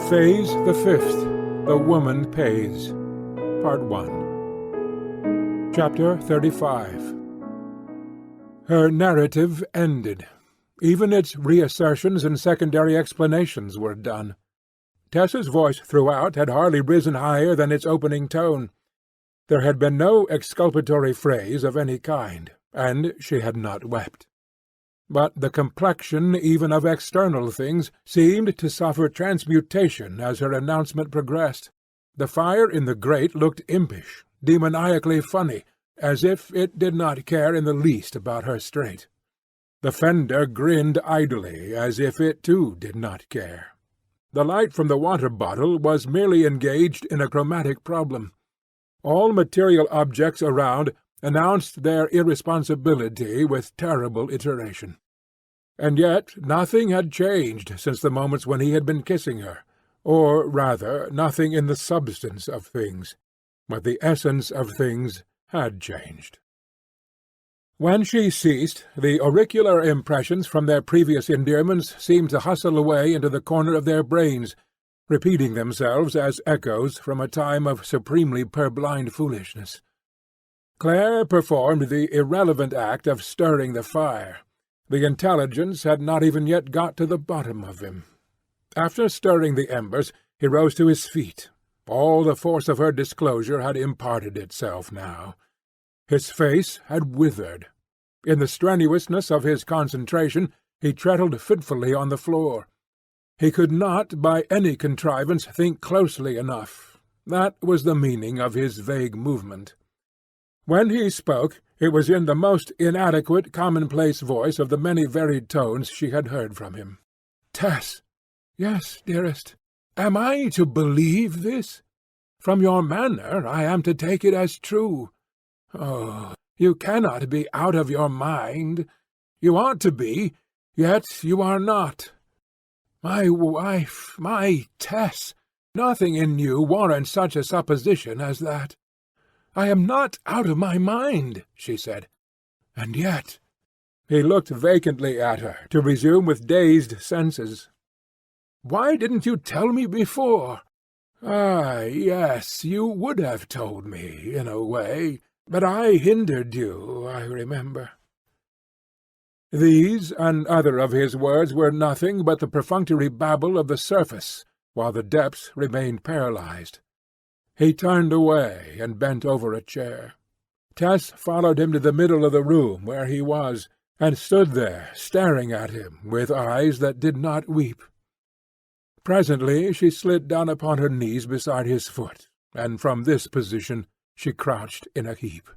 Phase the Fifth, The Woman Pays, Part 1. Chapter 35. Her narrative ended. Even its reassertions and secondary explanations were done. Tess's voice throughout had hardly risen higher than its opening tone. There had been no exculpatory phrase of any kind, and she had not wept. But the complexion even of external things seemed to suffer transmutation as her announcement progressed. The fire in the grate looked impish, demoniacally funny, as if it did not care in the least about her strait. The fender grinned idly, as if it too did not care. The light from the water bottle was merely engaged in a chromatic problem. All material objects around announced their irresponsibility with terrible iteration. And yet nothing had changed since the moments when he had been kissing her, or rather nothing in the substance of things, but the essence of things had changed. When she ceased, the auricular impressions from their previous endearments seemed to hustle away into the corner of their brains, repeating themselves as echoes from a time of supremely purblind foolishness. Claire performed the irrelevant act of stirring the fire. The intelligence had not even yet got to the bottom of him. After stirring the embers, he rose to his feet. All the force of her disclosure had imparted itself now. His face had withered. In the strenuousness of his concentration, he treadled fitfully on the floor. He could not, by any contrivance, think closely enough. That was the meaning of his vague movement. When he spoke, it was in the most inadequate, commonplace voice of the many varied tones she had heard from him. "Tess." "Yes, dearest." "Am I to believe this? From your manner I am to take it as true. Oh, you cannot be out of your mind. You ought to be, yet you are not. My wife, my Tess, nothing in you warrants such a supposition as that." "I am not out of my mind," she said. "And yet—" He looked vacantly at her, to resume with dazed senses. "Why didn't you tell me before?" "Ah, yes, you would have told me, in a way, but I hindered you, I remember." These and other of his words were nothing but the perfunctory babble of the surface, while the depths remained paralyzed. He turned away and bent over a chair. Tess followed him to the middle of the room where he was, and stood there staring at him with eyes that did not weep. Presently she slid down upon her knees beside his foot, and from this position she crouched in a heap.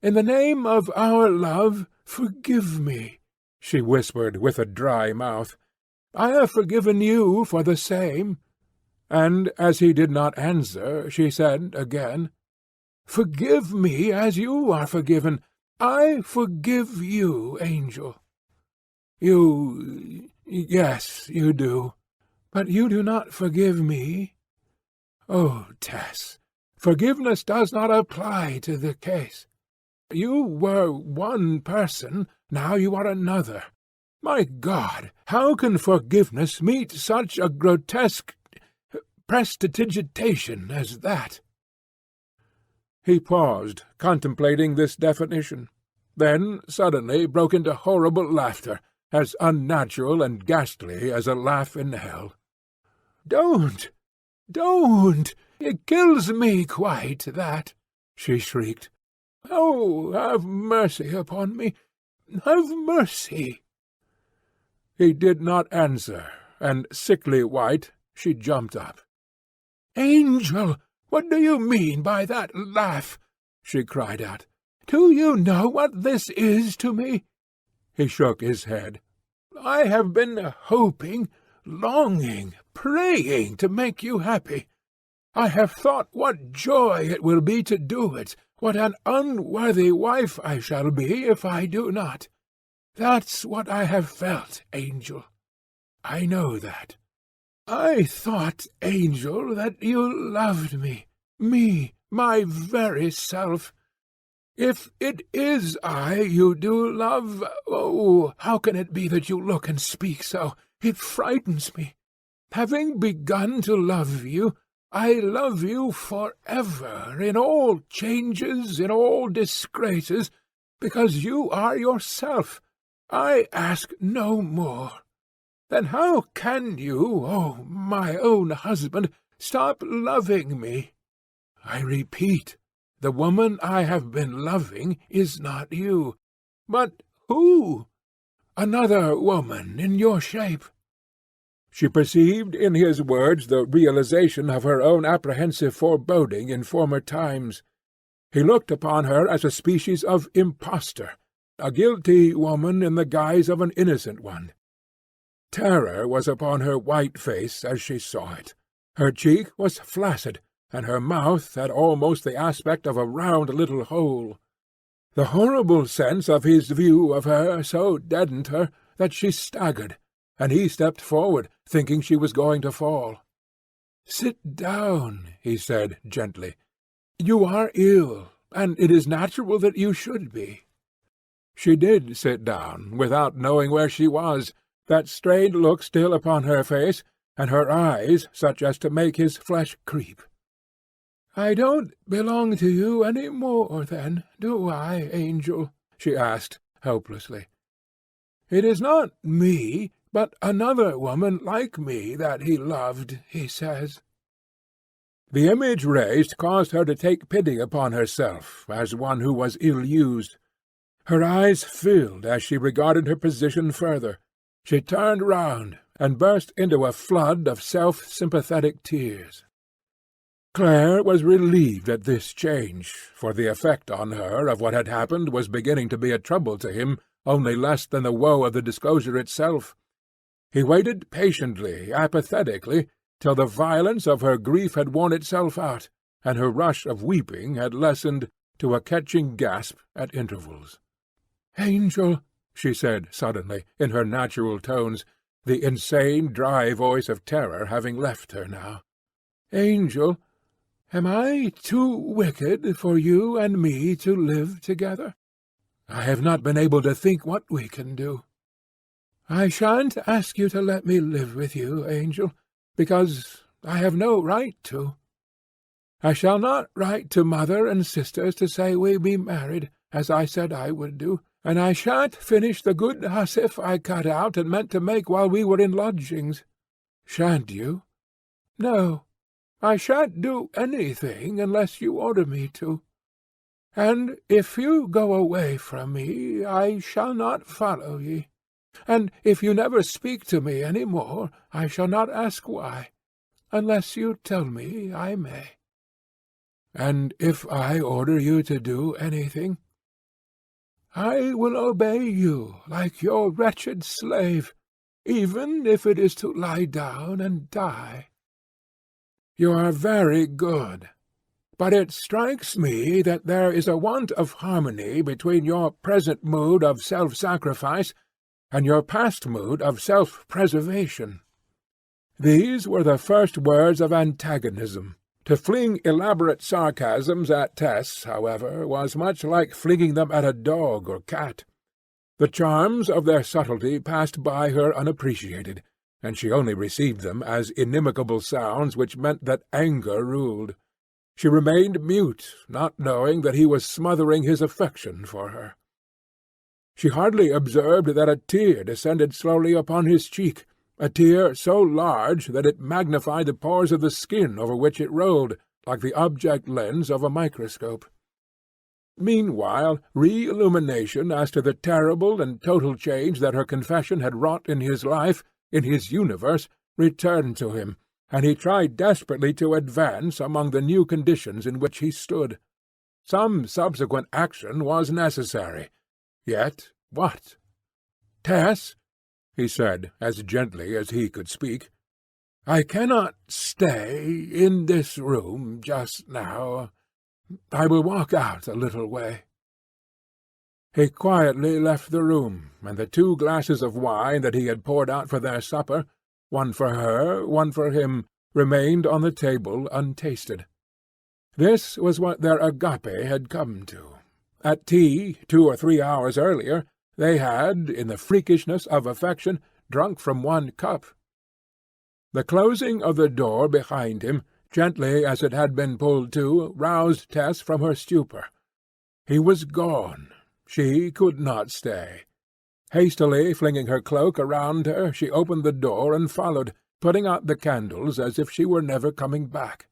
"In the name of our love, forgive me," she whispered with a dry mouth. "I have forgiven you for the same." And as he did not answer, she said again, "Forgive me as you are forgiven. I forgive you, Angel." Yes, you do. But you do not forgive me." "Oh, Tess, forgiveness does not apply to the case. You were one person, now you are another. My God, how can forgiveness meet such a grotesque prestidigitation as that?" He paused, contemplating this definition, then suddenly broke into horrible laughter, as unnatural and ghastly as a laugh in hell. "Don't! Don't! It kills me quite, that!" she shrieked. "Oh, have mercy upon me! Have mercy!" He did not answer, and, sickly white, she jumped up. "Angel, what do you mean by that laugh?" she cried out. "Do you know what this is to me?" He shook his head. "I have been hoping, longing, praying to make you happy. I have thought what joy it will be to do it, what an unworthy wife I shall be if I do not. That's what I have felt, Angel. I know that. I thought, Angel, that you loved me, my very self. If it is I you do love, oh, how can it be that you look and speak so? It frightens me. having begun to love you, I love you forever, in all changes, in all disgraces, because you are yourself. I ask no more. Then how can you, oh, my own husband, stop loving me? I repeat, the woman I have been loving is not you. But who? Another woman in your shape. She perceived in his words the realization of her own apprehensive foreboding in former times. He looked upon her as a species of impostor, a guilty woman in the guise of an innocent one. Terror was upon her white face as she saw it. Her cheek was flaccid, and her mouth had almost the aspect of a round little hole. The horrible sense of his view of her so deadened her that she staggered, and he stepped forward, thinking she was going to fall. "Sit down," he said gently. "You are ill, and it is natural that you should be." She did sit down, without knowing where she was, that strained look still upon her face, and her eyes such as to make his flesh creep. "I don't belong to you any more, then, do I, Angel?" she asked, helplessly. "It is not me, but another woman like me that he loved, he says." The image raised caused her to take pity upon herself, as one who was ill-used. Her eyes filled as she regarded her position further. She turned round, and burst into a flood of self-sympathetic tears. Claire was relieved at this change, for the effect on her of what had happened was beginning to be a trouble to him only less than the woe of the disclosure itself. He waited patiently, apathetically, till the violence of her grief had worn itself out, and her rush of weeping had lessened to a catching gasp at intervals. "Angel," she said suddenly, in her natural tones, the insane, dry voice of terror having left her now. "Angel, am I too wicked for you and me to live together? I have not been able to think what we can do. I shan't ask you to let me live with you, Angel, because I have no right to. I shall not write to mother and sisters to say we be married, as I said I would do, and I shan't finish the good hussif I cut out and meant to make while we were in lodgings. Shan't you? No, I shan't do anything unless you order me to. And if you go away from me, I shall not follow ye. And if you never speak to me any more, I shall not ask why, unless you tell me I may. And if I order you to do anything, I will obey you like your wretched slave, even if it is to lie down and die. You are very good, but it strikes me that there is a want of harmony between your present mood of self-sacrifice and your past mood of self-preservation. These were the first words of antagonism. To fling elaborate sarcasms at Tess, however, was much like flinging them at a dog or cat. The charms of their subtlety passed by her unappreciated, and she only received them as inimical sounds which meant that anger ruled. She remained mute, not knowing that he was smothering his affection for her. She hardly observed that a tear descended slowly upon his cheek, a tear so large that it magnified the pores of the skin over which it rolled, like the object lens of a microscope. Meanwhile, re-illumination as to the terrible and total change that her confession had wrought in his life, in his universe, returned to him, and he tried desperately to advance among the new conditions in which he stood. Some subsequent action was necessary. Yet what? "Tess," he said, as gently as he could speak, "I cannot stay in this room just now. I will walk out a little way." He quietly left the room, and the 2 glasses of wine that he had poured out for their supper, one for her, one for him, remained on the table untasted. This was what their agape had come to. At tea, 2 or 3 hours earlier, they had, in the freakishness of affection, drunk from one cup. The closing of the door behind him, gently as it had been pulled to, roused Tess from her stupor. He was gone. She could not stay. Hastily flinging her cloak around her, she opened the door and followed, putting out the candles as if she were never coming back.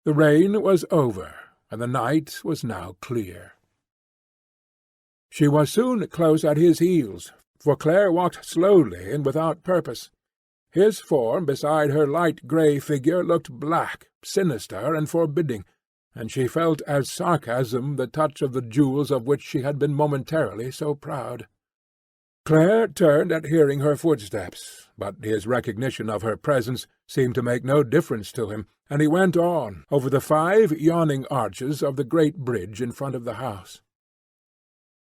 The rain was over, and the night was now clear. She was soon close at his heels, for Claire walked slowly and without purpose. His form beside her light grey figure looked black, sinister, and forbidding, and she felt as sarcasm the touch of the jewels of which she had been momentarily so proud. Claire turned at hearing her footsteps, but his recognition of her presence seemed to make no difference to him, and he went on over the 5 yawning arches of the great bridge in front of the house.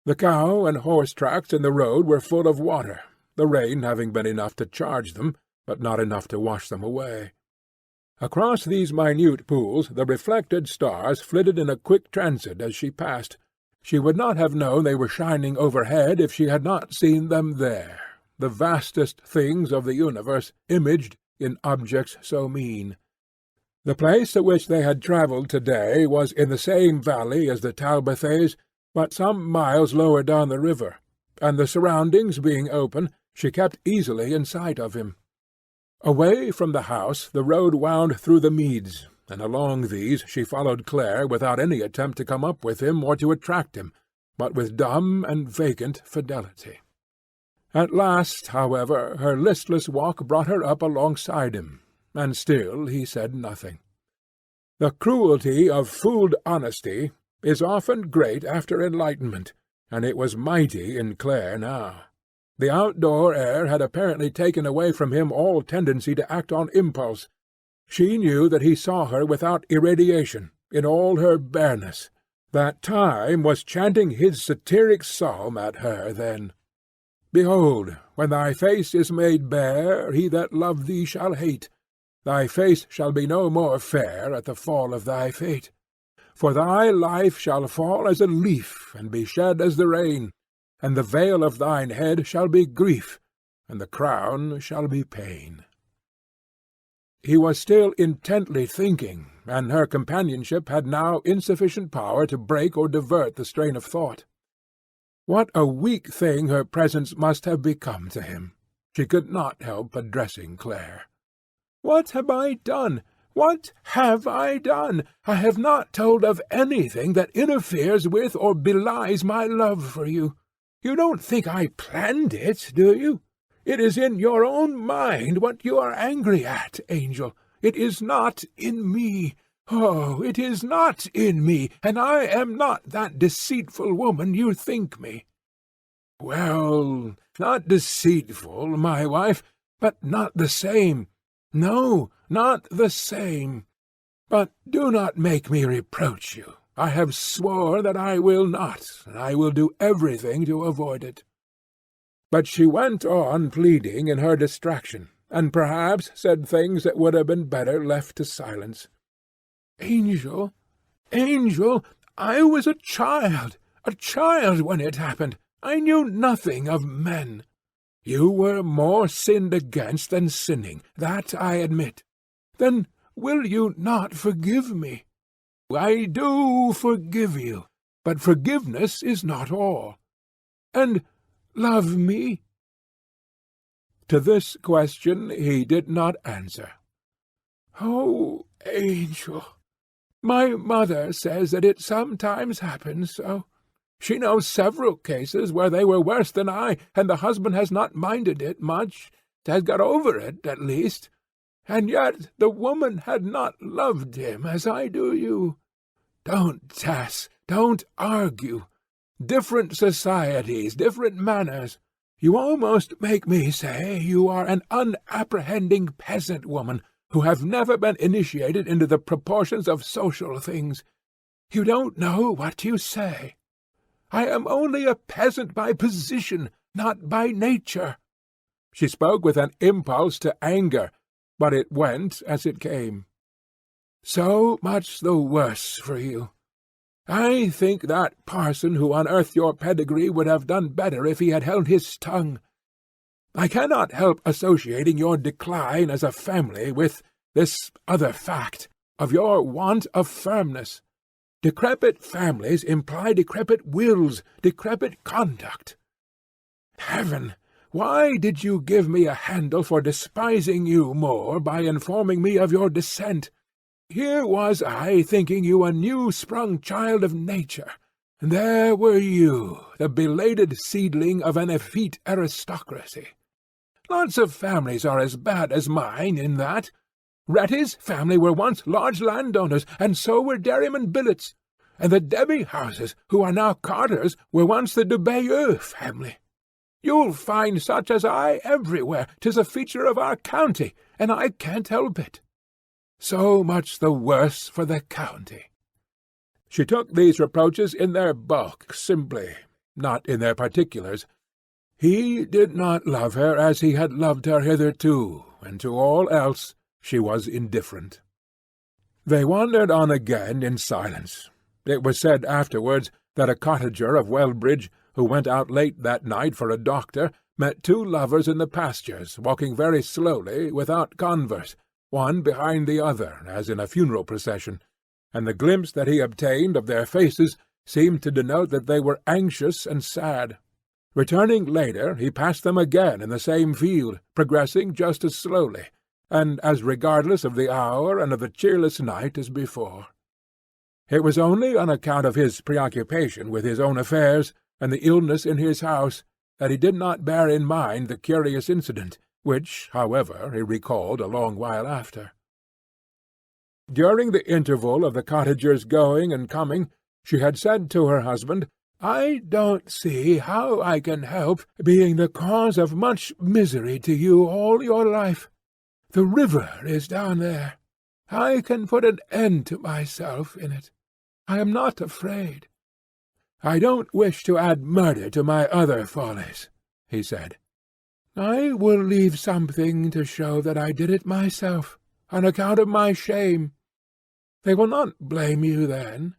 The cow and horse tracks in the road were full of water, the rain having been enough to charge them, but not enough to wash them away. Across these minute pools the reflected stars flitted in a quick transit as she passed. She would not have known they were shining overhead if she had not seen them there, the vastest things of the universe imaged in objects so mean. The place to which they had travelled to-day was in the same valley as the Talbothays, but some miles lower down the river, and the surroundings being open, she kept easily in sight of him. Away from the house the road wound through the meads, and along these she followed Claire without any attempt to come up with him or to attract him, but with dumb and vacant fidelity. At last, however, her listless walk brought her up alongside him, and still he said nothing. The cruelty of fooled honesty is often great after enlightenment, and it was mighty in Claire now. The outdoor air had apparently taken away from him all tendency to act on impulse. She knew that he saw her without irradiation, in all her bareness, that time was chanting his satiric psalm at her then. Behold, when thy face is made bare, he that loved thee shall hate. Thy face shall be no more fair at the fall of thy fate. For thy life shall fall as a leaf, and be shed as the rain, and the veil of thine head shall be grief, and the crown shall be pain. He was still intently thinking, and her companionship had now insufficient power to break or divert the strain of thought. What a weak thing her presence must have become to him! She could not help addressing Claire. "What have I done? What have I done? I have not told of anything that interferes with or belies my love for you. You don't think I planned it, do you? It is in your own mind what you are angry at, Angel. It is not in me. Oh, it is not in me, and I am not that deceitful woman you think me." "Well, not deceitful, my wife, but not the same. No, not the same. But do not make me reproach you. I have sworn that I will not, and I will do everything to avoid it." But she went on pleading in her distraction, and perhaps said things that would have been better left to silence. "Angel, Angel, I was a child when it happened. I knew nothing of men. You were more sinned against than sinning, that I admit. Then will you not forgive me?" "I do forgive you, but forgiveness is not all." "And love me?" To this question he did not answer. "Oh, Angel, my mother says that it sometimes happens so. She knows several cases where they were worse than I, and the husband has not minded it much, has got over it, at least. And yet the woman had not loved him as I do you. Don't, Tess, don't argue. Different societies, different manners. You almost make me say you are an unapprehending peasant woman who have never been initiated into the proportions of social things. You don't know what you say. I am only a peasant by position, not by nature." She spoke with an impulse to anger, but it went as it came. "So much the worse for you. I think that parson who unearthed your pedigree would have done better if he had held his tongue. I cannot help associating your decline as a family with this other fact, of your want of firmness. Decrepit families imply decrepit wills, decrepit conduct. Heaven! Why did you give me a handle for despising you more by informing me of your descent? Here was I thinking you a new-sprung child of nature, and there were you, the belated seedling of an effete aristocracy. Lots of families are as bad as mine in that. Retty's family were once large landowners, and so were Dairyman Billett's, and the Debbie Houses, who are now Carters, were once the de Bayeux family. You'll find such as I everywhere. 'Tis a feature of our county, and I can't help it. So much the worse for the county." She took these reproaches in their bulk simply, not in their particulars. He did not love her as he had loved her hitherto, and to all else she was indifferent. They wandered on again in silence. It was said afterwards that a cottager of Wellbridge, who went out late that night for a doctor, met two lovers in the pastures, walking very slowly, without converse, one behind the other, as in a funeral procession, and the glimpse that he obtained of their faces seemed to denote that they were anxious and sad. Returning later, he passed them again in the same field, progressing just as slowly, and as regardless of the hour and of the cheerless night as before. It was only on account of his preoccupation with his own affairs and the illness in his house that he did not bear in mind the curious incident, which, however, he recalled a long while after. During the interval of the cottager's going and coming, she had said to her husband, "I don't see how I can help being the cause of much misery to you all your life. The river is down there. I can put an end to myself in it. I am not afraid. I don't wish to add murder to my other follies," he said. "I will leave something to show that I did it myself, on account of my shame. They will not blame you then."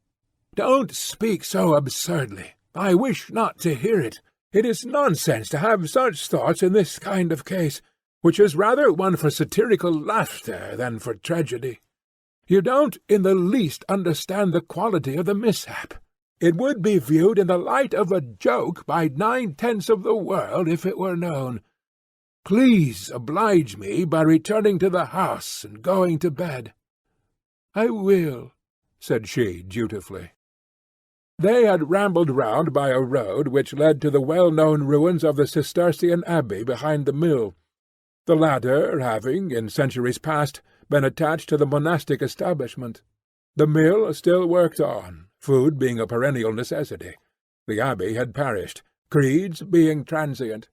"Don't speak so absurdly. I wish not to hear it. It is nonsense to have such thoughts in this kind of case, which is rather one for satirical laughter than for tragedy. You don't in the least understand the quality of the mishap. It would be viewed in the light of a joke by 9/10 of the world if it were known. Please oblige me by returning to the house and going to bed." "I will," said she dutifully. They had rambled round by a road which led to the well-known ruins of the Cistercian abbey behind the mill, the latter having, in centuries past, been attached to the monastic establishment. The mill still worked on, food being a perennial necessity. The abbey had perished, creeds being transient.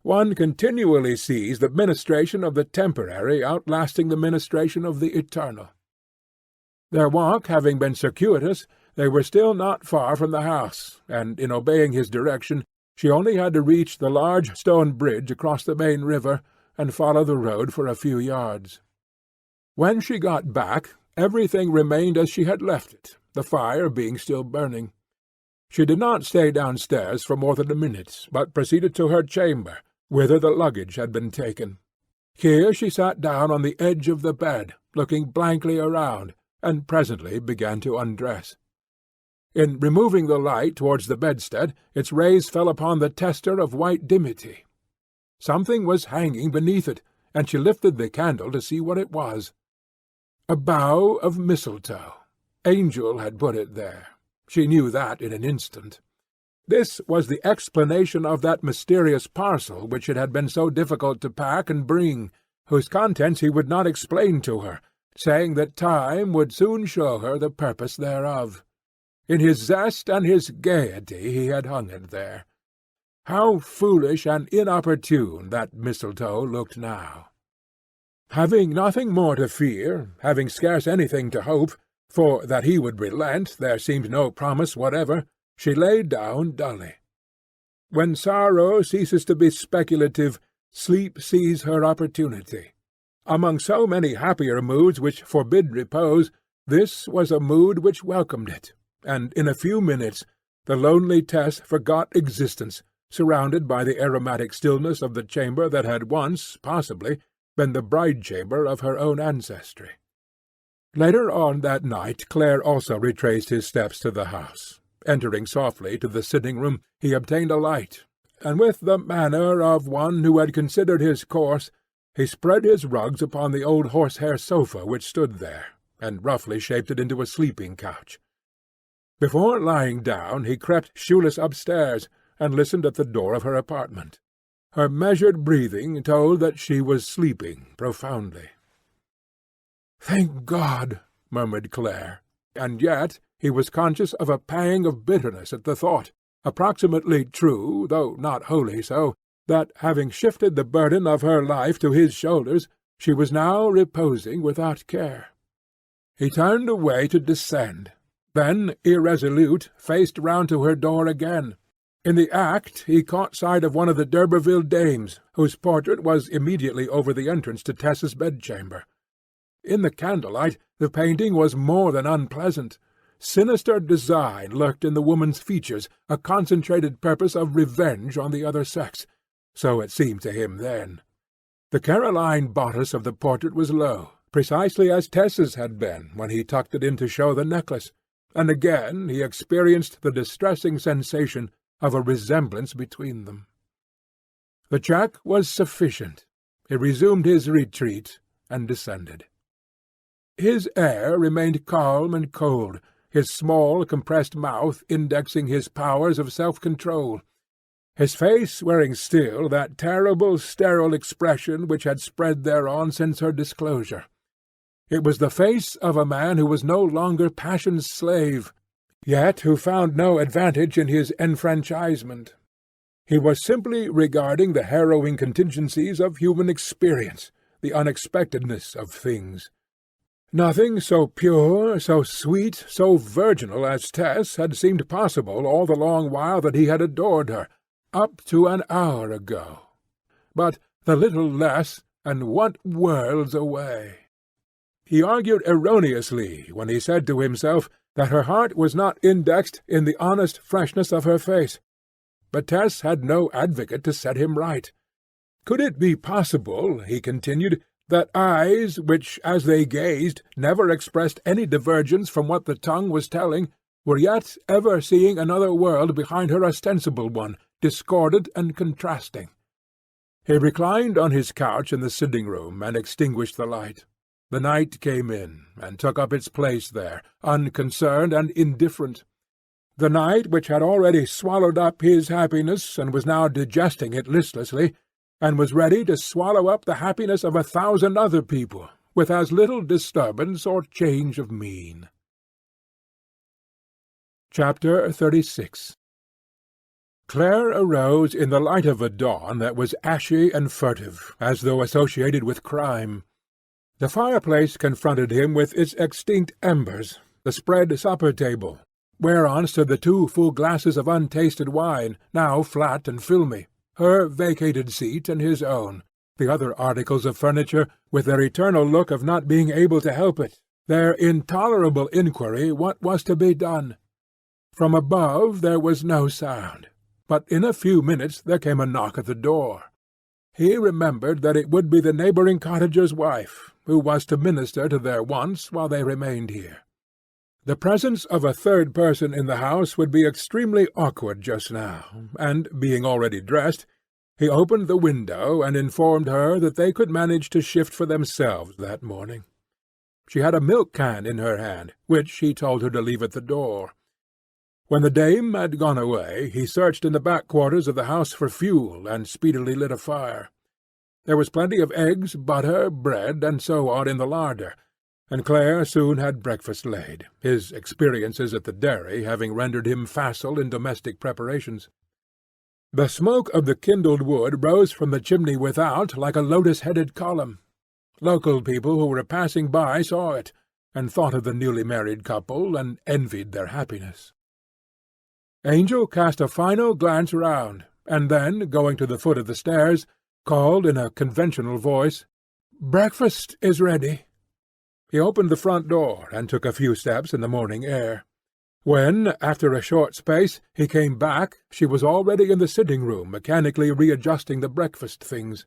One continually sees the ministration of the temporary outlasting the ministration of the eternal. Their walk having been circuitous, they were still not far from the house, and in obeying his direction she only had to reach the large stone bridge across the main river and follow the road for a few yards. When she got back, everything remained as she had left it, the fire being still burning. She did not stay downstairs for more than a minute, but proceeded to her chamber, whither the luggage had been taken. Here she sat down on the edge of the bed, looking blankly around, and presently began to undress. In removing the light towards the bedstead, its rays fell upon the tester of white dimity. Something was hanging beneath it, and she lifted the candle to see what it was. A bough of mistletoe. Angel had put it there. She knew that in an instant. This was the explanation of that mysterious parcel which it had been so difficult to pack and bring, whose contents he would not explain to her, saying that time would soon show her the purpose thereof. In his zest and his gaiety he had hung it there. How foolish and inopportune that mistletoe looked now! Having nothing more to fear, having scarce anything to hope, for that he would relent there seemed no promise whatever, she lay down dully. When sorrow ceases to be speculative, sleep sees her opportunity. Among so many happier moods which forbid repose, this was a mood which welcomed it, and in a few minutes the lonely Tess forgot existence, surrounded by the aromatic stillness of the chamber that had once, possibly, been the bride-chamber of her own ancestry. Later on that night Clare also retraced his steps to the house. Entering softly to the sitting-room, he obtained a light, and with the manner of one who had considered his course, he spread his rugs upon the old horsehair sofa which stood there, and roughly shaped it into a sleeping-couch. Before lying down he crept shoeless upstairs, and listened at the door of her apartment. Her measured breathing told that she was sleeping profoundly. "Thank God!" murmured Clare, and yet he was conscious of a pang of bitterness at the thought, approximately true, though not wholly so, that, having shifted the burden of her life to his shoulders, she was now reposing without care. He turned away to descend, then, irresolute, faced round to her door again. In the act he caught sight of one of the d'Urberville dames, whose portrait was immediately over the entrance to Tess's bedchamber. In the candlelight the painting was more than unpleasant. Sinister design lurked in the woman's features, a concentrated purpose of revenge on the other sex. So it seemed to him then. The Caroline bodice of the portrait was low, precisely as Tess's had been when he tucked it in to show the necklace, and again he experienced the distressing sensation of a resemblance between them. The check was sufficient. He resumed his retreat, and descended. His air remained calm and cold, his small, compressed mouth indexing his powers of self-control, his face wearing still that terrible, sterile expression which had spread thereon since her disclosure. It was the face of a man who was no longer passion's slave, yet who found no advantage in his enfranchisement. He was simply regarding the harrowing contingencies of human experience, the unexpectedness of things. Nothing so pure, so sweet, so virginal as Tess had seemed possible all the long while that he had adored her, up to an hour ago. But the little less, and what worlds away! He argued erroneously when he said to himself that her heart was not indexed in the honest freshness of her face. But Tess had no advocate to set him right. Could it be possible, he continued, that eyes which, as they gazed, never expressed any divergence from what the tongue was telling, were yet ever seeing another world behind her ostensible one, discordant and contrasting? He reclined on his couch in the sitting-room and extinguished the light. The night came in, and took up its place there, unconcerned and indifferent. The night which had already swallowed up his happiness and was now digesting it listlessly, and was ready to swallow up the happiness of 1,000 other people, with as little disturbance or change of mien. Chapter 36. Clare arose in the light of a dawn that was ashy and furtive, as though associated with crime. The fireplace confronted him with its extinct embers, the spread supper-table, whereon stood the 2 full glasses of untasted wine, now flat and filmy, her vacated seat and his own, the other articles of furniture with their eternal look of not being able to help it, their intolerable inquiry what was to be done. From above there was no sound, but in a few minutes there came a knock at the door. He remembered that it would be the neighbouring cottager's wife, who was to minister to their wants while they remained here. The presence of a third person in the house would be extremely awkward just now, and, being already dressed, he opened the window and informed her that they could manage to shift for themselves that morning. She had a milk-can in her hand, which he told her to leave at the door. When the dame had gone away, he searched in the back quarters of the house for fuel, and speedily lit a fire. There was plenty of eggs, butter, bread, and so on in the larder, and Clare soon had breakfast laid, his experiences at the dairy having rendered him facile in domestic preparations. The smoke of the kindled wood rose from the chimney without like a lotus-headed column. Local people who were passing by saw it, and thought of the newly married couple, and envied their happiness. Angel cast a final glance round, and then, going to the foot of the stairs, called in a conventional voice, "Breakfast is ready." He opened the front door, and took a few steps in the morning air. When, after a short space, he came back, she was already in the sitting-room mechanically readjusting the breakfast things.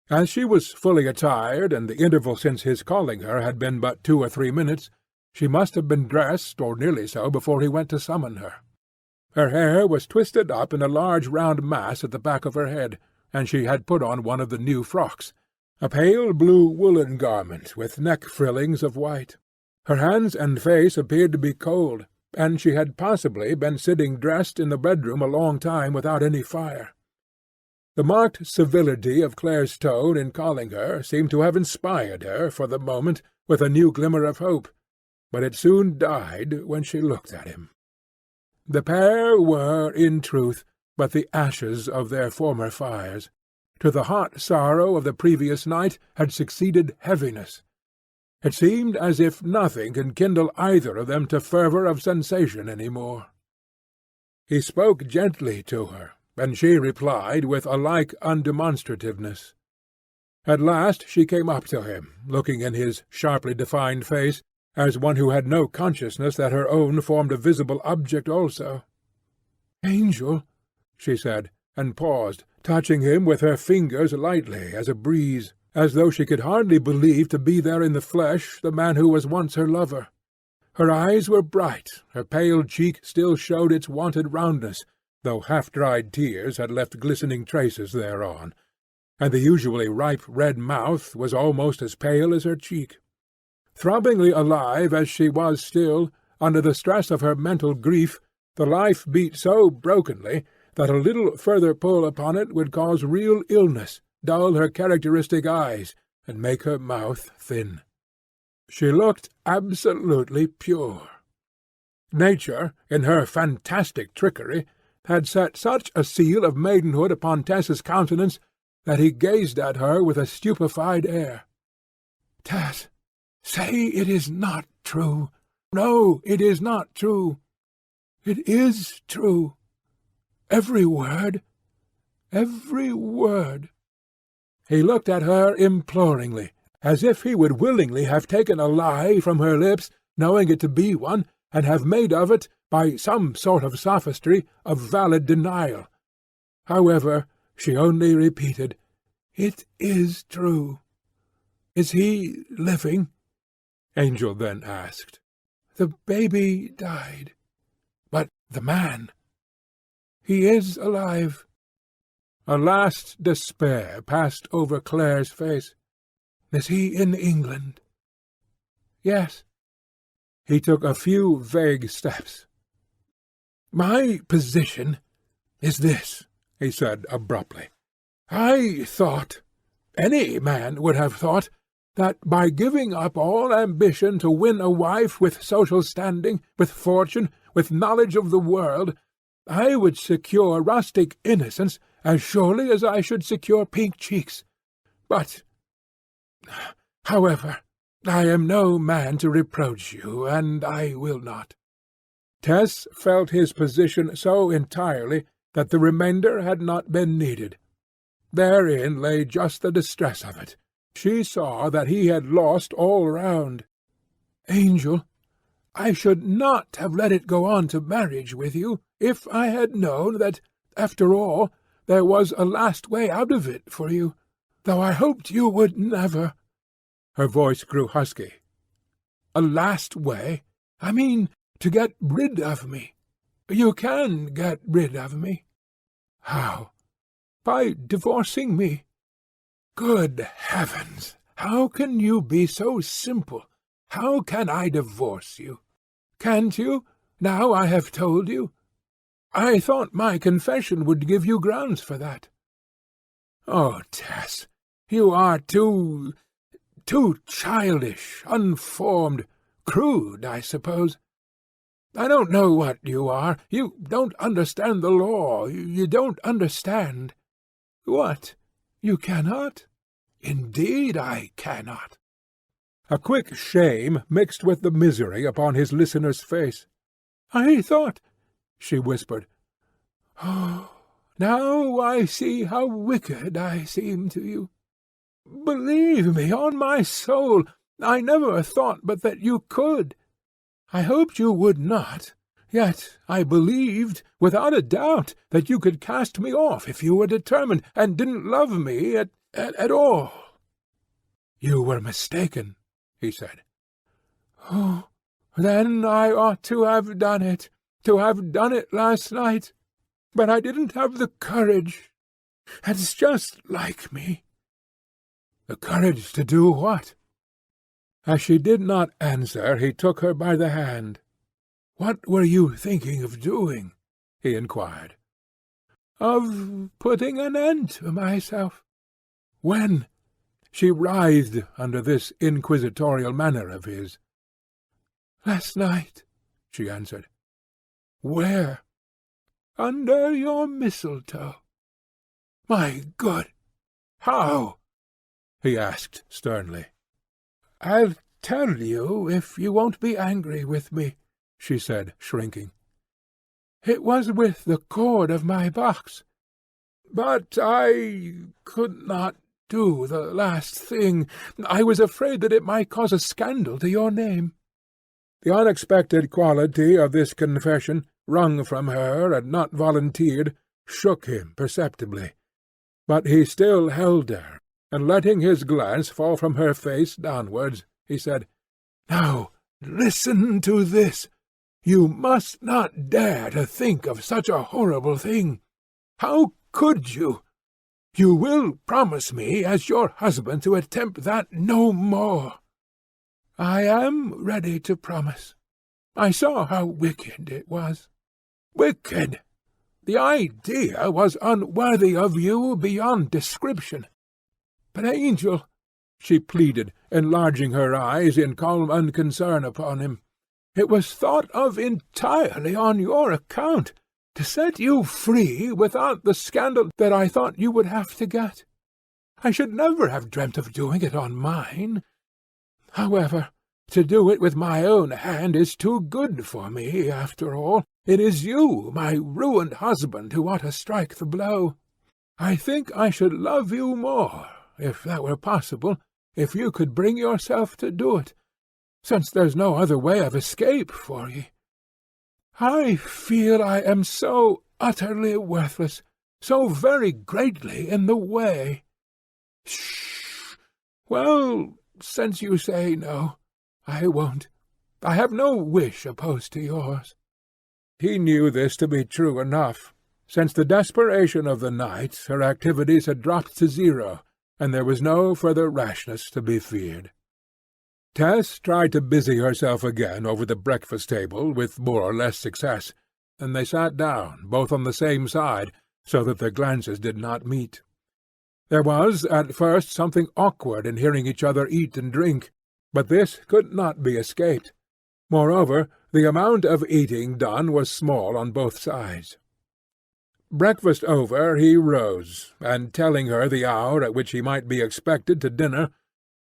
As she was fully attired, and the interval since his calling her had been but 2 or 3 minutes, she must have been dressed, or nearly so, before he went to summon her. Her hair was twisted up in a large round mass at the back of her head, and she had put on one of the new frocks, a pale blue woolen garment with neck frillings of white. Her hands and face appeared to be cold, and she had possibly been sitting dressed in the bedroom a long time without any fire. The marked civility of Claire's tone in calling her seemed to have inspired her, for the moment, with a new glimmer of hope, but it soon died when she looked at him. The pair were, in truth, but the ashes of their former fires. To the hot sorrow of the previous night had succeeded heaviness. It seemed as if nothing could kindle either of them to fervour of sensation any more. He spoke gently to her, and she replied with a like undemonstrativeness. At last she came up to him, looking in his sharply defined face, as one who had no consciousness that her own formed a visible object also. "Angel," she said, and paused, touching him with her fingers lightly as a breeze, as though she could hardly believe to be there in the flesh the man who was once her lover. Her eyes were bright, her pale cheek still showed its wonted roundness, though half-dried tears had left glistening traces thereon, and the usually ripe red mouth was almost as pale as her cheek. Throbbingly alive as she was still, under the stress of her mental grief, the life beat so brokenly that a little further pull upon it would cause real illness, dull her characteristic eyes, and make her mouth thin. She looked absolutely pure. Nature, in her fantastic trickery, had set such a seal of maidenhood upon Tess's countenance that he gazed at her with a stupefied air. "Tess, say it is not true. No, it is not true. It is true. Every word. Every word." He looked at her imploringly, as if he would willingly have taken a lie from her lips, knowing it to be one, and have made of it, by some sort of sophistry, a valid denial. However, she only repeated, "It is true." "Is he living?" Angel then asked. "The baby died. But the man?" "He is alive." A last despair passed over Claire's face. "Is he in England?" "Yes." He took a few vague steps. "My position is this," he said abruptly. "I thought, any man would have thought, that by giving up all ambition to win a wife with social standing, with fortune, with knowledge of the world, I would secure rustic innocence as surely as I should secure pink cheeks. But, however, I am no man to reproach you, and I will not." Tess felt his position so entirely that the remainder had not been needed. Therein lay just the distress of it. She saw that he had lost all round. "Angel, I should not have let it go on to marriage with you, if I had known that, after all, there was a last way out of it for you, though I hoped you would never." Her voice grew husky. "A last way? I mean, to get rid of me. You can get rid of me." "How?" "By divorcing me." "Good heavens! How can you be so simple? How can I divorce you? Can't you, now I have told you? I thought my confession would give you grounds for that." "Oh, Tess, you are too childish, unformed, crude, I suppose. I don't know what you are. You don't understand the law. You don't understand." "What? You cannot?" "Indeed I cannot." A quick shame mixed with the misery upon his listener's face. "I thought," she whispered, "oh, now I see how wicked I seem to you. Believe me, on my soul, I never thought but that you could. I hoped you would not, Yet I believed, without a doubt, that you could cast me off if you were determined, and didn't love me at all." "You were mistaken," he said. "Oh, then I ought to have done it last night. But I didn't have the courage. It's just like me." "The courage to do what?" As she did not answer, he took her by the hand. "What were you thinking of doing?" he inquired. "Of putting an end to myself." "When?" She writhed under this inquisitorial manner of his. "Last night," she answered. "Where?" "Under your mistletoe." "My God! How?" he asked sternly. "I'll tell you if you won't be angry with me," she said, shrinking. "It was with the cord of my box. But I could not do the last thing. I was afraid that it might cause a scandal to your name." The unexpected quality of this confession, wrung from her and not volunteered, shook him perceptibly. But he still held her, and letting his glance fall from her face downwards, he said, "Now listen to this. You must not dare to think of such a horrible thing. How could you? You will promise me as your husband to attempt that no more." "I am ready to promise. I saw how wicked it was." "Wicked! The idea was unworthy of you beyond description." "But, Angel," she pleaded, enlarging her eyes in calm unconcern upon him, "it was thought of entirely on your account, to set you free without the scandal that I thought you would have to get. I should never have dreamt of doing it on mine. However, to do it with my own hand is too good for me, after all. It is you, my ruined husband, who ought to strike the blow. I think I should love you more, if that were possible, if you could bring yourself to do it, since there's no other way of escape for ye. I feel I am so utterly worthless, so very greatly in the way." "Shh! Well, since you say no, I won't. I have no wish opposed to yours." He knew this to be true enough. Since the desperation of the night, her activities had dropped to zero, and there was no further rashness to be feared. Tess tried to busy herself again over the breakfast-table, with more or less success, and they sat down, both on the same side, so that their glances did not meet. There was at first something awkward in hearing each other eat and drink, but this could not be escaped. Moreover, the amount of eating done was small on both sides. Breakfast over, he rose, and telling her the hour at which he might be expected to dinner,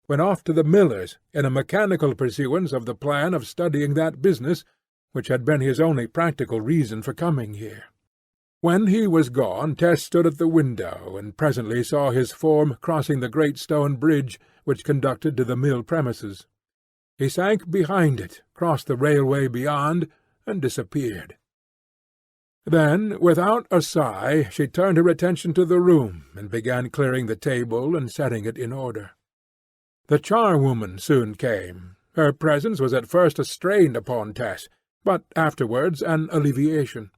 went off to the miller's in a mechanical pursuance of the plan of studying that business which had been his only practical reason for coming here. When he was gone, Tess stood at the window, and presently saw his form crossing the great stone bridge which conducted to the mill premises. He sank behind it, crossed the railway beyond, and disappeared. Then, without a sigh, she turned her attention to the room, and began clearing the table and setting it in order. The charwoman soon came. Her presence was at first a strain upon Tess, but afterwards an alleviation.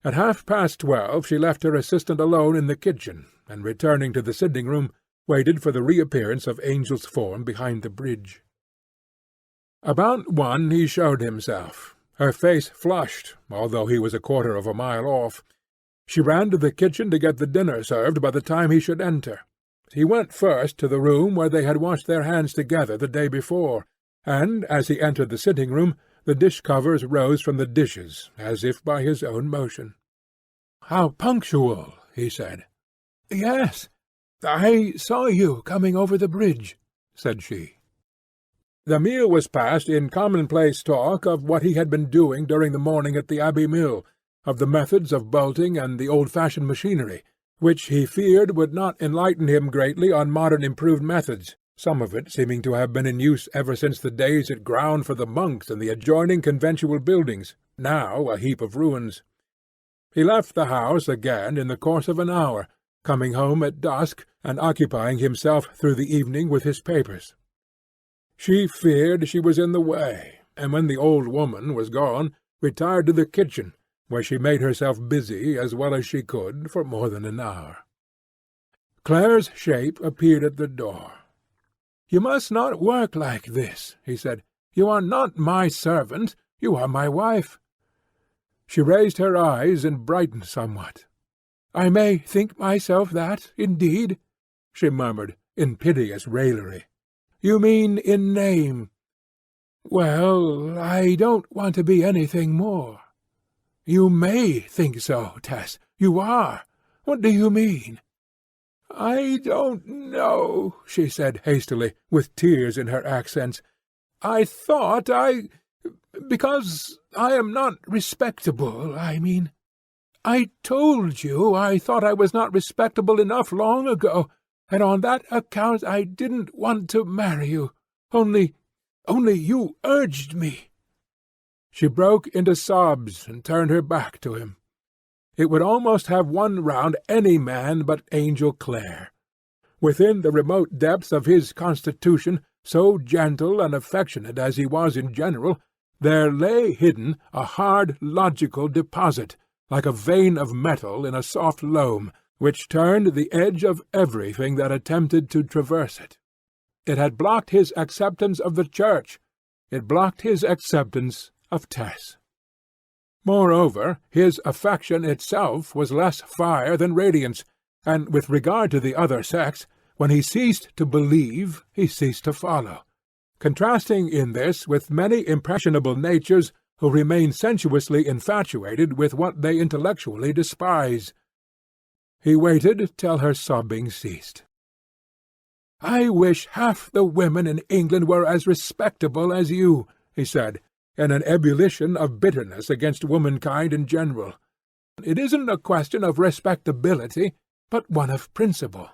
At 12:30 she left her assistant alone in the kitchen, and, returning to the sitting-room, waited for the reappearance of Angel's form behind the bridge. About 1 he showed himself. Her face flushed, although he was a quarter of a mile off. She ran to the kitchen to get the dinner served by the time he should enter. He went first to the room where they had washed their hands together the day before, and, as he entered the sitting-room, the dish-covers rose from the dishes, as if by his own motion. "How punctual!" he said. "Yes, I saw you coming over the bridge," said she. The meal was passed in commonplace talk of what he had been doing during the morning at the Abbey Mill, of the methods of bolting and the old-fashioned machinery, which he feared would not enlighten him greatly on modern improved methods, some of it seeming to have been in use ever since the days it ground for the monks in the adjoining conventual buildings, now a heap of ruins. He left the house again in the course of an hour, coming home at dusk, and occupying himself through the evening with his papers. She feared she was in the way, and when the old woman was gone, retired to the kitchen, where she made herself busy as well as she could for more than an hour. Clare's shape appeared at the door. "You must not work like this," he said. "You are not my servant. You are my wife." She raised her eyes and brightened somewhat. "I may think myself that, indeed," she murmured, in piteous raillery. "You mean in name? Well, I don't want to be anything more." "You may think so, Tess. You are. What do you mean?" "I don't know," she said hastily, with tears in her accents. "I thought because I am not respectable, I mean. I told you I thought I was not respectable enough long ago, and on that account I didn't want to marry you. Only you urged me." She broke into sobs and turned her back to him. It would almost have won round any man but Angel Clare. Within the remote depths of his constitution, so gentle and affectionate as he was in general, there lay hidden a hard, logical deposit, like a vein of metal in a soft loam, which turned the edge of everything that attempted to traverse it. It had blocked his acceptance of the Church. It blocked his acceptance of Tess. Moreover, his affection itself was less fire than radiance, and with regard to the other sex, when he ceased to believe, he ceased to follow, contrasting in this with many impressionable natures who remain sensuously infatuated with what they intellectually despise. He waited till her sobbing ceased. "I wish half the women in England were as respectable as you," he said, in an ebullition of bitterness against womankind in general. "It isn't a question of respectability, but one of principle."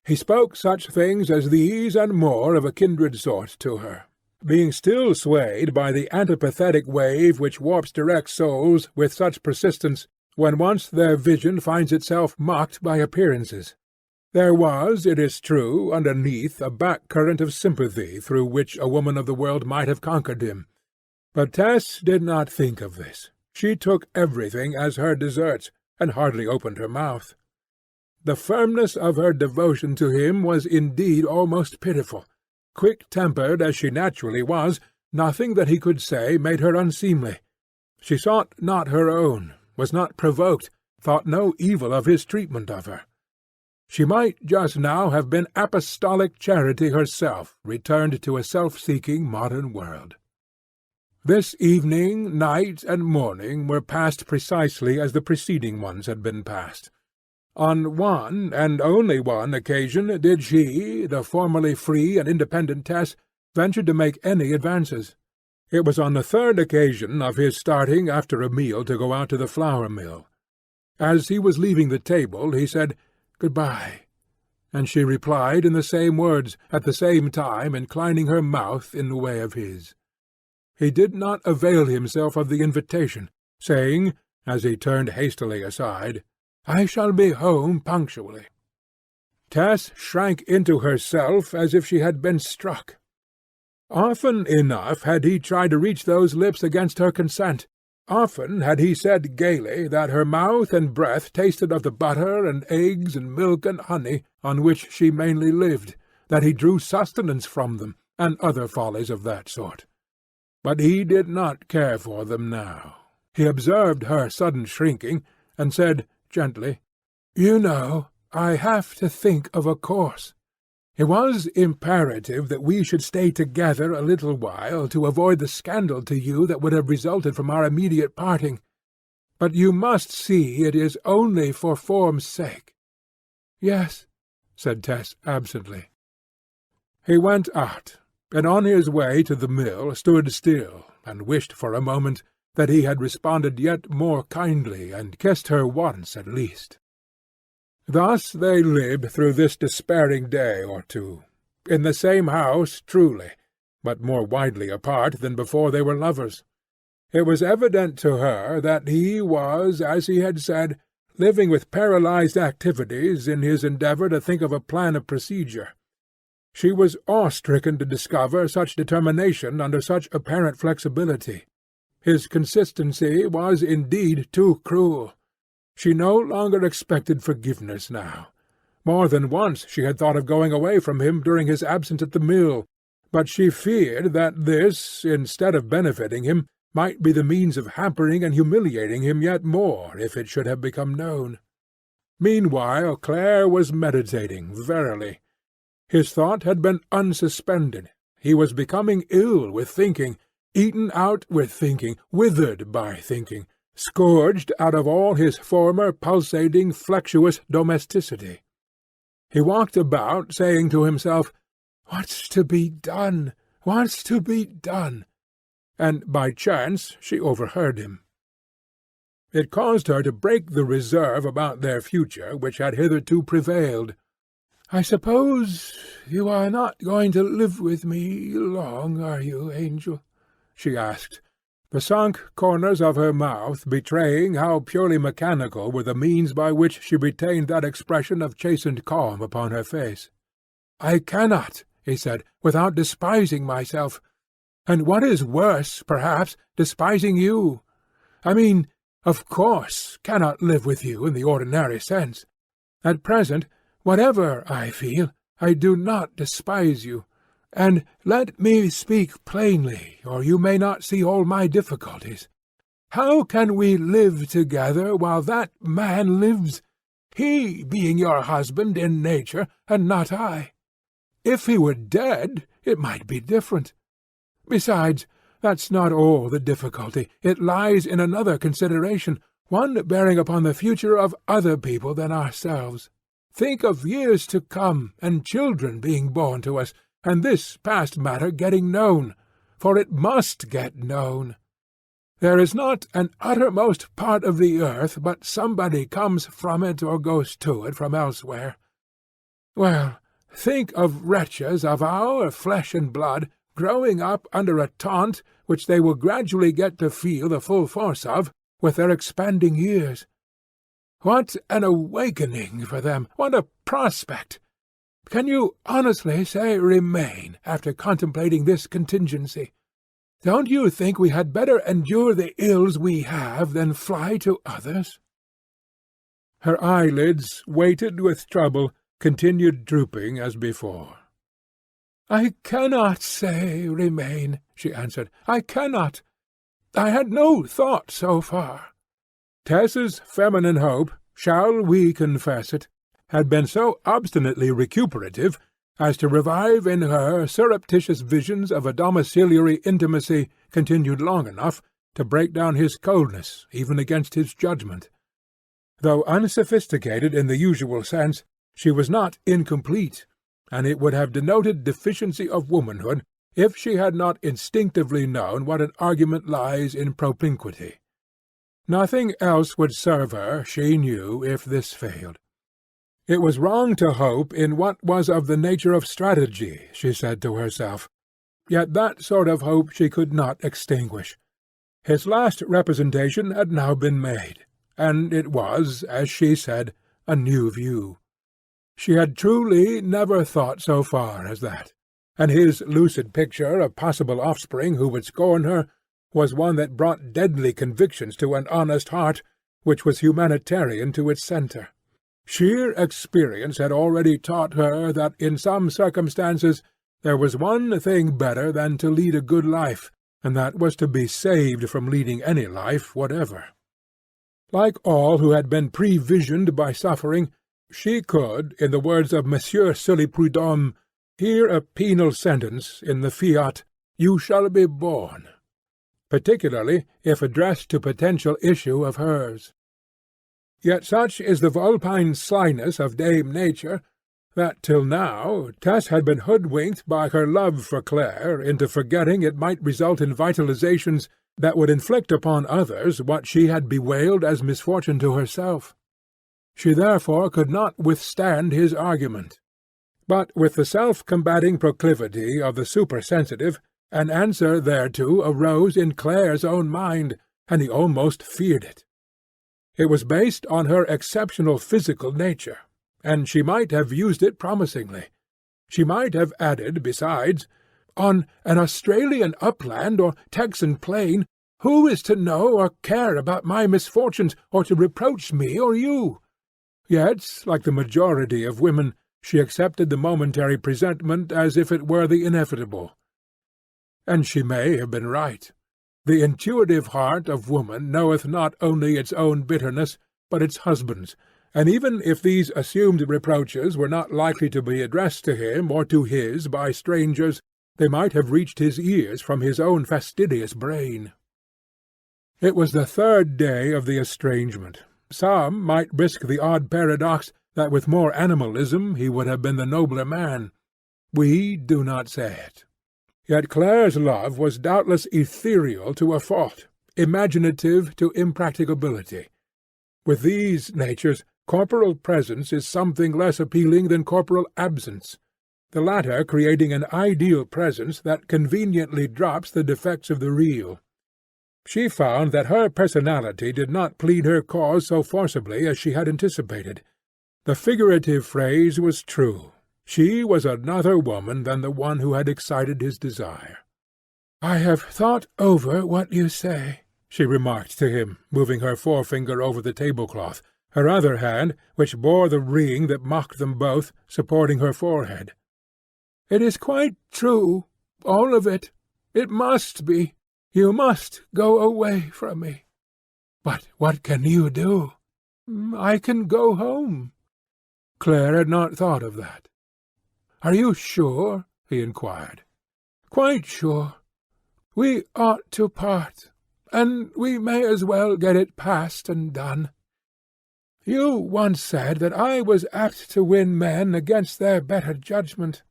He spoke such things as these and more of a kindred sort to her, being still swayed by the antipathetic wave which warps direct souls with such persistence when once their vision finds itself mocked by appearances. There was, it is true, underneath a back-current of sympathy through which a woman of the world might have conquered him. But Tess did not think of this. She took everything as her deserts, and hardly opened her mouth. The firmness of her devotion to him was indeed almost pitiful. Quick-tempered as she naturally was, nothing that he could say made her unseemly. She sought not her own, was not provoked, thought no evil of his treatment of her. She might just now have been apostolic charity herself, returned to a self-seeking modern world. This evening, night, and morning were passed precisely as the preceding ones had been passed. On one, and only one, occasion did she, the formerly free and independent Tess, venture to make any advances. It was on the third occasion of his starting after a meal to go out to the flour-mill. As he was leaving the table, he said, "Good-bye," and she replied in the same words, at the same time inclining her mouth in the way of his. He did not avail himself of the invitation, saying, as he turned hastily aside, "I shall be home punctually." Tess shrank into herself as if she had been struck. Often enough had he tried to reach those lips against her consent. Often had he said gaily that her mouth and breath tasted of the butter and eggs and milk and honey on which she mainly lived, that he drew sustenance from them, and other follies of that sort. But he did not care for them now. He observed her sudden shrinking, and said gently, "You know, I have to think of a course. It was imperative that we should stay together a little while to avoid the scandal to you that would have resulted from our immediate parting. But you must see it is only for form's sake." "Yes," said Tess absently. He went out, and on his way to the mill stood still, and wished for a moment that he had responded yet more kindly, and kissed her once at least. Thus they lived through this despairing day or two. in the same house, truly, but more widely apart than before they were lovers. It was evident to her that he was, as he had said, living with paralyzed activities in his endeavour to think of a plan of procedure. She was awe-stricken to discover such determination under such apparent flexibility. His consistency was indeed too cruel. She no longer expected forgiveness now. More than once she had thought of going away from him during his absence at the mill, but she feared that this, instead of benefiting him, might be the means of hampering and humiliating him yet more if it should have become known. Meanwhile Clare was meditating, verily. His thought had been unsuspended. He was becoming ill with thinking, eaten out with thinking, withered by thinking, scourged out of all his former pulsating, flexuous domesticity. He walked about, saying to himself, "What's to be done? What's to be done?" And by chance she overheard him. It caused her to break the reserve about their future which had hitherto prevailed. "I suppose you are not going to live with me long, are you, Angel?" she asked, the sunk corners of her mouth betraying how purely mechanical were the means by which she retained that expression of chastened calm upon her face. "I cannot," he said, "without despising myself. And what is worse, perhaps, despising you. I mean, of course, cannot live with you in the ordinary sense. At present, whatever I feel, I do not despise you. And let me speak plainly, or you may not see all my difficulties. How can we live together while that man lives, he being your husband in nature, and not I? If he were dead, it might be different. Besides, that's not all the difficulty. It lies in another consideration, one bearing upon the future of other people than ourselves. Think of years to come, and children being born to us, and this past matter getting known, for it must get known. There is not an uttermost part of the earth but somebody comes from it or goes to it from elsewhere. Well, think of wretches of our flesh and blood growing up under a taunt which they will gradually get to feel the full force of with their expanding years. What an awakening for them! What a prospect! Can you honestly say remain after contemplating this contingency? Don't you think we had better endure the ills we have than fly to others?" Her eyelids, weighted with trouble, continued drooping as before. "I cannot say remain," she answered. "I cannot. I had no thought so far." Tess's feminine hope, shall we confess it, had been so obstinately recuperative as to revive in her surreptitious visions of a domiciliary intimacy continued long enough to break down his coldness even against his judgment. Though unsophisticated in the usual sense, she was not incomplete, and it would have denoted deficiency of womanhood if she had not instinctively known what an argument lies in propinquity. Nothing else would serve her, she knew, if this failed. It was wrong to hope in what was of the nature of strategy, she said to herself, yet that sort of hope she could not extinguish. His last representation had now been made, and it was, as she said, a new view. She had truly never thought so far as that, and his lucid picture of possible offspring who would scorn her was one that brought deadly convictions to an honest heart which was humanitarian to its centre. Sheer experience had already taught her that in some circumstances there was one thing better than to lead a good life, and that was to be saved from leading any life whatever. Like all who had been previsioned by suffering, she could, in the words of Monsieur Sully-Prudhomme, hear a penal sentence in the fiat, "You shall be born," particularly if addressed to potential issue of hers. Yet such is the vulpine slyness of Dame Nature, that till now Tess had been hoodwinked by her love for Clare into forgetting it might result in vitalizations that would inflict upon others what she had bewailed as misfortune to herself. She therefore could not withstand his argument. But with the self-combating proclivity of the supersensitive, an answer thereto arose in Claire's own mind, and he almost feared it. It was based on her exceptional physical nature, and she might have used it promisingly. She might have added, besides, "On an Australian upland or Texan plain, who is to know or care about my misfortunes, or to reproach me or you?" Yet, like the majority of women, she accepted the momentary presentment as if it were the inevitable. And she may have been right. The intuitive heart of woman knoweth not only its own bitterness, but its husband's, and even if these assumed reproaches were not likely to be addressed to him or to his by strangers, they might have reached his ears from his own fastidious brain. It was the third day of the estrangement. Some might risk the odd paradox that with more animalism he would have been the nobler man. We do not say it. Yet Claire's love was doubtless ethereal to a fault, imaginative to impracticability. With these natures, corporal presence is something less appealing than corporal absence, the latter creating an ideal presence that conveniently drops the defects of the real. She found that her personality did not plead her cause so forcibly as she had anticipated. The figurative phrase was true. She was another woman than the one who had excited his desire. "I have thought over what you say," she remarked to him, moving her forefinger over the tablecloth, her other hand, which bore the ring that mocked them both, supporting her forehead. "It is quite true, all of it. It must be. You must go away from me." "But what can you do?" "I can go home." Claire had not thought of that. "Are you sure?" he inquired. "Quite sure. We ought to part, and we may as well get it past and done. You once said that I was apt to win men against their better judgment,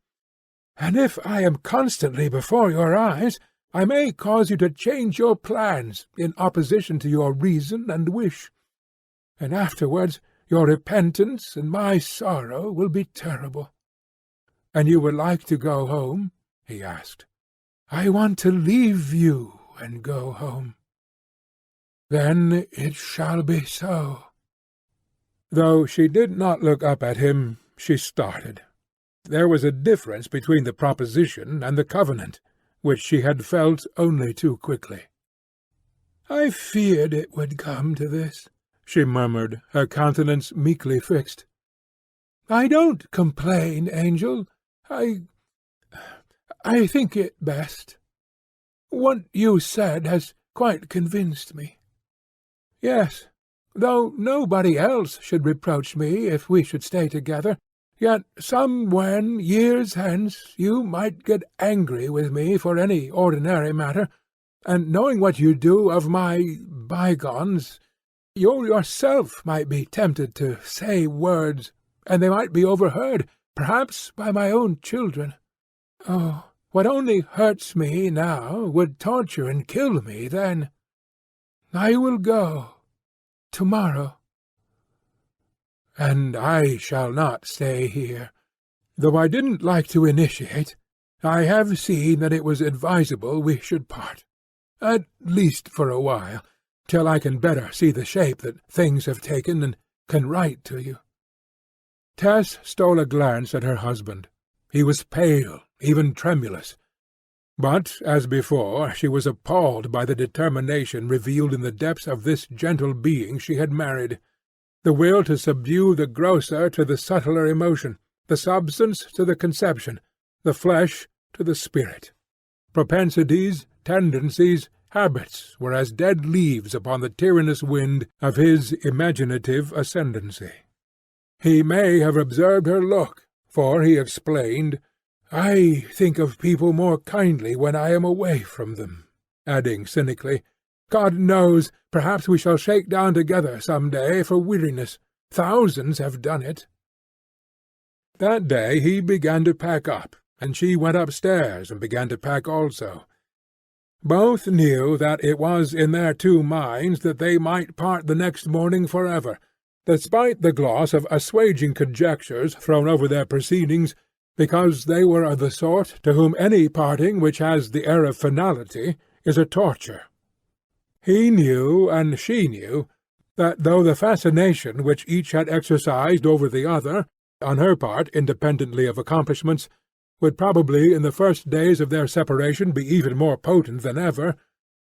and if I am constantly before your eyes, I may cause you to change your plans in opposition to your reason and wish, and afterwards your repentance and my sorrow will be terrible." "And you would like to go home?" he asked. "I want to leave you and go home." "Then it shall be so." Though she did not look up at him, she started. There was a difference between the proposition and the covenant, which she had felt only too quickly. "I feared it would come to this," she murmured, her countenance meekly fixed. "I don't complain, Angel. I think it best. What you said has quite convinced me. Yes, though nobody else should reproach me if we should stay together, yet somewhen, years hence, you might get angry with me for any ordinary matter, and knowing what you do of my bygones, you yourself might be tempted to say words, and they might be overheard, perhaps by my own children. Oh, what only hurts me now would torture and kill me then. I will go, tomorrow. And I shall not stay here. Though I didn't like to initiate, I have seen that it was advisable we should part, at least for a while, till I can better see the shape that things have taken and can write to you." Tess stole a glance at her husband. He was pale, even tremulous. But, as before, she was appalled by the determination revealed in the depths of this gentle being she had married, the will to subdue the grosser to the subtler emotion, the substance to the conception, the flesh to the spirit. Propensities, tendencies, habits were as dead leaves upon the tyrannous wind of his imaginative ascendancy. He may have observed her look, for he explained, "I think of people more kindly when I am away from them," adding cynically, "God knows, perhaps we shall shake down together some day for weariness. Thousands have done it." That day he began to pack up, and she went upstairs and began to pack also. Both knew that it was in their two minds that they might part the next morning forever. Despite the gloss of assuaging conjectures thrown over their proceedings, because they were of the sort to whom any parting which has the air of finality is a torture. He knew, and she knew, that though the fascination which each had exercised over the other, on her part independently of accomplishments, would probably in the first days of their separation be even more potent than ever,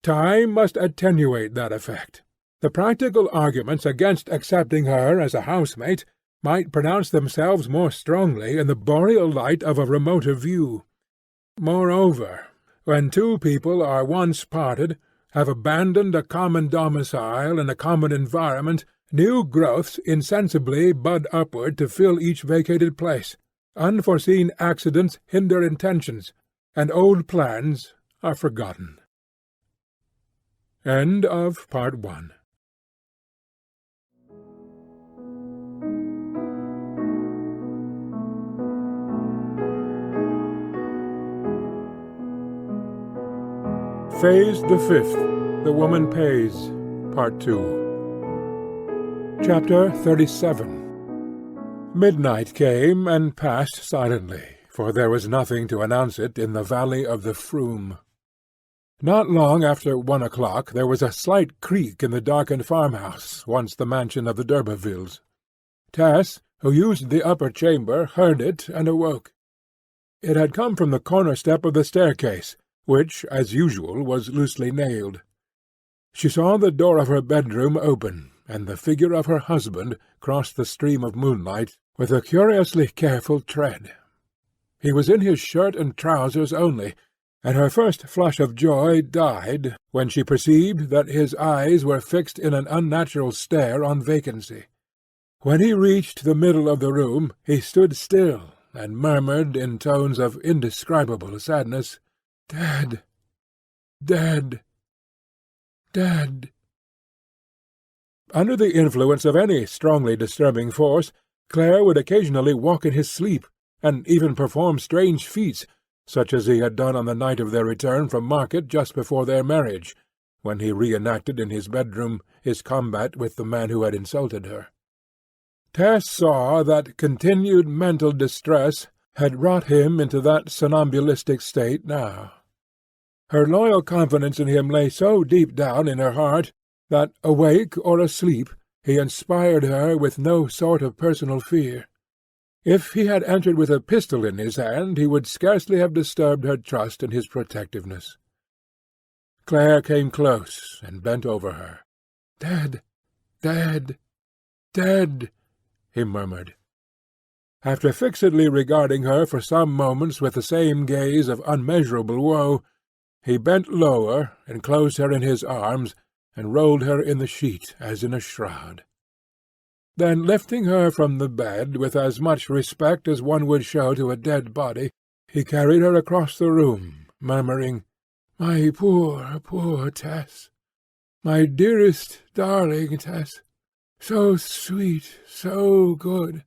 time must attenuate that effect. The practical arguments against accepting her as a housemate might pronounce themselves more strongly in the boreal light of a remoter view. Moreover, when two people are once parted, have abandoned a common domicile and a common environment, new growths insensibly bud upward to fill each vacated place, unforeseen accidents hinder intentions, and old plans are forgotten. End of Part 1. Phase the Fifth, The Woman Pays, Part 2. Chapter 37. Midnight came and passed silently, for there was nothing to announce it in the valley of the Froom. Not long after 1 o'clock there was a slight creak in the darkened farmhouse, once the mansion of the d'Urbervilles. Tess, who used the upper chamber, heard it and awoke. It had come from the corner step of the staircase, which, as usual, was loosely nailed. She saw the door of her bedroom open, and the figure of her husband cross the stream of moonlight with a curiously careful tread. He was in his shirt and trousers only, and her first flush of joy died when she perceived that his eyes were fixed in an unnatural stare on vacancy. When he reached the middle of the room he stood still, and murmured in tones of indescribable sadness, "Dead, dead, dead." Under the influence of any strongly disturbing force, Clare would occasionally walk in his sleep, and even perform strange feats, such as he had done on the night of their return from market just before their marriage, when he re-enacted in his bedroom his combat with the man who had insulted her. Tess saw that continued mental distress had wrought him into that somnambulistic state now. Her loyal confidence in him lay so deep down in her heart that, awake or asleep, he inspired her with no sort of personal fear. If he had entered with a pistol in his hand, he would scarcely have disturbed her trust in his protectiveness. Clare came close and bent over her. "Dead, dead, dead," he murmured. After fixedly regarding her for some moments with the same gaze of unmeasurable woe, he bent lower, enclosed her in his arms, and rolled her in the sheet as in a shroud. Then, lifting her from the bed with as much respect as one would show to a dead body, he carried her across the room, murmuring, "My poor, poor Tess! My dearest, darling Tess! So sweet, so good,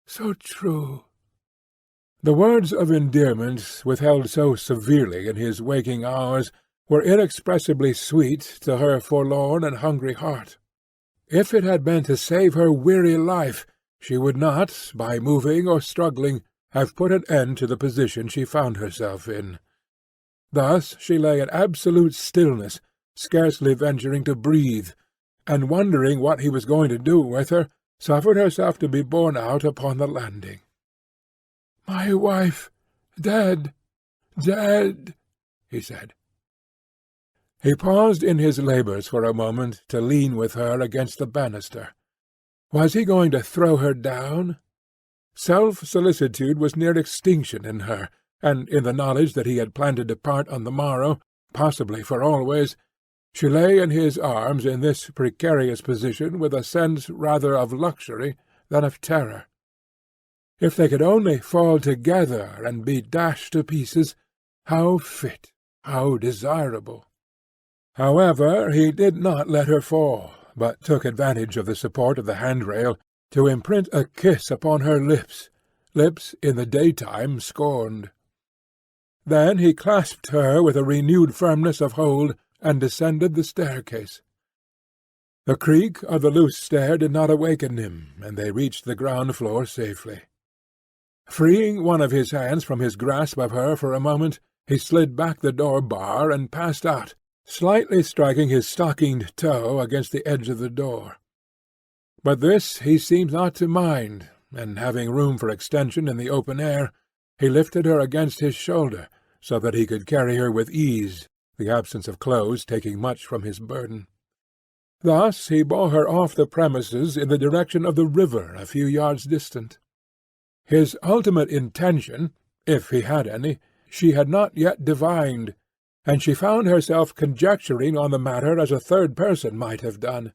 so true." The words of endearment, withheld so severely in his waking hours, were inexpressibly sweet to her forlorn and hungry heart. If it had been to save her weary life, she would not, by moving or struggling, have put an end to the position she found herself in. Thus she lay in absolute stillness, scarcely venturing to breathe, and wondering what he was going to do with her, suffered herself to be borne out upon the landing. "My wife, dead, dead," he said. He paused in his labours for a moment to lean with her against the banister. Was he going to throw her down? Self-solicitude was near extinction in her, and in the knowledge that he had planned to depart on the morrow, possibly for always, she lay in his arms in this precarious position with a sense rather of luxury than of terror. If they could only fall together and be dashed to pieces, how fit, how desirable! However, he did not let her fall, but took advantage of the support of the handrail to imprint a kiss upon her lips, lips in the daytime scorned. Then he clasped her with a renewed firmness of hold, and descended the staircase. The creak of the loose stair did not awaken him, and they reached the ground floor safely. Freeing one of his hands from his grasp of her for a moment, he slid back the door bar and passed out, slightly striking his stockinged toe against the edge of the door. But this he seemed not to mind, and having room for extension in the open air, he lifted her against his shoulder, so that he could carry her with ease, the absence of clothes taking much from his burden. Thus he bore her off the premises in the direction of the river a few yards distant. His ultimate intention, if he had any, she had not yet divined, and she found herself conjecturing on the matter as a third person might have done.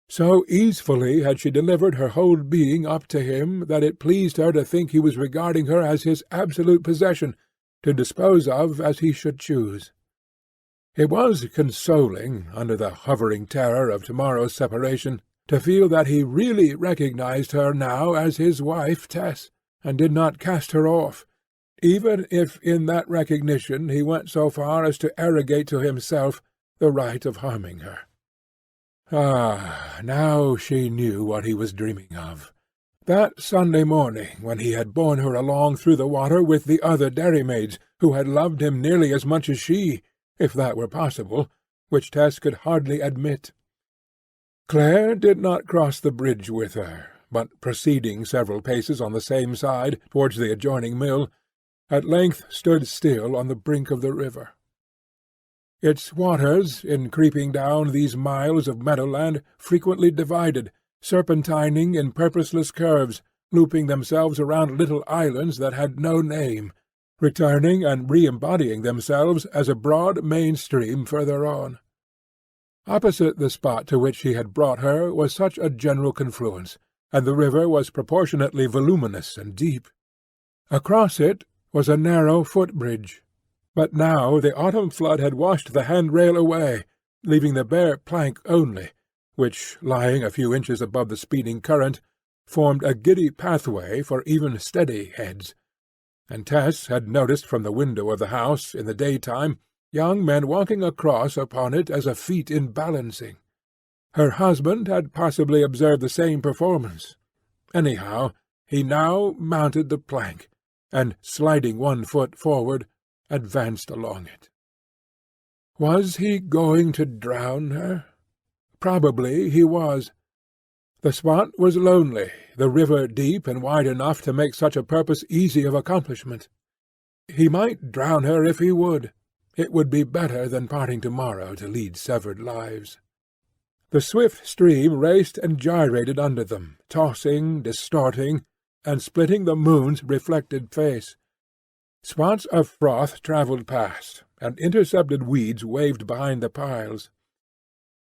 So easily had she delivered her whole being up to him that it pleased her to think he was regarding her as his absolute possession, to dispose of as he should choose. It was consoling, under the hovering terror of tomorrow's separation, to feel that he really recognized her now as his wife Tess, and did not cast her off, even if in that recognition he went so far as to arrogate to himself the right of harming her. Ah, now she knew what he was dreaming of. That Sunday morning, when he had borne her along through the water with the other dairymaids, who had loved him nearly as much as she, if that were possible, which Tess could hardly admit. Clare did not cross the bridge with her, but proceeding several paces on the same side towards the adjoining mill, at length stood still on the brink of the river. Its waters, in creeping down these miles of meadowland, frequently divided, serpentining in purposeless curves, looping themselves around little islands that had no name, returning and re-embodying themselves as a broad main stream further on. Opposite the spot to which he had brought her was such a general confluence, and the river was proportionately voluminous and deep. Across it was a narrow footbridge, but now the autumn flood had washed the handrail away, leaving the bare plank only, which, lying a few inches above the speeding current, formed a giddy pathway for even steady heads, and Tess had noticed from the window of the house, in the daytime, young men walking across upon it as a feat in balancing. Her husband had possibly observed the same performance. Anyhow, he now mounted the plank, and, sliding one foot forward, advanced along it. Was he going to drown her? Probably he was. The spot was lonely, the river deep and wide enough to make such a purpose easy of accomplishment. He might drown her if he would. It would be better than parting tomorrow to lead severed lives. The swift stream raced and gyrated under them, tossing, distorting, and splitting the moon's reflected face. Spots of froth travelled past, and intercepted weeds waved behind the piles.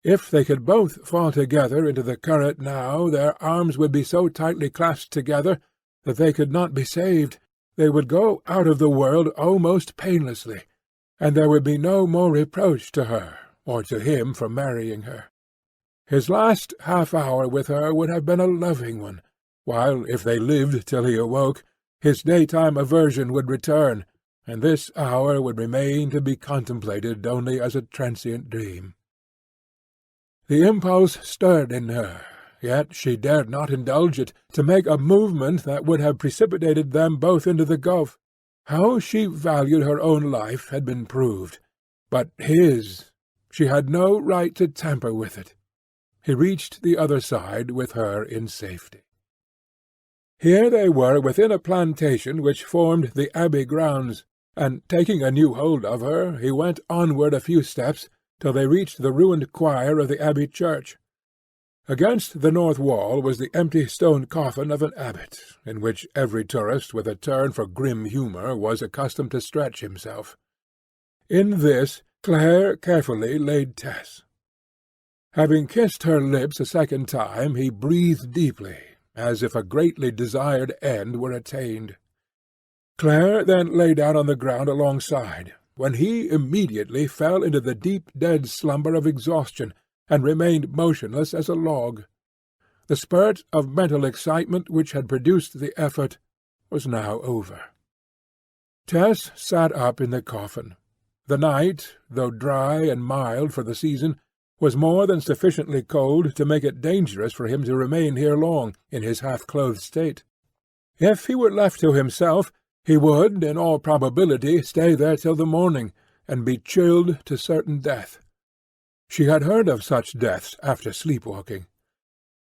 If they could both fall together into the current now, their arms would be so tightly clasped together that they could not be saved. They would go out of the world almost painlessly, and there would be no more reproach to her, or to him for marrying her. His last half-hour with her would have been a loving one, while, if they lived till he awoke, his daytime aversion would return, and this hour would remain to be contemplated only as a transient dream. The impulse stirred in her, yet she dared not indulge it, to make a movement that would have precipitated them both into the gulf. How she valued her own life had been proved, but his, she had no right to tamper with it. He reached the other side with her in safety. Here they were within a plantation which formed the abbey grounds, and, taking a new hold of her, he went onward a few steps till they reached the ruined choir of the abbey church. Against the north wall was the empty stone coffin of an abbot, in which every tourist with a turn for grim humour was accustomed to stretch himself. In this Clare carefully laid Tess. Having kissed her lips a second time, he breathed deeply, as if a greatly desired end were attained. Clare then lay down on the ground alongside, when he immediately fell into the deep dead slumber of exhaustion, and remained motionless as a log. The spurt of mental excitement which had produced the effort was now over. Tess sat up in the coffin. The night, though dry and mild for the season, was more than sufficiently cold to make it dangerous for him to remain here long in his half-clothed state. If he were left to himself, he would, in all probability, stay there till the morning, and be chilled to certain death. She had heard of such deaths after sleep-walking.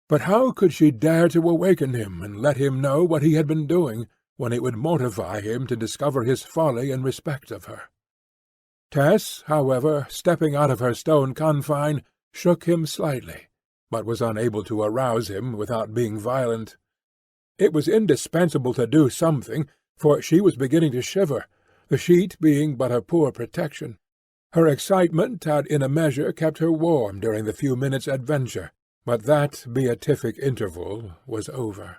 But how could she dare to awaken him and let him know what he had been doing, when it would mortify him to discover his folly in respect of her? Tess, however, stepping out of her stone confine, shook him slightly, but was unable to arouse him without being violent. It was indispensable to do something, for she was beginning to shiver, the sheet being but a poor protection. Her excitement had in a measure kept her warm during the few minutes' adventure, but that beatific interval was over.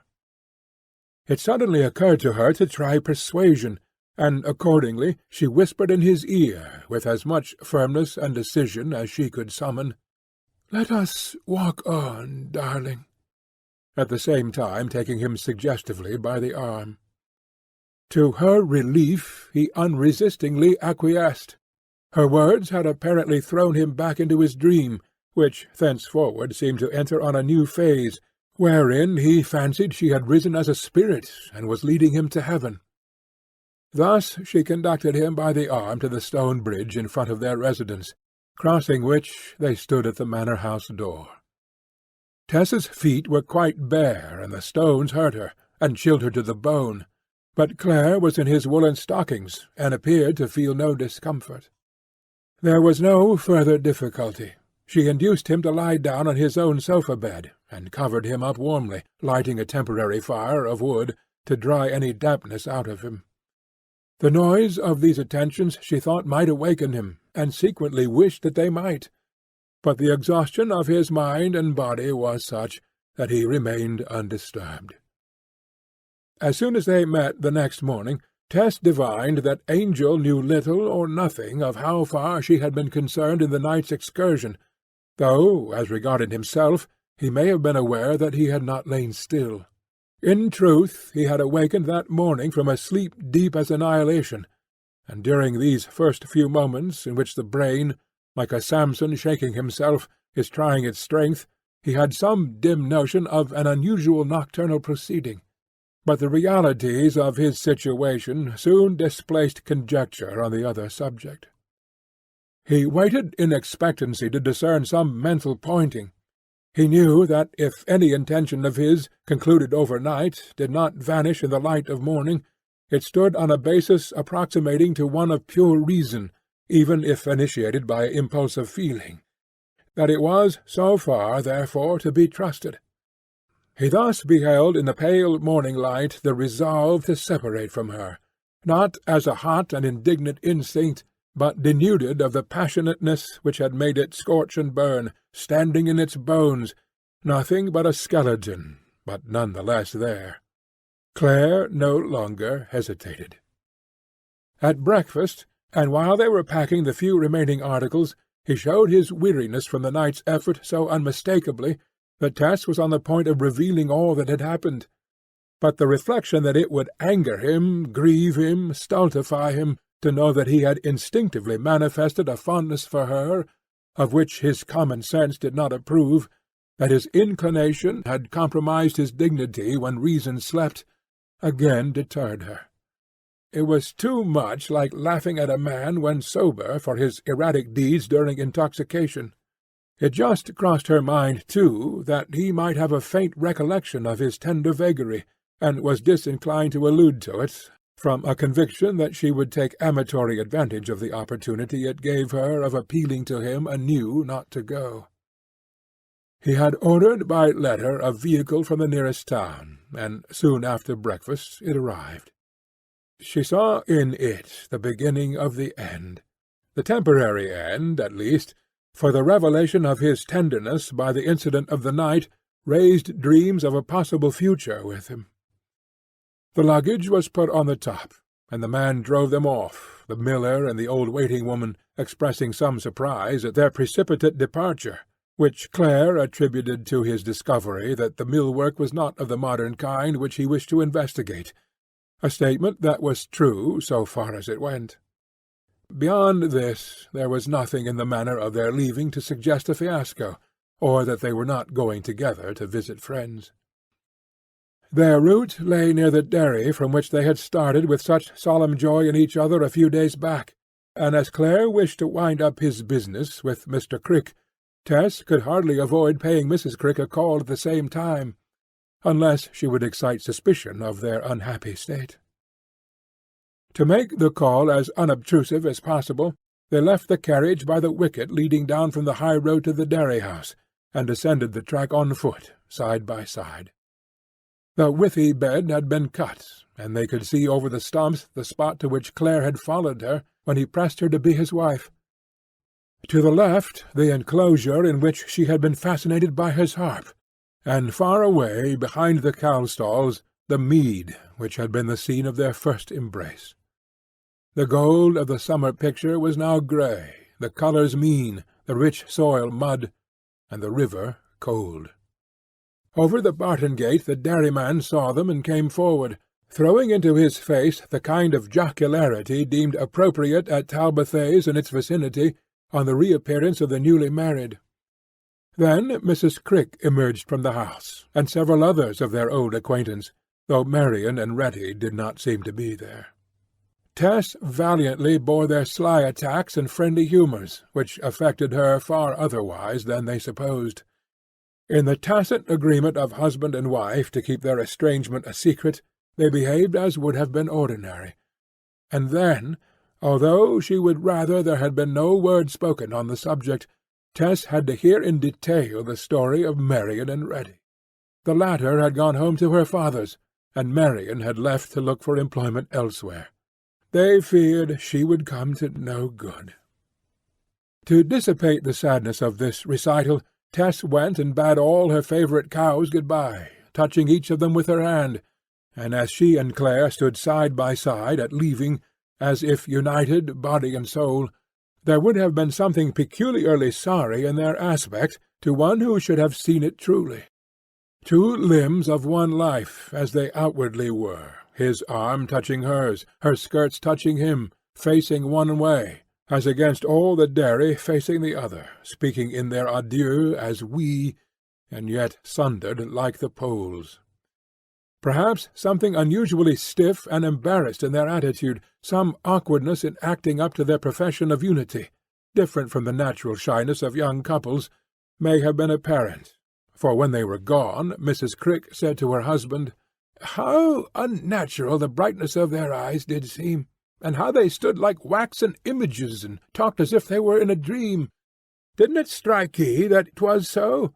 It suddenly occurred to her to try persuasion, and accordingly she whispered in his ear, with as much firmness and decision as she could summon, "Let us walk on, darling," at the same time taking him suggestively by the arm. To her relief he unresistingly acquiesced. Her words had apparently thrown him back into his dream, which thenceforward seemed to enter on a new phase, wherein he fancied she had risen as a spirit and was leading him to heaven. Thus she conducted him by the arm to the stone bridge in front of their residence, crossing which they stood at the manor-house door. Tess's feet were quite bare, and the stones hurt her, and chilled her to the bone, but Claire was in his woollen stockings, and appeared to feel no discomfort. There was no further difficulty. She induced him to lie down on his own sofa-bed, and covered him up warmly, lighting a temporary fire of wood to dry any dampness out of him. The noise of these attentions she thought might awaken him, and secretly wished that they might, but the exhaustion of his mind and body was such that he remained undisturbed. As soon as they met the next morning, Tess divined that Angel knew little or nothing of how far she had been concerned in the night's excursion, though, as regarded himself, he may have been aware that he had not lain still. In truth, he had awakened that morning from a sleep deep as annihilation, and during these first few moments in which the brain, like a Samson shaking himself, is trying its strength, he had some dim notion of an unusual nocturnal proceeding. But the realities of his situation soon displaced conjecture on the other subject. He waited in expectancy to discern some mental pointing. He knew that if any intention of his, concluded overnight, did not vanish in the light of morning, it stood on a basis approximating to one of pure reason, even if initiated by impulsive feeling, that it was so far, therefore, to be trusted. He thus beheld in the pale morning light the resolve to separate from her, not as a hot and indignant instinct, but denuded of the passionateness which had made it scorch and burn, standing in its bones, nothing but a skeleton, but none the less there. Claire no longer hesitated. At breakfast, and while they were packing the few remaining articles, he showed his weariness from the night's effort so unmistakably that Tess was on the point of revealing all that had happened. But the reflection that it would anger him, grieve him, stultify him, to know that he had instinctively manifested a fondness for her, of which his common sense did not approve, that his inclination had compromised his dignity when reason slept, again deterred her. It was too much like laughing at a man when sober for his erratic deeds during intoxication. It just crossed her mind, too, that he might have a faint recollection of his tender vagary, and was disinclined to allude to it, from a conviction that she would take amatory advantage of the opportunity it gave her of appealing to him anew not to go. He had ordered by letter a vehicle from the nearest town, and soon after breakfast it arrived. She saw in it the beginning of the end, the temporary end, at least, for the revelation of his tenderness by the incident of the night raised dreams of a possible future with him. The luggage was put on the top, and the man drove them off, the miller and the old waiting-woman expressing some surprise at their precipitate departure, which Claire attributed to his discovery that the mill-work was not of the modern kind which he wished to investigate, a statement that was true so far as it went. Beyond this, there was nothing in the manner of their leaving to suggest a fiasco, or that they were not going together to visit friends. Their route lay near the dairy from which they had started with such solemn joy in each other a few days back, and as Clare wished to wind up his business with Mr. Crick, Tess could hardly avoid paying Mrs. Crick a call at the same time, unless she would excite suspicion of their unhappy state. To make the call as unobtrusive as possible, they left the carriage by the wicket leading down from the high road to the dairy-house, and descended the track on foot, side by side. The withy bed had been cut, and they could see over the stumps the spot to which Clare had followed her when he pressed her to be his wife. To the left, the enclosure in which she had been fascinated by his harp, and far away, behind the cow-stalls, the mead which had been the scene of their first embrace. The gold of the summer picture was now grey, the colours mean, the rich soil mud, and the river cold. Over the Barton gate the dairyman saw them and came forward, throwing into his face the kind of jocularity deemed appropriate at Talbothays and its vicinity on the reappearance of the newly married. Then Mrs. Crick emerged from the house, and several others of their old acquaintance, though Marion and Retty did not seem to be there. Tess valiantly bore their sly attacks and friendly humours, which affected her far otherwise than they supposed. In the tacit agreement of husband and wife to keep their estrangement a secret, they behaved as would have been ordinary. And then, although she would rather there had been no word spoken on the subject, Tess had to hear in detail the story of Marion and Retty. The latter had gone home to her father's, and Marion had left to look for employment elsewhere. They feared she would come to no good. To dissipate the sadness of this recital, Tess went and bade all her favourite cows good-bye, touching each of them with her hand, and as she and Clare stood side by side at leaving, as if united, body and soul, there would have been something peculiarly sorry in their aspect to one who should have seen it truly. Two limbs of one life, as they outwardly were, his arm touching hers, her skirts touching him, facing one way, as against all the dairy facing the other, speaking in their adieu as we, and yet sundered like the poles. Perhaps something unusually stiff and embarrassed in their attitude, some awkwardness in acting up to their profession of unity, different from the natural shyness of young couples, may have been apparent, for when they were gone, Mrs. Crick said to her husband, "How unnatural the brightness of their eyes did seem, and how they stood like waxen images, and talked as if they were in a dream. Didn't it strike ye that 'twas so?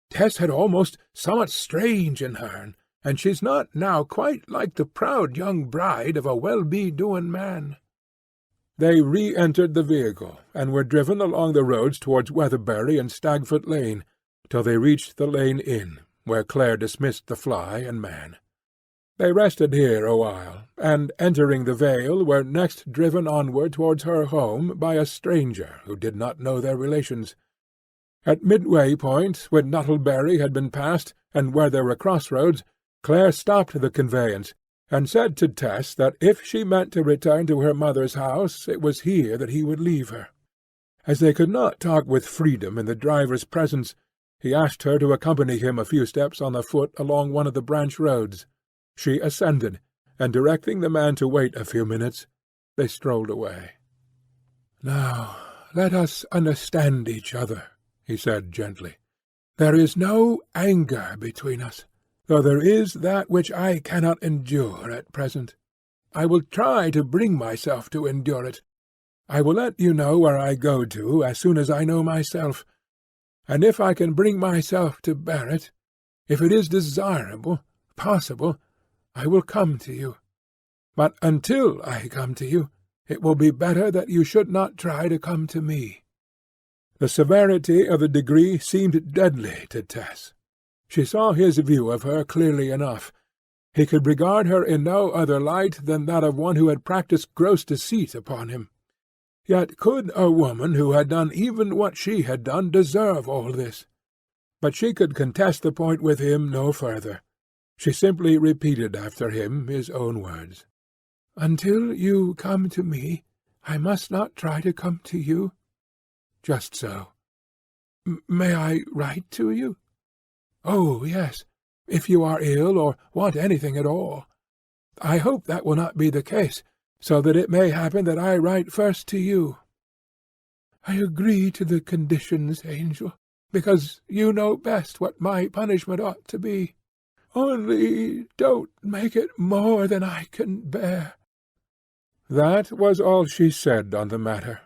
Tess had almost somewhat strange in her, and she's not now quite like the proud young bride of a well-be-doing man." They re-entered the vehicle, and were driven along the roads towards Weatherbury and Stagfoot Lane, till they reached the Lane Inn, where Clare dismissed the fly and man. They rested here a while, and, entering the Vale, were next driven onward towards her home by a stranger who did not know their relations. At Midway Point, when Nuttlebury had been passed, and where there were crossroads, Clare stopped the conveyance, and said to Tess that if she meant to return to her mother's house, it was here that he would leave her. As they could not talk with freedom in the driver's presence, he asked her to accompany him a few steps on the foot along one of the branch roads. She assented, and directing the man to wait a few minutes, they strolled away. "Now let us understand each other," he said gently. "There is no anger between us, though there is that which I cannot endure at present. I will try to bring myself to endure it. I will let you know where I go to as soon as I know myself, and if I can bring myself to bear it, if it is desirable, possible, I will come to you. But until I come to you, it will be better that you should not try to come to me." The severity of the degree seemed deadly to Tess. She saw his view of her clearly enough. He could regard her in no other light than that of one who had practised gross deceit upon him. Yet could a woman who had done even what she had done deserve all this? But she could contest the point with him no further. She simply repeated after him his own words. "Until you come to me, I must not try to come to you." "Just so." "May I write to you?" "Oh, yes. if you are ill or want anything at all. I hope that will not be the case, so that it may happen that I write first to you. I agree to the conditions, Angel, because you know best what my punishment ought to be. Only don't make it more than I can bear." That was all she said on the matter.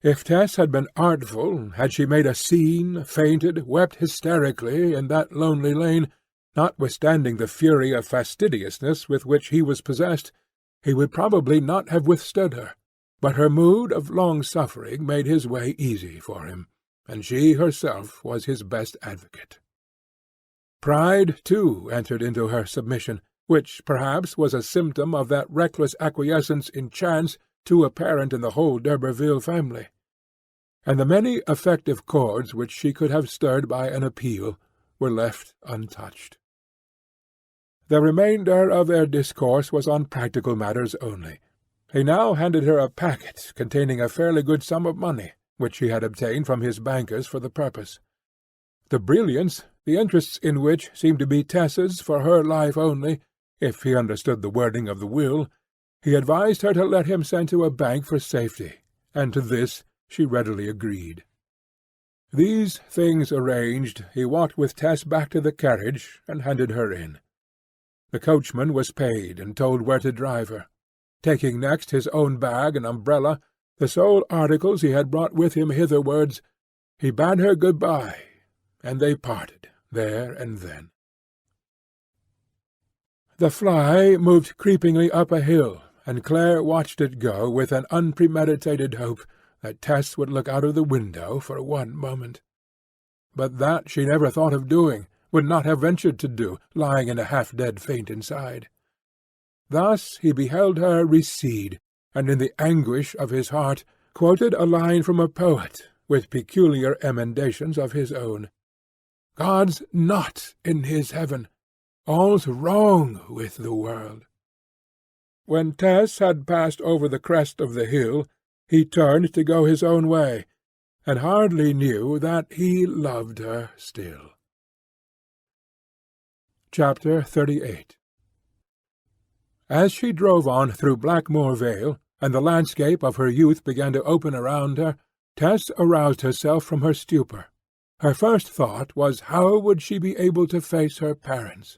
If Tess had been artful, had she made a scene, fainted, wept hysterically in that lonely lane, notwithstanding the fury of fastidiousness with which he was possessed, he would probably not have withstood her. But her mood of long-suffering made his way easy for him, and she herself was his best advocate. Pride, too, entered into her submission, which perhaps was a symptom of that reckless acquiescence in chance too apparent in the whole d'Urberville family. And the many effective chords which she could have stirred by an appeal were left untouched. The remainder of their discourse was on practical matters only. He now handed her a packet containing a fairly good sum of money, which he had obtained from his bankers for the purpose. The brilliants, the interests in which seemed to be Tess's for her life only, if he understood the wording of the will, he advised her to let him send to a bank for safety, and to this she readily agreed. These things arranged, he walked with Tess back to the carriage and handed her in. The coachman was paid and told where to drive her. Taking next his own bag and umbrella, the sole articles he had brought with him hitherwards, he bade her good-bye, and they parted there and then. The fly moved creepingly up a hill, and Claire watched it go with an unpremeditated hope that Tess would look out of the window for one moment. But that she never thought of doing, would not have ventured to do, lying in a half-dead faint inside. Thus he beheld her recede, and in the anguish of his heart quoted a line from a poet, with peculiar emendations of his own. "God's not in his heaven. All's wrong with the world." When Tess had passed over the crest of the hill, he turned to go his own way, and hardly knew that he loved her still. Chapter 38. As she drove on through Blackmoor Vale, and the landscape of her youth began to open around her, Tess aroused herself from her stupor. Her first thought was how would she be able to face her parents.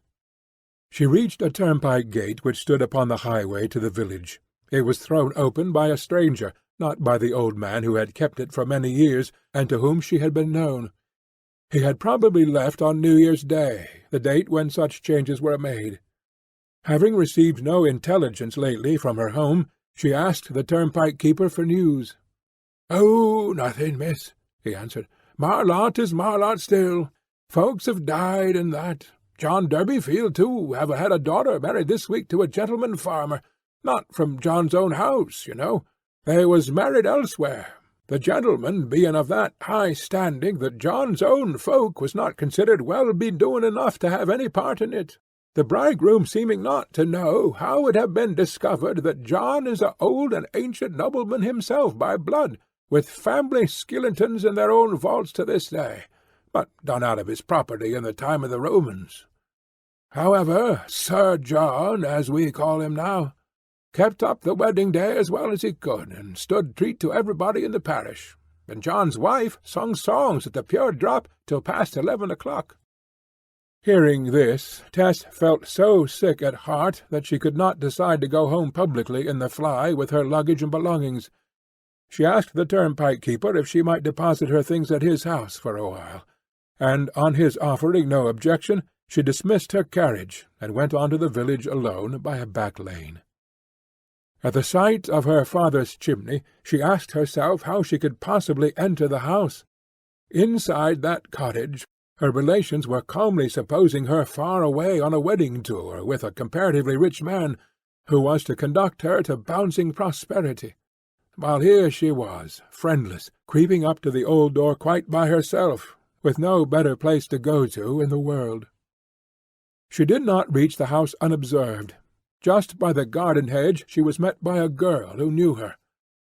She reached a turnpike gate which stood upon the highway to the village. It was thrown open by a stranger, not by the old man who had kept it for many years, and to whom she had been known. He had probably left on New Year's Day, the date when such changes were made. Having received no intelligence lately from her home, she asked the turnpike-keeper for news. "Oh, nothing, miss," he answered. "Marlott is Marlott still. Folks have died and that. John Durbeyfield, too, have had a daughter married this week to a gentleman farmer. Not from John's own house, you know. They was married elsewhere, the gentleman being of that high standing that John's own folk was not considered well be doing enough to have any part in it. The bridegroom seeming not to know how it have been discovered that John is a old and ancient nobleman himself by blood, with family skillintons in their own vaults to this day, but done out of his property in the time of the Romans. However, Sir John, as we call him now, kept up the wedding day as well as he could, and stood treat to everybody in the parish, and John's wife sung songs at the Pure Drop till past 11 o'clock. Hearing this, Tess felt so sick at heart that she could not decide to go home publicly in the fly with her luggage and belongings. She asked the turnpike-keeper if she might deposit her things at his house for a while, and on his offering no objection, she dismissed her carriage and went on to the village alone by a back lane. At the sight of her father's chimney, she asked herself how she could possibly enter the house. Inside that cottage, her relations were calmly supposing her far away on a wedding tour with a comparatively rich man, who was to conduct her to bouncing prosperity, while here she was, friendless, creeping up to the old door quite by herself, with no better place to go to in the world. She did not reach the house unobserved. Just by the garden hedge she was met by a girl who knew her,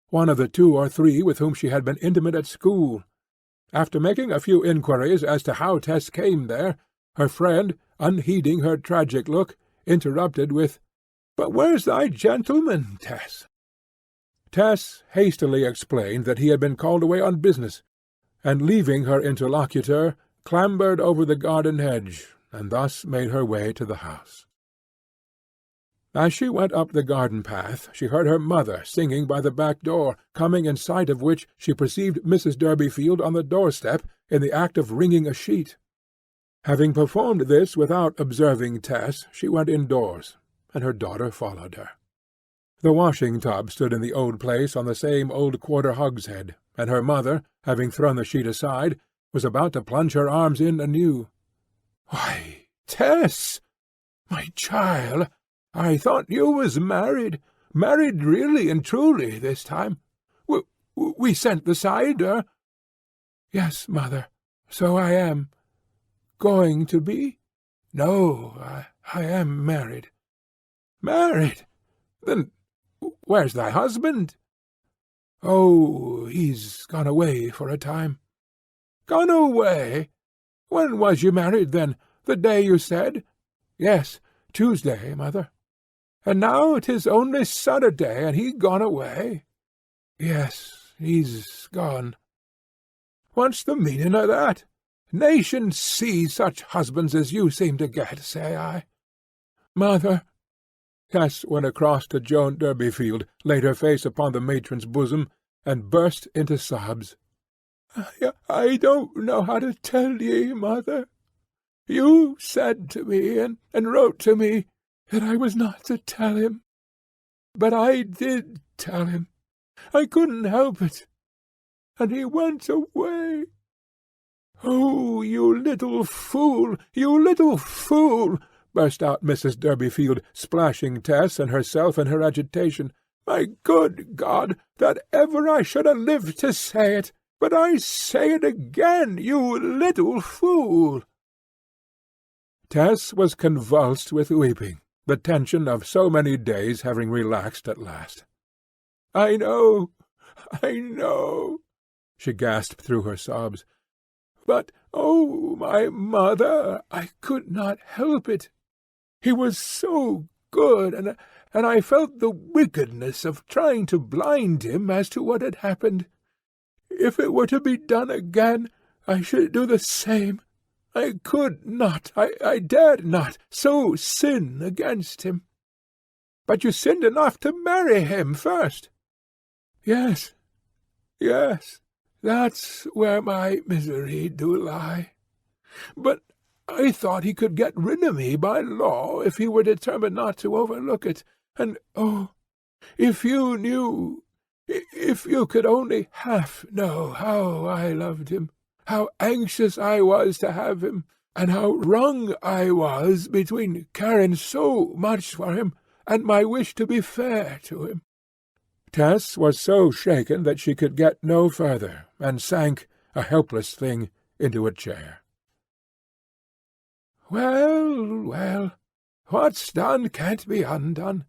one of the 2 or 3 with whom she had been intimate at school. After making a few inquiries as to how Tess came there, Her friend, unheeding her tragic look, interrupted with, "But where's thy gentleman, Tess?" Tess hastily explained that he had been called away on business, and leaving her interlocutor, clambered over the garden hedge, and thus made her way to the house. As she went up the garden path, she heard her mother singing by the back door, coming in sight of which she perceived Mrs. Durbeyfield on the doorstep in the act of wringing a sheet. Having performed this without observing Tess, she went indoors, and her daughter followed her. The washing-tub stood in the old place on the same old quarter hogshead, and her mother, having thrown the sheet aside, was about to plunge her arms in anew. "Why, Tess, my child, I thought you was married really and truly this time. We sent the cider." "Yes, mother, so I am." "Going to be?" "No, I am married." "Married? Then where's thy husband?" "Oh, he's gone away for a time." "Gone away? When was you married, then? The day you said?" "Yes, Tuesday, mother." "And now 'tis only Saturday, and he gone away?" "Yes, he's gone." "What's the meaning of that? Nations see such husbands as you seem to get, say I." "Mother—" Tess went across to Joan Durbeyfield, laid her face upon the matron's bosom, and burst into sobs. "I don't know how to tell ye, mother. You said to me, and wrote to me, that I was not to tell him. But I did tell him. I couldn't help it. And he went away. Oh, you little fool, you little fool!" burst out Mrs. Durbeyfield, splashing Tess and herself in her agitation. "My good God, that ever I should have lived to say it! But I say it again, you little fool!" Tess was convulsed with weeping, the tension of so many days having relaxed at last. I know, she gasped through her sobs. "But, oh, my mother, I could not help it. He was so good, and I felt the wickedness of trying to blind him as to what had happened. If it were to be done again, I should do the same. I could not, I dared not, so sin against him." "But you sinned enough to marry him first." Yes, that's where my misery do lie. But I thought he could get rid of me by law if he were determined not to overlook it. And, oh, if you knew, if you could only half know how I loved him, how anxious I was to have him, and how wrung I was between caring so much for him and my wish to be fair to him." Tess was so shaken that she could get no further, and sank, a helpless thing, into a chair. Well, what's done can't be undone.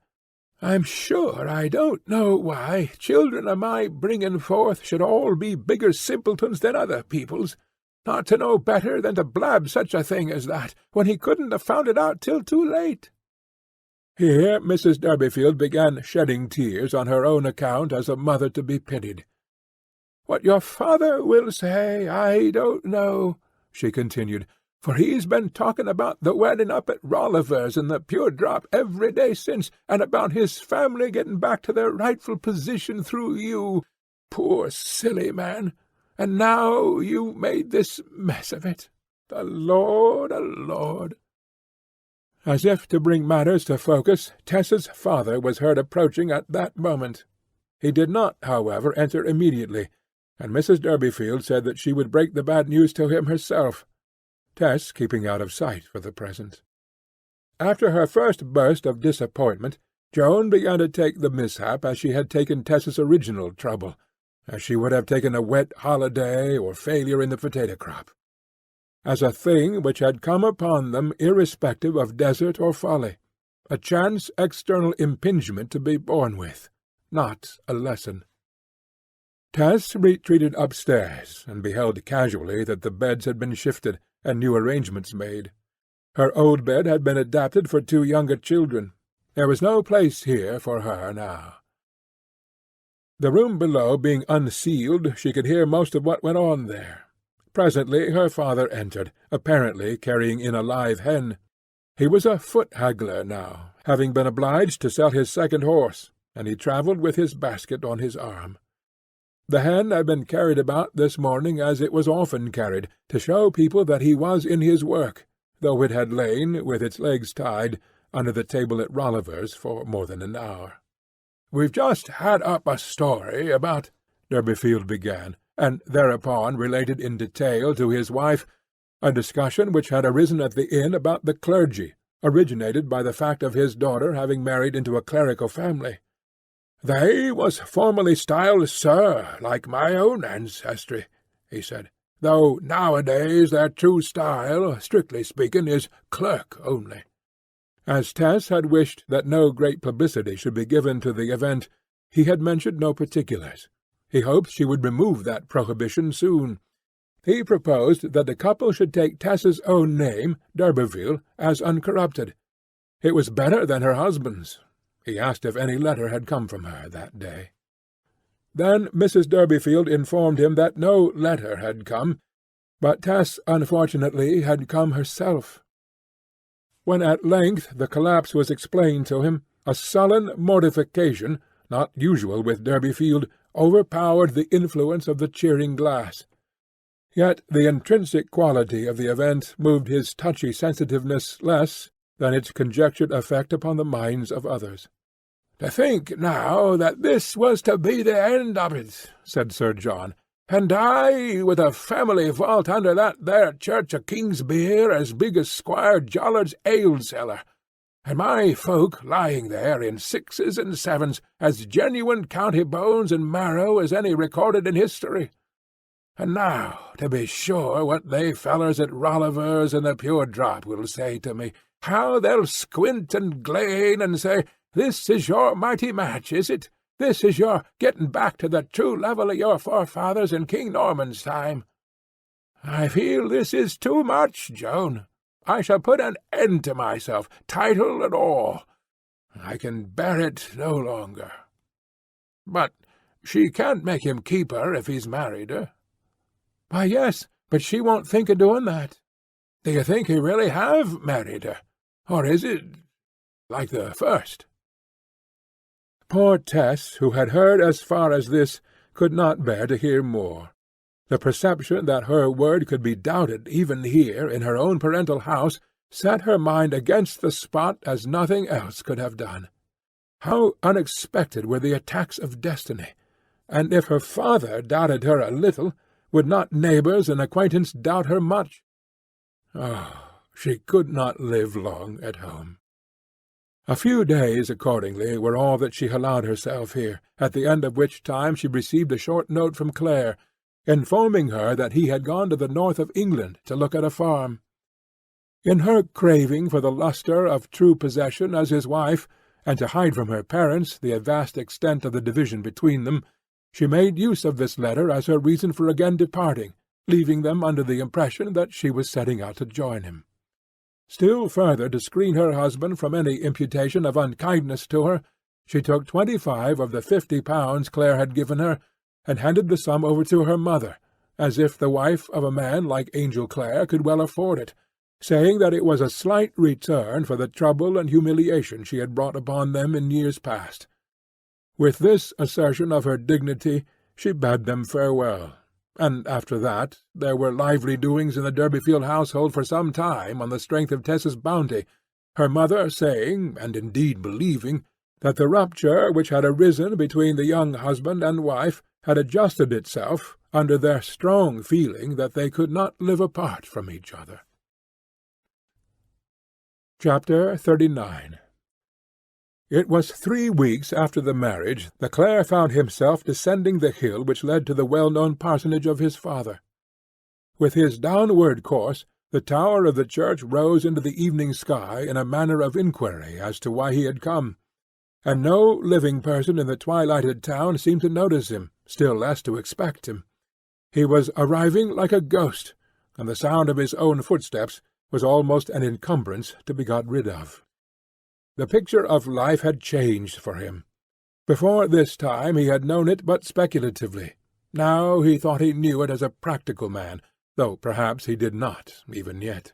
I'm sure I don't know why children of my bringing forth should all be bigger simpletons than other people's, not to know better than to blab such a thing as that, when he couldn't have found it out till too late. Here Mrs. Durbeyfield began shedding tears on her own account as a mother to be pitied. "What your father will say, I don't know," she continued, "for he's been talking about the wedding up at Rolliver's in the Pure Drop every day since, and about his family getting back to their rightful position through you. Poor silly man! And now you made this mess of it. The Lord! As if to bring matters to focus, Tess's father was heard approaching at that moment. He did not, however, enter immediately, and Mrs. Durbeyfield said that she would break the bad news to him herself, Tess keeping out of sight for the present. After her first burst of disappointment, Joan began to take the mishap as she had taken Tess's original trouble, as she would have taken a wet holiday or failure in the potato crop, as a thing which had come upon them irrespective of desert or folly, a chance external impingement to be borne with, not a lesson. Tess retreated upstairs, and beheld casually that the beds had been shifted, and new arrangements made. Her old bed had been adapted for 2 younger children. There was no place here for her now. The room below being unsealed, she could hear most of what went on there. Presently her father entered, apparently carrying in a live hen. He was a foot-haggler now, having been obliged to sell his 2nd horse, and he travelled with his basket on his arm. The hen had been carried about this morning as it was often carried, to show people that he was in his work, though it had lain, with its legs tied, under the table at Rolliver's for more than an hour. "We've just had up a story about—" Durbeyfield began, and thereupon related in detail to his wife a discussion which had arisen at the inn about the clergy, originated by the fact of his daughter having married into a clerical family. "They was formerly styled Sir, like my own ancestry," he said, "though nowadays their true style, strictly speaking, is clerk only." As Tess had wished that no great publicity should be given to the event, he had mentioned no particulars. He hoped she would remove that prohibition soon. He proposed that the couple should take Tess's own name, d'Urberville, as uncorrupted. It was better than her husband's. He asked if any letter had come from her that day. Then Mrs. Durbeyfield informed him that no letter had come, but Tess unfortunately had come herself. When at length the collapse was explained to him, a sullen mortification, not usual with Durbeyfield, overpowered the influence of the cheering glass. Yet the intrinsic quality of the event moved his touchy sensitiveness less than its conjectured effect upon the minds of others. "To think, now, that this was to be the end of it," said Sir John, "and I with a family vault under that there church of King's Beer as big as Squire Jollard's ale-cellar, and my folk lying there in 6s and 7s, as genuine county bones and marrow as any recorded in history. And now, to be sure, what they fellers at Rolliver's and the Pure Drop will say to me, how they'll squint and glane and say, 'This is your mighty match, is it? This is your getting back to the true level of your forefathers in King Norman's time.' I feel this is too much, Joan. I shall put an end to myself, title and all. I can bear it no longer. But she can't make him keep her if he's married her." "Why, yes, but she won't think of doing that." "Do you think he really have married her? Or is it like the first?" Poor Tess, who had heard as far as this, could not bear to hear more. The perception that her word could be doubted even here, in her own parental house, set her mind against the spot as nothing else could have done. How unexpected were the attacks of destiny! And if her father doubted her a little, would not neighbours and acquaintance doubt her much? Oh, she could not live long at home. A few days, accordingly, were all that she allowed herself here, at the end of which time she received a short note from Clare, informing her that he had gone to the north of England to look at a farm. In her craving for the lustre of true possession as his wife, and to hide from her parents the vast extent of the division between them, she made use of this letter as her reason for again departing, leaving them under the impression that she was setting out to join him. Still further to screen her husband from any imputation of unkindness to her, she took 25 of the £50 Clare had given her, and handed the sum over to her mother, as if the wife of a man like Angel Clare could well afford it, saying that it was a slight return for the trouble and humiliation she had brought upon them in years past. With this assertion of her dignity she bade them farewell, and after that there were lively doings in the Durbeyfield household for some time on the strength of Tess's bounty, her mother saying, and indeed believing, that the rupture which had arisen between the young husband and wife had adjusted itself under their strong feeling that they could not live apart from each other. Chapter 39. It was 3 weeks after the marriage that Clare found himself descending the hill which led to the well-known parsonage of his father. With his downward course, the tower of the church rose into the evening sky in a manner of inquiry as to why he had come, and no living person in the twilighted town seemed to notice him, still less to expect him. He was arriving like a ghost, and the sound of his own footsteps was almost an encumbrance to be got rid of. The picture of life had changed for him. Before this time he had known it but speculatively. Now he thought he knew it as a practical man, though perhaps he did not, even yet.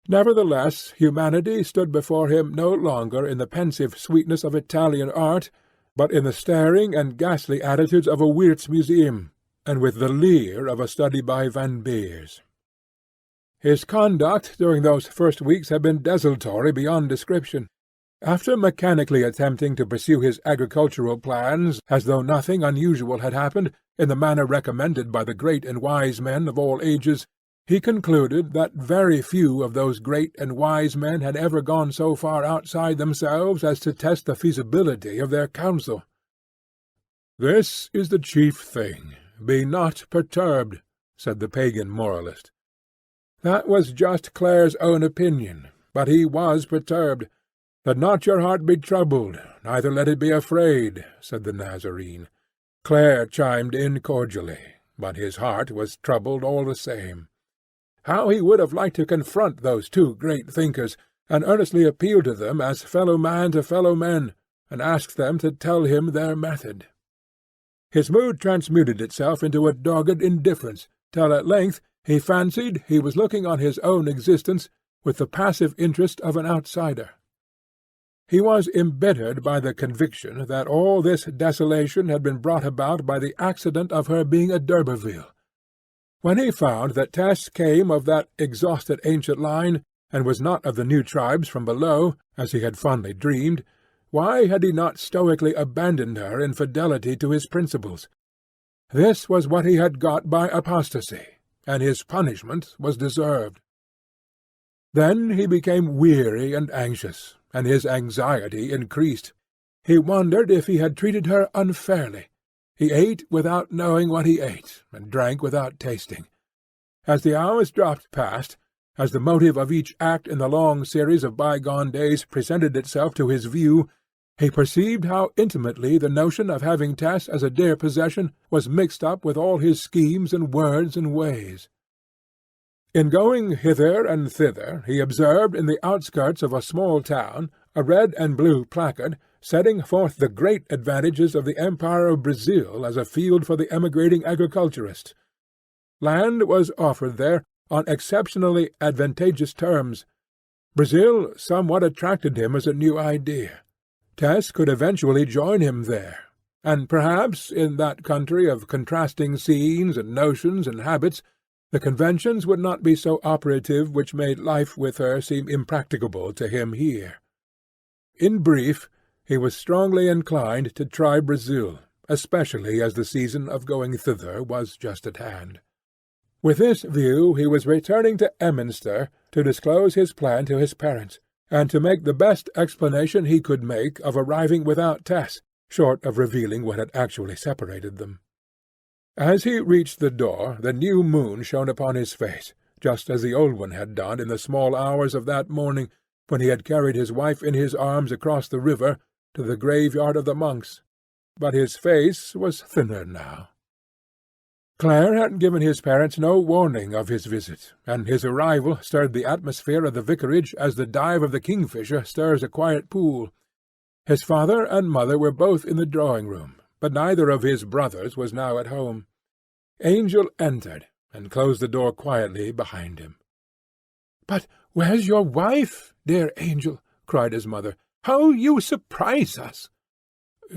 Nevertheless, humanity stood before him no longer in the pensive sweetness of Italian art, but in the staring and ghastly attitudes of a Wiertz museum, and with the leer of a study by Van Beers. His conduct during those first weeks had been desultory beyond description. After mechanically attempting to pursue his agricultural plans, as though nothing unusual had happened, in the manner recommended by the great and wise men of all ages, he concluded that very few of those great and wise men had ever gone so far outside themselves as to test the feasibility of their counsel. "This is the chief thing. Be not perturbed," said the pagan moralist. That was just Clare's own opinion, but he was perturbed. "Let not your heart be troubled, neither let it be afraid," said the Nazarene. Clare chimed in cordially, but his heart was troubled all the same. How he would have liked to confront those two great thinkers, and earnestly appeal to them as fellow-man to fellow-men, and ask them to tell him their method. His mood transmuted itself into a dogged indifference, till at length he fancied he was looking on his own existence with the passive interest of an outsider. He was embittered by the conviction that all this desolation had been brought about by the accident of her being a d'Urberville. When he found that Tess came of that exhausted ancient line, and was not of the new tribes from below, as he had fondly dreamed, why had he not stoically abandoned her in fidelity to his principles? This was what he had got by apostasy, and his punishment was deserved. Then he became weary and anxious, and his anxiety increased. He wondered if he had treated her unfairly. He ate without knowing what he ate, and drank without tasting. As the hours dropped past, as the motive of each act in the long series of bygone days presented itself to his view, he perceived how intimately the notion of having Tess as a dear possession was mixed up with all his schemes and words and ways. In going hither and thither he observed in the outskirts of a small town a red and blue placard setting forth the great advantages of the Empire of Brazil as a field for the emigrating agriculturist. Land was offered there on exceptionally advantageous terms. Brazil somewhat attracted him as a new idea. Tess could eventually join him there, and perhaps in that country of contrasting scenes and notions and habits the conventions would not be so operative which made life with her seem impracticable to him here. In brief, he was strongly inclined to try Brazil, especially as the season of going thither was just at hand. With this view he was returning to Emminster to disclose his plan to his parents, and to make the best explanation he could make of arriving without Tess, short of revealing what had actually separated them. As he reached the door, the new moon shone upon his face, just as the old one had done in the small hours of that morning when he had carried his wife in his arms across the river to the graveyard of the monks. But his face was thinner now. Clare had given his parents no warning of his visit, and his arrival stirred the atmosphere of the vicarage as the dive of the kingfisher stirs a quiet pool. His father and mother were both in the drawing-room, but neither of his brothers was now at home. Angel entered, and closed the door quietly behind him. "But where's your wife, dear Angel?" cried his mother. "How you surprise us!"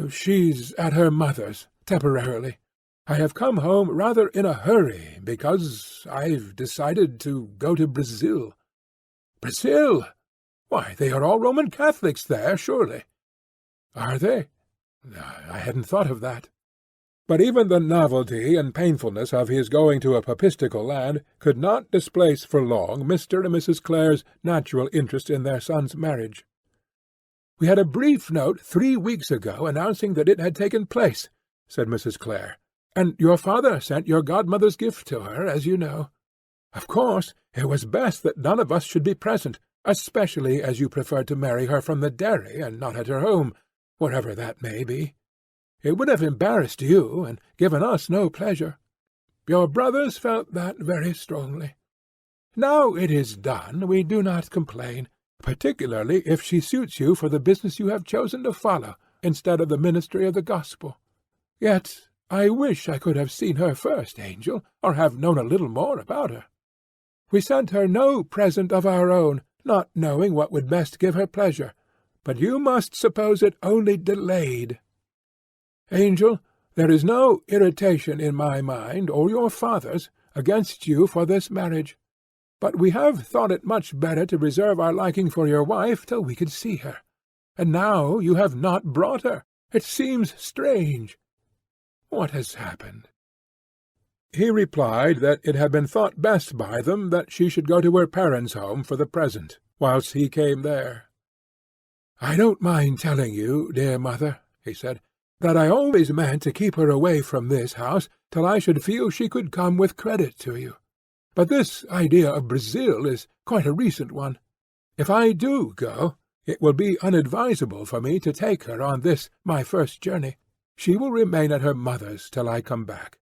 "She's at her mother's, temporarily. I have come home rather in a hurry, because I've decided to go to Brazil." "Brazil? Why, they are all Roman Catholics there, surely." "Are they? I hadn't thought of that." But even the novelty and painfulness of his going to a papistical land could not displace for long Mr. and Mrs. Clare's natural interest in their son's marriage. "We had a brief note 3 weeks ago announcing that it had taken place," said Mrs. Clare, "and your father sent your godmother's gift to her, as you know. Of course, it was best that none of us should be present, especially as you preferred to marry her from the dairy and not at her home, wherever that may be. It would have embarrassed you and given us no pleasure. Your brothers felt that very strongly. Now it is done, we do not complain, particularly if she suits you for the business you have chosen to follow, instead of the ministry of the gospel. Yet I wish I could have seen her first, Angel, or have known a little more about her. We sent her no present of our own, not knowing what would best give her pleasure, but you must suppose it only delayed. Angel, there is no irritation in my mind, or your father's, against you for this marriage, but we have thought it much better to reserve our liking for your wife till we could see her. And now you have not brought her. It seems strange. What has happened?" He replied that it had been thought best by them that she should go to her parents' home for the present, whilst he came there. "I don't mind telling you, dear mother," he said, "that I always meant to keep her away from this house till I should feel she could come with credit to you. But this idea of Brazil is quite a recent one. If I do go, it will be unadvisable for me to take her on this my first journey. She will remain at her mother's till I come back."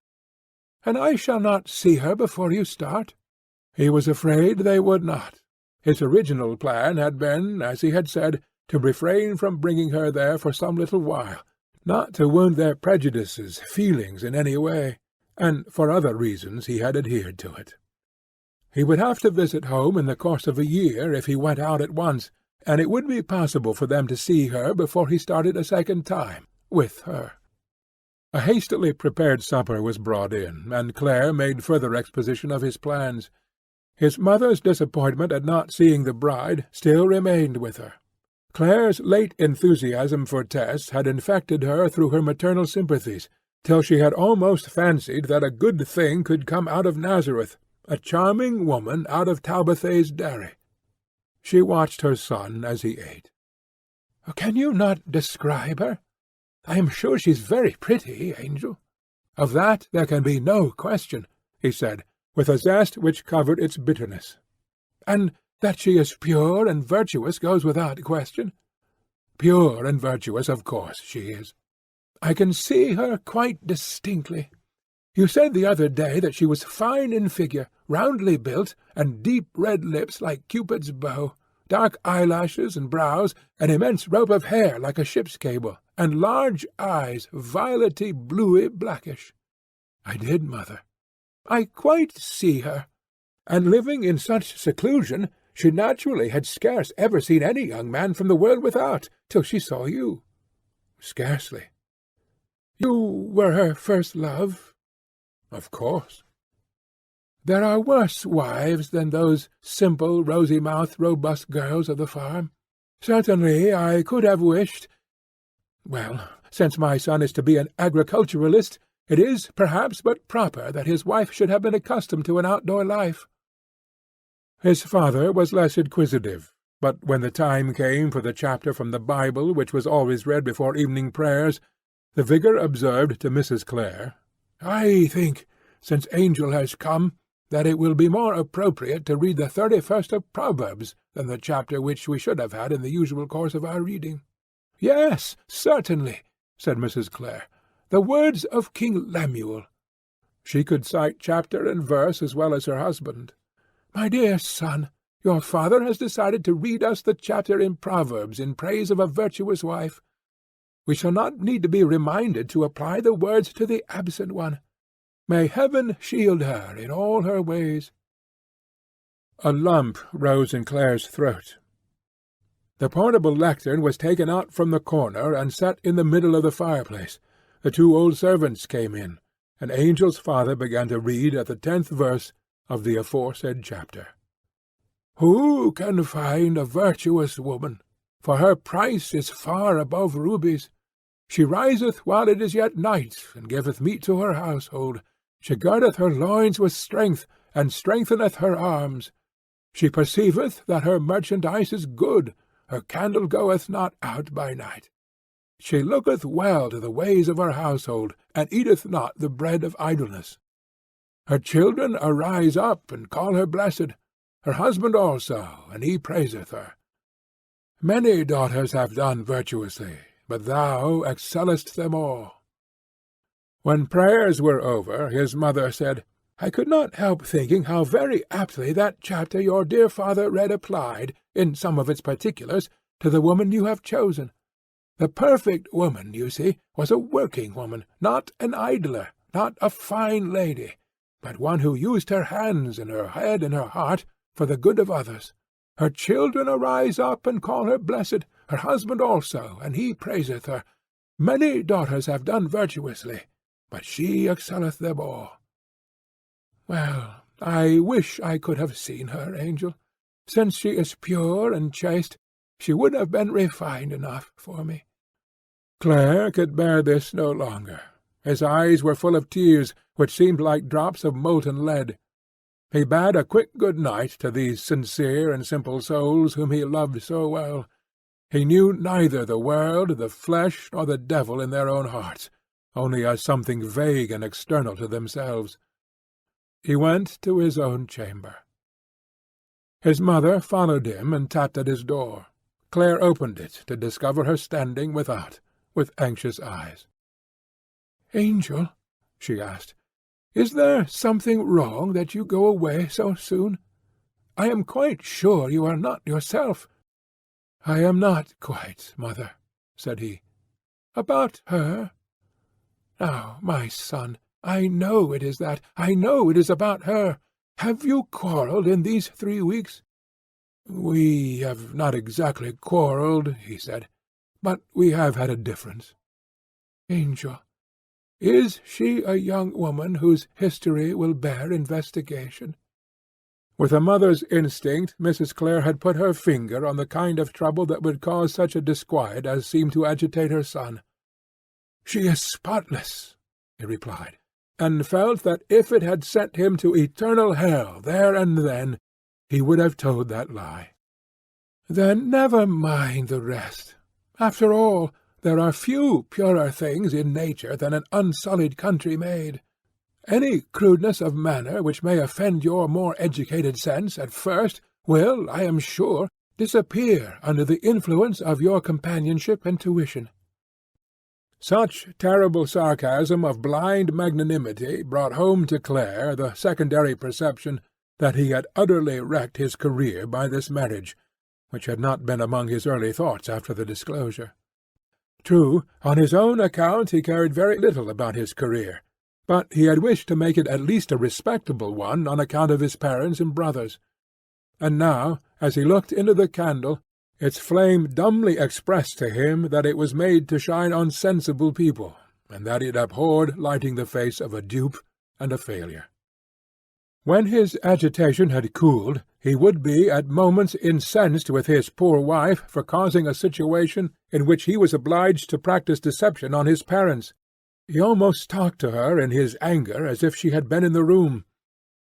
"And I shall not see her before you start?" He was afraid they would not. His original plan had been, as he had said, to refrain from bringing her there for some little while, not to wound their prejudices, feelings in any way, and for other reasons he had adhered to it. He would have to visit home in the course of a year if he went out at once, and it would be possible for them to see her before he started a second time, with her. A hastily prepared supper was brought in, and Clare made further exposition of his plans. His mother's disappointment at not seeing the bride still remained with her. Clare's late enthusiasm for Tess had infected her through her maternal sympathies, till she had almost fancied that a good thing could come out of Nazareth, a charming woman out of Talbothay's dairy. She watched her son as he ate. "Can you not describe her? I am sure she's very pretty, Angel." "Of that there can be no question," he said, with a zest which covered its bitterness. "And that she is pure and virtuous goes without question." "Pure and virtuous, of course she is." "I can see her quite distinctly. You said the other day that she was fine in figure, roundly built, and deep red lips like Cupid's bow, dark eyelashes and brows, an immense rope of hair like a ship's cable, and large eyes, violety, bluey, blackish." "I did, mother." "I quite see her. And living in such seclusion, she naturally had scarce ever seen any young man from the world without, till she saw you." "Scarcely." "You were her first love?" "Of course." "There are worse wives than those simple, rosy-mouthed, robust girls of the farm. Certainly I could have wished— Well, since my son is to be an agriculturalist, it is perhaps but proper that his wife should have been accustomed to an outdoor life." His father was less inquisitive, but when the time came for the chapter from the Bible which was always read before evening prayers, the vicar observed to Mrs. Clare, "I think, since Angel has come, that it will be more appropriate to read the 31st of Proverbs than the chapter which we should have had in the usual course of our reading." "Yes, certainly," said Mrs. Clare. "The words of King Lemuel." She could cite chapter and verse as well as her husband. "My dear son, your father has decided to read us the chapter in Proverbs in praise of a virtuous wife. We shall not need to be reminded to apply the words to the absent one. May heaven shield her in all her ways." A lump rose in Clare's throat. The portable lectern was taken out from the corner and set in the middle of the fireplace. The two old servants came in, and Angel's father began to read at the 10th verse of the aforesaid chapter. "Who can find a virtuous woman? For her price is far above rubies. She riseth while it is yet night, and giveth meat to her household. She girdeth her loins with strength, and strengtheneth her arms. She perceiveth that her merchandise is good, her candle goeth not out by night. She looketh well to the ways of her household, and eateth not the bread of idleness. Her children arise up, and call her blessed, her husband also, and he praiseth her. Many daughters have done virtuously, but thou excellest them all." When prayers were over, his mother said, I could not help thinking how very aptly that chapter your dear father read applied, in some of its particulars, to the woman you have chosen. The perfect woman, you see, was a working woman, not an idler, not a fine lady, but one who used her hands and her head and her heart for the good of others. Her children arise up and call her blessed, her husband also, and he praiseth her. Many daughters have done virtuously, but she excelleth them all. Well, I wish I could have seen her, Angel. Since she is pure and chaste, she would have been refined enough for me." Clare could bear this no longer. His eyes were full of tears, which seemed like drops of molten lead. He bade a quick good night to these sincere and simple souls whom he loved so well. He knew neither the world, the flesh, nor the devil in their own hearts, only as something vague and external to themselves. He went to his own chamber. His mother followed him and tapped at his door. Clare opened it to discover her standing without, with anxious eyes. "Angel," she asked, "is there something wrong that you go away so soon? I am quite sure you are not yourself." "I am not quite, mother," said he. "About her?" "Now, my son, I know it is that. I know it is about her. Have you quarrelled in these 3 weeks?" "We have not exactly quarrelled," he said, "but we have had a difference." "Angel, is she a young woman whose history will bear investigation?" With a mother's instinct, Mrs. Clare had put her finger on the kind of trouble that would cause such a disquiet as seemed to agitate her son. "She is spotless," he replied, and felt that if it had sent him to eternal hell there and then, he would have told that lie. "Then never mind the rest. After all, there are few purer things in nature than an unsullied country maid. Any crudeness of manner which may offend your more educated sense at first will, I am sure, disappear under the influence of your companionship and tuition." Such terrible sarcasm of blind magnanimity brought home to Clare the secondary perception that he had utterly wrecked his career by this marriage, which had not been among his early thoughts after the disclosure. True, on his own account he cared very little about his career, but he had wished to make it at least a respectable one on account of his parents and brothers. And now, as he looked into the candle, its flame dumbly expressed to him that it was made to shine on sensible people, and that it abhorred lighting the face of a dupe and a failure. When his agitation had cooled, he would be at moments incensed with his poor wife for causing a situation in which he was obliged to practice deception on his parents. He almost talked to her in his anger as if she had been in the room.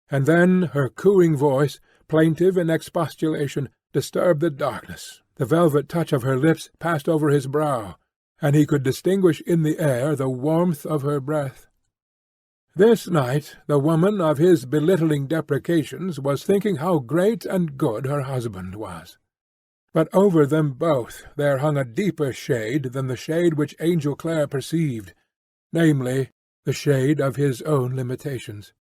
And then her cooing voice, plaintive in expostulation, disturbed the darkness. The velvet touch of her lips passed over his brow, and he could distinguish in the air the warmth of her breath. This night the woman of his belittling deprecations was thinking how great and good her husband was. But over them both there hung a deeper shade than the shade which Angel Clare perceived, namely, the shade of his own limitations.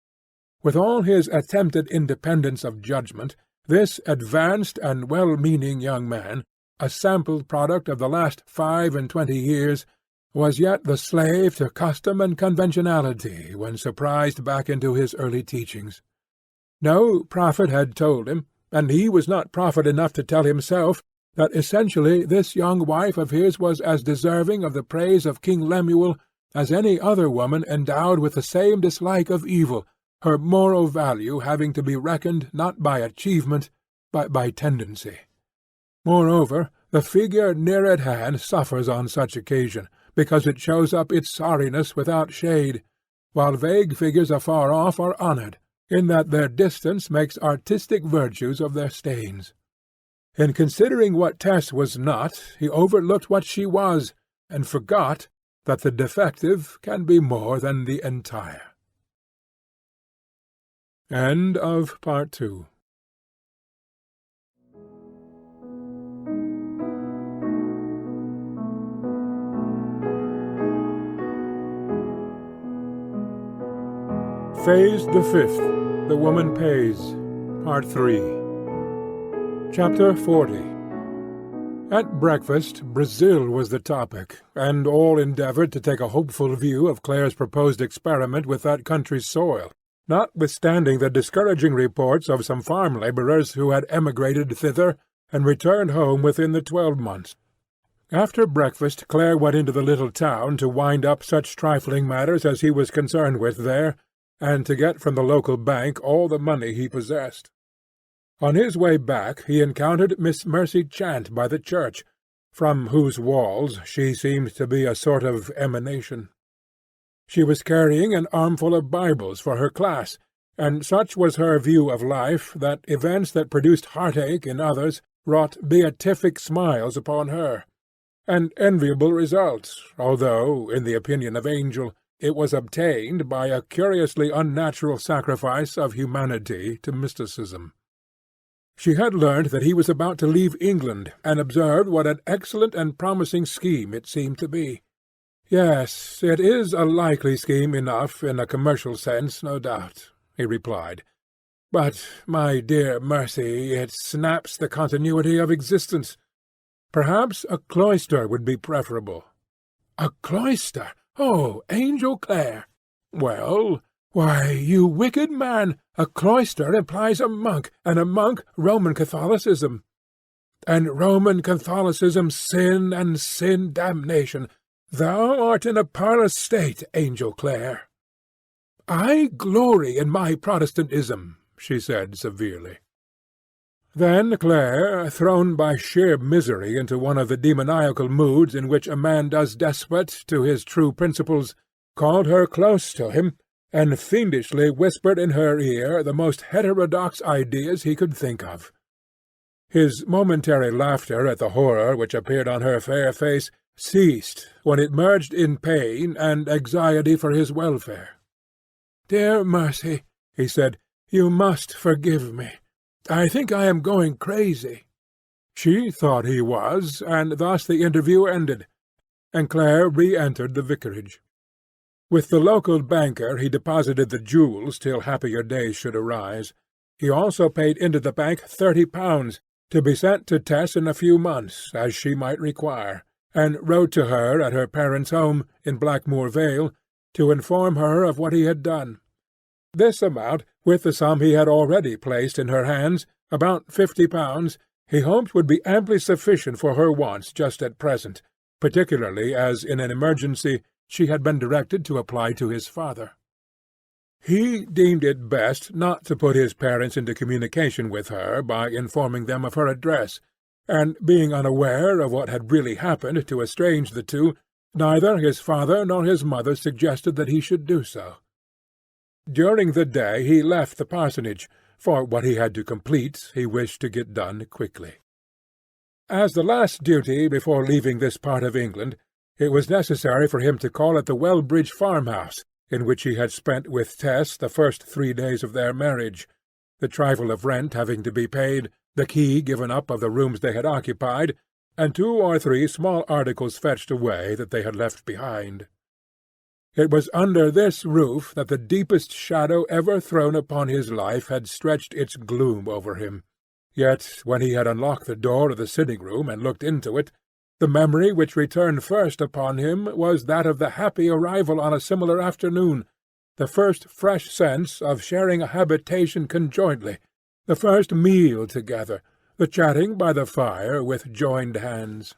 With all his attempted independence of judgment, this advanced and well-meaning young man, a sample product of the last 25 years, was yet the slave to custom and conventionality when surprised back into his early teachings. No prophet had told him, and he was not prophet enough to tell himself, that essentially this young wife of his was as deserving of the praise of King Lemuel as any other woman endowed with the same dislike of evil, her moral value having to be reckoned not by achievement, but by tendency. Moreover, the figure near at hand suffers on such occasion, because it shows up its sorriness without shade, while vague figures afar off are honoured, in that their distance makes artistic virtues of their stains. In considering what Tess was not, he overlooked what she was, and forgot that the defective can be more than the entire. End of Part 2. Phase the Fifth, The Woman Pays, Part 3. Chapter 40. At breakfast, Brazil was the topic, and all endeavoured to take a hopeful view of Claire's proposed experiment with that country's soil, notwithstanding the discouraging reports of some farm labourers who had emigrated thither and returned home within the 12 months. After breakfast Claire went into the little town to wind up such trifling matters as he was concerned with there, and to get from the local bank all the money he possessed. On his way back he encountered Miss Mercy Chant by the church, from whose walls she seemed to be a sort of emanation. She was carrying an armful of Bibles for her class, and such was her view of life that events that produced heartache in others wrought beatific smiles upon her. An enviable result, although, in the opinion of Angel, it was obtained by a curiously unnatural sacrifice of humanity to mysticism. She had learned that he was about to leave England, and observed what an excellent and promising scheme it seemed to be. "Yes, it is a likely scheme enough in a commercial sense, no doubt," he replied. "But, my dear Mercy, it snaps the continuity of existence. Perhaps a cloister would be preferable." "A cloister? Oh, Angel Clare!" "Well?" "Why, you wicked man, a cloister implies a monk, and a monk Roman Catholicism. And Roman Catholicism sin, and sin damnation. Thou art in a parlous state, Angel Clare." "I glory in my Protestantism," she said severely. Then Clare, thrown by sheer misery into one of the demoniacal moods in which a man does despot to his true principles, called her close to him, and fiendishly whispered in her ear the most heterodox ideas he could think of. His momentary laughter at the horror which appeared on her fair face ceased when it merged in pain and anxiety for his welfare. "Dear Mercy," he said, "you must forgive me. I think I am going crazy." She thought he was, and thus the interview ended, and Clare re-entered the vicarage. With the local banker he deposited the jewels till happier days should arise. He also paid into the bank £30, to be sent to Tess in a few months, as she might require, and wrote to her at her parents' home in Blackmoor Vale, to inform her of what he had done. This amount, with the sum he had already placed in her hands, about £50, he hoped would be amply sufficient for her wants just at present, particularly as in an emergency she had been directed to apply to his father. He deemed it best not to put his parents into communication with her by informing them of her address, and being unaware of what had really happened to estrange the two, neither his father nor his mother suggested that he should do so. During the day he left the parsonage, for what he had to complete he wished to get done quickly. As the last duty before leaving this part of England, it was necessary for him to call at the Unabridged farmhouse, in which he had spent with Tess the first 3 days of their marriage, the trifle of rent having to be paid, the key given up of the rooms they had occupied, and 2 or 3 small articles fetched away that they had left behind. It was under this roof that the deepest shadow ever thrown upon his life had stretched its gloom over him. Yet when he had unlocked the door of the sitting-room and looked into it, the memory which returned first upon him was that of the happy arrival on a similar afternoon, the first fresh sense of sharing a habitation conjointly, the first meal together, the chatting by the fire with joined hands.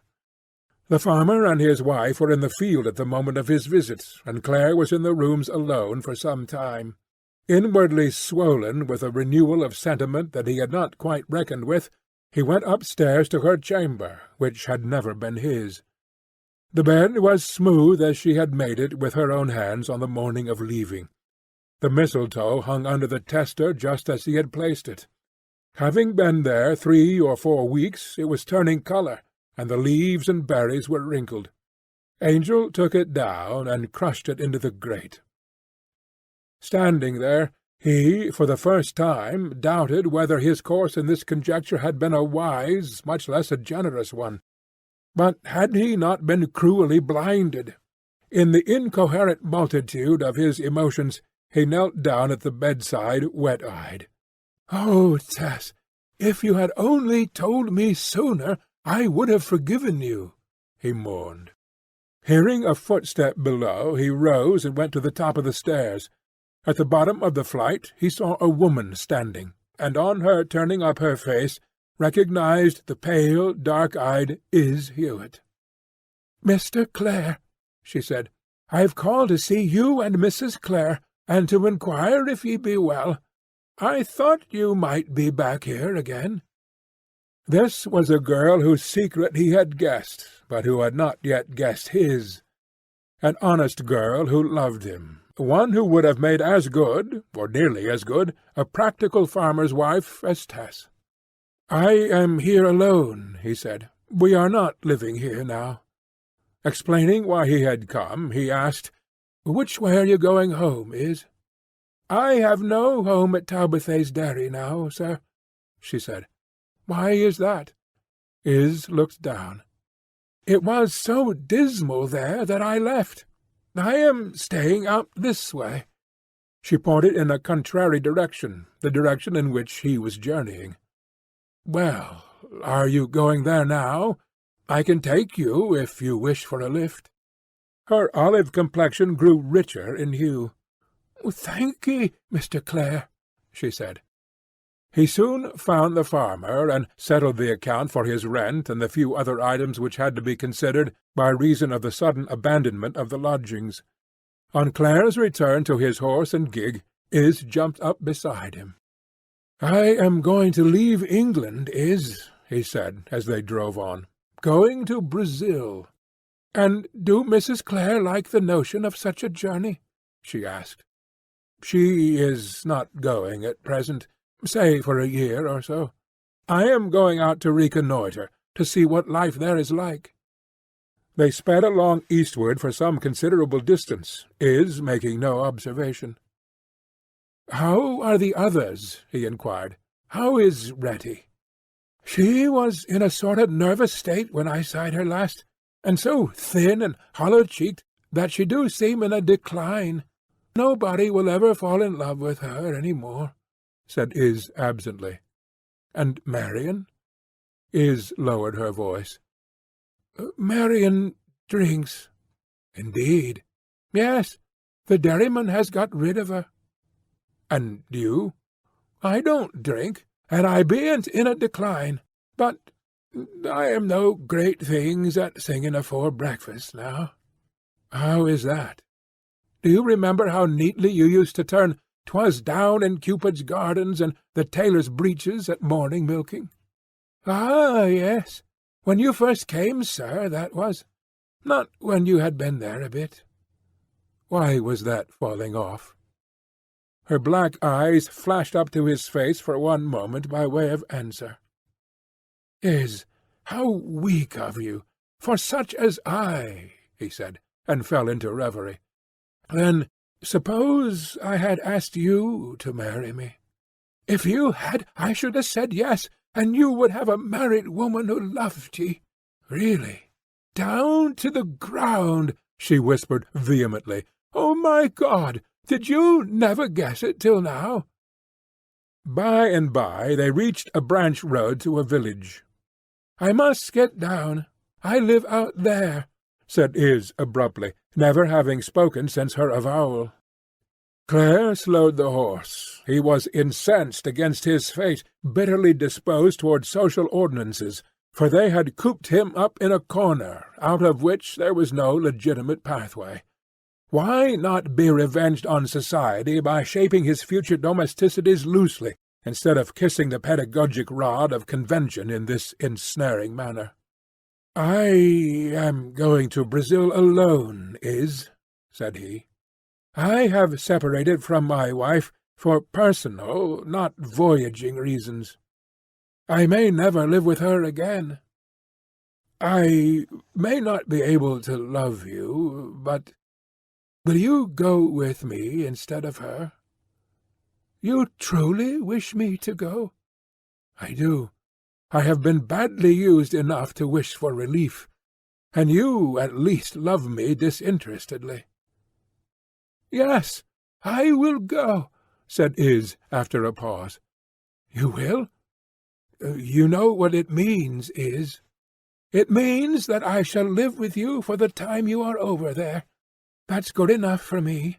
The farmer and his wife were in the field at the moment of his visit, and Clare was in the rooms alone for some time. Inwardly swollen with a renewal of sentiment that he had not quite reckoned with, he went upstairs to her chamber, which had never been his. The bed was smooth as she had made it with her own hands on the morning of leaving. The mistletoe hung under the tester just as he had placed it. Having been there 3 or 4 weeks, it was turning colour, and the leaves and berries were wrinkled. Angel took it down and crushed it into the grate. Standing there, he, for the first time, doubted whether his course in this conjecture had been a wise, much less a generous one. But had he not been cruelly blinded? In the incoherent multitude of his emotions, He knelt down at the bedside, wet-eyed. "Oh, Tess, if you had only told me sooner, I would have forgiven you," he mourned. Hearing a footstep below, he rose and went to the top of the stairs. At the bottom of the flight he saw a woman standing, and on her turning up her face, recognized the pale, dark-eyed Is Hewitt. "Mr. Clare," she said, "I've called to see you and Mrs. Clare, and to inquire if ye be well. I thought you might be back here again." This was a girl whose secret he had guessed, but who had not yet guessed his. An honest girl who loved him, one who would have made as good, or nearly as good, a practical farmer's wife as Tess. "I am here alone," he said. "We are not living here now." Explaining why he had come, he asked, "Which way are you going home, Is?" "I have no home at Talbothays Dairy now, sir," she said. "Why is that?" Is looked down. "It was so dismal there that I left. I am staying out this way." She pointed in a contrary direction, the direction in which he was journeying. "Well, are you going there now? I can take you if you wish for a lift." Her olive complexion grew richer in hue. "Thank ye, Mr. Clare," she said. He soon found the farmer, and settled the account for his rent and the few other items which had to be considered by reason of the sudden abandonment of the lodgings. On Clare's return to his horse and gig, Is jumped up beside him. "I am going to leave England, Is," he said, as they drove on. "Going to Brazil." "And do Mrs. Clare like the notion of such a journey?" she asked. "She is not going at present. Say for a year or so. I am going out to reconnoitre, to see what life there is like." They sped along eastward for some considerable distance, Is making no observation. "How are the others?" he inquired. "How is Retty?" "She was in a sort of nervous state when I sight her last, and so thin and hollow-cheeked that she do seem in a decline. Nobody will ever fall in love with her any more," said Is absently. "And Marion?" Is lowered her voice. "Marion drinks." "Indeed?" "Yes. The dairyman has got rid of her." "And you?" "I don't drink, and I bean't in a decline. But I am no great things at singing afore breakfast now." "How is that?" "Do you remember how neatly you used to turn 'Twas down in Cupid's gardens and the tailor's breeches at morning milking?" "Ah, yes. When you first came, sir, that was. Not when you had been there a bit." "Why was that falling off?" Her black eyes flashed up to his face for one moment by way of answer. "Is, how weak of you! For such as I," he said, and fell into reverie. "Then suppose I had asked you to marry me?" "If you had, I should have said yes, and you would have a married woman who loved ye." "Really?" "Down to the ground," she whispered vehemently. "Oh, my God! Did you never guess it till now?" By and by they reached a branch road to a village. "I must get down. I live out there," said Is abruptly, never having spoken since her avowal. Clare slowed the horse. He was incensed against his fate, bitterly disposed toward social ordinances, for they had cooped him up in a corner, out of which there was no legitimate pathway. Why not be revenged on society by shaping his future domesticities loosely, instead of kissing the pedagogic rod of convention in this ensnaring manner? "I am going to Brazil alone, Is," said he. "I have separated from my wife for personal, not voyaging reasons. I may never live with her again. I may not be able to love you, but will you go with me instead of her?" "You truly wish me to go?" "I do. I have been badly used enough to wish for relief, and you at least love me disinterestedly." "Yes, "I will go," said Iz, after a pause. "You will? You know what it means, Iz. It means that I shall live with you for the time you are over there. That's good enough for me.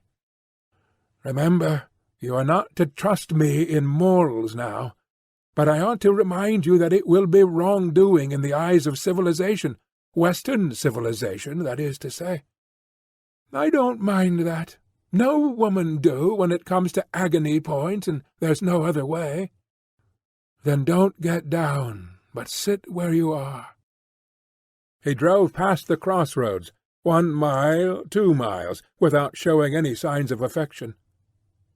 Remember, you are not to trust me in morals now, but I ought to remind you that it will be wrong-doing in the eyes of civilization, Western civilization, that is to say. I don't mind that. No woman do when it comes to agony point, and there's no other way. Then don't get down, but sit where you are." He drove past the crossroads, 1 mile, 2 miles, without showing any signs of affection.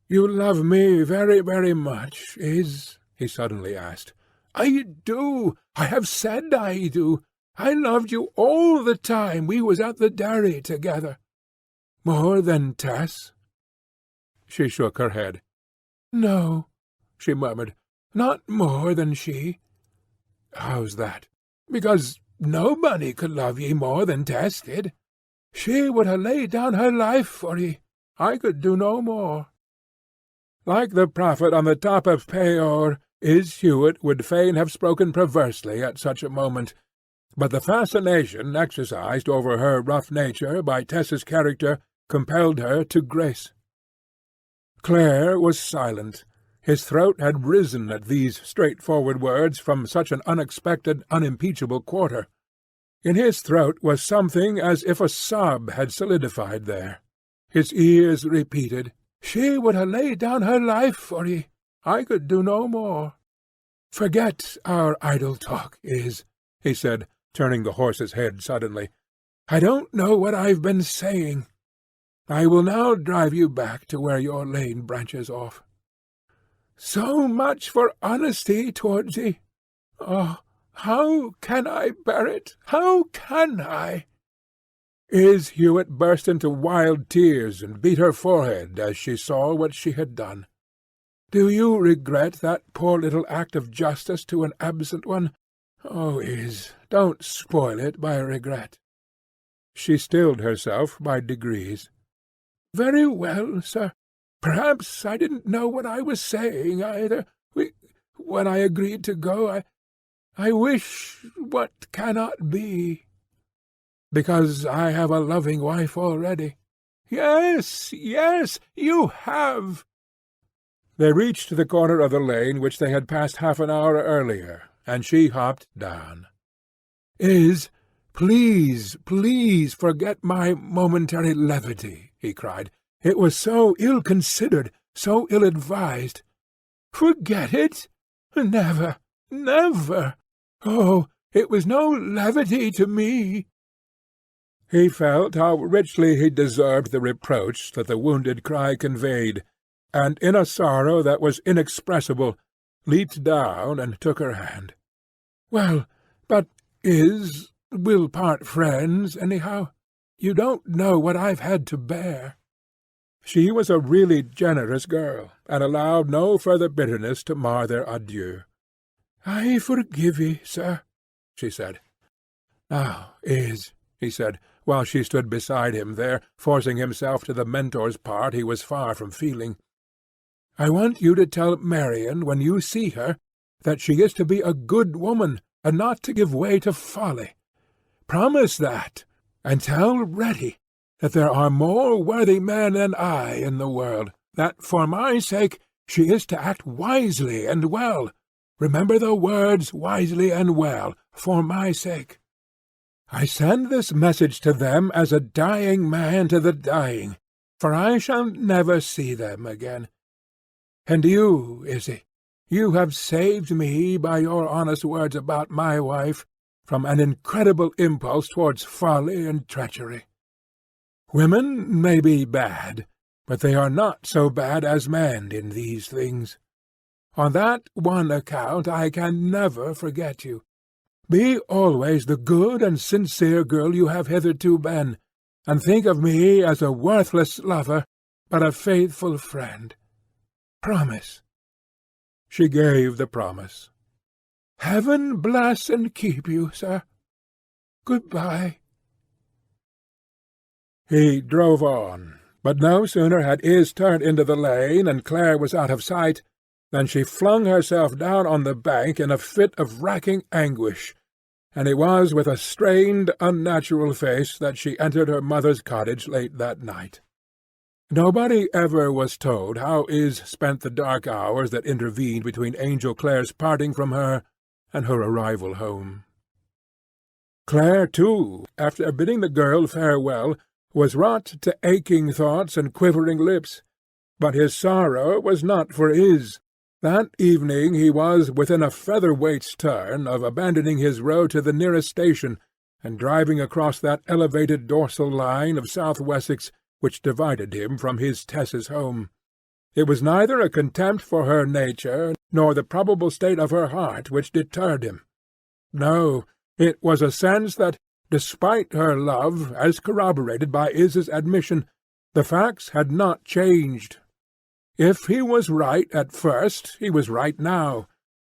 "You love me very, very much, Iz?" he suddenly asked. "I do. I have said I do. I loved you all the time we was at the dairy together." "More than Tess?" She shook her head. "No," she murmured, "not more than she." "How's that?" "Because nobody could love ye more than Tess did. She would ha' laid down her life for ye. I could do no more." Like the prophet on the top of Peor, Iz Hewitt would fain have spoken perversely at such a moment, but the fascination exercised over her rough nature by Tess's character compelled her to grace. Clare was silent. His throat had risen at these straightforward words from such an unexpected, unimpeachable quarter. In his throat was something as if a sob had solidified there. His ears repeated, "She would ha' laid down her life for ye. I could do no more." "Forget our idle talk, Iz," he said, turning the horse's head suddenly. "I don't know what I've been saying. I will now drive you back to where your lane branches off." "So much for honesty towards ye. Oh, how can I bear it? How can I?" Iz Hewitt burst into wild tears and beat her forehead as she saw what she had done. "Do you regret that poor little act of justice to an absent one? Oh, Iz, don't spoil it by regret." She stilled herself by degrees. "Very well, sir. Perhaps I didn't know what I was saying, either. When I agreed to go, I wish what cannot be. Because I have a loving wife already." "Yes, yes, you have." They reached the corner of the lane which they had passed half an hour earlier, and she hopped down. "Iz, please, please forget my momentary levity," he cried. "It was so ill-considered, so ill-advised." "Forget it? Never, never! Oh, it was no levity to me." He felt how richly he deserved the reproach that the wounded cry conveyed, and in a sorrow that was inexpressible, leaped down and took her hand. "Well, but, Iz, we'll part friends, anyhow. You don't know what I've had to bear." She was a really generous girl, and allowed no further bitterness to mar their adieu. "I forgive ye, sir," she said. "Now, Iz," he said, while she stood beside him there, forcing himself to the mentor's part he was far from feeling, "I want you to tell Marion when you see her that she is to be a good woman, and not to give way to folly. Promise that, and tell Reddy that there are more worthy men than I in the world, that for my sake she is to act wisely and well. Remember the words, wisely and well, for my sake. I send this message to them as a dying man to the dying, for I shall never see them again. And you, Izzy, you have saved me by your honest words about my wife from an incredible impulse towards folly and treachery. Women may be bad, but they are not so bad as men in these things. On that one account I can never forget you. Be always the good and sincere girl you have hitherto been, and think of me as a worthless lover, but a faithful friend. Promise." She gave the promise. "Heaven bless and keep you, sir. Good-bye." He drove on, But no sooner had Iz turned into the lane and Claire was out of sight than she flung herself down on the bank in a fit of racking anguish, and it was with a strained, unnatural face that she entered her mother's cottage late that night. Nobody ever was told how Iz spent the dark hours that intervened between Angel Clare's parting from her and her arrival home. Claire, too, after bidding the girl farewell, was wrought to aching thoughts and quivering lips. But his sorrow was not for Iz. That evening he was within a feather-weight's turn of abandoning his road to the nearest station and driving across that elevated dorsal line of South Wessex which divided him from his Tess's home. It was neither a contempt for her nature nor the probable state of her heart which deterred him. No, it was a sense that, despite her love, as corroborated by Iz's admission, the facts had not changed. If he was right at first, he was right now,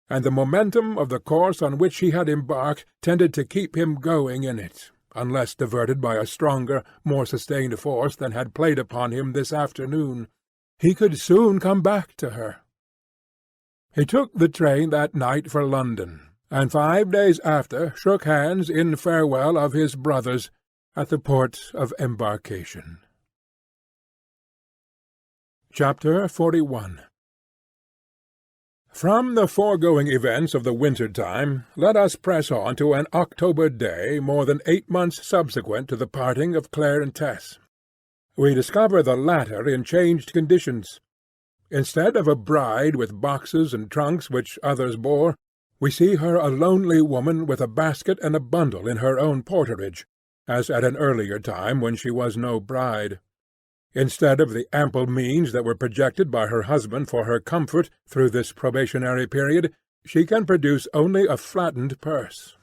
and the momentum of the course on which he had embarked tended to keep him going in it, unless diverted by a stronger, more sustained force than had played upon him this afternoon. He could soon come back to her. He took the train that night for London, and 5 days after shook hands in farewell of his brothers at the port of embarkation. Chapter 41. From the foregoing events of the winter-time, let us press on to an October day more than 8 months subsequent to the parting of Claire and Tess. We discover the latter in changed conditions. Instead of a bride with boxes and trunks which others bore, we see her a lonely woman with a basket and a bundle in her own porterage, as at an earlier time when she was no bride. Instead of the ample means that were projected by her husband for her comfort through this probationary period, she can produce only a flattened purse.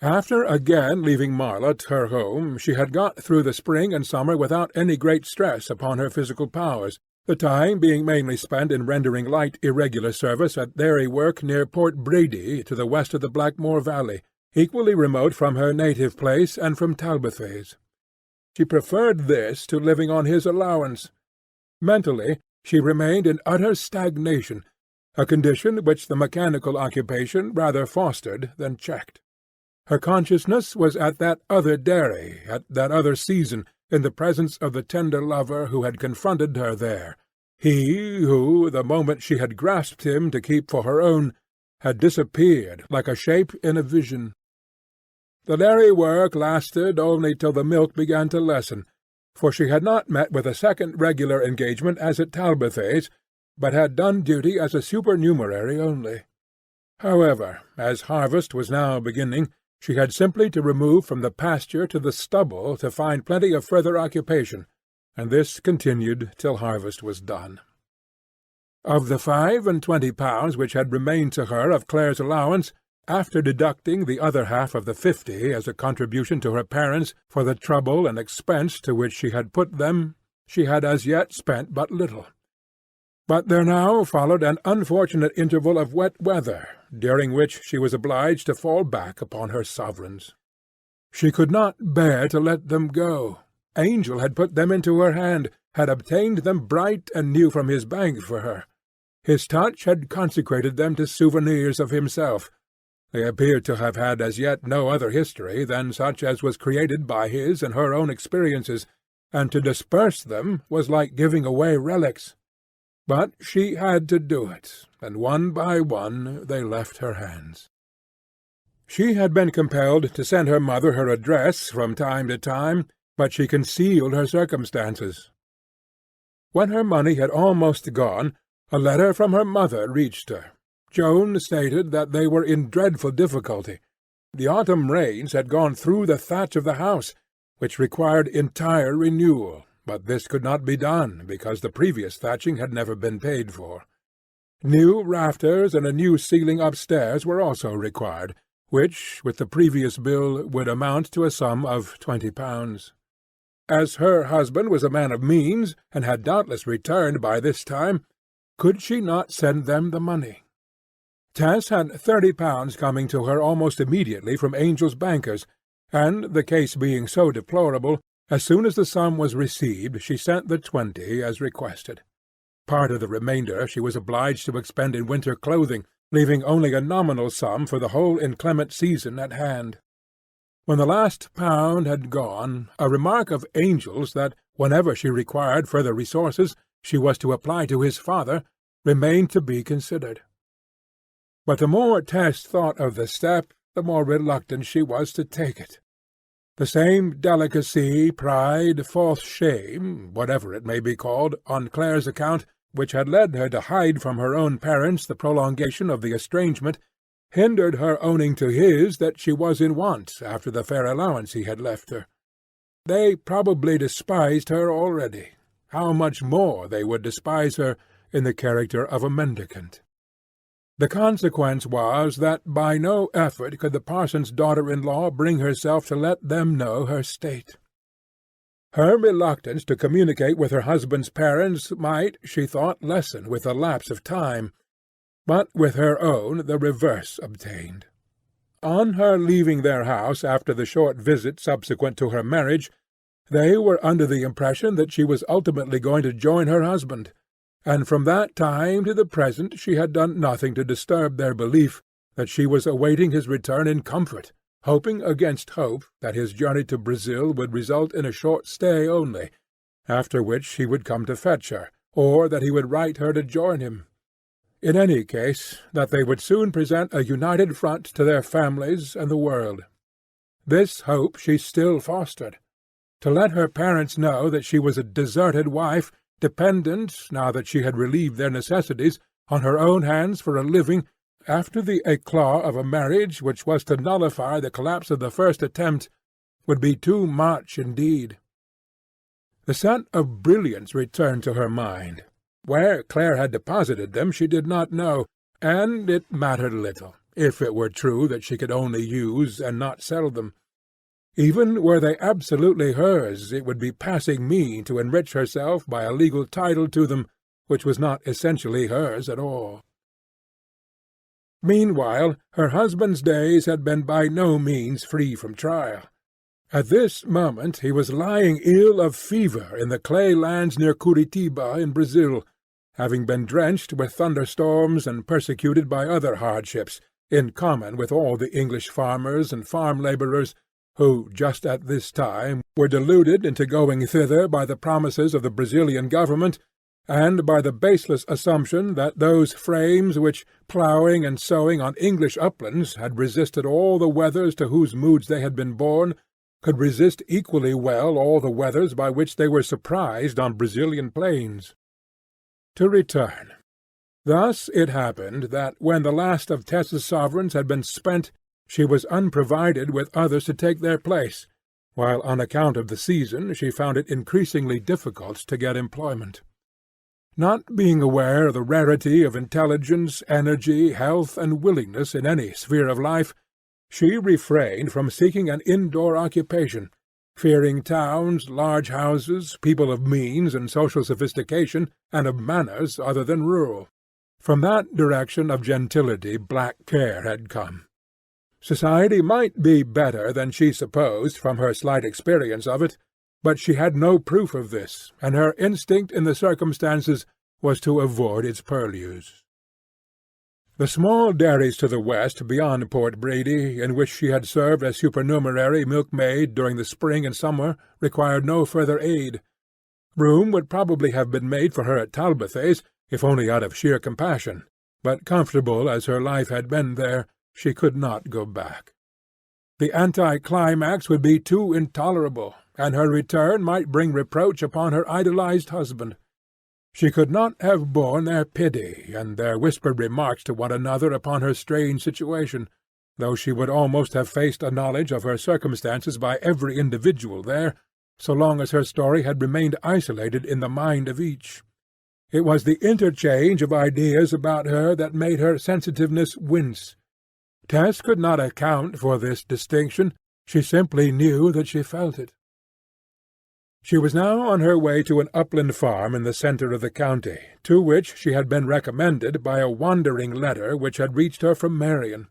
After again leaving Marlott, her home, she had got through the spring and summer without any great stress upon her physical powers, the time being mainly spent in rendering light irregular service at dairy work near Port Brady to the west of the Blackmore Valley, equally remote from her native place and from Talbothays. She preferred this to living on his allowance. Mentally, she remained in utter stagnation, a condition which the mechanical occupation rather fostered than checked. Her consciousness was at that other dairy, at that other season, in the presence of the tender lover who had confronted her there, he who, the moment she had grasped him to keep for her own, had disappeared like a shape in a vision. The dairy work lasted only till the milk began to lessen, for she had not met with a second regular engagement as at Talbothays, but had done duty as a supernumerary only. However, as harvest was now beginning, she had simply to remove from the pasture to the stubble to find plenty of further occupation, and this continued till harvest was done. Of the £25 which had remained to her of Claire's allowance, after deducting the other half of the 50 as a contribution to her parents for the trouble and expense to which she had put them, she had as yet spent but little. But there now followed an unfortunate interval of wet weather, during which she was obliged to fall back upon her sovereigns. She could not bear to let them go. Angel had put them into her hand, had obtained them bright and new from his bank for her. His touch had consecrated them to souvenirs of himself. They appeared to have had as yet no other history than such as was created by his and her own experiences, and to disperse them was like giving away relics. But she had to do it, and one by one they left her hands. She had been compelled to send her mother her address from time to time, but she concealed her circumstances. When her money had almost gone, a letter from her mother reached her. Joan stated that they were in dreadful difficulty. The autumn rains had gone through the thatch of the house, which required entire renewal, but this could not be done because the previous thatching had never been paid for. New rafters and a new ceiling upstairs were also required, which, with the previous bill, would amount to a sum of £20. As her husband was a man of means, and had doubtless returned by this time, could she not send them the money? Tess had £30 coming to her almost immediately from Angel's bankers, and, the case being so deplorable, As soon as the sum was received, she sent the 20 as requested. Part of the remainder she was obliged to expend in winter clothing, leaving only a nominal sum for the whole inclement season at hand. When the last pound had gone, a remark of Angel's that whenever she required further resources she was to apply to his father remained to be considered. But the more Tess thought of the step, the more reluctant she was to take it. The same delicacy, pride, false shame, whatever it may be called, on Clare's account, which had led her to hide from her own parents the prolongation of the estrangement, hindered her owning to his that she was in want after the fair allowance he had left her. They probably despised her already. How much more they would despise her in the character of a mendicant! The consequence was that by no effort could the parson's daughter-in-law bring herself to let them know her state. Her reluctance to communicate with her husband's parents might, she thought, lessen with the lapse of time, but with her own the reverse obtained. On her leaving their house after the short visit subsequent to her marriage, they were under the impression that she was ultimately going to join her husband, and from that time to the present she had done nothing to disturb their belief that she was awaiting his return in comfort, hoping against hope that his journey to Brazil would result in a short stay only, after which he would come to fetch her, or that he would write her to join him. In any case, that they would soon present a united front to their families and the world. This hope she still fostered. To let her parents know that she was a deserted wife, dependent, now that she had relieved their necessities, on her own hands for a living, after the éclat of a marriage which was to nullify the collapse of the first attempt, would be too much indeed. The set of brilliants returned to her mind. Where Clare had deposited them she did not know, and it mattered little, if it were true that she could only use and not sell them. Even were they absolutely hers, it would be passing mean to enrich herself by a legal title to them which was not essentially hers at all. Meanwhile, her husband's days had been by no means free from trial. At this moment he was lying ill of fever in the clay lands near Curitiba in Brazil, having been drenched with thunderstorms and persecuted by other hardships, in common with all the English farmers and farm labourers, who, just at this time, were deluded into going thither by the promises of the Brazilian government, and by the baseless assumption that those frames which, ploughing and sowing on English uplands, had resisted all the weathers to whose moods they had been born, could resist equally well all the weathers by which they were surprised on Brazilian plains. To return. Thus it happened that when the last of Tess's sovereigns had been spent, she was unprovided with others to take their place, while on account of the season she found it increasingly difficult to get employment. Not being aware of the rarity of intelligence, energy, health, and willingness in any sphere of life, she refrained from seeking an indoor occupation, fearing towns, large houses, people of means and social sophistication, and of manners other than rural. From that direction of gentility black care had come. Society might be better than she supposed from her slight experience of it, but she had no proof of this, and her instinct in the circumstances was to avoid its purlieus. The small dairies to the west beyond Port Brady, in which she had served as supernumerary milkmaid during the spring and summer, required no further aid. Room would probably have been made for her at Talbothays, if only out of sheer compassion, but comfortable as her life had been there, she could not go back. The anti-climax would be too intolerable, and her return might bring reproach upon her idolized husband. She could not have borne their pity and their whispered remarks to one another upon her strange situation, though she would almost have faced a knowledge of her circumstances by every individual there, so long as her story had remained isolated in the mind of each. It was the interchange of ideas about her that made her sensitiveness wince. Tess could not account for this distinction, she simply knew that she felt it. She was now on her way to an upland farm in the centre of the county, to which she had been recommended by a wandering letter which had reached her from Marion.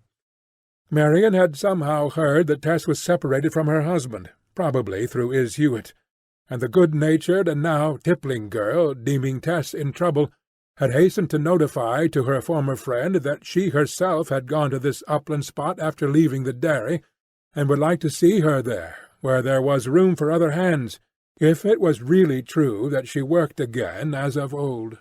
Marion had somehow heard that Tess was separated from her husband, probably through Is. Hewitt, and the good-natured and now tippling girl, deeming Tess in trouble, had hastened to notify to her former friend that she herself had gone to this upland spot after leaving the dairy, and would like to see her there, where there was room for other hands, if it was really true that she worked again as of old.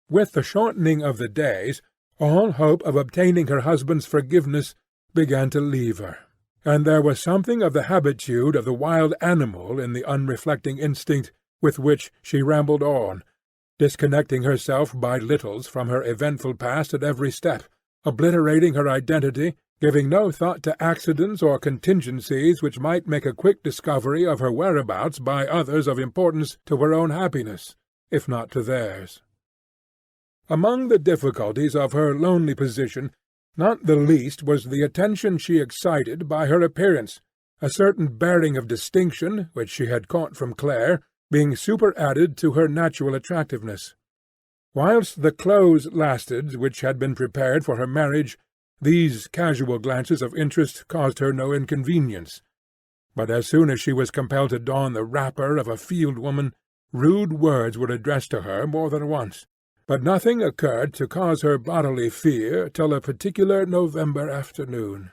With the shortening of the days, all hope of obtaining her husband's forgiveness began to leave her, and there was something of the habitude of the wild animal in the unreflecting instinct with which she rambled on, disconnecting herself by littles from her eventful past at every step, obliterating her identity, giving no thought to accidents or contingencies which might make a quick discovery of her whereabouts by others of importance to her own happiness, if not to theirs. Among the difficulties of her lonely position, not the least was the attention she excited by her appearance, a certain bearing of distinction which she had caught from Clare being superadded to her natural attractiveness. Whilst the clothes lasted which had been prepared for her marriage, these casual glances of interest caused her no inconvenience. But as soon as she was compelled to don the wrapper of a field woman, rude words were addressed to her more than once. But nothing occurred to cause her bodily fear till a particular November afternoon.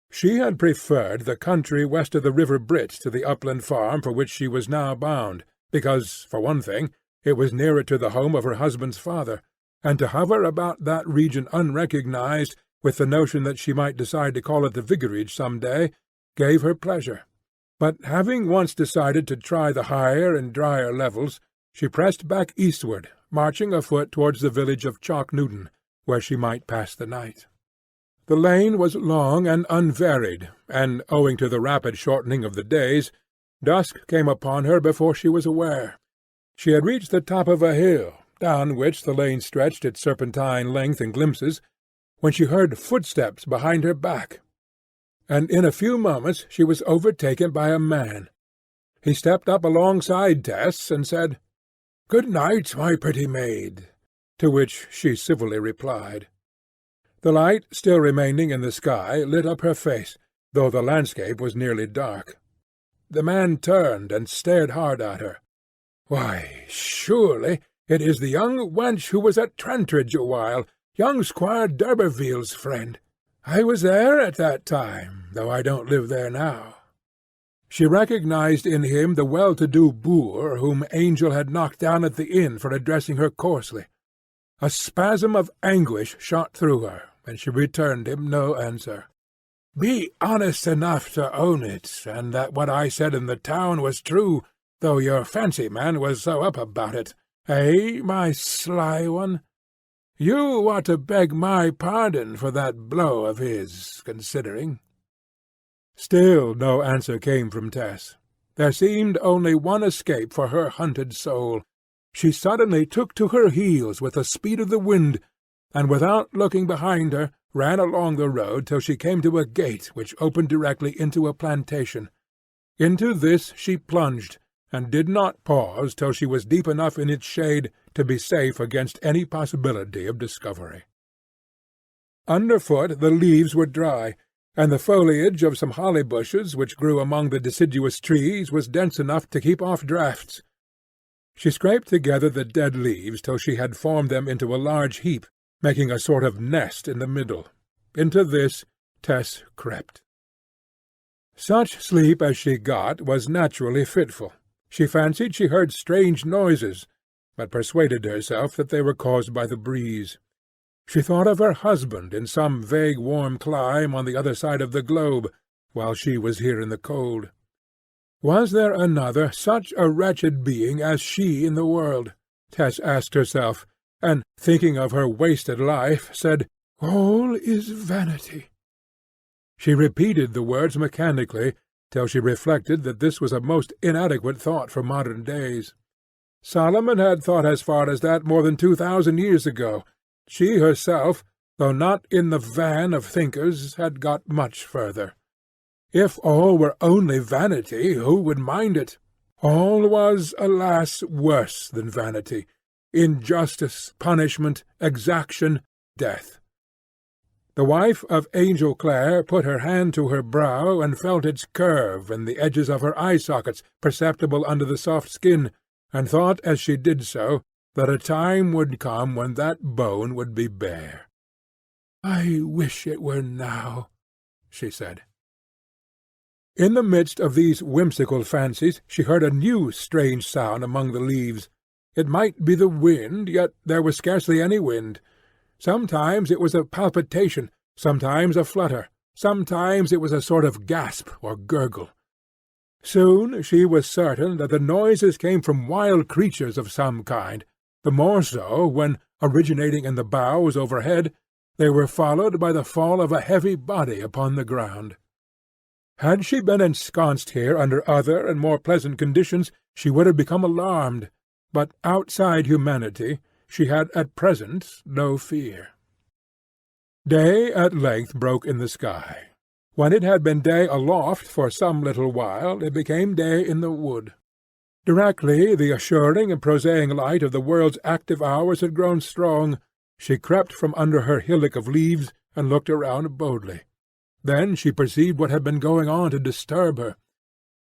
She had preferred the country west of the River Brit to the upland farm for which she was now bound, because, for one thing, it was nearer to the home of her husband's father, and to hover about that region unrecognized, with the notion that she might decide to call at the vicarage some day, gave her pleasure. But having once decided to try the higher and drier levels, she pressed back eastward, marching afoot towards the village of Chalk Newton, where she might pass the night. The lane was long and unvaried, and, owing to the rapid shortening of the days, dusk came upon her before she was aware. She had reached the top of a hill, down which the lane stretched its serpentine length in glimpses, when she heard footsteps behind her back, and in a few moments she was overtaken by a man. He stepped up alongside Tess and said, "Good night, my pretty maid," to which she civilly replied. The light still remaining in the sky lit up her face, though the landscape was nearly dark. The man turned and stared hard at her. "Why, surely it is the young wench who was at Trentridge a while, young Squire d'Urberville's friend. I was there at that time, though I don't live there now." She recognized in him the well-to-do boor whom Angel had knocked down at the inn for addressing her coarsely. A spasm of anguish shot through her, and she returned him no answer. "Be honest enough to own it, and that what I said in the town was true, though your fancy man was so up about it. Eh, my sly one? You ought to beg my pardon for that blow of his, considering." Still no answer came from Tess. There seemed only one escape for her hunted soul. She suddenly took to her heels with the speed of the wind, and without looking behind her ran along the road till she came to a gate which opened directly into a plantation. Into this she plunged, and did not pause till she was deep enough in its shade to be safe against any possibility of discovery. Underfoot the leaves were dry, and the foliage of some holly bushes which grew among the deciduous trees was dense enough to keep off draughts. She scraped together the dead leaves till she had formed them into a large heap, making a sort of nest in the middle. Into this Tess crept. Such sleep as she got was naturally fitful. She fancied she heard strange noises, but persuaded herself that they were caused by the breeze. She thought of her husband in some vague warm clime on the other side of the globe, while she was here in the cold. Was there another such a wretched being as she in the world? Tess asked herself, and, thinking of her wasted life, said, "All is vanity." She repeated the words mechanically, till she reflected that this was a most inadequate thought for modern days. Solomon had thought as far as that more than 2,000 years ago. She herself, though not in the van of thinkers, had got much further. If all were only vanity, who would mind it? All was, alas, worse than vanity. Injustice, punishment, exaction, death. The wife of Angel Clare put her hand to her brow and felt its curve and the edges of her eye-sockets perceptible under the soft skin, and thought as she did so that a time would come when that bone would be bare. "I wish it were now," she said. In the midst of these whimsical fancies she heard a new strange sound among the leaves. It might be the wind, yet there was scarcely any wind. Sometimes it was a palpitation, sometimes a flutter, sometimes it was a sort of gasp or gurgle. Soon she was certain that the noises came from wild creatures of some kind, the more so when, originating in the boughs overhead, they were followed by the fall of a heavy body upon the ground. Had she been ensconced here under other and more pleasant conditions, she would have become alarmed, but outside humanity she had at present no fear. Day at length broke in the sky. When it had been day aloft for some little while, it became day in the wood. Directly the assuring and prosaic light of the world's active hours had grown strong, she crept from under her hillock of leaves and looked around boldly. Then she perceived what had been going on to disturb her.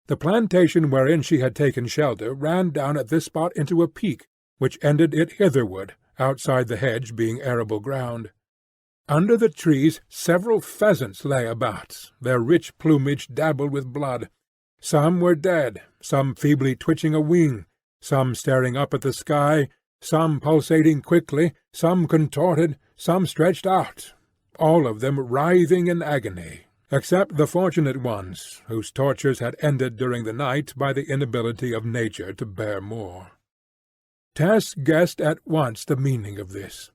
The plantation wherein she had taken shelter ran down at this spot into a peak, which ended it hitherward, outside the hedge being arable ground. Under the trees several pheasants lay about, their rich plumage dabbled with blood. Some were dead, some feebly twitching a wing, some staring up at the sky, some pulsating quickly, some contorted, some stretched out, all of them writhing in agony, except the fortunate ones, whose tortures had ended during the night by the inability of nature to bear more. Tess guessed at once the meaning of this.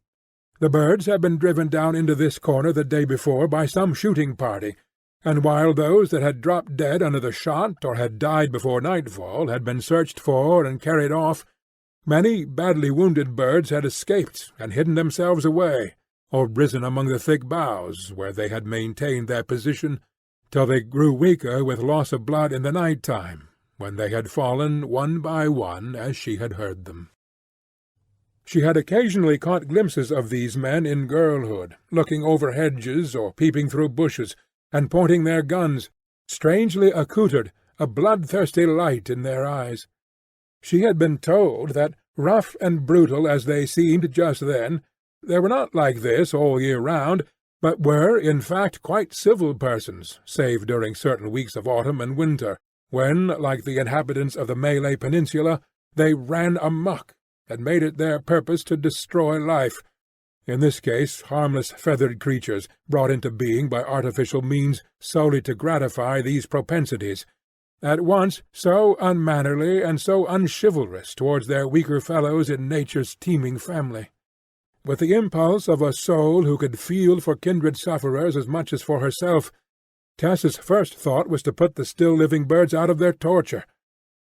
The birds had been driven down into this corner the day before by some shooting party, and while those that had dropped dead under the shot or had died before nightfall had been searched for and carried off, many badly wounded birds had escaped and hidden themselves away, or risen among the thick boughs, where they had maintained their position till they grew weaker with loss of blood in the night time, when they had fallen one by one as she had heard them. She had occasionally caught glimpses of these men in girlhood, looking over hedges or peeping through bushes, and pointing their guns, strangely accoutred, a bloodthirsty light in their eyes. She had been told that, rough and brutal as they seemed just then, they were not like this all year round, but were, in fact, quite civil persons, save during certain weeks of autumn and winter, when, like the inhabitants of the Malay Peninsula, they ran amok, and made it their purpose to destroy life, in this case harmless feathered creatures brought into being by artificial means solely to gratify these propensities, at once so unmannerly and so unchivalrous towards their weaker fellows in nature's teeming family. With the impulse of a soul who could feel for kindred sufferers as much as for herself, Tess's first thought was to put the still-living birds out of their torture,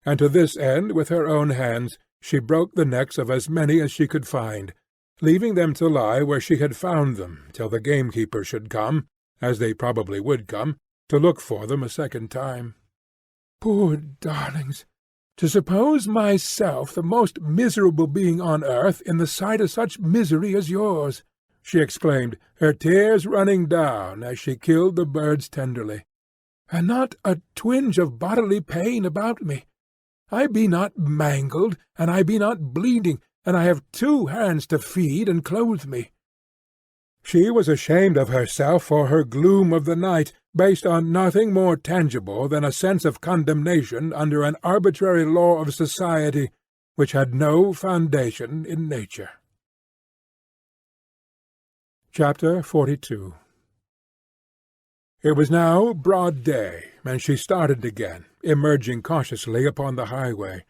and to this end, with her own hands, she broke the necks of as many as she could find, leaving them to lie where she had found them till the gamekeeper should come, as they probably would come, to look for them a second time. "Poor darlings! To suppose myself the most miserable being on earth in the sight of such misery as yours!" she exclaimed, her tears running down as she killed the birds tenderly. "And not a twinge of bodily pain about me! I be not mangled, and I be not bleeding, and I have 2 hands to feed and clothe me." She was ashamed of herself for her gloom of the night, based on nothing more tangible than a sense of condemnation under an arbitrary law of society which had no foundation in nature. Chapter 42. It was now broad day, and she started again, emerging cautiously upon the highway.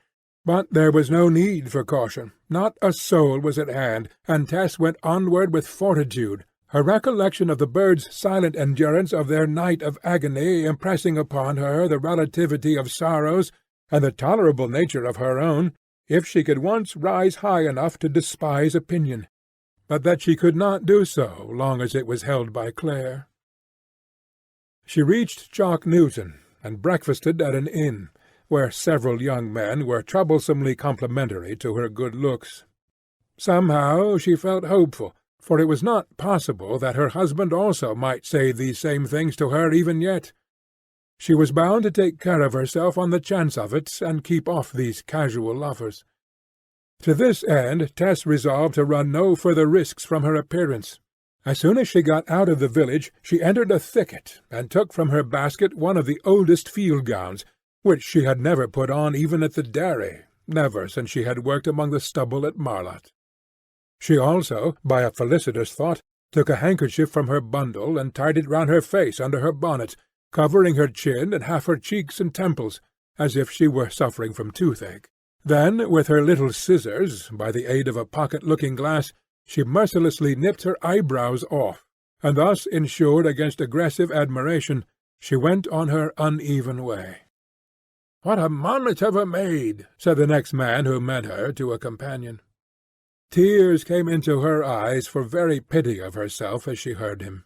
But there was no need for caution. Not a soul was at hand, and Tess went onward with fortitude, her recollection of the birds' silent endurance of their night of agony impressing upon her the relativity of sorrows and the tolerable nature of her own, if she could once rise high enough to despise opinion, but that she could not do so long as it was held by Clare. She reached Chalk Newton, and breakfasted at an inn, where several young men were troublesomely complimentary to her good looks. Somehow she felt hopeful, for it was not possible that her husband also might say these same things to her even yet. She was bound to take care of herself on the chance of it, and keep off these casual lovers. To this end Tess resolved to run no further risks from her appearance. As soon as she got out of the village she entered a thicket, and took from her basket one of the oldest field-gowns, which she had never put on even at the dairy, never since she had worked among the stubble at Marlott. She also, by a felicitous thought, took a handkerchief from her bundle and tied it round her face under her bonnet, covering her chin and half her cheeks and temples, as if she were suffering from toothache. Then, with her little scissors, by the aid of a pocket-looking-glass, she mercilessly nipped her eyebrows off, and thus insured against aggressive admiration, she went on her uneven way. "What a monnet of a maid!" said the next man who met her to a companion. Tears came into her eyes for very pity of herself as she heard him.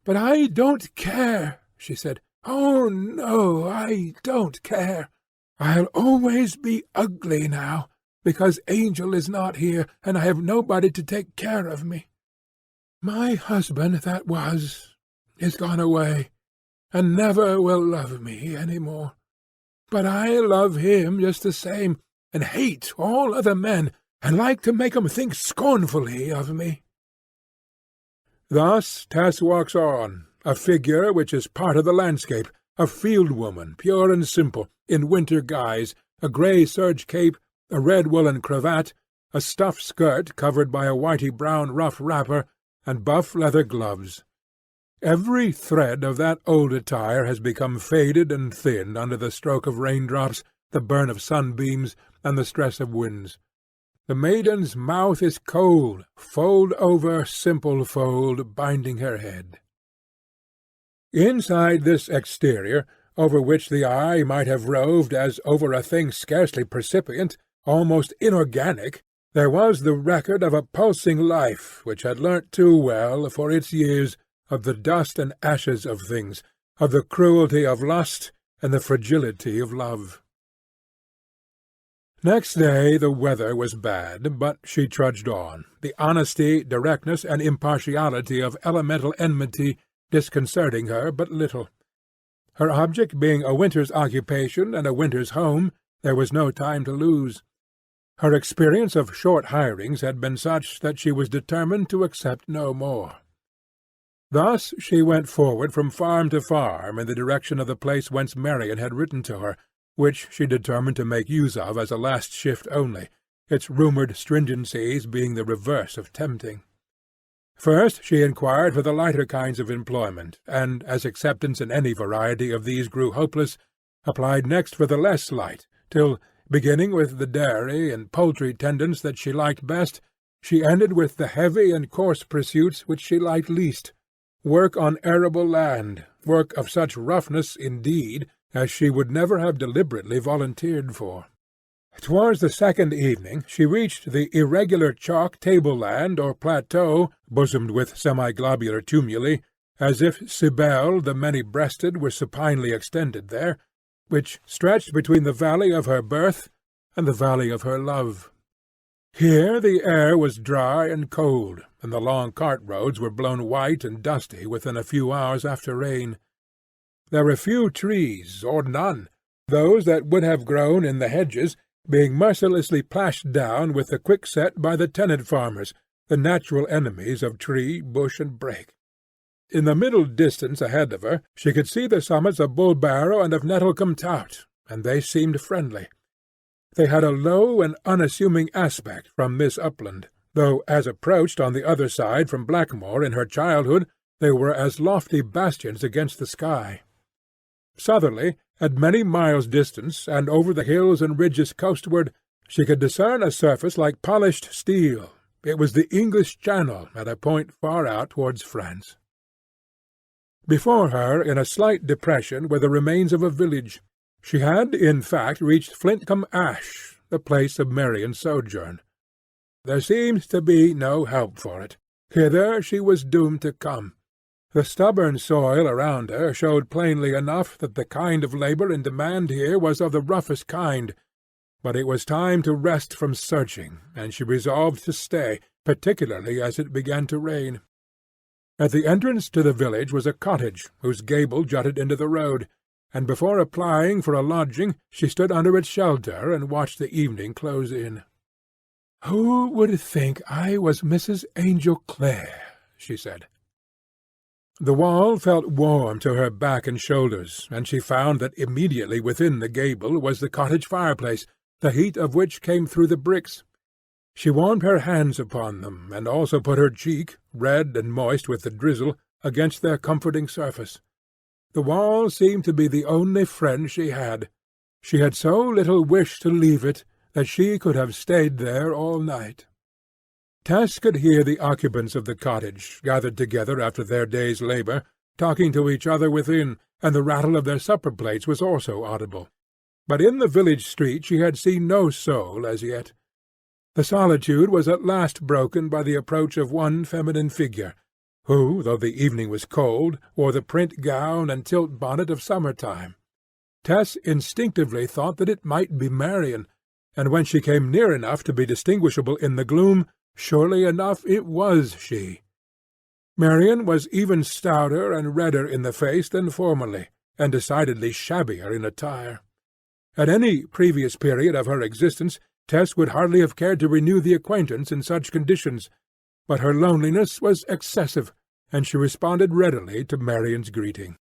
"But I don't care," she said. "Oh, no, I don't care. I'll always be ugly now, because Angel is not here, and I have nobody to take care of me. My husband that was is gone away, and never will love me any more. But I love him just the same, and hate all other men, and like to make 'em think scornfully of me." Thus Tess walks on, a figure which is part of the landscape, a field-woman, pure and simple, in winter guise, a grey serge cape, a red woollen cravat, a stuff skirt covered by a whitey-brown rough wrapper, and buff leather gloves. Every thread of that old attire has become faded and thin under the stroke of raindrops, the burn of sunbeams, and the stress of winds. The maiden's mouth is cold, fold over simple fold, binding her head. Inside this exterior, over which the eye might have roved as over a thing scarcely percipient, almost inorganic, there was the record of a pulsing life which had learnt too well, for its years, of the dust and ashes of things, of the cruelty of lust and the fragility of love. Next day the weather was bad, but she trudged on, the honesty, directness, and impartiality of elemental enmity disconcerting her but little. Her object being a winter's occupation and a winter's home, there was no time to lose. Her experience of short hirings had been such that she was determined to accept no more. Thus she went forward from farm to farm in the direction of the place whence Marion had written to her, which she determined to make use of as a last shift only, its rumoured stringencies being the reverse of tempting. First she inquired for the lighter kinds of employment, and, as acceptance in any variety of these grew hopeless, applied next for the less light, till, beginning with the dairy and poultry tendance that she liked best, she ended with the heavy and coarse pursuits which she liked least, work on arable land, work of such roughness, indeed, as she would never have deliberately volunteered for. Towards the second evening she reached the irregular chalk table-land or plateau, bosomed with semi-globular tumuli, as if Cybele the many-breasted were supinely extended there, which stretched between the valley of her birth and the valley of her love. Here the air was dry and cold, and the long cart-roads were blown white and dusty within a few hours after rain. There were few trees, or none, those that would have grown in the hedges being mercilessly plashed down with the quickset by the tenant farmers, the natural enemies of tree, bush, and brake. In the middle distance ahead of her she could see the summits of Bulbarrow and of Nettlecombe Tout, and they seemed friendly. They had a low and unassuming aspect from this upland, though as approached on the other side from Blackmore in her childhood they were as lofty bastions against the sky. Southerly, at many miles' distance, and over the hills and ridges coastward, she could discern a surface like polished steel. It was the English Channel at a point far out towards France. Before her, in a slight depression, were the remains of a village. She had, in fact, reached Flintcombe Ash, the place of Marian's sojourn. There seemed to be no help for it. Hither she was doomed to come. The stubborn soil around her showed plainly enough that the kind of labour in demand here was of the roughest kind. But it was time to rest from searching, and she resolved to stay, particularly as it began to rain. At the entrance to the village was a cottage whose gable jutted into the road, and before applying for a lodging she stood under its shelter and watched the evening close in. "Who would think I was Mrs. Angel Clare?" she said. The wall felt warm to her back and shoulders, and she found that immediately within the gable was the cottage fireplace, the heat of which came through the bricks. She warmed her hands upon them, and also put her cheek, red and moist with the drizzle, against their comforting surface. The wall seemed to be the only friend she had. She had so little wish to leave it that she could have stayed there all night. Tess could hear the occupants of the cottage, gathered together after their day's labour, talking to each other within, and the rattle of their supper plates was also audible. But in the village street she had seen no soul as yet. The solitude was at last broken by the approach of one feminine figure, who, though the evening was cold, wore the print gown and tilt bonnet of summer-time. Tess instinctively thought that it might be Marian, and when she came near enough to be distinguishable in the gloom, surely enough it was she. Marian was even stouter and redder in the face than formerly, and decidedly shabbier in attire. At any previous period of her existence Tess would hardly have cared to renew the acquaintance in such conditions, but her loneliness was excessive, and she responded readily to Marian's greeting.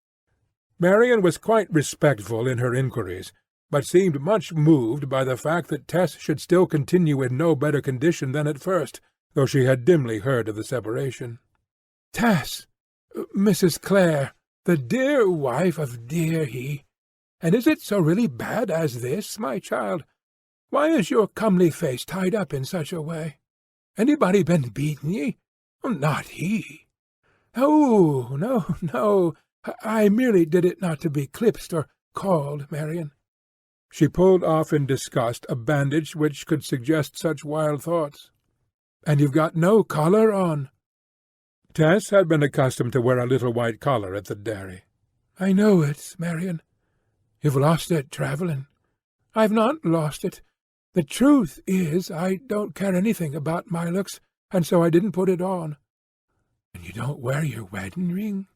Marian was quite respectful in her inquiries, but seemed much moved by the fact that Tess should still continue in no better condition than at first, though she had dimly heard of the separation. "Tess! Mrs. Clare, the dear wife of dear he! And is it so really bad as this, my child? Why is your comely face tied up in such a way? Anybody been beating ye? Not he. Oh, no, no, I merely did it not to be clipped or called, Marian." She pulled off in disgust a bandage which could suggest such wild thoughts. "And you've got no collar on." Tess had been accustomed to wear a little white collar at the dairy. "I know it, Marian. You've lost it travelling." "I've not lost it. The truth is, I don't care anything about my looks, and so I didn't put it on." "And you don't wear your wedding ring?"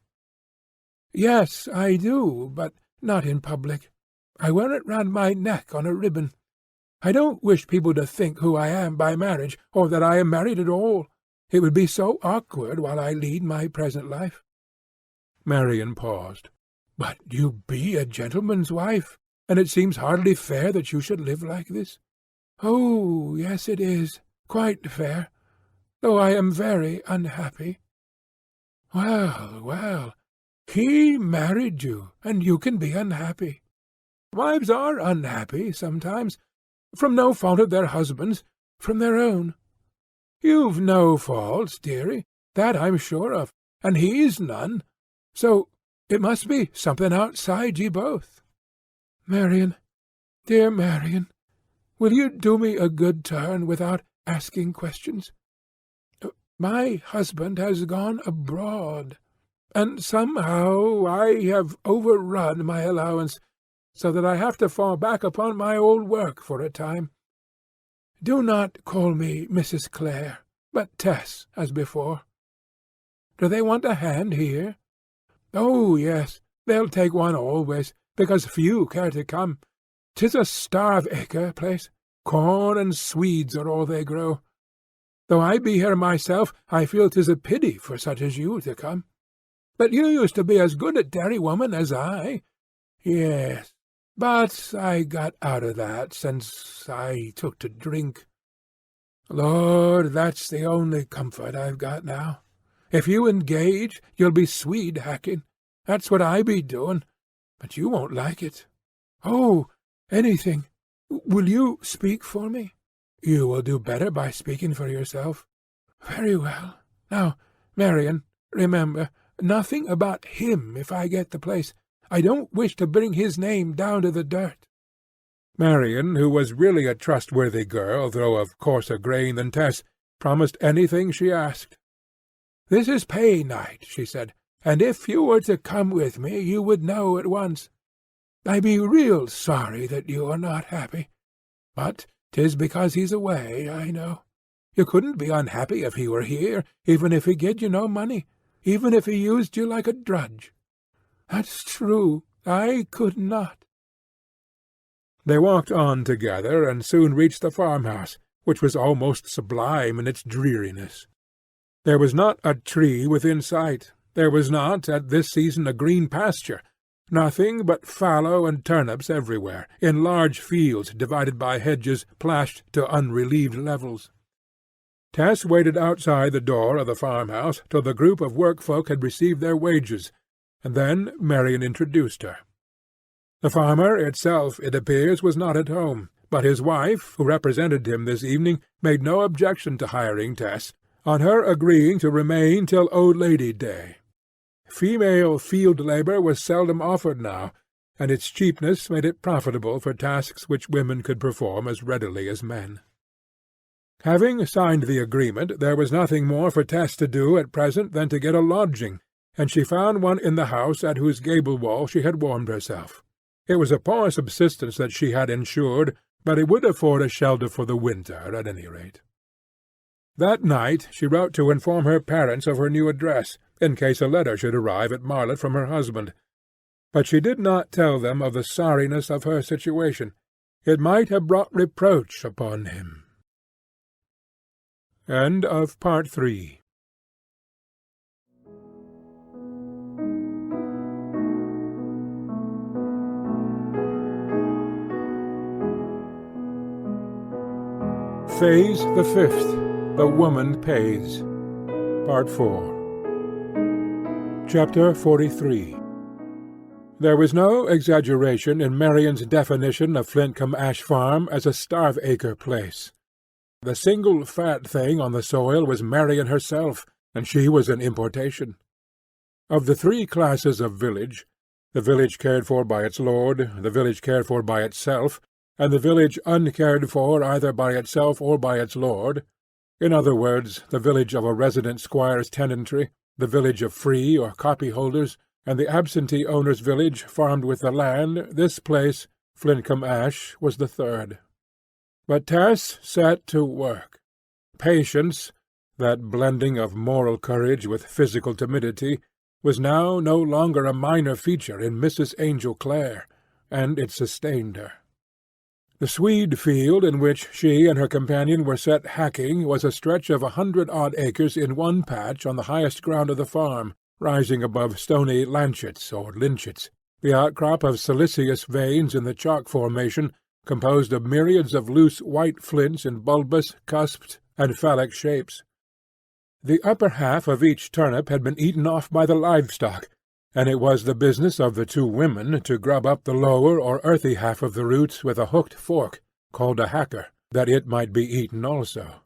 "Yes, I do, but not in public. I wear it round my neck on a ribbon. I don't wish people to think who I am by marriage, or that I am married at all. It would be so awkward while I lead my present life." Marian paused. "But you be a gentleman's wife, and it seems hardly fair that you should live like this." "Oh, yes, it is, quite fair, though I am very unhappy." "Well, well, he married you, and you can be unhappy. Wives are unhappy sometimes, from no fault of their husbands, from their own. You've no faults, dearie, that I'm sure of, and he's none, so it must be something outside ye both. Marian, dear Marian, will you do me a good turn without asking questions? My husband has gone abroad, and somehow I have overrun my allowance, so that I have to fall back upon my old work for a time. Do not call me Mrs. Clare, but Tess, as before. Do they want a hand here? Oh, yes, they'll take one always, because few care to come. 'Tis a starve-acre place. Corn and swedes are all they grow. Though I be here myself, I feel 'tis a pity for such as you to come. But you used to be as good a dairywoman as I. Yes, but I got out of that since I took to drink. Lord, that's the only comfort I've got now. If you engage, you'll be swede-hacking. That's what I be doing, but you won't like it. Oh, anything. Will you speak for me? You will do better by speaking for yourself. Very well. Now, Marian, remember, nothing about him if I get the place. I don't wish to bring his name down to the dirt." Marian, who was really a trustworthy girl, though of coarser grain than Tess, promised anything she asked. "This is pay night," she said, "and if you were to come with me you would know at once. I be real sorry that you are not happy. But 'tis because he's away, I know. You couldn't be unhappy if he were here, even if he gave you no money, even if he used you like a drudge. That's true, I could not." They walked on together, and soon reached the farmhouse, which was almost sublime in its dreariness. There was not a tree within sight. There was not, at this season, a green pasture. Nothing but fallow and turnips everywhere, in large fields divided by hedges plashed to unrelieved levels. Tess waited outside the door of the farmhouse till the group of workfolk had received their wages, and then Marion introduced her. The farmer itself, it appears, was not at home, but his wife, who represented him this evening, made no objection to hiring Tess, on her agreeing to remain till Old Lady Day. Female field labour was seldom offered now, and its cheapness made it profitable for tasks which women could perform as readily as men. Having signed the agreement, there was nothing more for Tess to do at present than to get a lodging, and she found one in the house at whose gable wall she had warmed herself. It was a poor subsistence that she had insured, but it would afford a shelter for the winter, at any rate. That night she wrote to inform her parents of her new address, in case a letter should arrive at Marlett from her husband. But she did not tell them of the sorriness of her situation. It might have brought reproach upon him. End of Part 3. Phase the Fifth. The Woman Pays. Part 4. Chapter 43. There was no exaggeration in Marion's definition of Flintcomb Ash Farm as a starve-acre place. The single fat thing on the soil was Marion herself, and she was an importation. Of the three classes of village, the village cared for by its lord, the village cared for by itself, and the village uncared for either by itself or by its lord, in other words, the village of a resident squire's tenantry, the village of free or copyholders, and the absentee owner's village farmed with the land, this place, Flintcomb Ash, was the third. But Tess set to work. Patience, that blending of moral courage with physical timidity, was now no longer a minor feature in Mrs. Angel Clare, and it sustained her. The swede field in which she and her companion were set hacking was a stretch of 100-odd acres in one patch on the highest ground of the farm, rising above stony lanchets or lynchets, the outcrop of siliceous veins in the chalk formation, composed of myriads of loose white flints in bulbous, cusped, and phallic shapes. The upper half of each turnip had been eaten off by the livestock, and it was the business of the two women to grub up the lower or earthy half of the roots with a hooked fork, called a hacker, that it might be eaten also.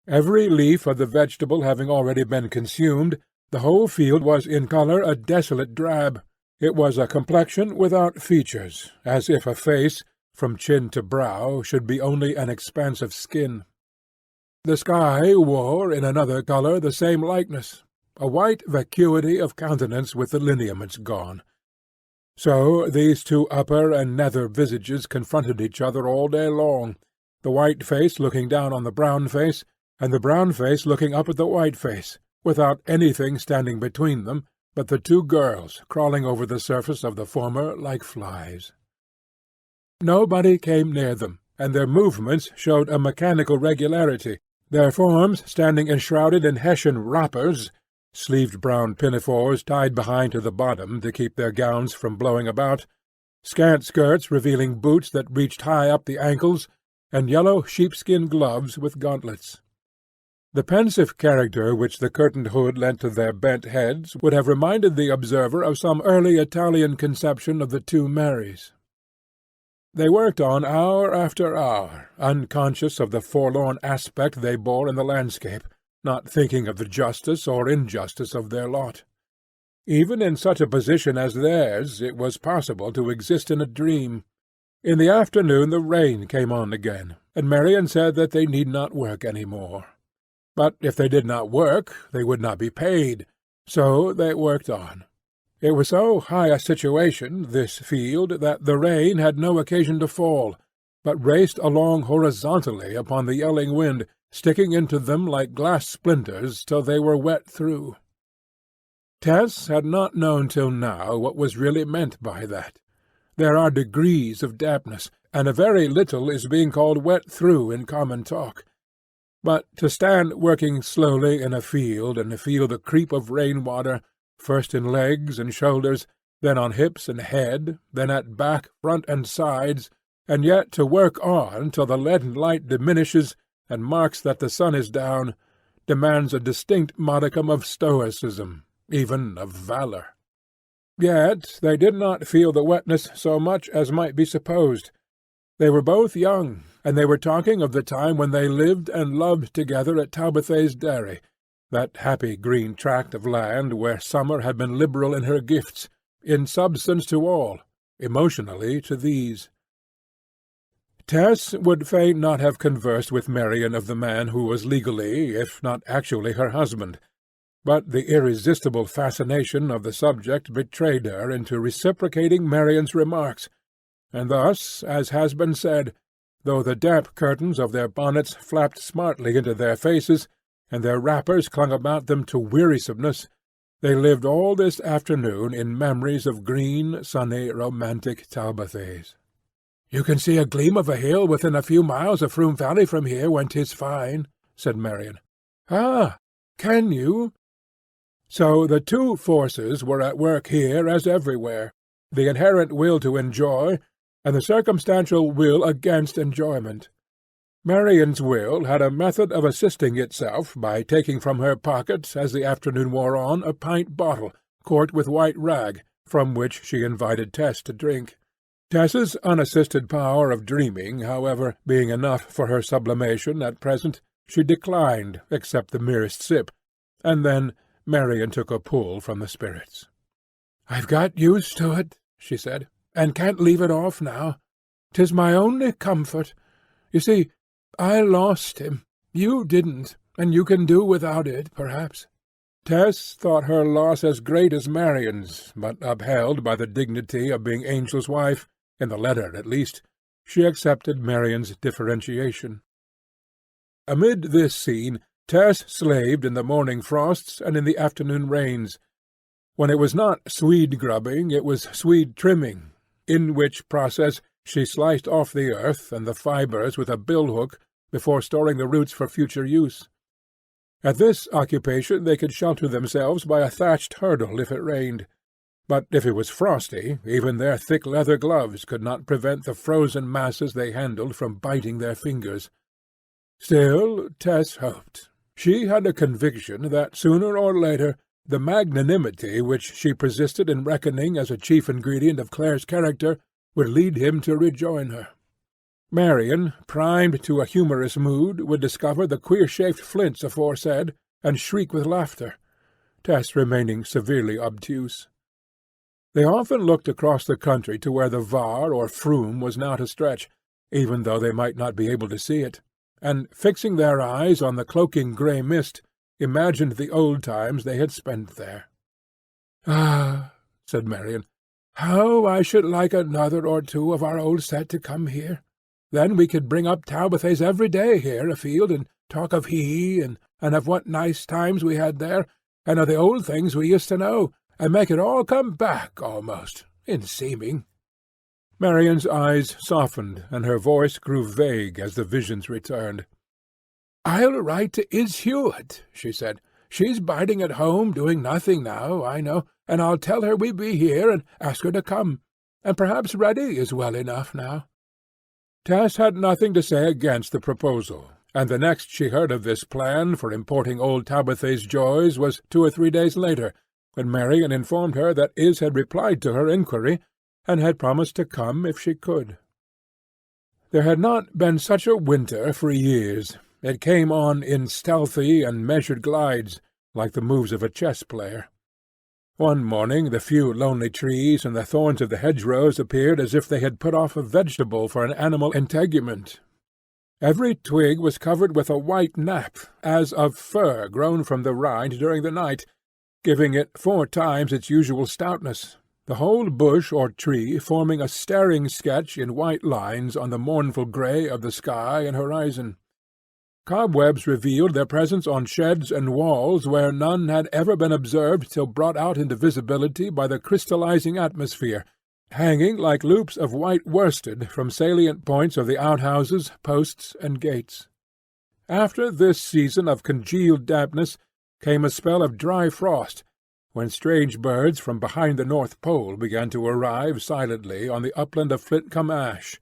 Every leaf of the vegetable having already been consumed, the whole field was in colour a desolate drab. It was a complexion without features, as if a face, from chin to brow, should be only an expanse of skin. The sky wore, in another colour, the same likeness, a white vacuity of countenance with the lineaments gone. So these two upper and nether visages confronted each other all day long, the white face looking down on the brown face, and the brown face looking up at the white face, without anything standing between them but the two girls crawling over the surface of the former like flies. Nobody came near them, and their movements showed a mechanical regularity, their forms standing enshrouded in Hessian wrappers, sleeved brown pinafores tied behind to the bottom to keep their gowns from blowing about, scant skirts revealing boots that reached high up the ankles, and yellow sheepskin gloves with gauntlets. The pensive character which the curtained hood lent to their bent heads would have reminded the observer of some early Italian conception of the two Marys. They worked on hour after hour, unconscious of the forlorn aspect they bore in the landscape, not thinking of the justice or injustice of their lot. Even in such a position as theirs it was possible to exist in a dream. In the afternoon the rain came on again, and Marion said that they need not work any more. But if they did not work, they would not be paid, so they worked on. It was so high a situation, this field, that the rain had no occasion to fall, but raced along horizontally upon the yelling wind, sticking into them like glass splinters till they were wet through. Tess had not known till now what was really meant by that. There are degrees of dampness, and a very little is being called wet through in common talk. But to stand working slowly in a field and feel the creep of rain-water, first in legs and shoulders, then on hips and head, then at back, front, and sides, and yet to work on till the leaden light diminishes and marks that the sun is down, demands a distinct modicum of stoicism, even of valour. Yet they did not feel the wetness so much as might be supposed. They were both young, and they were talking of the time when they lived and loved together at Talbothays Dairy, that happy green tract of land where summer had been liberal in her gifts, in substance to all, emotionally to these. Tess would fain not have conversed with Marian of the man who was legally, if not actually, her husband, but the irresistible fascination of the subject betrayed her into reciprocating Marian's remarks, and thus, as has been said, though the damp curtains of their bonnets flapped smartly into their faces, and their wrappers clung about them to wearisomeness, they lived all this afternoon in memories of green, sunny, romantic Talbothays. "You can see a gleam of a hill within a few miles of Froom Valley from here when 'tis fine," said Marian. "Ah, can you?" So the two forces were at work here as everywhere, the inherent will to enjoy, and the circumstantial will against enjoyment. Marian's will had a method of assisting itself by taking from her pocket, as the afternoon wore on, a pint bottle, corked with white rag, from which she invited Tess to drink. Tess's unassisted power of dreaming, however, being enough for her sublimation at present, she declined, except the merest sip, and then Marian took a pull from the spirits. "I've got used to it," she said, "and can't leave it off now. 'Tis my only comfort. You see, I lost him. You didn't, and you can do without it, perhaps." Tess thought her loss as great as Marian's, but upheld by the dignity of being Angel's wife, in the letter at least, she accepted Marian's differentiation. Amid this scene Tess slaved in the morning frosts and in the afternoon rains. When it was not swede grubbing, it was swede trimming, in which process she sliced off the earth and the fibres with a bill-hook before storing the roots for future use. At this occupation they could shelter themselves by a thatched hurdle if it rained, but if it was frosty, even their thick leather gloves could not prevent the frozen masses they handled from biting their fingers. Still, Tess hoped. She had a conviction that sooner or later the magnanimity which she persisted in reckoning as a chief ingredient of Clare's character would lead him to rejoin her. Marian, primed to a humorous mood, would discover the queer-shaped flints aforesaid, and shriek with laughter, Tess remaining severely obtuse. They often looked across the country to where the Var or Froom was now to stretch, even though they might not be able to see it, and, fixing their eyes on the cloaking grey mist, imagined the old times they had spent there. "Ah," said Marian, "how I should like another or two of our old set to come here. Then we could bring up Talbothays every day here afield, and talk of he, and of what nice times we had there, and of the old things we used to know, and make it all come back, almost, in seeming." Marian's eyes softened, and her voice grew vague as the visions returned. "I'll write to Is Hewitt," she said. "She's biding at home, doing nothing now, I know, and I'll tell her we be here, and ask her to come. And perhaps Reddy is well enough now." Tess had nothing to say against the proposal, and the next she heard of this plan for importing old Talbothays' joys was 2 or 3 days later, when Marian informed her that Is had replied to her inquiry, and had promised to come if she could. There had not been such a winter for years. It came on in stealthy and measured glides, like the moves of a chess-player. One morning the few lonely trees and the thorns of the hedgerows appeared as if they had put off a vegetable for an animal integument. Every twig was covered with a white nap, as of fur grown from the rind during the night, giving it 4 times its usual stoutness, the whole bush or tree forming a staring sketch in white lines on the mournful grey of the sky and horizon. Cobwebs revealed their presence on sheds and walls where none had ever been observed till brought out into visibility by the crystallizing atmosphere, hanging like loops of white worsted from salient points of the outhouses, posts, and gates. After this season of congealed dampness came a spell of dry frost, when strange birds from behind the North Pole began to arrive silently on the upland of Flintcomb-Ash,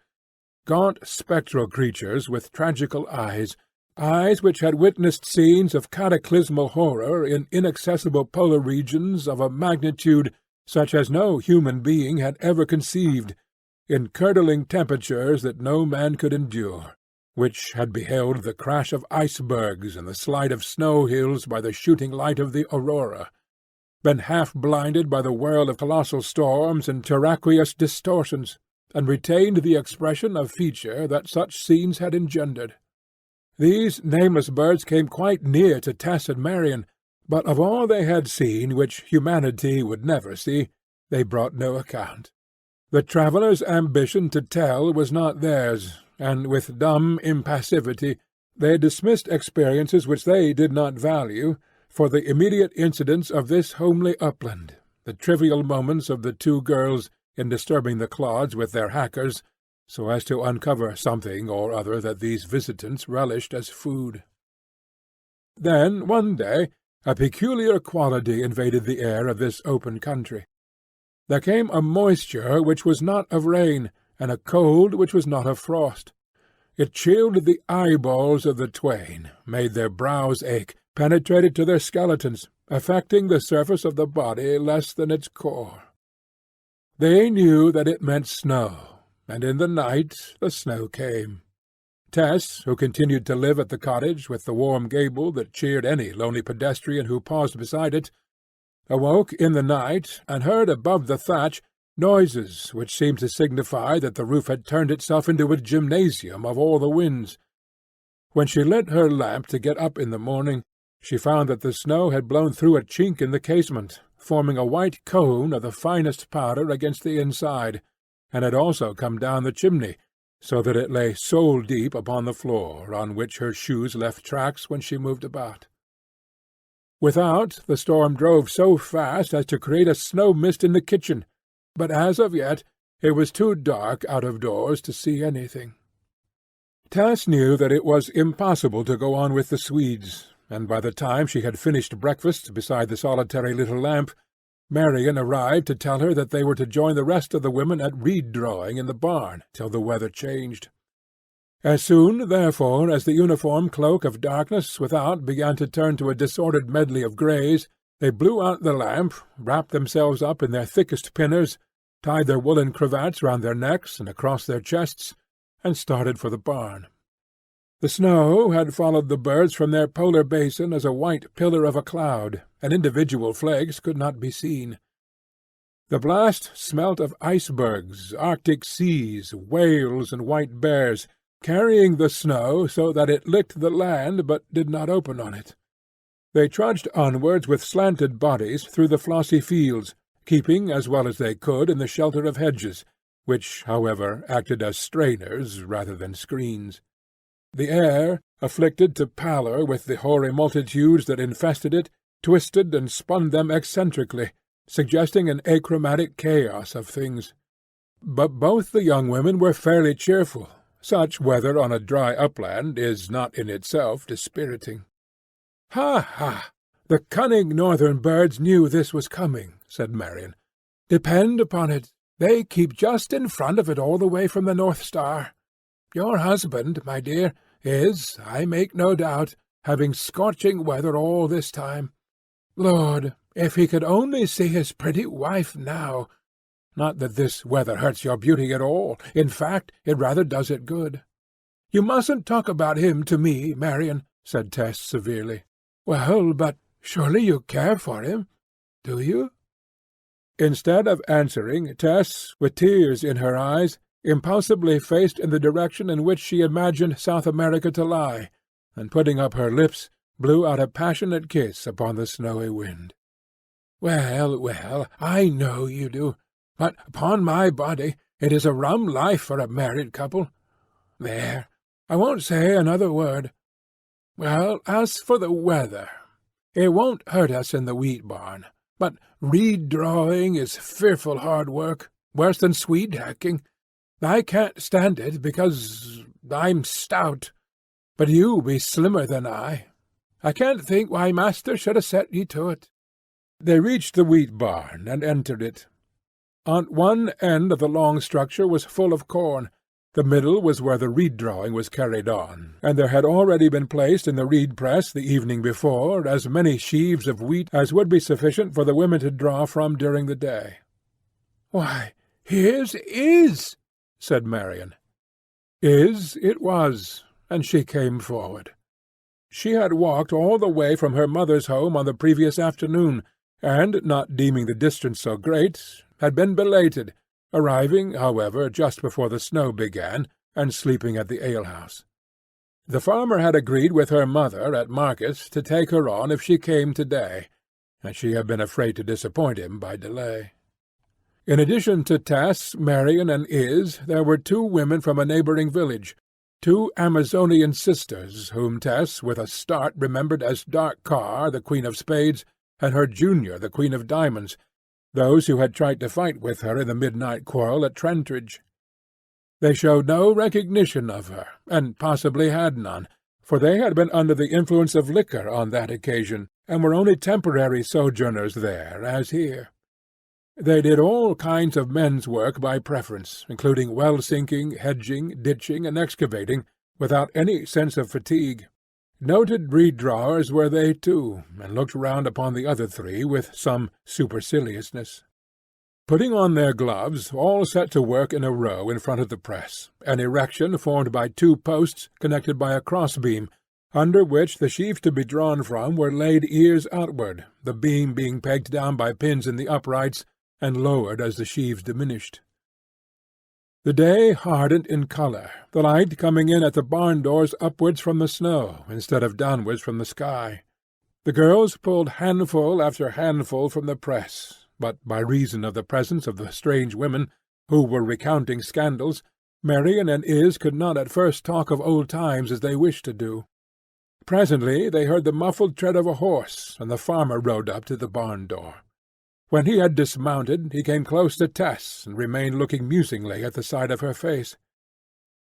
gaunt spectral creatures with tragical eyes which had witnessed scenes of cataclysmal horror in inaccessible polar regions of a magnitude such as no human being had ever conceived, in curdling temperatures that no man could endure, which had beheld the crash of icebergs and the slide of snow-hills by the shooting light of the aurora, been half-blinded by the whirl of colossal storms and terraqueous distortions, and retained the expression of feature that such scenes had engendered. These nameless birds came quite near to Tess and Marion, but of all they had seen which humanity would never see, they brought no account. The travellers' ambition to tell was not theirs, and with dumb impassivity they dismissed experiences which they did not value for the immediate incidents of this homely upland, the trivial moments of the two girls in disturbing the clods with their hackers, so as to uncover something or other that these visitants relished as food. Then, one day, a peculiar quality invaded the air of this open country. There came a moisture which was not of rain, and a cold which was not of frost. It chilled the eyeballs of the twain, made their brows ache, penetrated to their skeletons, affecting the surface of the body less than its core. They knew that it meant snow, and in the night the snow came. Tess, who continued to live at the cottage with the warm gable that cheered any lonely pedestrian who paused beside it, awoke in the night and heard above the thatch noises which seemed to signify that the roof had turned itself into a gymnasium of all the winds. When she lit her lamp to get up in the morning, she found that the snow had blown through a chink in the casement, forming a white cone of the finest powder against the inside, and had also come down the chimney, so that it lay sole-deep upon the floor, on which her shoes left tracks when she moved about. Without, the storm drove so fast as to create a snow-mist in the kitchen, but as of yet it was too dark out of doors to see anything. Tess knew that it was impossible to go on with the Swedes, and by the time she had finished breakfast beside the solitary little lamp, Marion arrived to tell her that they were to join the rest of the women at reed-drawing in the barn till the weather changed. As soon, therefore, as the uniform cloak of darkness without began to turn to a disordered medley of greys, they blew out the lamp, wrapped themselves up in their thickest pinners, tied their woollen cravats round their necks and across their chests, and started for the barn. The snow had followed the birds from their polar basin as a white pillar of a cloud, and individual flakes could not be seen. The blast smelt of icebergs, arctic seas, whales, and white bears, carrying the snow so that it licked the land but did not open on it. They trudged onwards with slanted bodies through the flossy fields, keeping as well as they could in the shelter of hedges, which, however, acted as strainers rather than screens. The air, afflicted to pallor with the hoary multitudes that infested it, twisted and spun them eccentrically, suggesting an achromatic chaos of things. But both the young women were fairly cheerful. Such weather on a dry upland is not in itself dispiriting. "Ha, ha! The cunning northern birds knew this was coming," said Marion. "Depend upon it, they keep just in front of it all the way from the North Star. Your husband, my dear, is, I make no doubt, having scorching weather all this time. Lord, if he could only see his pretty wife now! Not that this weather hurts your beauty at all. In fact, it rather does it good." "You mustn't talk about him to me, Marion," said Tess severely. "Well, but surely you care for him, do you?" Instead of answering, Tess, with tears in her eyes, impulsively faced in the direction in which she imagined South America to lie, and, putting up her lips, blew out a passionate kiss upon the snowy wind. "Well, well, I know you do. but upon my body it is a rum life for a married couple. There, I won't say another word. Well, as for the weather, it won't hurt us in the wheat barn, but reed-drawing is fearful hard work, worse than Swede-hacking. I can't stand it because I'm stout, but you be slimmer than I. I can't think why master should have set ye to it." They reached the wheat barn and entered it. On one end of the long structure was full of corn. The middle was where the reed-drawing was carried on, and there had already been placed in the reed-press the evening before as many sheaves of wheat as would be sufficient for the women to draw from during the day. "Why, here's Is," said Marion. Is it was, and she came forward. She had walked all the way from her mother's home on the previous afternoon, and, not deeming the distance so great, had been belated, arriving, however, just before the snow began, and sleeping at the alehouse. The farmer had agreed with her mother at market to take her on if she came to-day, and she had been afraid to disappoint him by delay. In addition to Tess, Marion, and Is, there were 2 women from a neighbouring village, 2 Amazonian sisters, whom Tess with a start remembered as Dark Carr, the Queen of Spades, and her junior, the Queen of Diamonds, those who had tried to fight with her in the midnight quarrel at Trentridge. They showed no recognition of her, and possibly had none, for they had been under the influence of liquor on that occasion, and were only temporary sojourners there, as here. They did all kinds of men's work by preference, including well-sinking, hedging, ditching, and excavating, without any sense of fatigue. Noted reed-drawers were they too, and looked round upon the other 3 with some superciliousness. Putting on their gloves, all set to work in a row in front of the press, an erection formed by 2 posts connected by a cross-beam, under which the sheaves to be drawn from were laid ears outward, the beam being pegged down by pins in the uprights, and lowered as the sheaves diminished. The day hardened in colour, the light coming in at the barn doors upwards from the snow instead of downwards from the sky. The girls pulled handful after handful from the press, but by reason of the presence of the strange women, who were recounting scandals, Marion and Is could not at first talk of old times as they wished to do. Presently they heard the muffled tread of a horse, and the farmer rode up to the barn door. When he had dismounted, he came close to Tess, and remained looking musingly at the side of her face.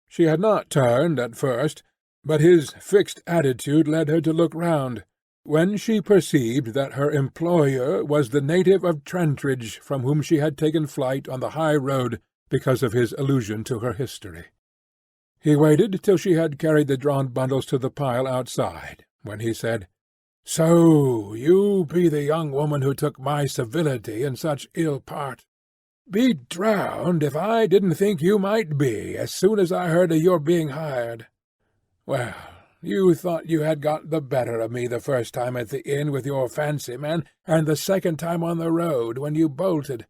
She had not turned at first, but his fixed attitude led her to look round, when she perceived that her employer was the native of Trentridge from whom she had taken flight on the high road because of his allusion to her history. He waited till she had carried the drawn bundles to the pile outside, when he said, "So you be the young woman who took my civility in such ill part. Be drowned if I didn't think you might be as soon as I heard of your being hired. Well, you thought you had got the better of me the first time at the inn with your fancy man, and the second time on the road when you bolted.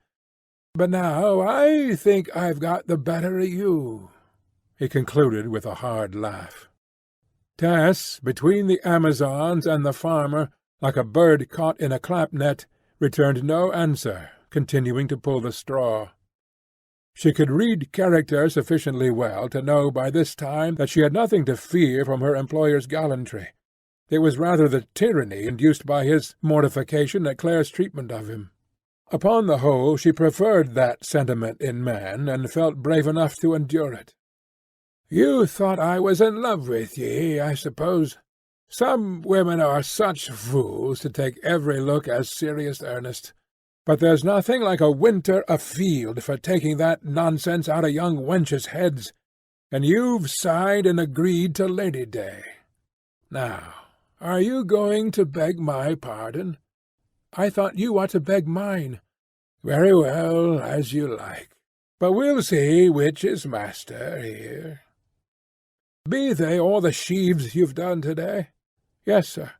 But now I think I've got the better of you," he concluded with a hard laugh. Tess, between the Amazons and the farmer, like a bird caught in a clap-net, returned no answer, continuing to pull the straw. She could read character sufficiently well to know by this time that she had nothing to fear from her employer's gallantry. It was rather the tyranny induced by his mortification at Clare's treatment of him. Upon the whole, she preferred that sentiment in man, and felt brave enough to endure it. "You thought I was in love with ye, I suppose. Some women are such fools to take every look as serious earnest. But there's nothing like a winter afield for taking that nonsense out of young wenches' heads, and you've signed and agreed to Lady Day. Now, are you going to beg my pardon? I thought you ought to beg mine. Very well, as you like. But we'll see which is master here. Be they all the sheaves you've done to-day?" "Yes, sir."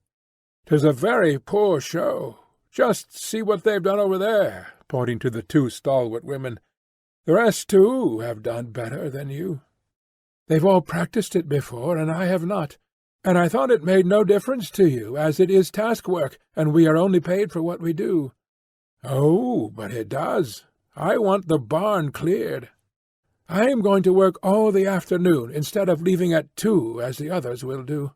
"'Tis a very poor show. Just see what they've done over there," pointing to the 2 stalwart women. "The rest, too, have done better than you." "They've all practised it before, and I have not. And I thought it made no difference to you, as it is task-work, and we are only paid for what we do." "Oh, but it does. I want the barn cleared. I am going to work all the afternoon instead of leaving at 2 as the others will do."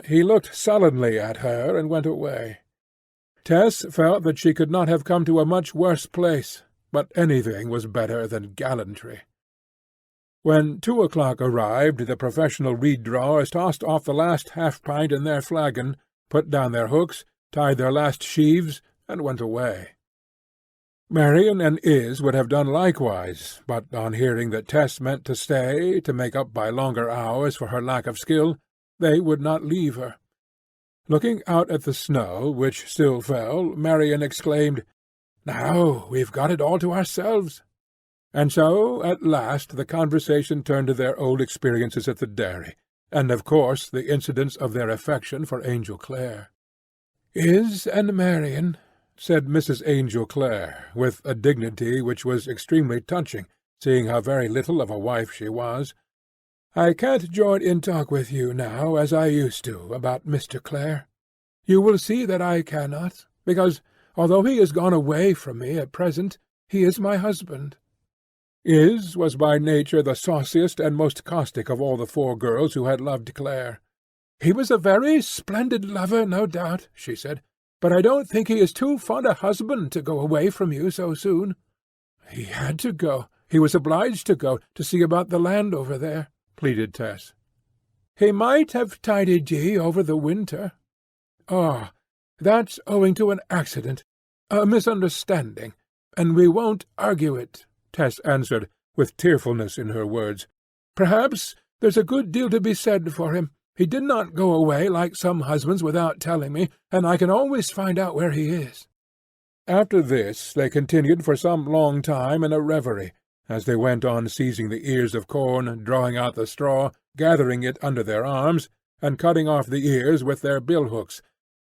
He looked sullenly at her and went away. Tess felt that she could not have come to a much worse place, but anything was better than gallantry. When 2 o'clock arrived, the professional reed-drawers tossed off the last half-pint in their flagon, put down their hooks, tied their last sheaves, and went away. Marian and Iz would have done likewise, but on hearing that Tess meant to stay, to make up by longer hours for her lack of skill, they would not leave her. Looking out at the snow, which still fell, Marian exclaimed, "Now we've got it all to ourselves." And so, at last, the conversation turned to their old experiences at the dairy, and of course the incidents of their affection for Angel Clare. "Iz and Marian," said Mrs. Angel Clare, with a dignity which was extremely touching, seeing how very little of a wife she was, "I can't join in talk with you now as I used to about Mr. Clare. You will see that I cannot, because, although he has gone away from me at present, he is my husband." Iz was by nature the sauciest and most caustic of all the 4 girls who had loved Clare. "He was a very splendid lover, no doubt," she said, "but I don't think he is too fond a husband to go away from you so soon." "He had to go. He was obliged to go, to see about the land over there," pleaded Tess. "He might have tidied ye over the winter." "Oh, that's owing to an accident, a misunderstanding, and we won't argue it," Tess answered, with tearfulness in her words. "Perhaps there's a good deal to be said for him. He did not go away like some husbands without telling me, and I can always find out where he is." After this they continued for some long time in a reverie, as they went on seizing the ears of corn, drawing out the straw, gathering it under their arms, and cutting off the ears with their bill-hooks,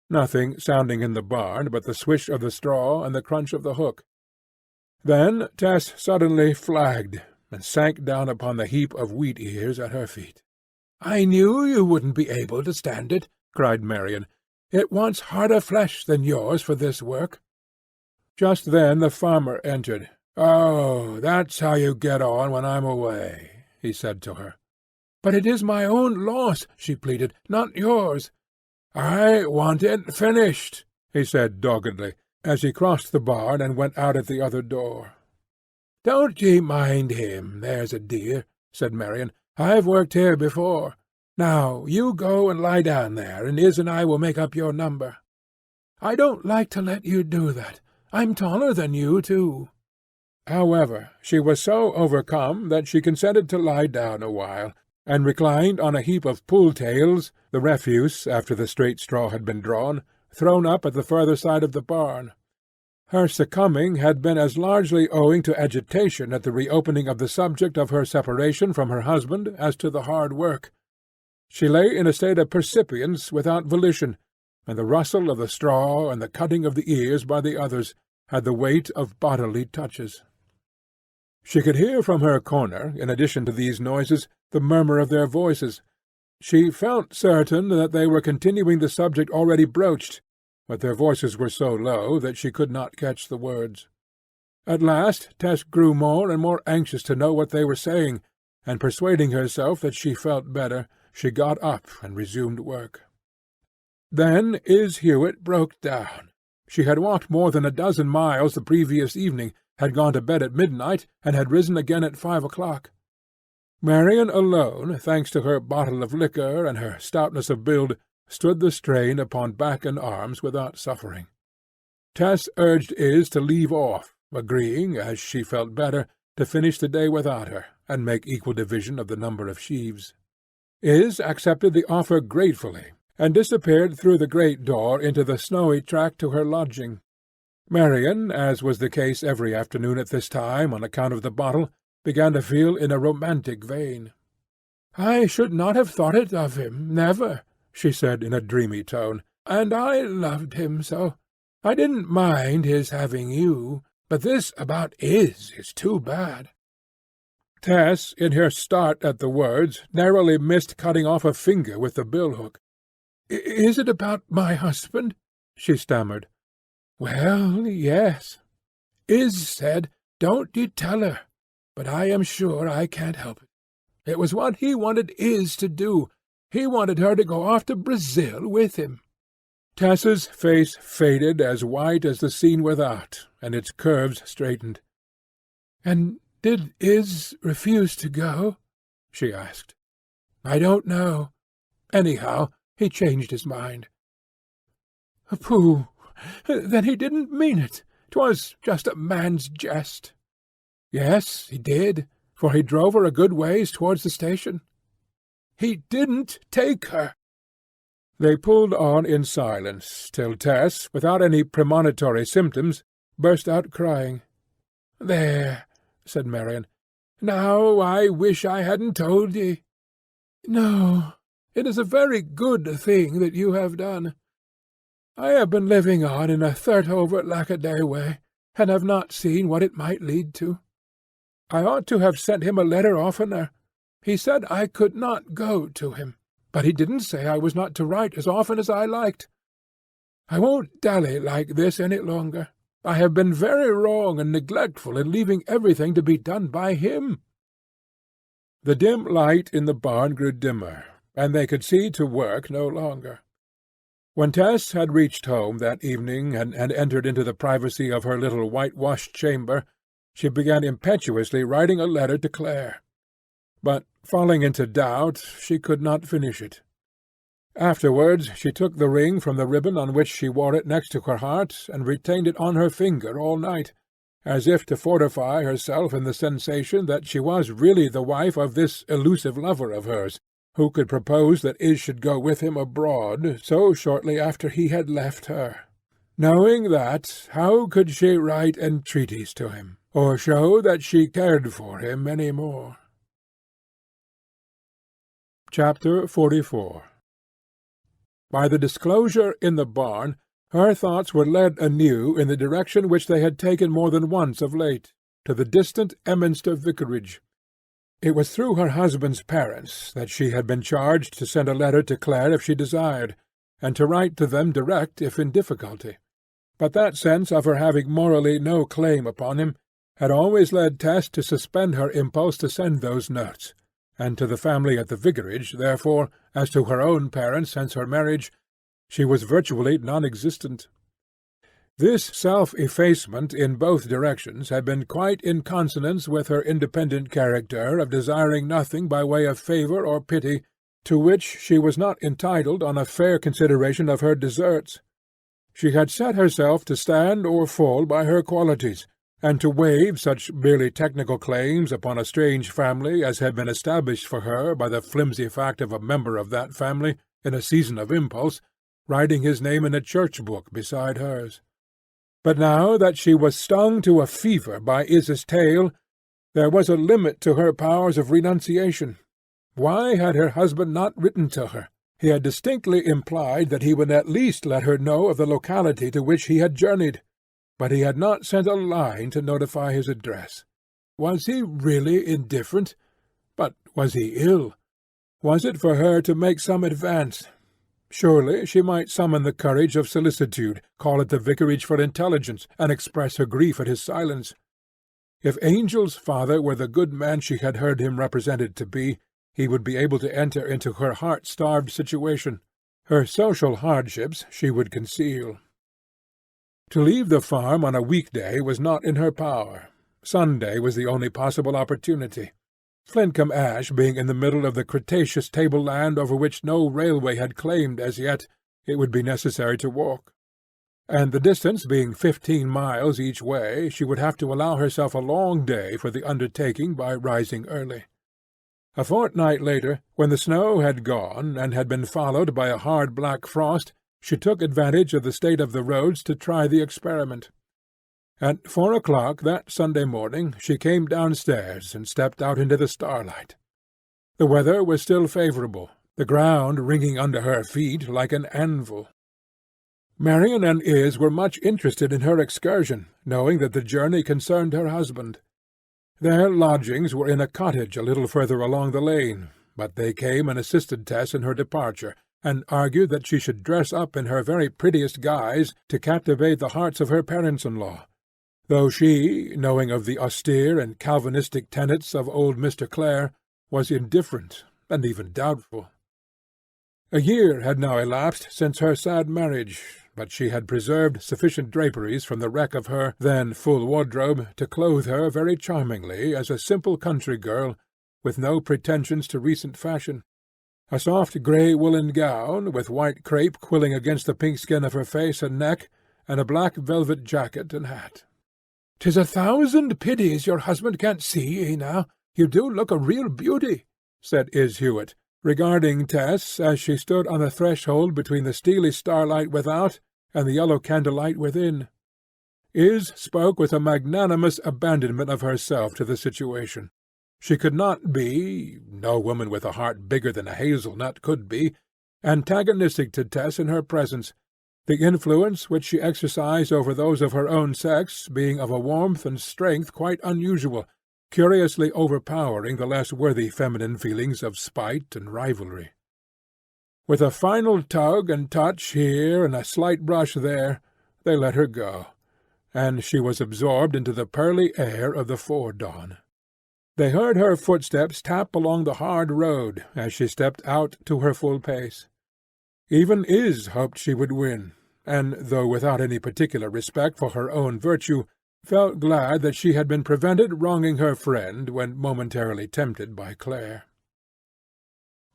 nothing sounding in the barn but the swish of the straw and the crunch of the hook. Then Tess suddenly flagged, and sank down upon the heap of wheat-ears at her feet. "I knew you wouldn't be able to stand it," cried Marian. "It wants harder flesh than yours for this work." Just then the farmer entered. "Oh, that's how you get on when I'm away," he said to her. "But it is my own loss," she pleaded, "not yours." "I want it finished," he said doggedly, as he crossed the barn and went out at the other door. "Don't ye mind him, there's a dear," said Marian. "I've worked here before. Now you go and lie down there, and Iz and I will make up your number." "I don't like to let you do that. I'm taller than you, too." However, she was so overcome that she consented to lie down a while, and reclined on a heap of pull-tails, the refuse, after the straight straw had been drawn, thrown up at the further side of the barn. Her succumbing had been as largely owing to agitation at the reopening of the subject of her separation from her husband as to the hard work. She lay in a state of percipience without volition, and the rustle of the straw and the cutting of the ears by the others had the weight of bodily touches. She could hear from her corner, in addition to these noises, the murmur of their voices. She felt certain that they were continuing the subject already broached, but their voices were so low that she could not catch the words. At last Tess grew more and more anxious to know what they were saying, and persuading herself that she felt better, she got up and resumed work. Then Iz Hewitt broke down. She had walked more than 12 miles the previous evening, had gone to bed at midnight, and had risen again at 5 o'clock. Marian alone, thanks to her bottle of liquor and her stoutness of build, stood the strain upon back and arms without suffering. Tess urged Iz to leave off, agreeing, as she felt better, to finish the day without her, and make equal division of the number of sheaves. Iz accepted the offer gratefully, and disappeared through the great door into the snowy track to her lodging. Marian, as was the case every afternoon at this time on account of the bottle, began to feel in a romantic vein. "I should not have thought it of him, never," she said in a dreamy tone, "and I loved him so. I didn't mind his having you, but this about is too bad." Tess, in her start at the words, narrowly missed cutting off a finger with the bill-hook. "Is it about my husband?" she stammered. "Well, yes. Iz said, Don't you tell her, but I am sure I can't help it. It was what he wanted Iz to do. He wanted her to go off to Brazil with him." Tess's face faded as white as the scene without, and its curves straightened. "And did Iz refuse to go?" she asked. "I don't know. Anyhow, he changed his mind." "Pooh! Then he didn't mean it. 'Twas just a man's jest." "Yes, he did, for he drove her a good ways towards the station." "He didn't take her." They pulled on in silence, till Tess, without any premonitory symptoms, burst out crying. "There," said Marian. "Now I wish I hadn't told ye." "No, it is a very good thing that you have done. I have been living on in a third-over-lackaday way, and have not seen what it might lead to. I ought to have sent him a letter oftener. He said I could not go to him, but he didn't say I was not to write as often as I liked. I won't dally like this any longer. I have been very wrong and neglectful in leaving everything to be done by him." The dim light in the barn grew dimmer, and they could see to work no longer. When Tess had reached home that evening and had entered into the privacy of her little whitewashed chamber, she began impetuously writing a letter to Claire. But, falling into doubt, she could not finish it. Afterwards she took the ring from the ribbon on which she wore it next to her heart, and retained it on her finger all night, as if to fortify herself in the sensation that she was really the wife of this elusive lover of hers, who could propose that Iz should go with him abroad so shortly after he had left her. Knowing that, how could she write entreaties to him, or show that she cared for him any more? Chapter 44. By the disclosure in the barn, her thoughts were led anew in the direction which they had taken more than once of late, to the distant Emminster vicarage. It was through her husband's parents that she had been charged to send a letter to Claire if she desired, and to write to them direct if in difficulty. But that sense of her having morally no claim upon him had always led Tess to suspend her impulse to send those notes, and to the family at the vicarage, therefore, as to her own parents since her marriage, she was virtually non-existent. This self-effacement in both directions had been quite in consonance with her independent character of desiring nothing by way of favour or pity to which she was not entitled on a fair consideration of her deserts. She had set herself to stand or fall by her qualities, and to waive such merely technical claims upon a strange family as had been established for her by the flimsy fact of a member of that family, in a season of impulse, writing his name in a church-book beside hers. But now that she was stung to a fever by Iz's tale, there was a limit to her powers of renunciation. Why had her husband not written to her? He had distinctly implied that he would at least let her know of the locality to which he had journeyed, but he had not sent a line to notify his address. Was he really indifferent? But was he ill? Was it for her to make some advance? Surely she might summon the courage of solicitude, call at the vicarage for intelligence, and express her grief at his silence. If Angel's father were the good man she had heard him represented to be, he would be able to enter into her heart-starved situation. Her social hardships she would conceal. To leave the farm on a weekday was not in her power. Sunday was the only possible opportunity. Flintcomb Ash being in the middle of the Cretaceous tableland over which no railway had claimed as yet, it would be necessary to walk. And the distance being 15 miles each way, she would have to allow herself a long day for the undertaking by rising early. A fortnight later, when the snow had gone, and had been followed by a hard black frost, she took advantage of the state of the roads to try the experiment. At 4 o'clock that Sunday morning she came downstairs and stepped out into the starlight. The weather was still favourable, the ground ringing under her feet like an anvil. Marian and Iz were much interested in her excursion, knowing that the journey concerned her husband. Their lodgings were in a cottage a little further along the lane, but they came and assisted Tess in her departure, and argued that she should dress up in her very prettiest guise to captivate the hearts of her parents-in-law. though she, knowing of the austere and Calvinistic tenets of old Mr. Clare, was indifferent and even doubtful. A year had now elapsed since her sad marriage, but she had preserved sufficient draperies from the wreck of her then full wardrobe to clothe her very charmingly as a simple country girl, with no pretensions to recent fashion. A soft grey woollen gown, with white crape quilling against the pink skin of her face and neck, and a black velvet jacket and hat. "'Tis 1,000 pities your husband can't see ye now. You do look a real beauty," said Is Hewitt, regarding Tess as she stood on the threshold between the steely starlight without and the yellow candlelight within. Is spoke with a magnanimous abandonment of herself to the situation. She could not be, no woman with a heart bigger than a hazelnut could be, antagonistic to Tess in her presence, the influence which she exercised over those of her own sex being of a warmth and strength quite unusual, curiously overpowering the less worthy feminine feelings of spite and rivalry. With a final tug and touch here and a slight brush there, they let her go, and she was absorbed into the pearly air of the fore-dawn. They heard her footsteps tap along the hard road as she stepped out to her full pace. Even Is hoped she would win, and, though without any particular respect for her own virtue, felt glad that she had been prevented wronging her friend when momentarily tempted by Clare.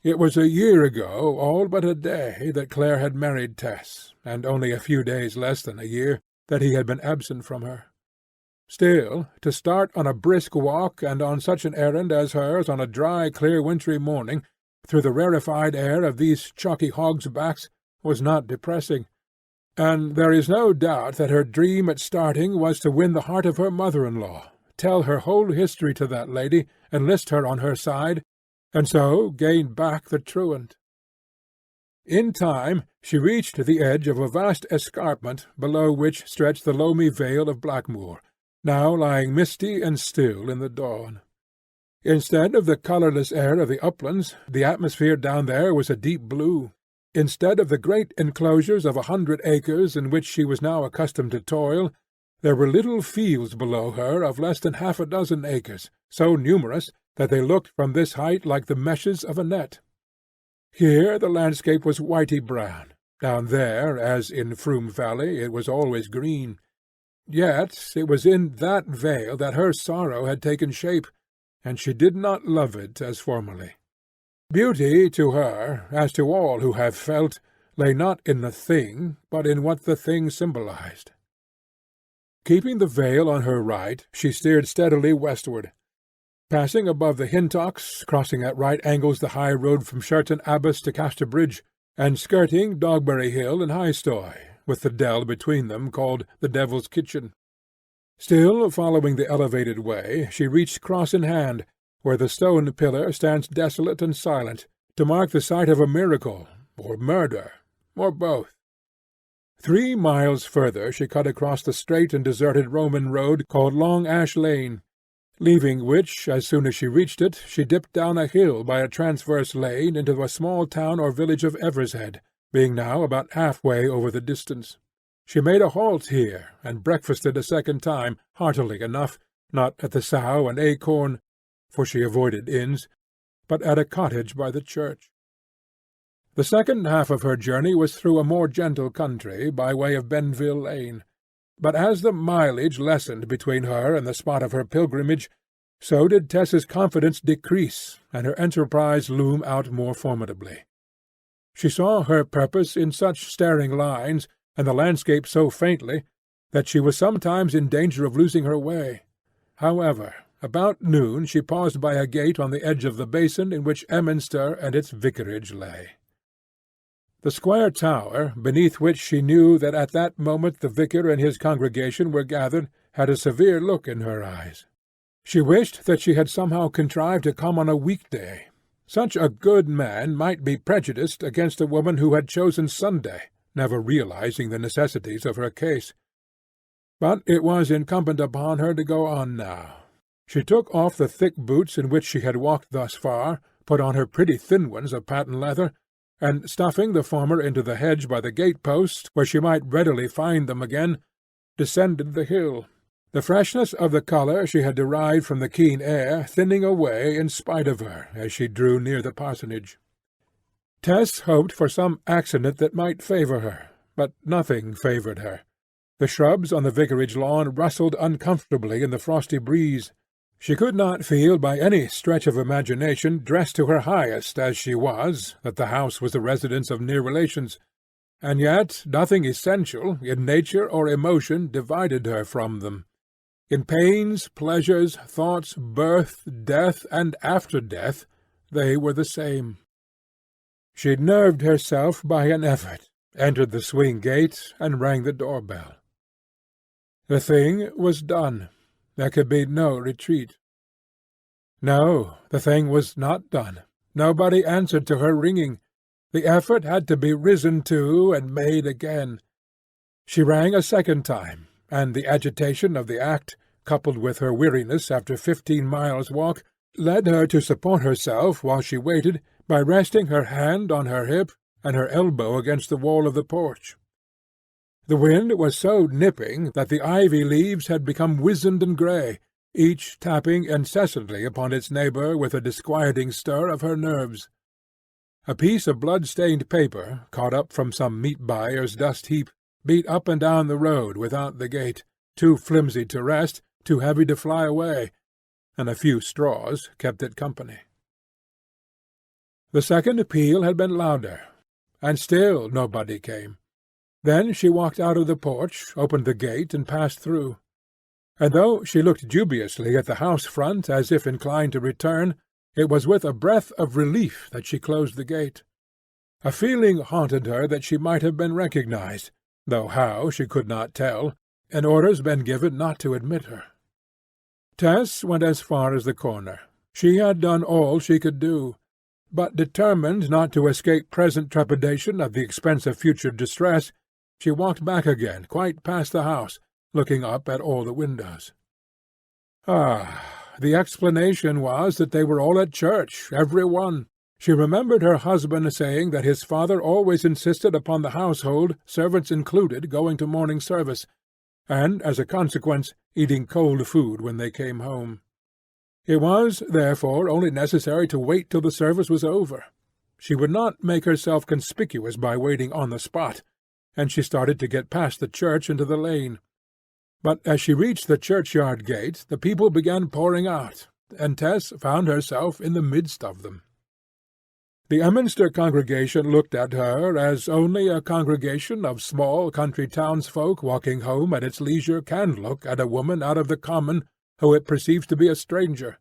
It was a year ago, all but a day, that Clare had married Tess, and only a few days less than a year that he had been absent from her. Still, to start on a brisk walk and on such an errand as hers on a dry, clear wintry morning, through the rarefied air of these chalky hogsbacks, was not depressing, and there is no doubt that her dream at starting was to win the heart of her mother-in-law, tell her whole history to that lady, enlist her on her side, and so gain back the truant. In time she reached the edge of a vast escarpment below which stretched the loamy vale of Blackmoor, now lying misty and still in the dawn. Instead of the colourless air of the uplands, the atmosphere down there was a deep blue. Instead of the great enclosures of 100 acres in which she was now accustomed to toil, there were little fields below her of less than 6 acres, so numerous that they looked from this height like the meshes of a net. Here the landscape was whitey brown. Down there, as in Froom Valley, it was always green. Yet it was in that vale that her sorrow had taken shape, and she did not love it as formerly. Beauty to her, as to all who have felt, lay not in the thing, but in what the thing symbolized. Keeping the vale on her right, she steered steadily westward. Passing above the Hintocks, crossing at right angles the high road from Sherton Abbas to Casterbridge, and skirting Dogberry Hill and Highstoy, with the dell between them called the Devil's Kitchen. Still following the elevated way, she reached Cross in Hand, where the stone pillar stands desolate and silent, to mark the site of a miracle, or murder, or both. 3 miles further she cut across the straight and deserted Roman road called Long Ash Lane, leaving which, as soon as she reached it, she dipped down a hill by a transverse lane into a small town or village of Evershead, being now about half-way over the distance. She made a halt here, and breakfasted a second time, heartily enough, not at the Sow and Acorn, for she avoided inns, but at a cottage by the church. The second half of her journey was through a more gentle country by way of Benville Lane, but as the mileage lessened between her and the spot of her pilgrimage, so did Tess's confidence decrease, and her enterprise loom out more formidably. She saw her purpose in such staring lines, and the landscape so faintly, that she was sometimes in danger of losing her way. However, about noon she paused by a gate on the edge of the basin in which Emminster and its vicarage lay. The square tower, beneath which she knew that at that moment the vicar and his congregation were gathered, had a severe look in her eyes. She wished that she had somehow contrived to come on a week-day. Such a good man might be prejudiced against a woman who had chosen Sunday, never realizing the necessities of her case. But it was incumbent upon her to go on now. She took off the thick boots in which she had walked thus far, put on her pretty thin ones of patent leather, and, stuffing the former into the hedge by the gate-post, where she might readily find them again, descended the hill, the freshness of the colour she had derived from the keen air thinning away in spite of her as she drew near the parsonage. Tess hoped for some accident that might favour her, but nothing favoured her. The shrubs on the vicarage lawn rustled uncomfortably in the frosty breeze. She could not feel by any stretch of imagination, dressed to her highest as she was, that the house was the residence of near relations, and yet nothing essential, in nature or emotion, divided her from them. In pains, pleasures, thoughts, birth, death, and after death, they were the same. She nerved herself by an effort, entered the swing gate, and rang the door-bell. The thing was done. There could be no retreat. No, the thing was not done. Nobody answered to her ringing. The effort had to be risen to and made again. She rang a second time, and the agitation of the act, coupled with her weariness after 15 miles' walk, led her to support herself while she waited by resting her hand on her hip and her elbow against the wall of the porch. The wind was so nipping that the ivy leaves had become wizened and grey, each tapping incessantly upon its neighbour with a disquieting stir of her nerves. A piece of blood-stained paper, caught up from some meat-buyer's dust-heap, beat up and down the road without the gate, too flimsy to rest, too heavy to fly away, and a few straws kept it company. The second peal had been louder, and still nobody came. Then she walked out of the porch, opened the gate, and passed through. And though she looked dubiously at the house front as if inclined to return, it was with a breath of relief that she closed the gate. A feeling haunted her that she might have been recognized, though how she could not tell, and orders been given not to admit her. Tess went as far as the corner. She had done all she could do, but determined not to escape present trepidation at the expense of future distress, she walked back again, quite past the house, looking up at all the windows. The explanation was that they were all at church, every one. She remembered her husband saying that his father always insisted upon the household, servants included, going to morning service, and, as a consequence, eating cold food when they came home. It was, therefore, only necessary to wait till the service was over. She would not make herself conspicuous by waiting on the spot, and she started to get past the church into the lane. But as she reached the churchyard gate, the people began pouring out, and Tess found herself in the midst of them. The Emminster congregation looked at her as only a congregation of small country townsfolk walking home at its leisure can look at a woman out of the common who it perceives to be a stranger.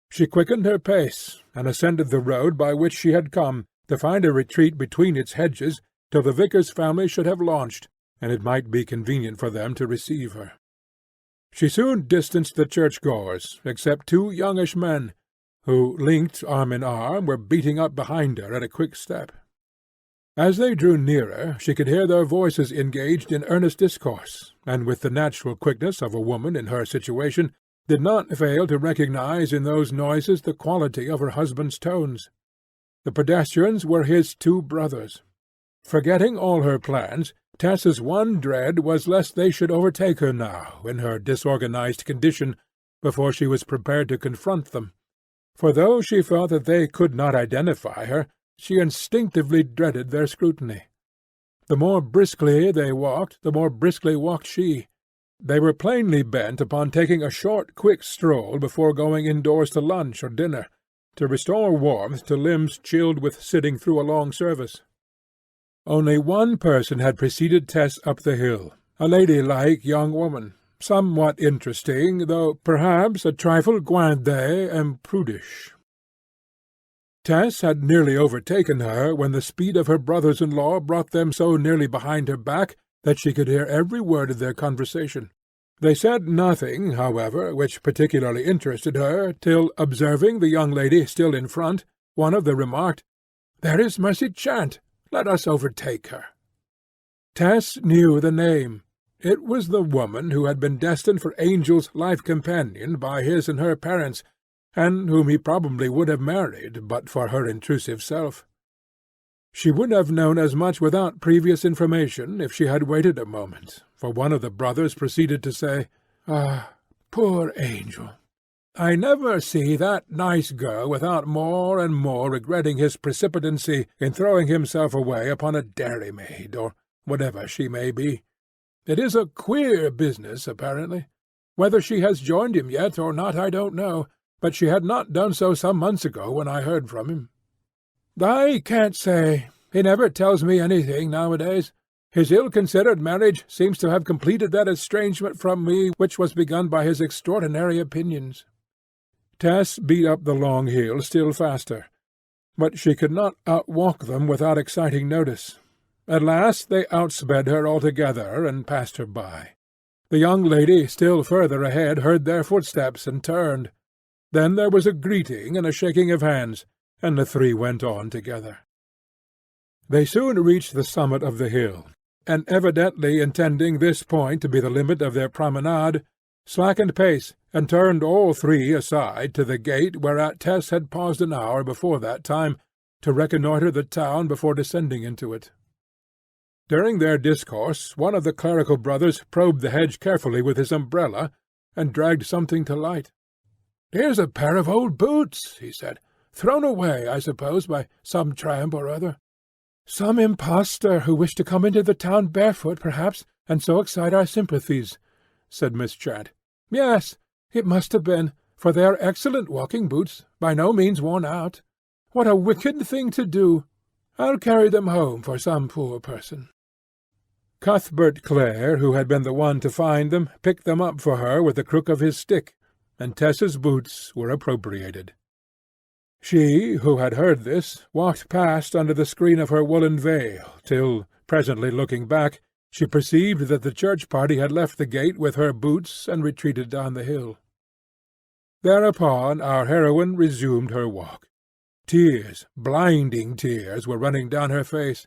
She quickened her pace, and ascended the road by which she had come, to find a retreat between its hedges till the vicar's family should have launched, and it might be convenient for them to receive her. She soon distanced the church-goers, except 2 youngish men, who, linked arm in arm, were beating up behind her at a quick step. As they drew nearer, she could hear their voices engaged in earnest discourse, and with the natural quickness of a woman in her situation, did not fail to recognize in those noises the quality of her husband's tones. The pedestrians were his 2 brothers. Forgetting all her plans, Tess's one dread was lest they should overtake her now, in her disorganized condition, before she was prepared to confront them. For though she felt that they could not identify her, she instinctively dreaded their scrutiny. The more briskly they walked, the more briskly walked she. They were plainly bent upon taking a short, quick stroll before going indoors to lunch or dinner, to restore warmth to limbs chilled with sitting through a long service. Only one person had preceded Tess up the hill, a ladylike young woman, somewhat interesting, though perhaps a trifle guindée and prudish. Tess had nearly overtaken her when the speed of her brothers-in-law brought them so nearly behind her back that she could hear every word of their conversation. They said nothing, however, which particularly interested her, till, observing the young lady still in front, one of them remarked, "There is Mercy Chant. Let us overtake her." Tess knew the name. It was the woman who had been destined for Angel's life companion by his and her parents, and whom he probably would have married but for her intrusive self. She would have known as much without previous information if she had waited a moment, for one of the brothers proceeded to say, Ah, poor Angel! I never see that nice girl without more and more regretting his precipitancy in throwing himself away upon a dairymaid, or whatever she may be. It is a queer business, apparently. Whether she has joined him yet or not I don't know, but she had not done so some months ago when I heard from him. I can't say. He never tells me anything nowadays. His ill-considered marriage seems to have completed that estrangement from me which was begun by his extraordinary opinions." Tess beat up the long hill still faster, but she could not outwalk them without exciting notice. At last they outsped her altogether and passed her by. The young lady still further ahead heard their footsteps and turned. Then there was a greeting and a shaking of hands, and the three went on together. They soon reached the summit of the hill, and evidently intending this point to be the limit of their promenade, slackened pace, and turned all three aside to the gate whereat Tess had paused an hour before that time to reconnoitre the town before descending into it. During their discourse one of the clerical brothers probed the hedge carefully with his umbrella, and dragged something to light. "Here's a pair of old boots," he said. "Thrown away, I suppose, by some tramp or other." "Some impostor who wished to come into the town barefoot, perhaps, and so excite our sympathies," said Miss Trent. "Yes, it must have been, for they are excellent walking boots, by no means worn out. What a wicked thing to do! I'll carry them home for some poor person." Cuthbert Clare, who had been the one to find them, picked them up for her with the crook of his stick, and Tess's boots were appropriated. She, who had heard this, walked past under the screen of her woollen veil, till, presently looking back, she perceived that the church party had left the gate with her boots and retreated down the hill. Thereupon our heroine resumed her walk. Tears, blinding tears, were running down her face.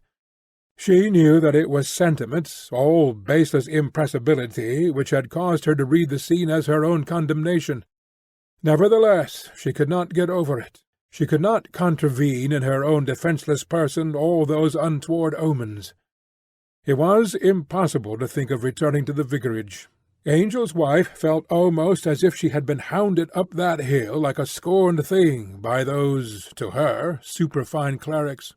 She knew that it was sentiment, all baseless impressibility, which had caused her to read the scene as her own condemnation. Nevertheless, she could not get over it. She could not contravene in her own defenceless person all those untoward omens. It was impossible to think of returning to the vicarage. Angel's wife felt almost as if she had been hounded up that hill like a scorned thing by those, to her, superfine clerics.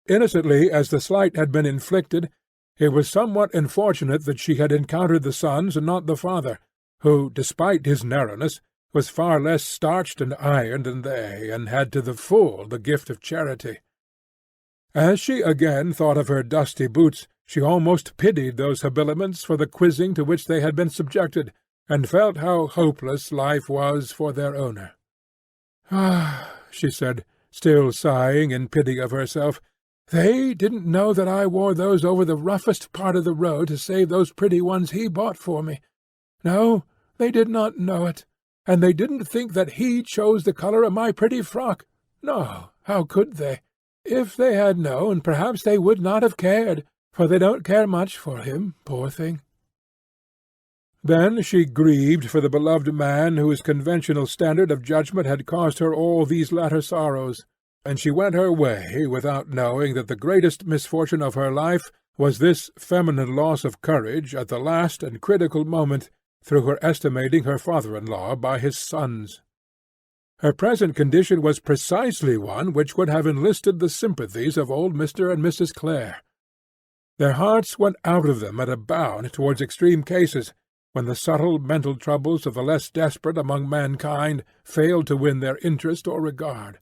Innocently as the slight had been inflicted, it was somewhat unfortunate that she had encountered the sons and not the father, who, despite his narrowness, was far less starched and ironed than they, and had to the full the gift of charity. As she again thought of her dusty boots, she almost pitied those habiliments for the quizzing to which they had been subjected, and felt how hopeless life was for their owner. "Ah," she said, still sighing in pity of herself, "they didn't know that I wore those over the roughest part of the road to save those pretty ones he bought for me. No, they did not know it, and they didn't think that he chose the colour of my pretty frock. No, how could they? If they had known, perhaps they would not have cared, for they don't care much for him, poor thing." Then she grieved for the beloved man whose conventional standard of judgment had caused her all these latter sorrows, and she went her way without knowing that the greatest misfortune of her life was this feminine loss of courage at the last and critical moment, through her estimating her father-in-law by his sons. Her present condition was precisely one which would have enlisted the sympathies of old Mr. and Mrs. Clare. Their hearts went out of them at a bound towards extreme cases, when the subtle mental troubles of the less desperate among mankind failed to win their interest or regard.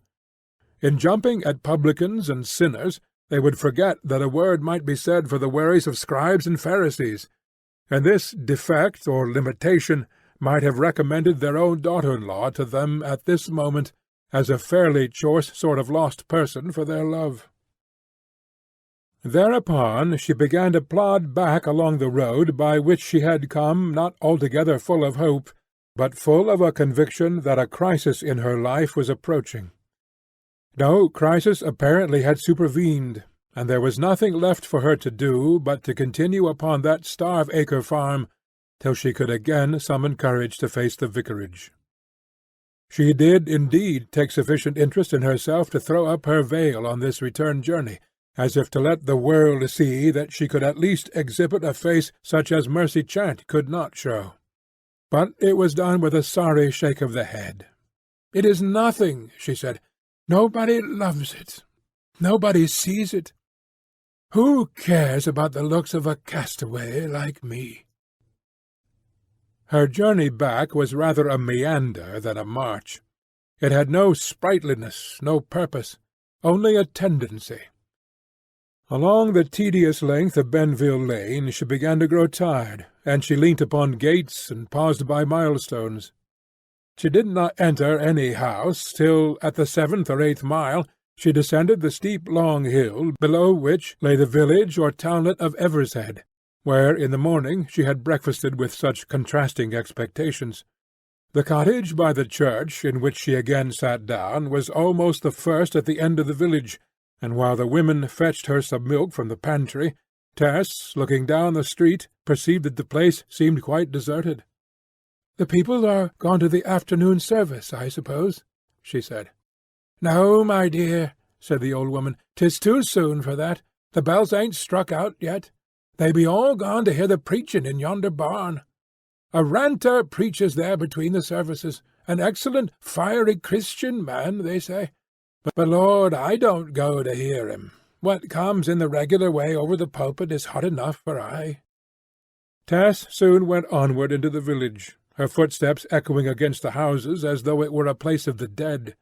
In jumping at publicans and sinners, they would forget that a word might be said for the worries of scribes and Pharisees, and this defect or limitation might have recommended their own daughter-in-law to them at this moment as a fairly choice sort of lost person for their love. Thereupon she began to plod back along the road by which she had come, not altogether full of hope, but full of a conviction that a crisis in her life was approaching. No crisis apparently had supervened, and there was nothing left for her to do but to continue upon that Starve-Acre farm till she could again summon courage to face the vicarage. She did indeed take sufficient interest in herself to throw up her veil on this return journey, as if to let the world see that she could at least exhibit a face such as Mercy Chant could not show. but it was done with a sorry shake of the head. "It is nothing," she said. "Nobody loves it. Nobody sees it. Who cares about the looks of a castaway like me?" Her journey back was rather a meander than a march. It had no sprightliness, no purpose, only a tendency. Along the tedious length of Benville Lane she began to grow tired, and she leant upon gates and paused by milestones. She did not enter any house till, at the 7th or 8th mile, she descended the steep long hill below which lay the village or townlet of Evershead, where in the morning she had breakfasted with such contrasting expectations. The cottage by the church, in which she again sat down, was almost the first at the end of the village, and while the women fetched her some milk from the pantry, Tess, looking down the street, perceived that the place seemed quite deserted. "The people are gone to the afternoon service, I suppose," she said. "No, my dear," said the old woman. "'Tis too soon for that. The bells ain't struck out yet. They be all gone to hear the preachin' in yonder barn. A ranter preaches there between the services, an excellent, fiery Christian man, they say. But, Lord, I don't go to hear him. What comes in the regular way over the pulpit is hot enough for I." Tess soon went onward into the village, her footsteps echoing against the houses as though it were a place of the dead.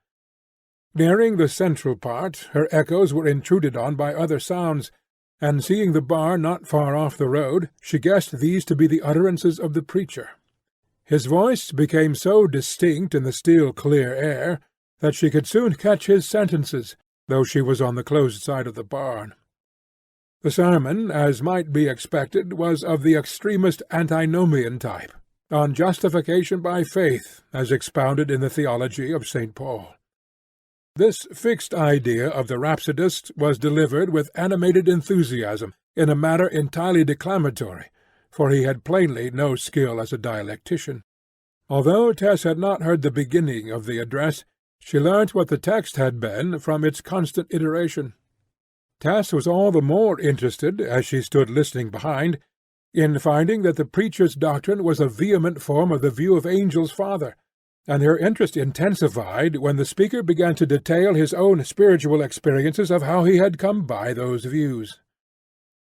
Nearing the central part, her echoes were intruded on by other sounds, and seeing the barn not far off the road, she guessed these to be the utterances of the preacher. His voice became so distinct in the still clear air that she could soon catch his sentences, though she was on the closed side of the barn. The sermon, as might be expected, was of the extremest antinomian type, on justification by faith, as expounded in the theology of St. Paul. This fixed idea of the rhapsodist was delivered with animated enthusiasm, in a manner entirely declamatory, for he had plainly no skill as a dialectician. Although Tess had not heard the beginning of the address, she learnt what the text had been from its constant iteration. Tess was all the more interested, as she stood listening behind, in finding that the preacher's doctrine was a vehement form of the view of Angel's father, and her interest intensified when the speaker began to detail his own spiritual experiences of how he had come by those views.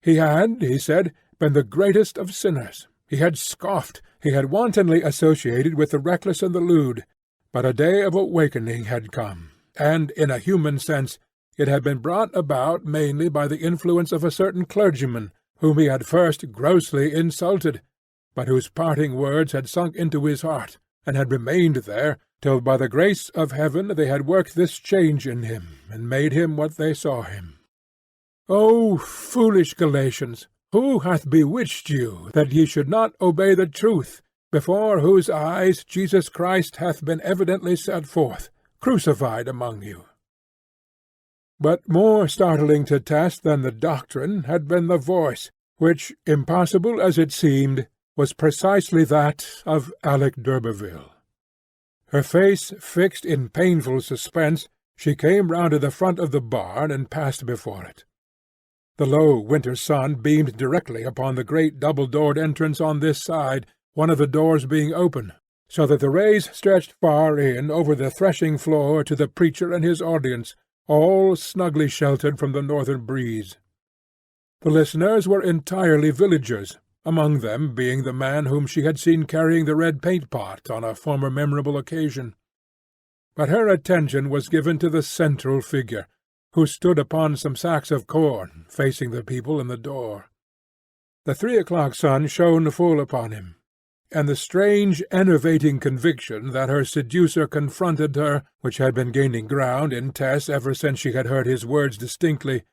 He had, he said, been the greatest of sinners. He had scoffed, he had wantonly associated with the reckless and the lewd, but a day of awakening had come, and, in a human sense, it had been brought about mainly by the influence of a certain clergyman, whom he had first grossly insulted, but whose parting words had sunk into his heart, and had remained there, till by the grace of heaven they had worked this change in him, and made him what they saw him. O foolish Galatians! Who hath bewitched you, that ye should not obey the truth, before whose eyes Jesus Christ hath been evidently set forth, crucified among you? But more startling to Tess than the doctrine had been the voice, which, impossible as it seemed, was precisely that of Alec d'Urberville. Her face fixed in painful suspense, she came round to the front of the barn and passed before it. The low winter sun beamed directly upon the great double-doored entrance on this side, one of the doors being open, so that the rays stretched far in over the threshing floor to the preacher and his audience, all snugly sheltered from the northern breeze. The listeners were entirely villagers, among them being the man whom she had seen carrying the red paint-pot on a former memorable occasion. But her attention was given to the central figure, who stood upon some sacks of corn, facing the people in the door. The 3 o'clock sun shone full upon him, and the strange, enervating conviction that her seducer confronted her, which had been gaining ground in Tess ever since she had heard his words distinctly,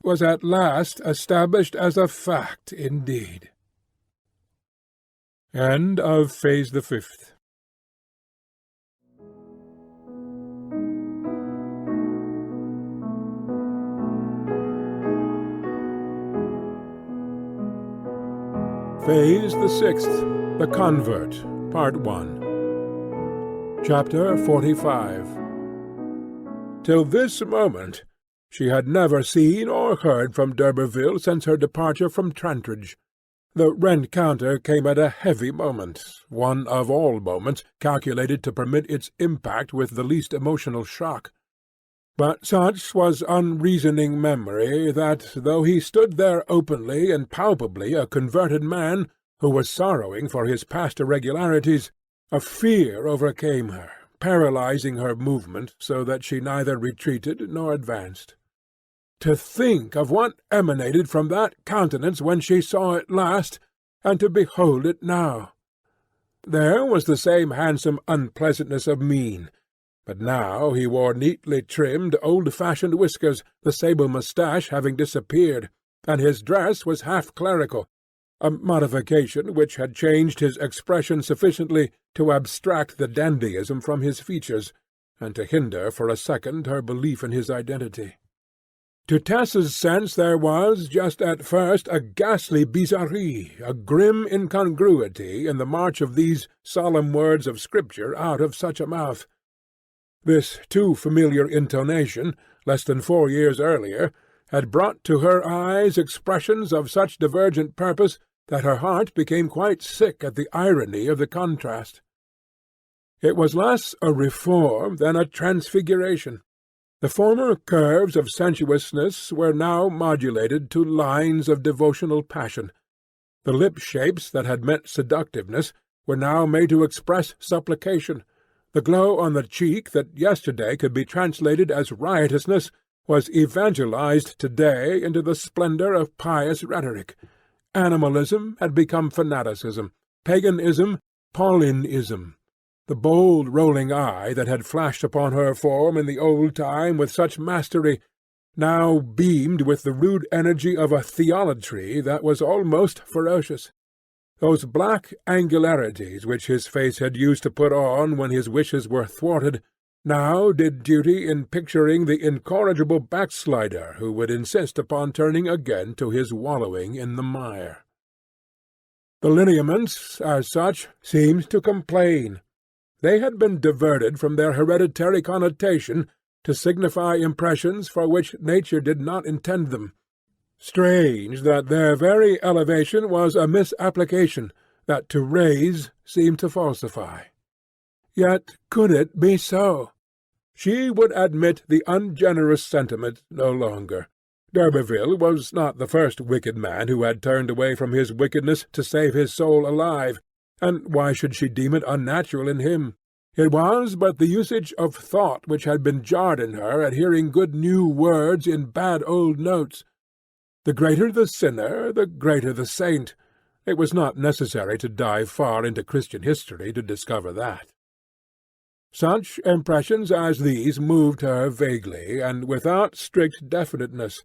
was at last established as a fact indeed. End of Phase the 5th. Phase the 6th. The Convert, Part 1. Chapter 45. Till this moment she had never seen or heard from d'Urberville since her departure from Trantridge. The rencounter came at a heavy moment, one of all moments calculated to permit its impact with the least emotional shock. But such was unreasoning memory that, though he stood there openly and palpably a converted man who was sorrowing for his past irregularities, a fear overcame her, paralyzing her movement so that she neither retreated nor advanced. To think of what emanated from that countenance when she saw it last, and to behold it now! There was the same handsome unpleasantness of mien, but now he wore neatly trimmed, old-fashioned whiskers, the sable moustache having disappeared, and his dress was half clerical, a modification which had changed his expression sufficiently to abstract the dandyism from his features, and to hinder for a second her belief in his identity. To Tess's sense there was, just at first, a ghastly bizarrerie, a grim incongruity in the march of these solemn words of Scripture out of such a mouth. This too familiar intonation, less than 4 years earlier, had brought to her eyes expressions of such divergent purpose that her heart became quite sick at the irony of the contrast. It was less a reform than a transfiguration. The former curves of sensuousness were now modulated to lines of devotional passion. The lip-shapes that had meant seductiveness were now made to express supplication. The glow on the cheek that yesterday could be translated as riotousness was evangelized today into the splendor of pious rhetoric. Animalism had become fanaticism, paganism Paulinism. The bold rolling eye that had flashed upon her form in the old time with such mastery now beamed with the rude energy of a theolatry that was almost ferocious. Those black angularities which his face had used to put on when his wishes were thwarted now did duty in picturing the incorrigible backslider who would insist upon turning again to his wallowing in the mire. The lineaments, as such, seemed to complain. They had been diverted from their hereditary connotation to signify impressions for which nature did not intend them. Strange that their very elevation was a misapplication, that to raise seemed to falsify. Yet could it be so? She would admit the ungenerous sentiment no longer. D'Urberville was not the first wicked man who had turned away from his wickedness to save his soul alive, and why should she deem it unnatural in him? It was but the usage of thought which had been jarred in her at hearing good new words in bad old notes. The greater the sinner, the greater the saint. It was not necessary to dive far into Christian history to discover that. Such impressions as these moved her vaguely, and without strict definiteness.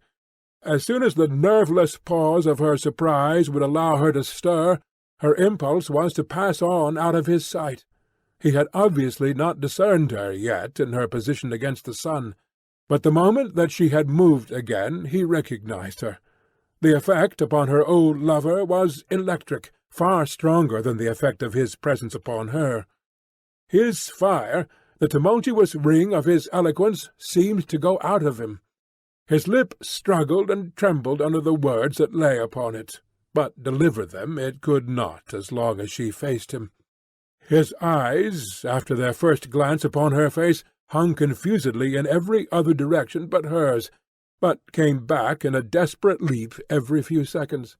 As soon as the nerveless pause of her surprise would allow her to stir, her impulse was to pass on out of his sight. He had obviously not discerned her yet in her position against the sun, but the moment that she had moved again he recognized her. The effect upon her old lover was electric, far stronger than the effect of his presence upon her. His fire, the tumultuous ring of his eloquence, seemed to go out of him. His lip struggled and trembled under the words that lay upon it, but deliver them it could not as long as she faced him. His eyes, after their first glance upon her face, hung confusedly in every other direction but hers, but came back in a desperate leap every few seconds.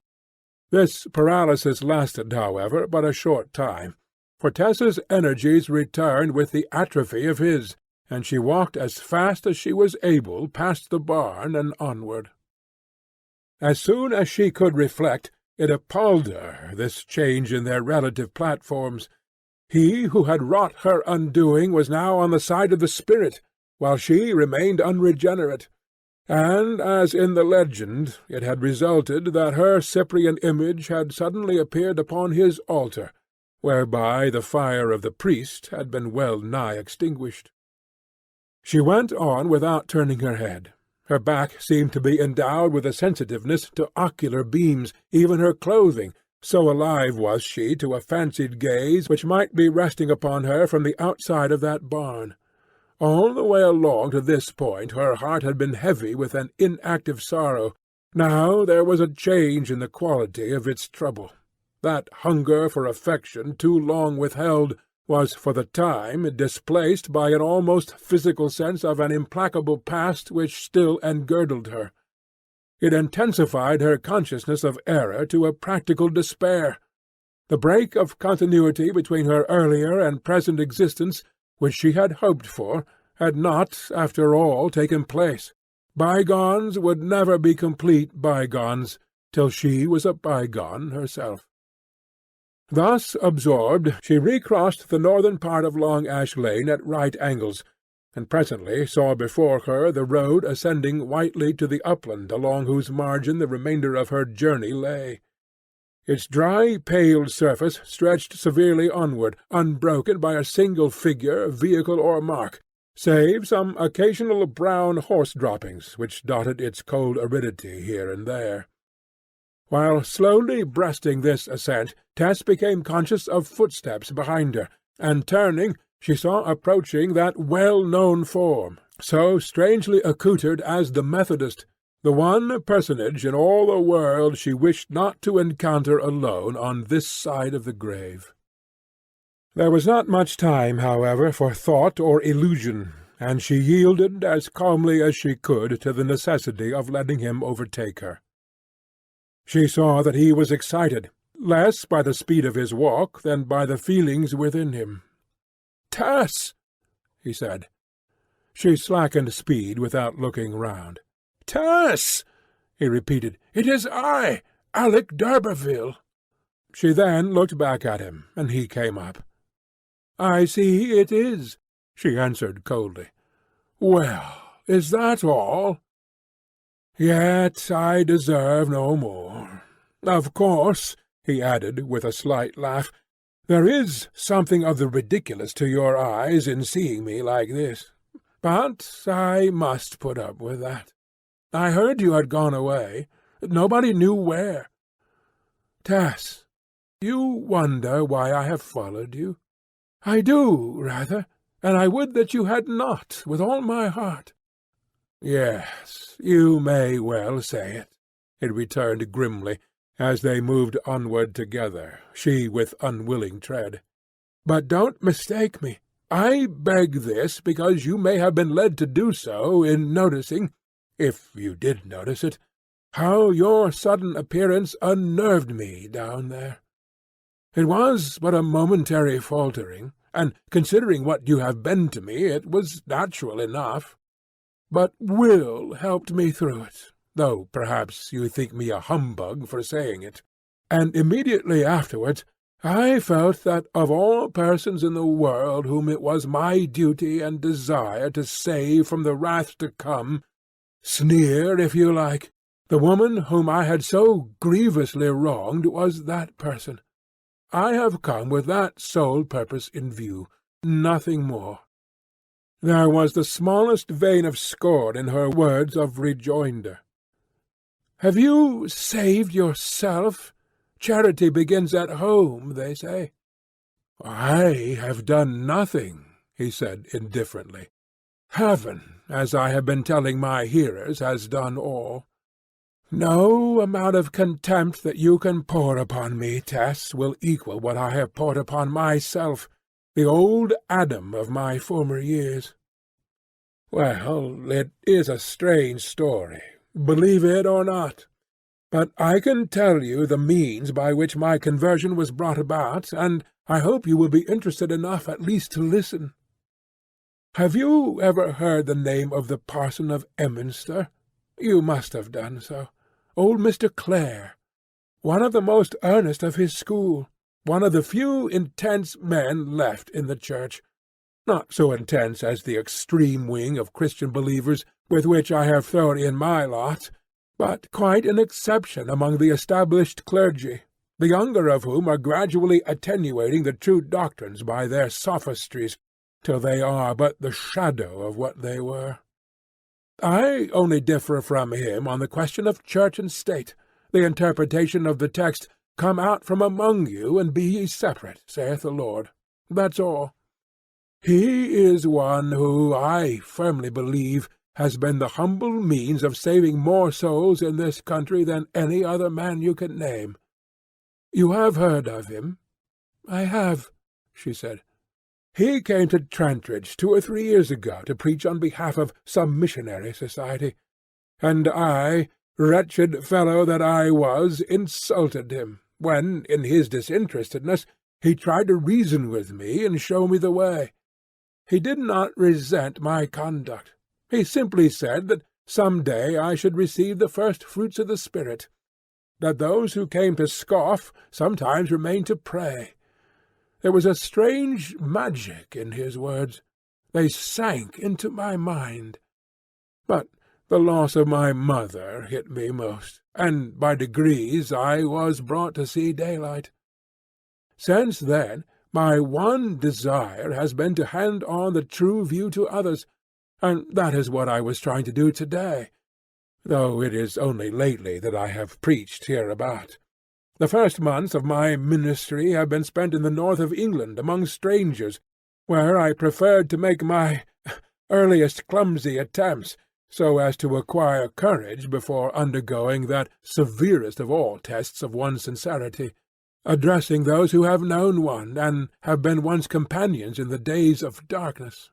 This paralysis lasted, however, but a short time, for Tess's energies returned with the atrophy of his, and she walked as fast as she was able past the barn and onward. As soon as she could reflect, it appalled her, this change in their relative platforms. He who had wrought her undoing was now on the side of the spirit, while she remained unregenerate. And, as in the legend, it had resulted that her Cyprian image had suddenly appeared upon his altar, whereby the fire of the priest had been well nigh extinguished. She went on without turning her head. Her back seemed to be endowed with a sensitiveness to ocular beams, even her clothing, so alive was she to a fancied gaze which might be resting upon her from the outside of that barn. All the way along to this point her heart had been heavy with an inactive sorrow. Now there was a change in the quality of its trouble. That hunger for affection too long withheld was for the time displaced by an almost physical sense of an implacable past which still engirdled her. It intensified her consciousness of error to a practical despair. The break of continuity between her earlier and present existence, which she had hoped for, had not, after all, taken place. Bygones would never be complete bygones till she was a bygone herself. Thus absorbed, she recrossed the northern part of Long Ash Lane at right angles, and presently saw before her the road ascending whitely to the upland along whose margin the remainder of her journey lay. Its dry, pale surface stretched severely onward, unbroken by a single figure, vehicle, or mark, save some occasional brown horse-droppings which dotted its cold aridity here and there. While slowly breasting this ascent, Tess became conscious of footsteps behind her, and turning, she saw approaching that well-known form, so strangely accoutred as the Methodist, the one personage in all the world she wished not to encounter alone on this side of the grave. There was not much time, however, for thought or illusion, and she yielded as calmly as she could to the necessity of letting him overtake her. She saw that he was excited, less by the speed of his walk than by the feelings within him. "Tess!" he said. She slackened speed without looking round. "Tess!" he repeated. "It is I, Alec d'Urberville." She then looked back at him, and he came up. "I see it is," she answered coldly. "Well, is that all?" "Yet I deserve no more. Of course," he added, with a slight laugh, "there is something of the ridiculous to your eyes in seeing me like this. But I must put up with that. I heard you had gone away. Nobody knew where. Tess, you wonder why I have followed you? I do, rather, and I would that you had not, with all my heart." "Yes, you may well say it," he returned grimly, as they moved onward together, she with unwilling tread. "But don't mistake me. I beg this because you may have been led to do so in noticing, if you did notice it, how your sudden appearance unnerved me down there. It was but a momentary faltering, and considering what you have been to me, it was natural enough. But Will helped me through it, though perhaps you think me a humbug for saying it. And immediately afterwards I felt that of all persons in the world whom it was my duty and desire to save from the wrath to come, sneer if you like, the woman whom I had so grievously wronged was that person. I have come with that sole purpose in view, nothing more." There was the smallest vein of scorn in her words of rejoinder. "Have you saved yourself? Charity begins at home, they say." "I have done nothing," he said indifferently. "Heaven, as I have been telling my hearers, has done all. No amount of contempt that you can pour upon me, Tess, will equal what I have poured upon myself, the old Adam of my former years. Well, it is a strange story, believe it or not, but I can tell you the means by which my conversion was brought about, and I hope you will be interested enough at least to listen. Have you ever heard the name of the parson of Emminster? You must have done so. Old Mr. Clare, one of the most earnest of his school, one of the few intense men left in the church, not so intense as the extreme wing of Christian believers with which I have thrown in my lot, but quite an exception among the established clergy, the younger of whom are gradually attenuating the true doctrines by their sophistries, till they are but the shadow of what they were. I only differ from him on the question of church and state, the interpretation of the text, 'Come out from among you, and be ye separate, saith the Lord.' That's all. He is one who, I firmly believe, has been the humble means of saving more souls in this country than any other man you can name. You have heard of him?" "I have," she said. "He came to Trantridge 2 or 3 years ago to preach on behalf of some missionary society, and I, wretched fellow that I was, insulted him, when, in his disinterestedness, he tried to reason with me and show me the way. He did not resent my conduct. He simply said that some day I should receive the first fruits of the Spirit, that those who came to scoff sometimes remained to pray. There was a strange magic in his words. They sank into my mind. But the loss of my mother hit me most, and by degrees I was brought to see daylight. Since then my one desire has been to hand on the true view to others, and that is what I was trying to do to-day, though it is only lately that I have preached hereabout. The first months of my ministry have been spent in the north of England among strangers, where I preferred to make my earliest clumsy attempts, so as to acquire courage before undergoing that severest of all tests of one's sincerity, addressing those who have known one, and have been one's companions in the days of darkness.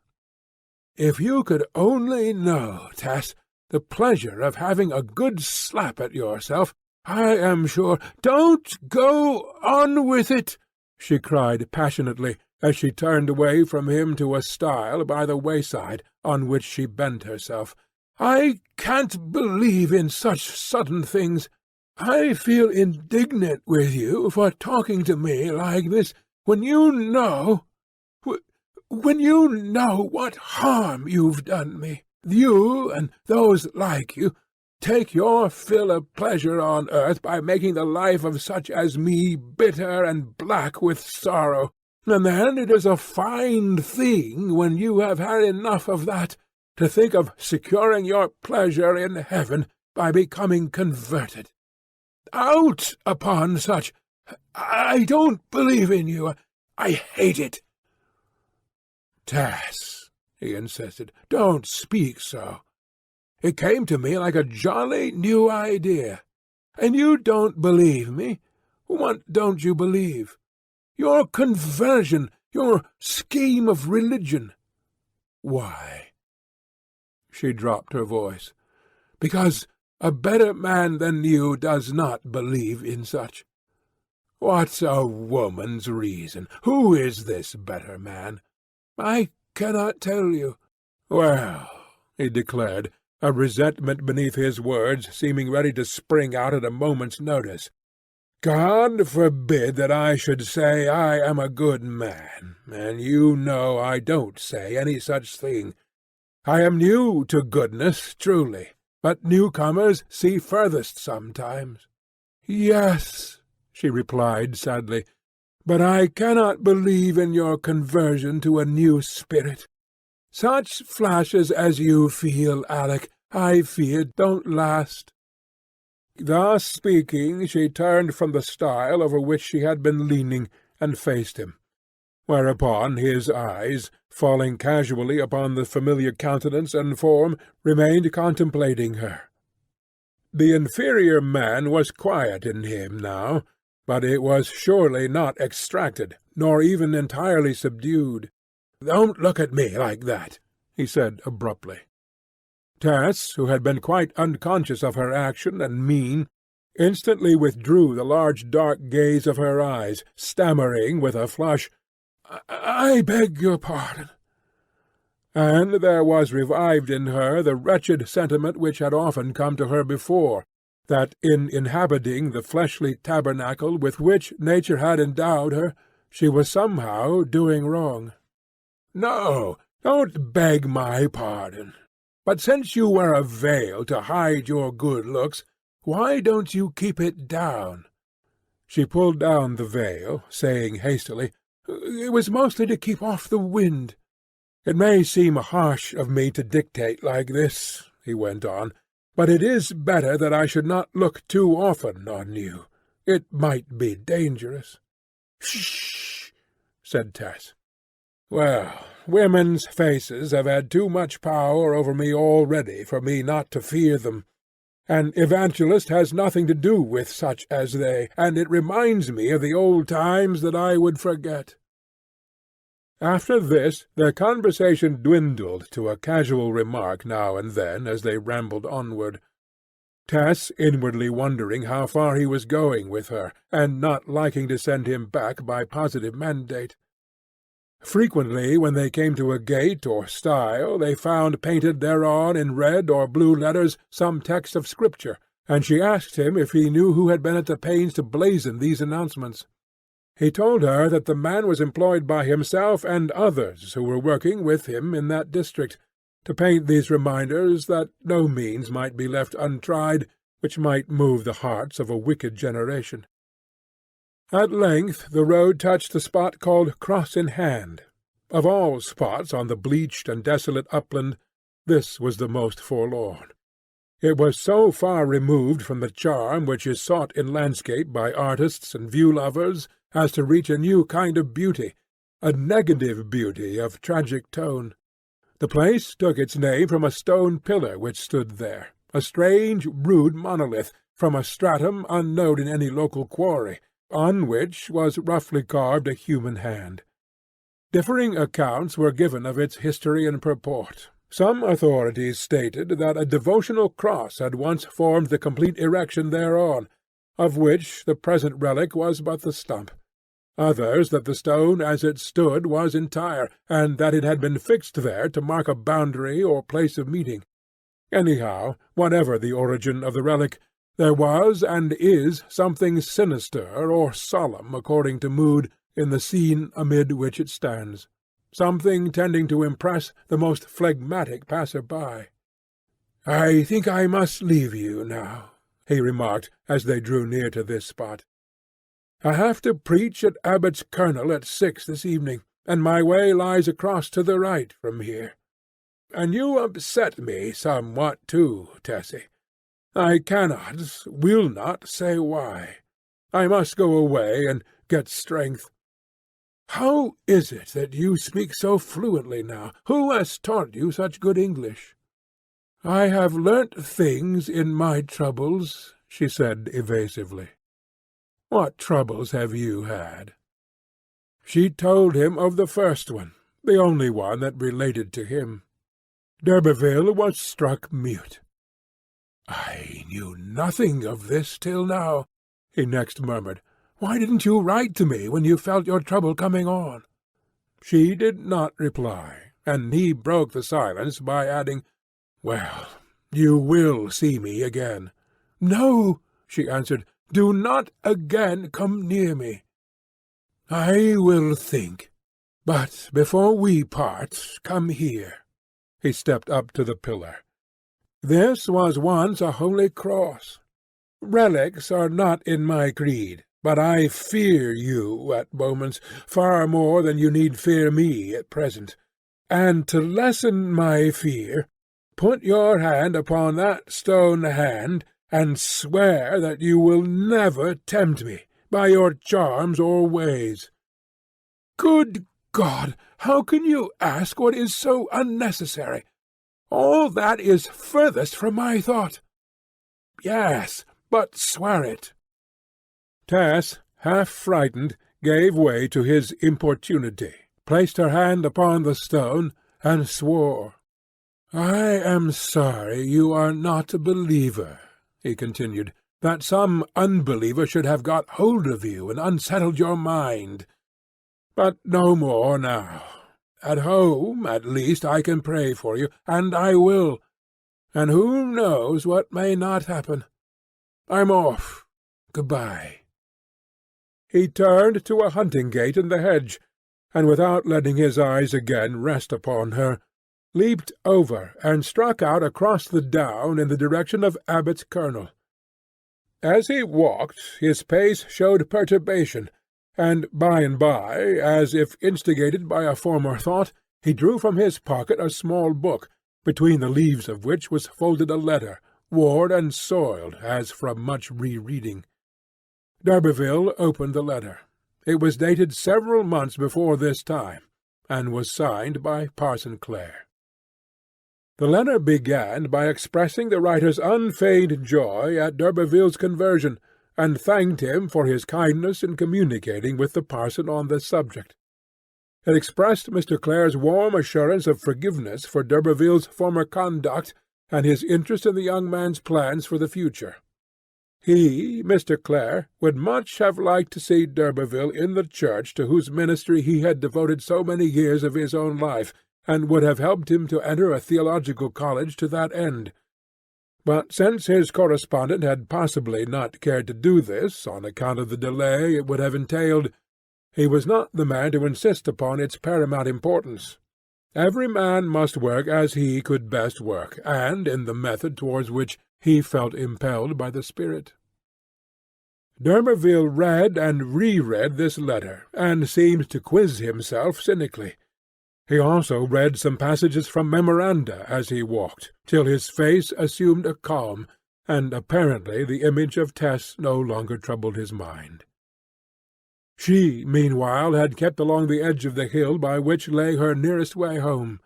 If you could only know, Tess, the pleasure of having a good slap at yourself, I am sure— "Don't go on with it!" she cried passionately, as she turned away from him to a stile by the wayside, on which she bent herself. "I can't believe in such sudden things. I feel indignant with you for talking to me like this, when you know what harm you've done me. You, and those like you, take your fill of pleasure on earth by making the life of such as me bitter and black with sorrow, and then it is a fine thing, when you have had enough of that, to think of securing your pleasure in heaven by becoming converted. Out upon such! I don't believe in you. I hate it." "Tess," he insisted, "don't speak so. It came to me like a jolly new idea. And you don't believe me? What don't you believe? Your conversion, your scheme of religion." "Why?" She dropped her voice. "Because a better man than you does not believe in such." "What's a woman's reason? Who is this better man?" "I cannot tell you." "Well," he declared, a resentment beneath his words seeming ready to spring out at a moment's notice, "God forbid that I should say I am a good man, and you know I don't say any such thing. I am new to goodness, truly, but newcomers see furthest sometimes." "Yes," she replied sadly, "but I cannot believe in your conversion to a new spirit. Such flashes as you feel, Alec, I fear don't last." Thus speaking, she turned from the stile over which she had been leaning, and faced him, whereupon his eyes, falling casually upon the familiar countenance and form, remained contemplating her. The inferior man was quiet in him now, but it was surely not extracted, nor even entirely subdued. "Don't look at me like that," he said abruptly. Tess, who had been quite unconscious of her action and mien, instantly withdrew the large dark gaze of her eyes, stammering with a flush, "I beg your pardon." And there was revived in her the wretched sentiment which had often come to her before, that in inhabiting the fleshly tabernacle with which nature had endowed her, she was somehow doing wrong. "No, don't beg my pardon. But since you wear a veil to hide your good looks, why don't you keep it down?" She pulled down the veil, saying hastily, "It was mostly to keep off the wind." "It may seem harsh of me to dictate like this," he went on, "but it is better that I should not look too often on you. It might be dangerous." "Shh!" said Tess. "Well, women's faces have had too much power over me already for me not to fear them, An evangelist has nothing to do with such as they, and it reminds me of the old times that I would forget." After this their conversation dwindled to a casual remark now and then as they rambled onward, Tess inwardly wondering how far he was going with her, and not liking to send him back by positive mandate. Frequently when they came to a gate or stile they found painted thereon in red or blue letters some text of Scripture, and she asked him if he knew who had been at the pains to blazon these announcements. He told her that the man was employed by himself and others who were working with him in that district, to paint these reminders that no means might be left untried which might move the hearts of a wicked generation. At length the road touched the spot called Cross in Hand. Of all spots on the bleached and desolate upland, this was the most forlorn. It was so far removed from the charm which is sought in landscape by artists and view-lovers as to reach a new kind of beauty, a negative beauty of tragic tone. The place took its name from a stone pillar which stood there, a strange, rude monolith, from a stratum unknown in any local quarry, on which was roughly carved a human hand. Differing accounts were given of its history and purport. Some authorities stated that a devotional cross had once formed the complete erection thereon, of which the present relic was but the stump. Others that the stone as it stood was entire, and that it had been fixed there to mark a boundary or place of meeting. Anyhow, whatever the origin of the relic, there was and is something sinister or solemn according to mood in the scene amid which it stands, something tending to impress the most phlegmatic passer-by. "I think I must leave you now," he remarked as they drew near to this spot. "I have to preach at Abbott's Kernel at 6 this evening, and my way lies across to the right from here. And you upset me somewhat too, Tessie. I cannot, will not say why. I must go away and get strength. How is it that you speak so fluently now? Who has taught you such good English?" "I have learnt things in my troubles," she said evasively. "What troubles have you had?" She told him of the first one, the only one that related to him. D'Urberville was struck mute. "I knew nothing of this till now," he next murmured. "Why didn't you write to me when you felt your trouble coming on?" She did not reply, and he broke the silence by adding, "Well, you will see me again." "No," she answered, "do not again come near me." "I will think. But before we part, come here." He stepped up to the pillar. "This was once a holy cross. Relics are not in my creed, but I fear you at moments, far more than you need fear me at present. And to lessen my fear, put your hand upon that stone hand, and swear that you will never tempt me by your charms or ways." "Good God! How can you ask what is so unnecessary? All that is furthest from my thought." "Yes, but swear it." Tess, half frightened, gave way to his importunity, placed her hand upon the stone, and swore. "I am sorry you are not a believer," he continued, "that some unbeliever should have got hold of you and unsettled your mind. But no more now. At home, at least, I can pray for you, and I will, and who knows what may not happen. I'm off. Good-bye." He turned to a hunting gate in the hedge, and without letting his eyes again rest upon her, leaped over and struck out across the down in the direction of Abbott's Kernel. As he walked, his pace showed perturbation, and by, as if instigated by a former thought, he drew from his pocket a small book, between the leaves of which was folded a letter, worn and soiled as from much re-reading. D'Urberville opened the letter. It was dated several months before this time, and was signed by Parson Clare. The letter began by expressing the writer's unfeigned joy at d'Urberville's conversion, and thanked him for his kindness in communicating with the parson on this subject. It expressed Mr. Clare's warm assurance of forgiveness for d'Urberville's former conduct and his interest in the young man's plans for the future. He, Mr. Clare, would much have liked to see d'Urberville in the church to whose ministry he had devoted so many years of his own life, and would have helped him to enter a theological college to that end. But since his correspondent had possibly not cared to do this on account of the delay it would have entailed, he was not the man to insist upon its paramount importance. Every man must work as he could best work, and in the method towards which he felt impelled by the Spirit. d'Urberville read and re-read this letter, and seemed to quiz himself cynically. He also read some passages from memoranda as he walked, till his face assumed a calm, and apparently the image of Tess no longer troubled his mind. She, meanwhile, had kept along the edge of the hill by which lay her nearest way home.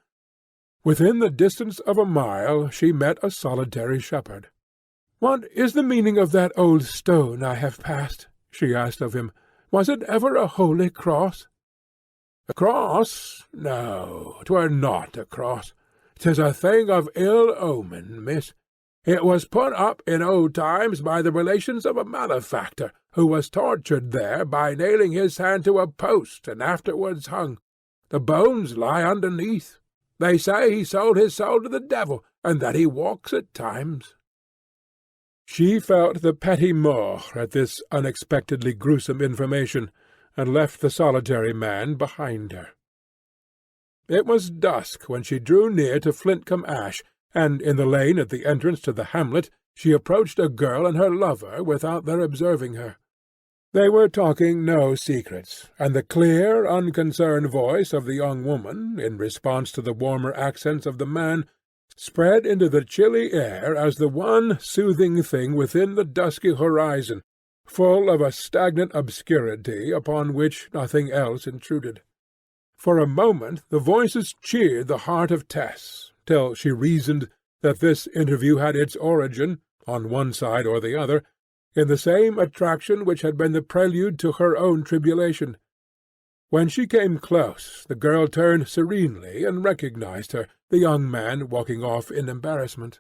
Within the distance of a mile she met a solitary shepherd. "What is the meaning of that old stone I have passed?" she asked of him. "Was it ever a holy cross?" "A cross? No, 'twere not a cross. 'Tis a thing of ill omen, miss. It was put up in old times by the relations of a malefactor, who was tortured there by nailing his hand to a post and afterwards hung. The bones lie underneath. They say he sold his soul to the devil, and that he walks at times." She felt the petit mort at this unexpectedly gruesome information, and left the solitary man behind her. It was dusk when she drew near to Flintcombe Ash, and in the lane at the entrance to the hamlet she approached a girl and her lover without their observing her. They were talking no secrets, and the clear, unconcerned voice of the young woman, in response to the warmer accents of the man, spread into the chilly air as the one soothing thing within the dusky horizon, full of a stagnant obscurity upon which nothing else intruded. For a moment the voices cheered the heart of Tess, till she reasoned that this interview had its origin, on one side or the other, in the same attraction which had been the prelude to her own tribulation. When she came close, the girl turned serenely and recognized her, the young man walking off in embarrassment.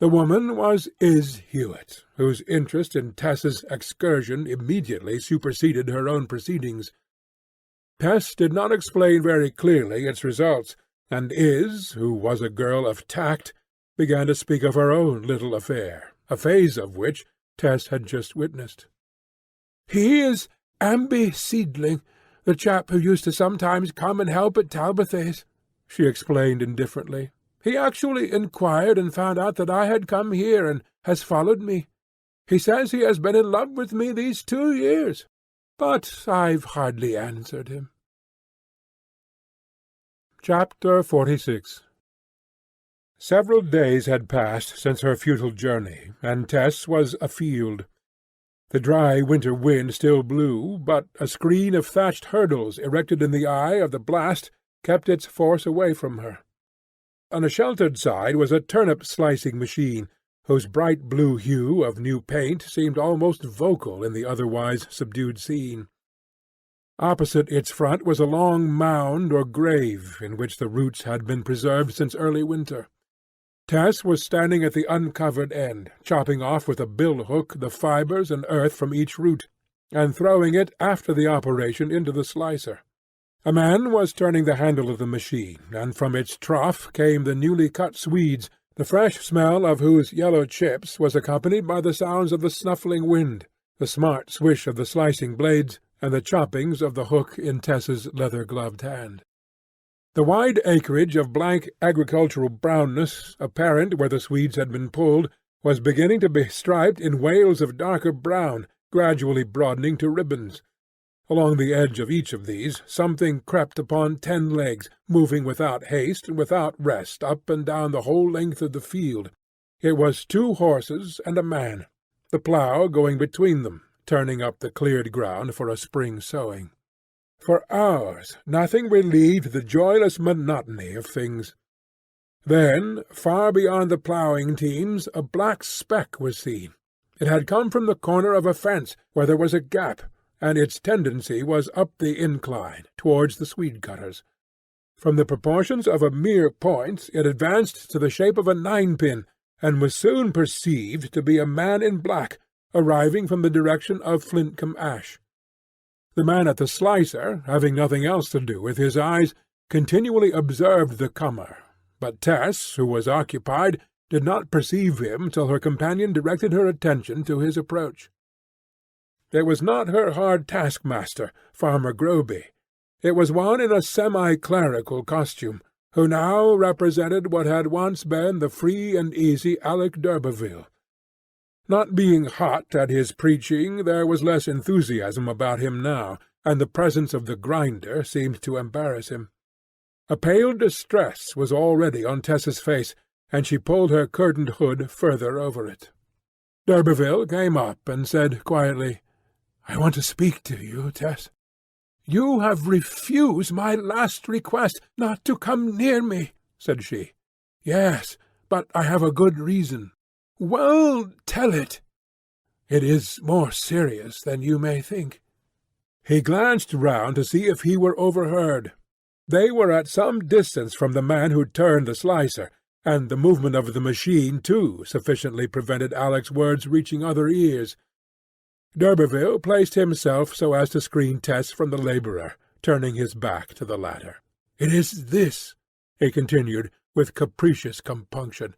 The woman was Is Hewitt, whose interest in Tess's excursion immediately superseded her own proceedings. Tess did not explain very clearly its results, and Is, who was a girl of tact, began to speak of her own little affair, a phase of which Tess had just witnessed. "He is Amby Seedling, the chap who used to sometimes come and help at Talbothays," she explained indifferently. "He actually inquired and found out that I had come here, and has followed me. He says he has been in love with me these 2 years, but I've hardly answered him." Chapter 46. Several days had passed since her futile journey, and Tess was afield. The dry winter wind still blew, but a screen of thatched hurdles erected in the eye of the blast kept its force away from her. On a sheltered side was a turnip-slicing machine, whose bright blue hue of new paint seemed almost vocal in the otherwise subdued scene. Opposite its front was a long mound or grave, in which the roots had been preserved since early winter. Tess was standing at the uncovered end, chopping off with a bill-hook the fibres and earth from each root, and throwing it after the operation into the slicer. A man was turning the handle of the machine, and from its trough came the newly cut swedes, the fresh smell of whose yellow chips was accompanied by the sounds of the snuffling wind, the smart swish of the slicing blades, and the choppings of the hook in Tess's leather-gloved hand. The wide acreage of blank agricultural brownness, apparent where the swedes had been pulled, was beginning to be striped in wales of darker brown, gradually broadening to ribbons. Along the edge of each of these something crept upon 10 legs, moving without haste and without rest up and down the whole length of the field. It was 2 horses and a man, the plough going between them, turning up the cleared ground for a spring sowing. For hours nothing relieved the joyless monotony of things. Then, far beyond the ploughing teams, a black speck was seen. It had come from the corner of a fence, where there was a gap, and its tendency was up the incline, towards the Swede-cutters. From the proportions of a mere point it advanced to the shape of a ninepin, and was soon perceived to be a man in black, arriving from the direction of Flintcomb Ash. The man at the slicer, having nothing else to do with his eyes, continually observed the comer, but Tess, who was occupied, did not perceive him till her companion directed her attention to his approach. It was not her hard taskmaster, Farmer Groby. It was one in a semi-clerical costume, who now represented what had once been the free and easy Alec d'Urberville. Not being hot at his preaching, there was less enthusiasm about him now, and the presence of the grinder seemed to embarrass him. A pale distress was already on Tess's face, and she pulled her curtained hood further over it. D'Urberville came up and said quietly, "I want to speak to you, Tess." "You have refused my last request not to come near me," said she. "Yes, but I have a good reason." "Well, tell it." "It is more serious than you may think." He glanced round to see if he were overheard. They were at some distance from the man who turned the slicer, and the movement of the machine, too, sufficiently prevented Alec's words reaching other ears. D'Urberville placed himself so as to screen Tess from the labourer, turning his back to the latter. "It is this," he continued, with capricious compunction.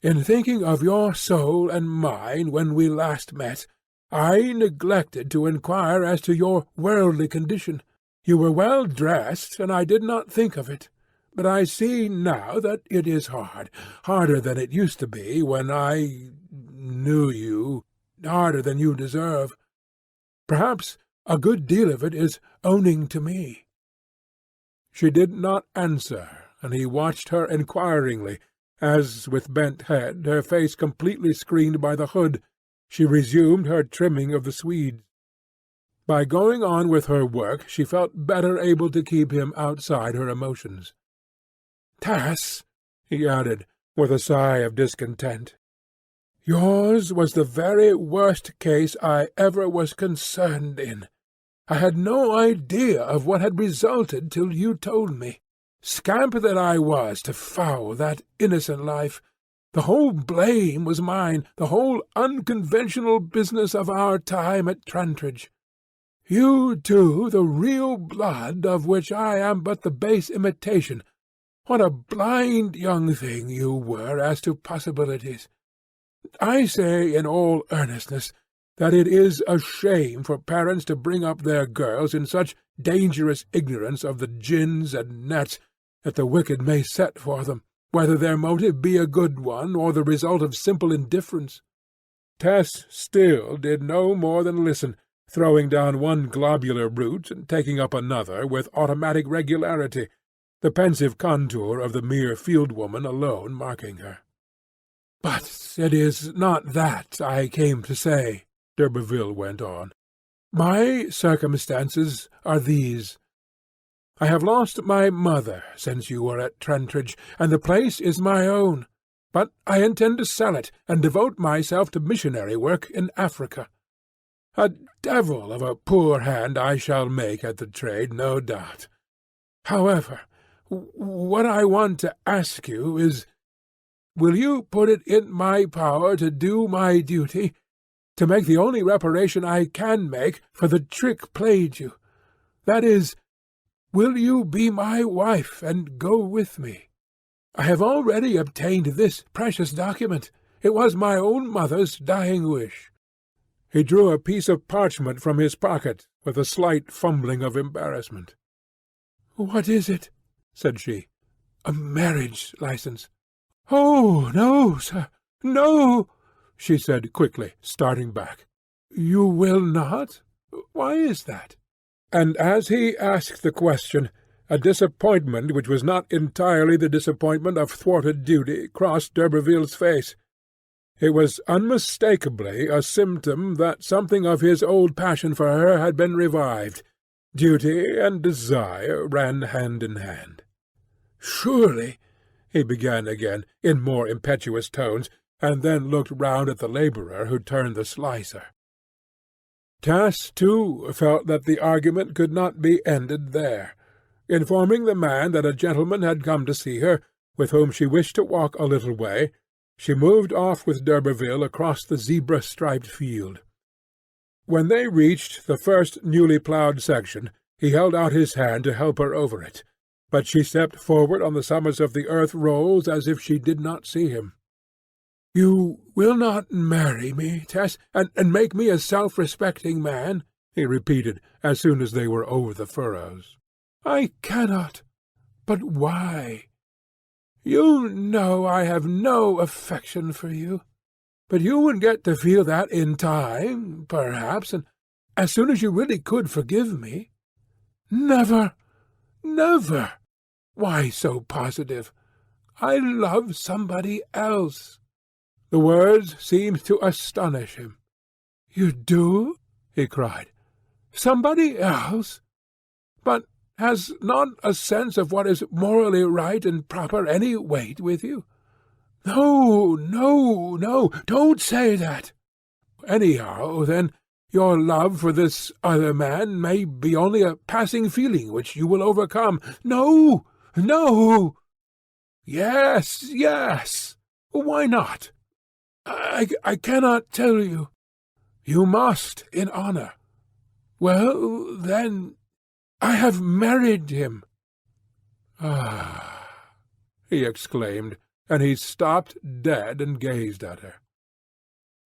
"In thinking of your soul and mine when we last met, I neglected to inquire as to your worldly condition. You were well dressed, and I did not think of it. But I see now that it is hard, harder than it used to be when I knew you, harder than you deserve. Perhaps a good deal of it is owning to me." She did not answer, and he watched her inquiringly, as, with bent head, her face completely screened by the hood, she resumed her trimming of the Swedes. By going on with her work she felt better able to keep him outside her emotions. "Tess," he added, with a sigh of discontent, "yours was the very worst case I ever was concerned in. I had no idea of what had resulted till you told me. Scamp that I was to foul that innocent life! The whole blame was mine, the whole unconventional business of our time at Trentridge. You, too, the real blood of which I am but the base imitation. What a blind young thing you were as to possibilities! I say in all earnestness that it is a shame for parents to bring up their girls in such dangerous ignorance of the gins and nets that the wicked may set for them, whether their motive be a good one or the result of simple indifference." Tess still did no more than listen, throwing down one globular root and taking up another with automatic regularity, the pensive contour of the mere field-woman alone marking her. "But it is not that I came to say," d'Urberville went on. "My circumstances are these. I have lost my mother since you were at Trentridge, and the place is my own, but I intend to sell it and devote myself to missionary work in Africa. A devil of a poor hand I shall make at the trade, no doubt. However, what I want to ask you is, will you put it in my power to do my duty, to make the only reparation I can make for the trick played you? That is, will you be my wife and go with me? I have already obtained this precious document. It was my own mother's dying wish." He drew a piece of parchment from his pocket, with a slight fumbling of embarrassment. "What is it?" said she. "A marriage license." "Oh, no, sir, no," she said quickly, starting back. "You will not? Why is that?" And as he asked the question, a disappointment which was not entirely the disappointment of thwarted duty crossed d'Urberville's face. It was unmistakably a symptom that something of his old passion for her had been revived. Duty and desire ran hand in hand. "Surely he began again, in more impetuous tones, and then looked round at the labourer who turned the slicer. Tess, too, felt that the argument could not be ended there. Informing the man that a gentleman had come to see her, with whom she wished to walk a little way, she moved off with d'Urberville across the zebra-striped field. When they reached the first newly ploughed section, he held out his hand to help her over it, but she stepped forward on the summits of the earth rolls as if she did not see him. "You will not marry me, Tess, and make me a self-respecting man?" he repeated, as soon as they were over the furrows. "I cannot. But why? You know I have no affection for you. But you would get to feel that in time, perhaps, and as soon as you really could forgive me." "Never, never." "Why so positive?" "I love somebody else." The words seemed to astonish him. "You do?" he cried. "Somebody else? But has not a sense of what is morally right and proper any weight with you?" "No, no, no, don't say that." "Anyhow, then, your love for this other man may be only a passing feeling which you will overcome." "No, no." "Yes, yes. Why not?" I cannot tell you." "You must, in honour." "Well, then, I have married him." "Ah!" he exclaimed, and he stopped dead and gazed at her.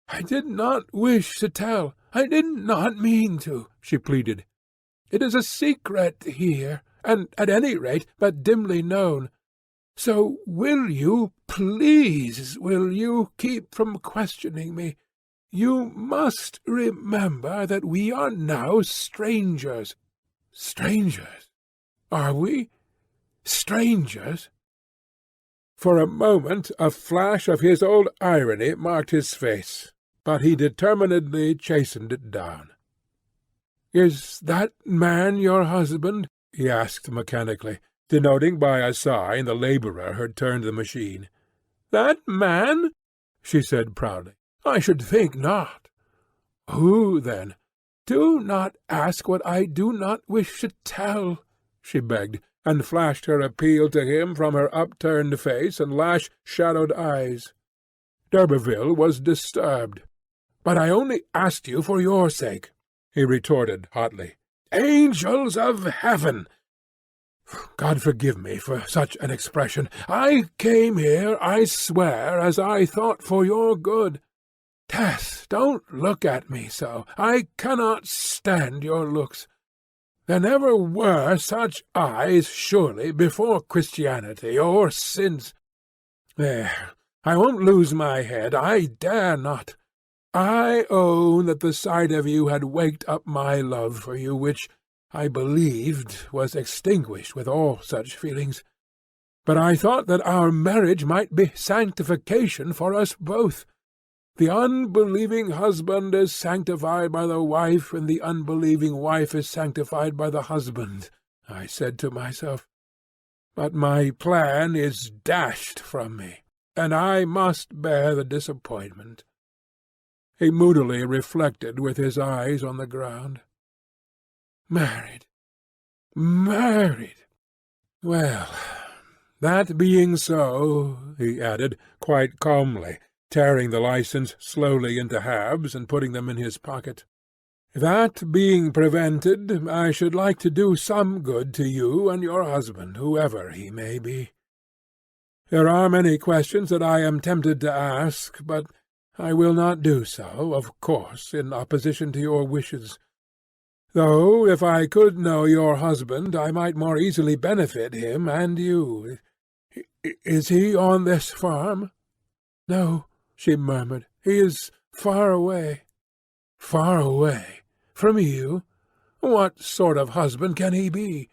"I did not wish to tell. I did not mean to," she pleaded. "It is a secret here, and at any rate but dimly known. So will you, please, will you keep from questioning me? You must remember that we are now strangers." "Strangers? Are we? Strangers?" For a moment a flash of his old irony marked his face, but he determinedly chastened it down. "Is that man your husband?" he asked mechanically, denoting by a sign the labourer had turned the machine. "That man?" she said proudly. "I should think not." "Who, then?" "Do not ask what I do not wish to tell," she begged, and flashed her appeal to him from her upturned face and lash-shadowed eyes. D'Urberville was disturbed. "But I only asked you for your sake," he retorted hotly. "Angels of heaven! God forgive me for such an expression. I came here, I swear, as I thought for your good. Tess, don't look at me so. I cannot stand your looks. There never were such eyes, surely, before Christianity, or since. There, I won't lose my head. I dare not. I own that the sight of you had waked up my love for you, which, I believed, was extinguished with all such feelings. But I thought that our marriage might be sanctification for us both. The unbelieving husband is sanctified by the wife, and the unbelieving wife is sanctified by the husband, I said to myself. But my plan is dashed from me, and I must bear the disappointment. He moodily reflected with his eyes on the ground. Married. Married. Well, that being so, he added, quite calmly, tearing the license slowly into halves and putting them in his pocket, that being prevented, I should like to do some good to you and your husband, whoever he may be. There are many questions that I am tempted to ask, but I will not do so, of course, in opposition to your wishes. Though if I could know your husband, I might more easily benefit him and you. Is he on this farm? No, she murmured. He is far away. Far away? From you? What sort of husband can he be?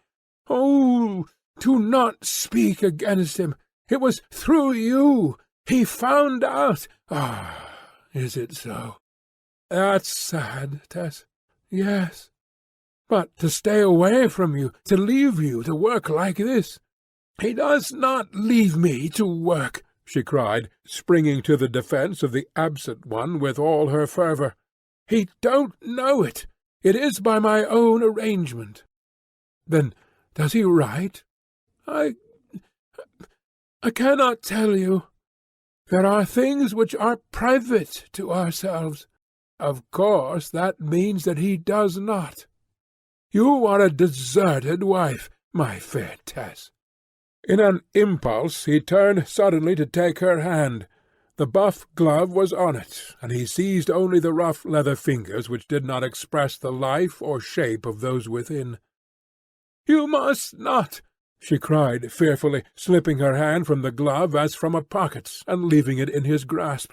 Oh, do not speak against him. It was through you. He found out. Ah, is it so? That's sad, Tess. Yes. But to stay away from you, to leave you, to work like this. "He does not leave me to work," she cried, springing to the defence of the absent one with all her fervour. "He don't know it. It is by my own arrangement." "Then does he write?" I cannot tell you. There are things which are private to ourselves. Of course that means that he does not. You are a deserted wife, my fair Tess." In an impulse he turned suddenly to take her hand. The buff glove was on it, and he seized only the rough leather fingers which did not express the life or shape of those within. "You must not!" she cried fearfully, slipping her hand from the glove as from a pocket, and leaving it in his grasp.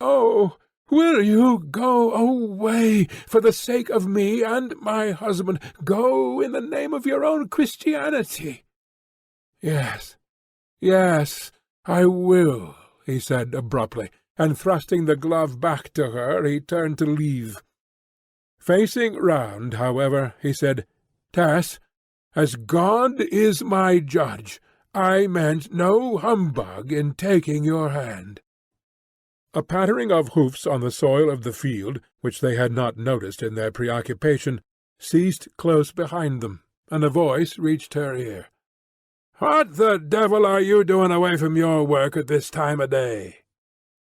"Oh, will you go away, for the sake of me and my husband? Go in the name of your own Christianity." "Yes, yes, I will," he said abruptly, and thrusting the glove back to her, he turned to leave. Facing round, however, he said, "Tess, as God is my judge, I meant no humbug in taking your hand." A pattering of hoofs on the soil of the field, which they had not noticed in their preoccupation, ceased close behind them, and a voice reached her ear. "What the devil are you doing away from your work at this time of day?"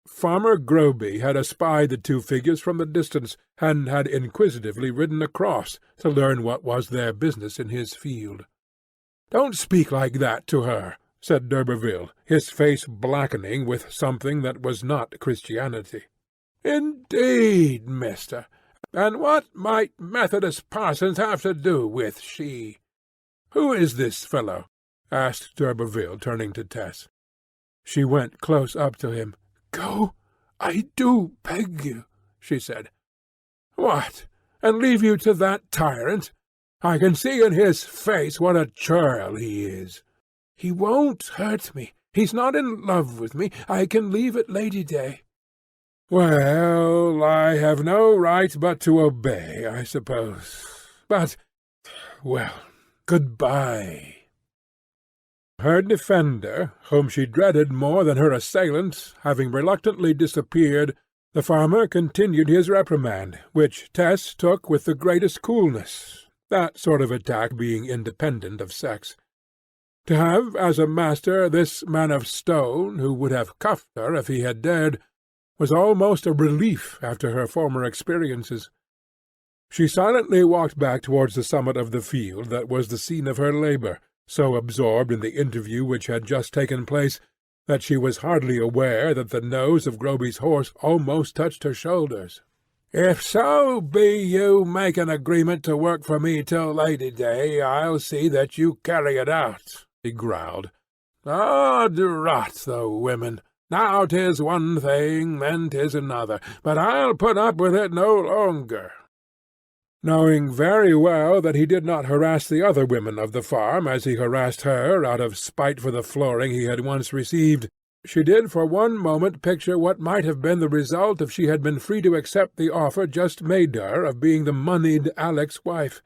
Farmer Groby had espied the two figures from the distance, and had inquisitively ridden across to learn what was their business in his field. "Don't speak like that to her," said d'Urberville, his face blackening with something that was not Christianity. "Indeed, mister! And what might Methodist parsons have to do with she? Who is this fellow?" asked d'Urberville, turning to Tess. She went close up to him. "Go, I do beg you," she said. "What, and leave you to that tyrant? I can see in his face what a churl he is." "He won't hurt me. He's not in love with me. I can leave at Lady Day." "Well, I have no right but to obey, I suppose. But, well, good-bye." Her defender, whom she dreaded more than her assailant, having reluctantly disappeared, the farmer continued his reprimand, which Tess took with the greatest coolness, that sort of attack being independent of sex. To have as a master this man of stone, who would have cuffed her if he had dared, was almost a relief after her former experiences. She silently walked back towards the summit of the field that was the scene of her labour, so absorbed in the interview which had just taken place that she was hardly aware that the nose of Groby's horse almost touched her shoulders. "If so be you make an agreement to work for me till Lady Day, I'll see that you carry it out," he growled. "Ah, drat the women! Now 'tis one thing, then 'tis another, but I'll put up with it no longer." Knowing very well that he did not harass the other women of the farm as he harassed her out of spite for the flooring he had once received, she did for one moment picture what might have been the result if she had been free to accept the offer just made her of being the moneyed Alec's wife.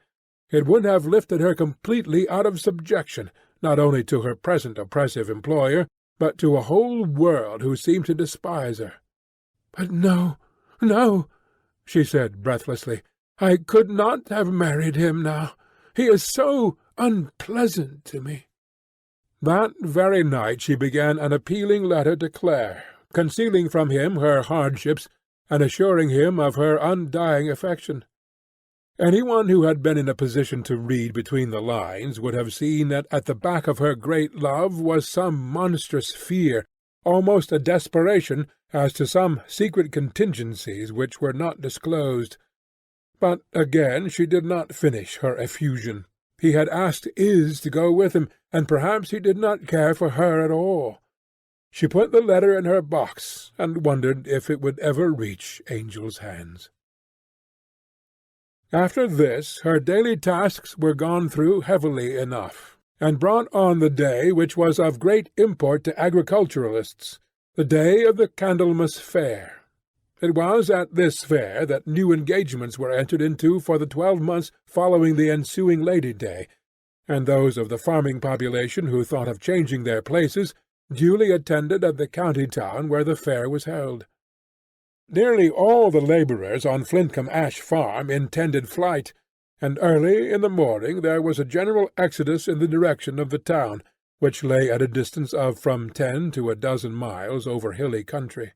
It would have lifted her completely out of subjection, not only to her present oppressive employer, but to a whole world who seemed to despise her. "But no, no," she said breathlessly. "I could not have married him now. He is so unpleasant to me." That very night she began an appealing letter to Clare, concealing from him her hardships, and assuring him of her undying affection. Any one who had been in a position to read between the lines would have seen that at the back of her great love was some monstrous fear, almost a desperation as to some secret contingencies which were not disclosed. But again she did not finish her effusion. He had asked Is to go with him, and perhaps he did not care for her at all. She put the letter in her box, and wondered if it would ever reach Angel's hands. After this her daily tasks were gone through heavily enough, and brought on the day which was of great import to agriculturalists, the day of the Candlemas Fair. It was at this fair that new engagements were entered into for the 12 months following the ensuing Lady Day, and those of the farming population who thought of changing their places duly attended at the county town where the fair was held. Nearly all the labourers on Flintcomb Ash Farm intended flight, and early in the morning there was a general exodus in the direction of the town, which lay at a distance of from 10 to a dozen miles over hilly country.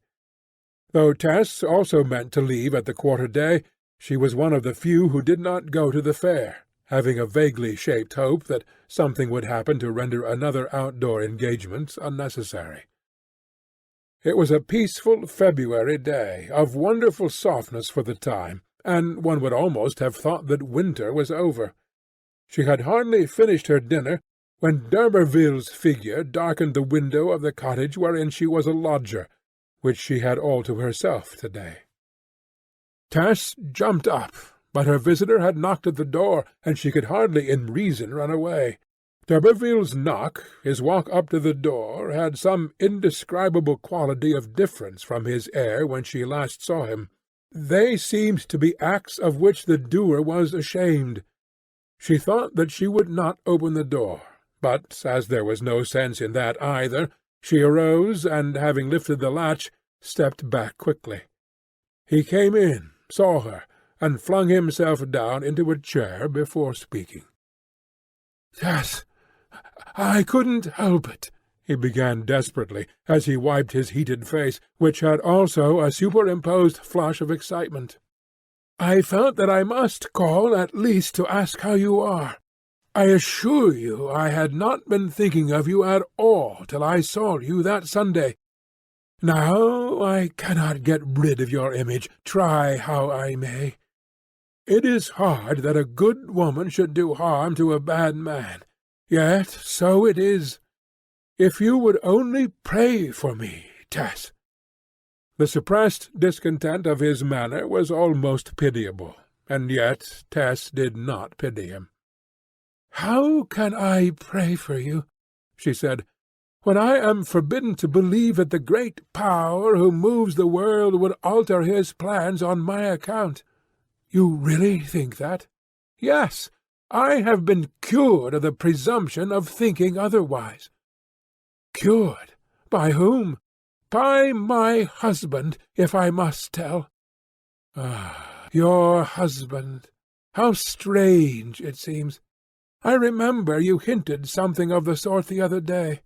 Though Tess also meant to leave at the quarter-day, she was one of the few who did not go to the fair, having a vaguely shaped hope that something would happen to render another outdoor engagement unnecessary. It was a peaceful February day, of wonderful softness for the time, and one would almost have thought that winter was over. She had hardly finished her dinner when d'Urberville's figure darkened the window of the cottage wherein she was a lodger, which she had all to herself to-day. Tess jumped up, but her visitor had knocked at the door, and she could hardly in reason run away. D'Urberville's knock, his walk up to the door, had some indescribable quality of difference from his air when she last saw him. They seemed to be acts of which the doer was ashamed. She thought that she would not open the door, but, as there was no sense in that either, she arose, and, having lifted the latch, stepped back quickly. He came in, saw her, and flung himself down into a chair before speaking. "Tess, I couldn't help it," he began desperately, as he wiped his heated face, which had also a superimposed flush of excitement. "I felt that I must call at least to ask how you are. I assure you I had not been thinking of you at all till I saw you that Sunday. Now I cannot get rid of your image, try how I may. It is hard that a good woman should do harm to a bad man, yet so it is. If you would only pray for me, Tess." The suppressed discontent of his manner was almost pitiable, and yet Tess did not pity him. "How can I pray for you," she said, "when I am forbidden to believe that the great power who moves the world would alter his plans on my account? You really think that?" "Yes, I have been cured of the presumption of thinking otherwise." "Cured? By whom?" "By my husband, if I must tell." "Ah, your husband! How strange it seems! I remember you hinted something of the sort the other day.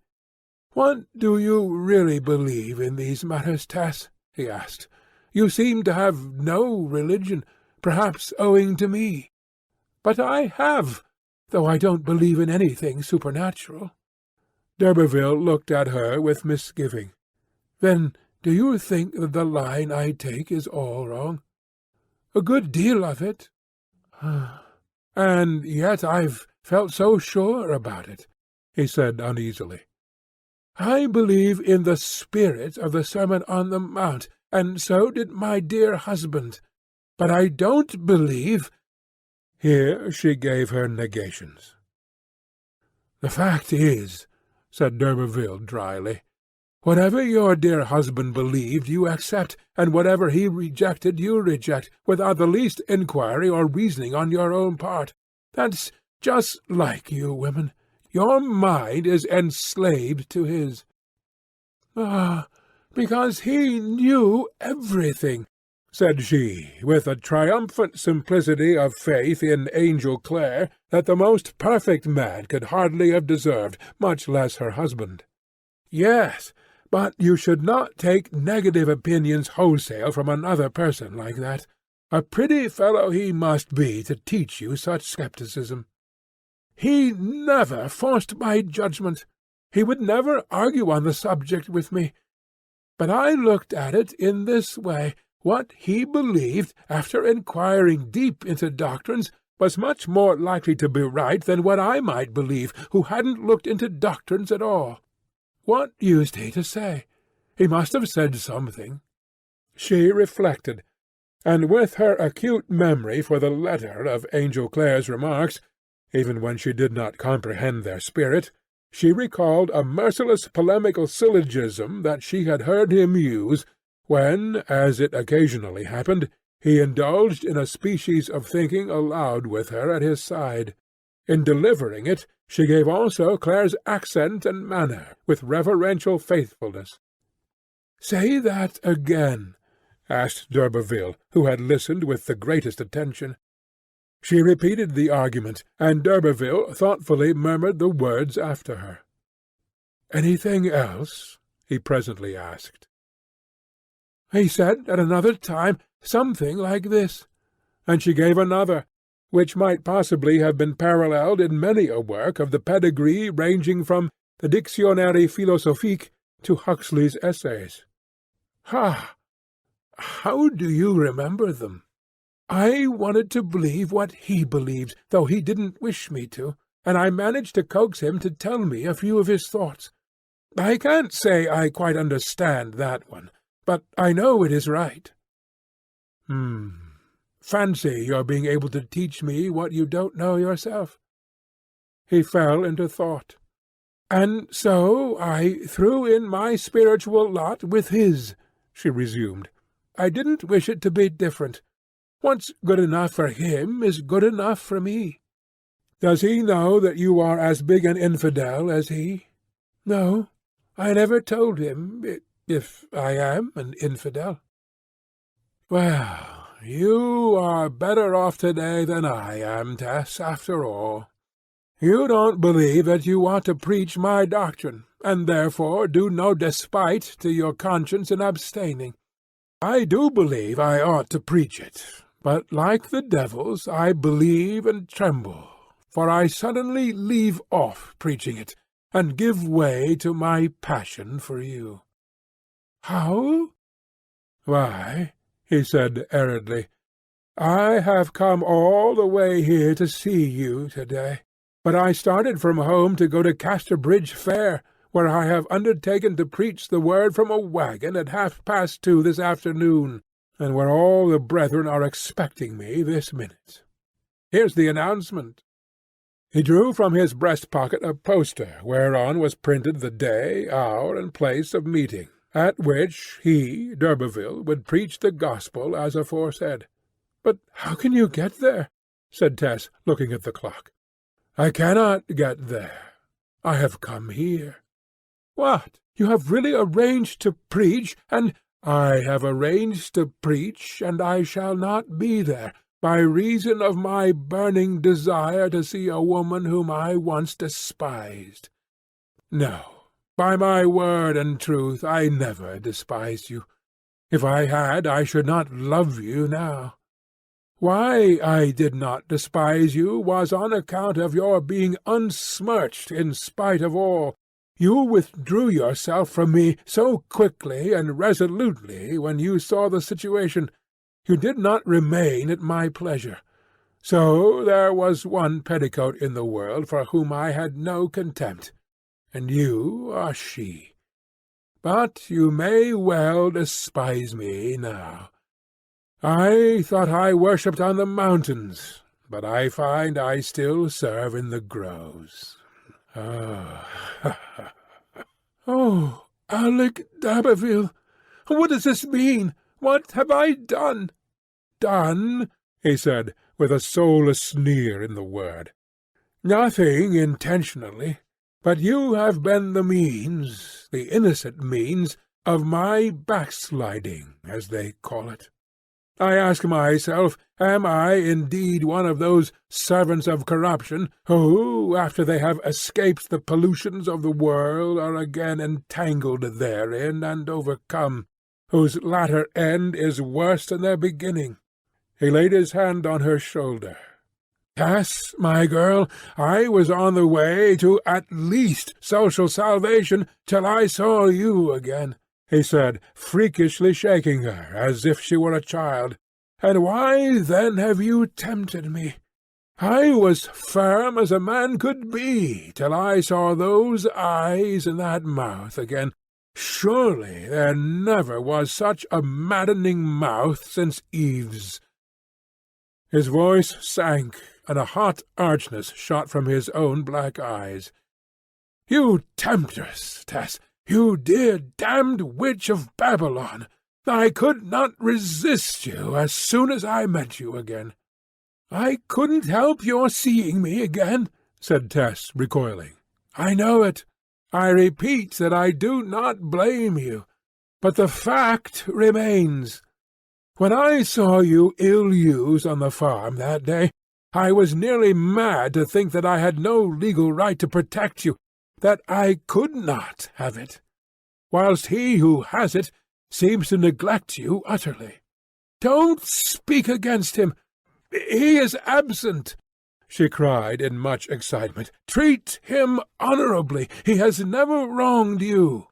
What do you really believe in these matters, Tess?" he asked. "You seem to have no religion, perhaps owing to me. But I have, though I don't believe in anything supernatural." D'Urberville looked at her with misgiving. "Then do you think that the line I take is all wrong?" "A good deal of it." "And yet I've felt so sure about it," he said uneasily. "I believe in the spirit of the Sermon on the Mount, and so did my dear husband. But I don't believe—" Here she gave her negations. "The fact is," said d'Urberville dryly, "whatever your dear husband believed you accept, and whatever he rejected you reject, without the least inquiry or reasoning on your own part. That's just like you women. Your mind is enslaved to his." "Ah, because he knew everything," said she, with a triumphant simplicity of faith in Angel Clare that the most perfect man could hardly have deserved, much less her husband. "Yes, but you should not take negative opinions wholesale from another person like that. A pretty fellow he must be to teach you such scepticism." "He never forced my judgment. He would never argue on the subject with me. But I looked at it in this way. What he believed, after inquiring deep into doctrines, was much more likely to be right than what I might believe, who hadn't looked into doctrines at all. What used he to say? He must have said something." She reflected, and with her acute memory for the letter of Angel Clare's remarks, even when she did not comprehend their spirit, she recalled a merciless polemical syllogism that she had heard him use when, as it occasionally happened, he indulged in a species of thinking aloud with her at his side. In delivering it, she gave also Claire's accent and manner with reverential faithfulness. "Say that again," asked d'Urberville, who had listened with the greatest attention. She repeated the argument, and d'Urberville thoughtfully murmured the words after her. "Anything else?" he presently asked. "He said at another time something like this," and she gave another, which might possibly have been paralleled in many a work of the pedigree ranging from the Dictionnaire philosophique to Huxley's Essays. "Ha! How do you remember them?" "I wanted to believe what he believed, though he didn't wish me to, and I managed to coax him to tell me a few of his thoughts. I can't say I quite understand that one, but I know it is right." Fancy your being able to teach me what you don't know yourself." He fell into thought. "And so I threw in my spiritual lot with his," she resumed. "I didn't wish it to be different. What's good enough for him is good enough for me." "Does he know that you are as big an infidel as he?" "No, I never told him, if I am an infidel." "Well, you are better off today than I am, Tess, after all. You don't believe that you ought to preach my doctrine, and therefore do no despite to your conscience in abstaining. I do believe I ought to preach it, but like the devils I believe and tremble, for I suddenly leave off preaching it, and give way to my passion for you." "How?" "Why," he said aridly, "I have come all the way here to see you to-day, but I started from home to go to Casterbridge Fair, where I have undertaken to preach the word from a waggon at 2:30 this afternoon, and where all the brethren are expecting me this minute. Here's the announcement." He drew from his breast-pocket a poster whereon was printed the day, hour, and place of meeting, at which he, d'Urberville, would preach the gospel as aforesaid. "But how can you get there?" said Tess, looking at the clock. "I cannot get there. I have come here." "What? You have really arranged to preach, and—" "I have arranged to preach, and I shall not be there, by reason of my burning desire to see a woman whom I once despised. No, by my word and truth, I never despised you. If I had, I should not love you now. Why I did not despise you was on account of your being unsmirched in spite of all. You withdrew yourself from me so quickly and resolutely when you saw the situation. You did not remain at my pleasure. So there was one petticoat in the world for whom I had no contempt, and you are she. But you may well despise me now. I thought I worshipped on the mountains, but I find I still serve in the groves. Oh, Alec d'Aberville, what does this mean? What have I done?" "Done?" he said, with a soulless sneer in the word. "Nothing intentionally, but you have been the means, the innocent means, of my backsliding, as they call it. I ask myself, am I indeed one of those servants of corruption, who, after they have escaped the pollutions of the world, are again entangled therein and overcome, whose latter end is worse than their beginning?" He laid his hand on her shoulder. "Tess, my girl, I was on the way to at least social salvation till I saw you again," he said, freakishly shaking her as if she were a child. "And why then have you tempted me? I was firm as a man could be till I saw those eyes and that mouth again. Surely there never was such a maddening mouth since Eve's." His voice sank, and a hot archness shot from his own black eyes. "You temptress, Tess! You dear damned witch of Babylon! I could not resist you as soon as I met you again. "I couldn't help your seeing me again," said Tess, recoiling. "I know it. I repeat that I do not blame you. But the fact remains. When I saw you ill-used on the farm that day, I was nearly mad to think that I had no legal right to protect you, that I could not have it, whilst he who has it seems to neglect you utterly. Don't speak against him. He is absent," she cried in much excitement. "Treat him honourably. He has never wronged you.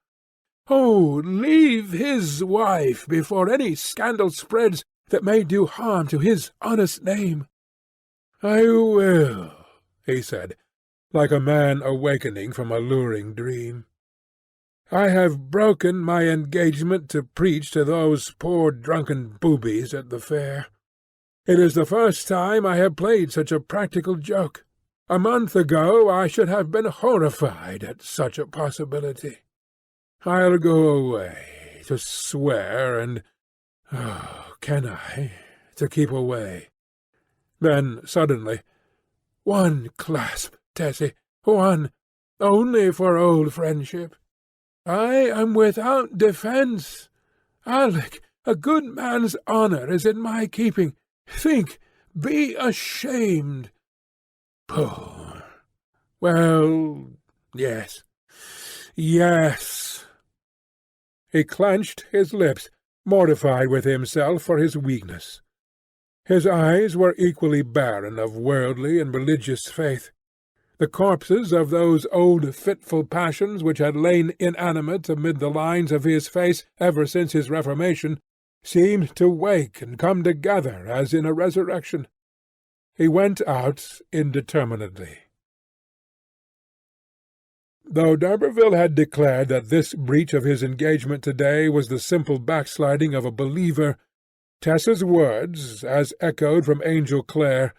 Oh, leave his wife before any scandal spreads that may do harm to his honest name." "I will," he said, like a man awakening from a luring dream. "I have broken my engagement to preach to those poor drunken boobies at the fair. It is the first time I have played such a practical joke. A month ago I should have been horrified at such a possibility. I'll go away to swear and— oh, can I? To keep away." Then suddenly, "One clasp, Tessie, one, only for old friendship. I am without defence. Alec, a good man's honour is in my keeping. Think, be ashamed." "Pooh! Well, yes, yes." He clenched his lips, mortified with himself for his weakness. His eyes were equally barren of worldly and religious faith. The corpses of those old fitful passions which had lain inanimate amid the lines of his face ever since his reformation seemed to wake and come together as in a resurrection. He went out indeterminately. Though d'Urberville had declared that this breach of his engagement to-day was the simple backsliding of a believer, Tess's words, as echoed from Angel Clare,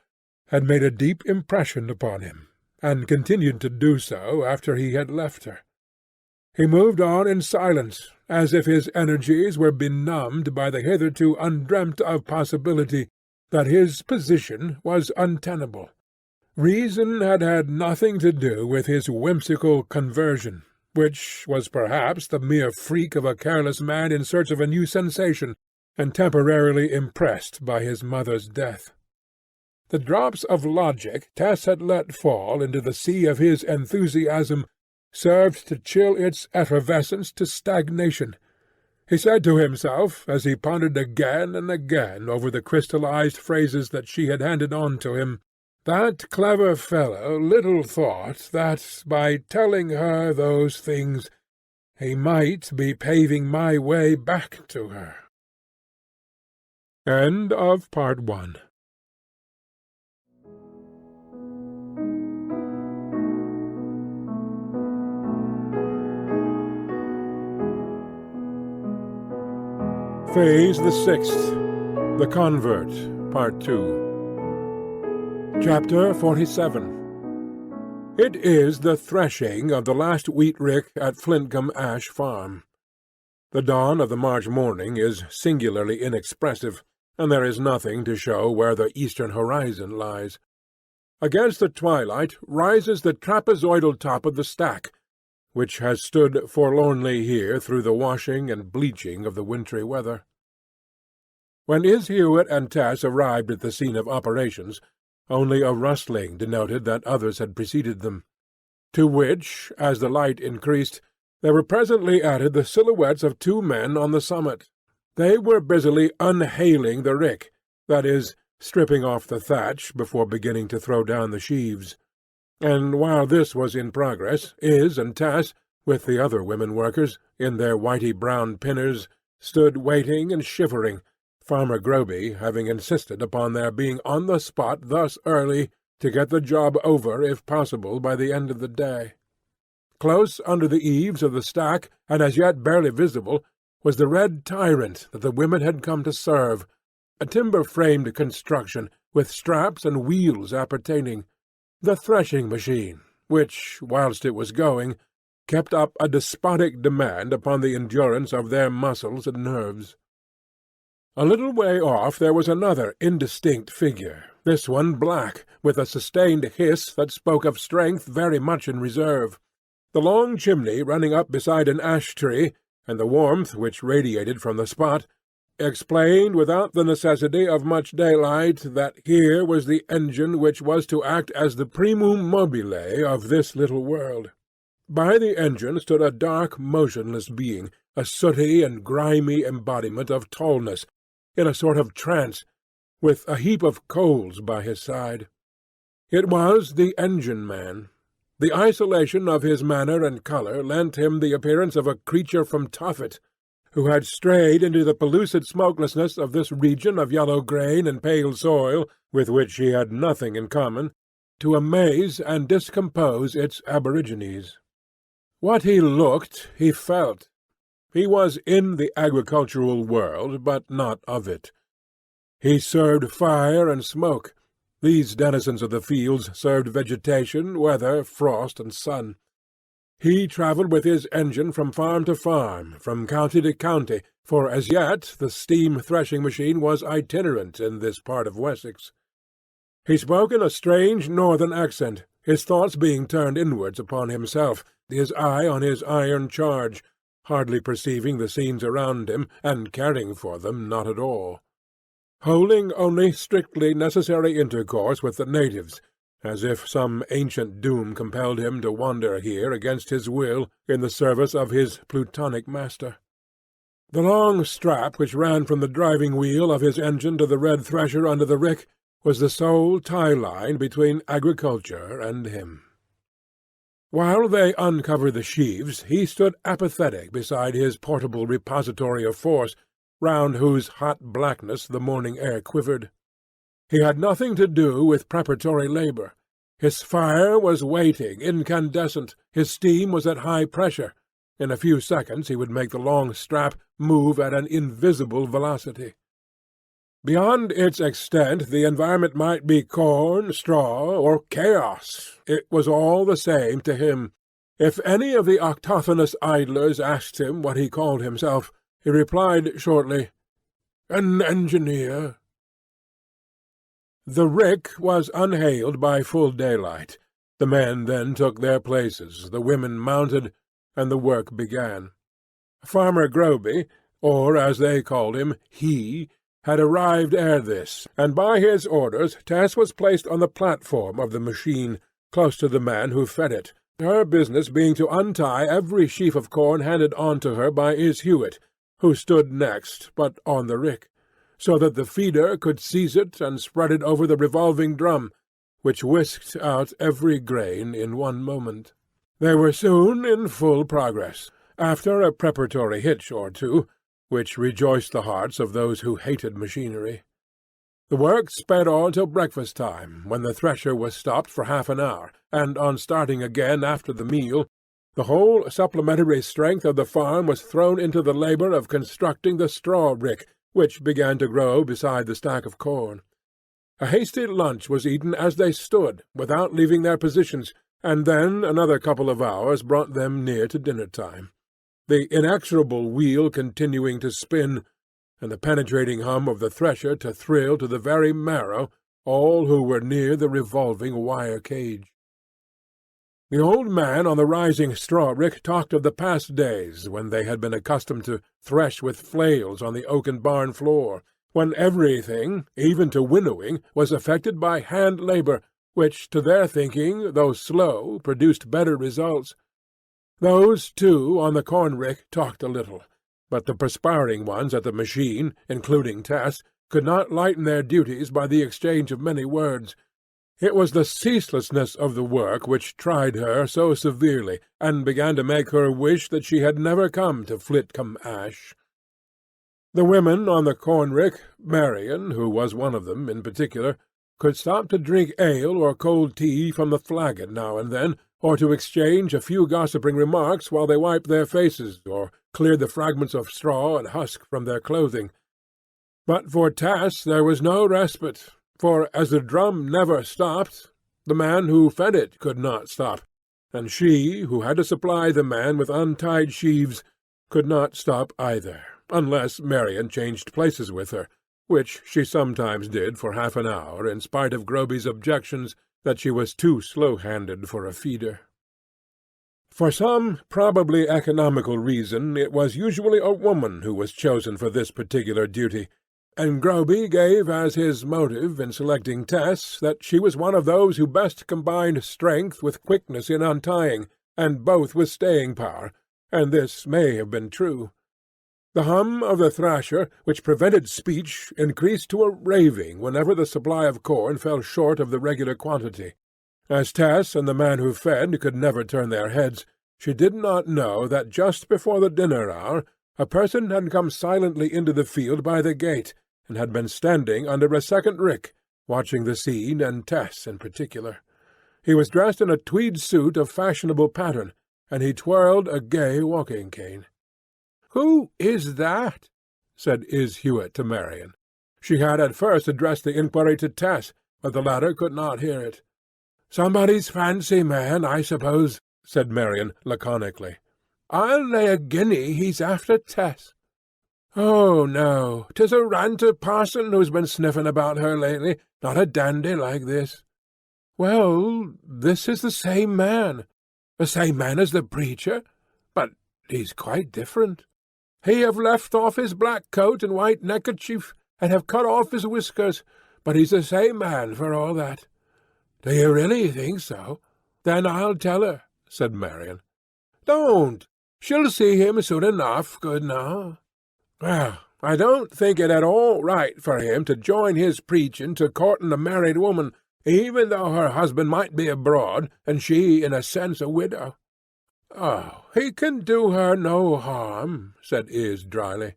had made a deep impression upon him, and continued to do so after he had left her. He moved on in silence, as if his energies were benumbed by the hitherto undreamt-of possibility that his position was untenable. Reason had had nothing to do with his whimsical conversion, which was perhaps the mere freak of a careless man in search of a new sensation, and temporarily impressed by his mother's death. The drops of logic Tess had let fall into the sea of his enthusiasm served to chill its effervescence to stagnation. He said to himself, as he pondered again and again over the crystallized phrases that she had handed on to him, "That clever fellow little thought that, by telling her those things, he might be paving my way back to her." End of Part 1. Phase the Sixth, The Convert, Part 2. Chapter 47. It is the threshing of the last wheat-rick at Flintcombe Ash Farm. The dawn of the March morning is singularly inexpressive, and there is nothing to show where the eastern horizon lies. Against the twilight rises the trapezoidal top of the stack, which has stood forlornly here through the washing and bleaching of the wintry weather. When Is Hewitt and Tess arrived at the scene of operations, only a rustling denoted that others had preceded them, to which, as the light increased, there were presently added the silhouettes of two men on the summit. They were busily unhaling the rick, that is, stripping off the thatch before beginning to throw down the sheaves. And while this was in progress, Is and Tess, with the other women workers, in their whitey-brown pinners, stood waiting and shivering, Farmer Groby having insisted upon their being on the spot thus early to get the job over, if possible, by the end of the day. Close under the eaves of the stack, and as yet barely visible, was the red tyrant that the women had come to serve, a timber-framed construction, with straps and wheels appertaining, the threshing machine, which, whilst it was going, kept up a despotic demand upon the endurance of their muscles and nerves. A little way off there was another indistinct figure, this one black, with a sustained hiss that spoke of strength very much in reserve. The long chimney running up beside an ash-tree, and the warmth which radiated from the spot, explained without the necessity of much daylight that here was the engine which was to act as the primum mobile of this little world. By the engine stood a dark, motionless being, a sooty and grimy embodiment of tallness, in a sort of trance, with a heap of coals by his side. It was the engine-man. The isolation of his manner and colour lent him the appearance of a creature from Tophet, who had strayed into the pellucid smokelessness of this region of yellow grain and pale soil, with which he had nothing in common, to amaze and discompose its aborigines. What he looked he felt. He was in the agricultural world, but not of it. He served fire and smoke. These denizens of the fields served vegetation, weather, frost, and sun. He travelled with his engine from farm to farm, from county to county, for as yet the steam threshing machine was itinerant in this part of Wessex. He spoke in a strange northern accent, his thoughts being turned inwards upon himself, his eye on his iron charge, hardly perceiving the scenes around him, and caring for them not at all. Holding only strictly necessary intercourse with the natives, as if some ancient doom compelled him to wander here against his will in the service of his plutonic master. The long strap which ran from the driving wheel of his engine to the red thresher under the rick was the sole tie-line between agriculture and him. While they uncovered the sheaves, he stood apathetic beside his portable repository of force, round whose hot blackness the morning air quivered. He had nothing to do with preparatory labour. His fire was waiting, incandescent, his steam was at high pressure. In a few seconds he would make the long strap move at an invisible velocity. Beyond its extent the environment might be corn, straw, or chaos. It was all the same to him. If any of the octophonous idlers asked him what he called himself, he replied shortly, "An engineer." The rick was unhailed by full daylight. The men then took their places, the women mounted, and the work began. Farmer Groby, or as they called him, he, had arrived ere this, and by his orders Tess was placed on the platform of the machine, close to the man who fed it, her business being to untie every sheaf of corn handed on to her by Is Hewitt, who stood next, but on the rick, so that the feeder could seize it and spread it over the revolving drum, which whisked out every grain in one moment. They were soon in full progress, after a preparatory hitch or two, which rejoiced the hearts of those who hated machinery. The work sped on till breakfast-time, when the thresher was stopped for half an hour, and on starting again after the meal, the whole supplementary strength of the farm was thrown into the labour of constructing the straw rick, which began to grow beside the stack of corn. A hasty lunch was eaten as they stood, without leaving their positions, and then another couple of hours brought them near to dinner-time, the inexorable wheel continuing to spin, and the penetrating hum of the thresher to thrill to the very marrow all who were near the revolving wire cage. The old man on the rising straw-rick talked of the past days when they had been accustomed to thresh with flails on the oaken barn floor, when everything, even to winnowing, was effected by hand labour, which, to their thinking, though slow, produced better results. Those, too, on the corn-rick talked a little, but the perspiring ones at the machine, including Tess, could not lighten their duties by the exchange of many words. It was the ceaselessness of the work which tried her so severely, and began to make her wish that she had never come to Flitcombe Ash. The women on the corn-rick, Marion, who was one of them in particular, could stop to drink ale or cold tea from the flagon now and then, or to exchange a few gossiping remarks while they wiped their faces, or cleared the fragments of straw and husk from their clothing. But for Tess there was no respite, for as the drum never stopped, the man who fed it could not stop, and she, who had to supply the man with untied sheaves, could not stop either, unless Marion changed places with her, which she sometimes did for half an hour, in spite of Groby's objections that she was too slow-handed for a feeder. For some probably economical reason it was usually a woman who was chosen for this particular duty, and Groby gave as his motive in selecting Tess that she was one of those who best combined strength with quickness in untying, and both with staying power, and this may have been true. The hum of the thrasher, which prevented speech, increased to a raving whenever the supply of corn fell short of the regular quantity. As Tess and the man who fed could never turn their heads, she did not know that just before the dinner hour a person had come silently into the field by the gate, and had been standing under a second rick, watching the scene and Tess in particular. He was dressed in a tweed suit of fashionable pattern, and he twirled a gay walking-cane. "Who is that?" said Is Hewitt to Marion. She had at first addressed the inquiry to Tess, but the latter could not hear it. "Somebody's fancy man, I suppose," said Marion laconically. "I'll lay a guinea he's after Tess." "Oh, no, 'tis a ranter parson who's been sniffing about her lately, not a dandy like this." "Well, this is the same man." "The same man as the preacher? But he's quite different. He have left off his black coat and white neckerchief, and have cut off his whiskers, but he's the same man for all that." "Do you really think so? Then I'll tell her," said Marion. "Don't. She'll see him soon enough, good now." "Well, I don't think it at all right for him to join his preaching to courting a married woman, even though her husband might be abroad, and she, in a sense, a widow." "Oh, he can do her no harm," said Is dryly.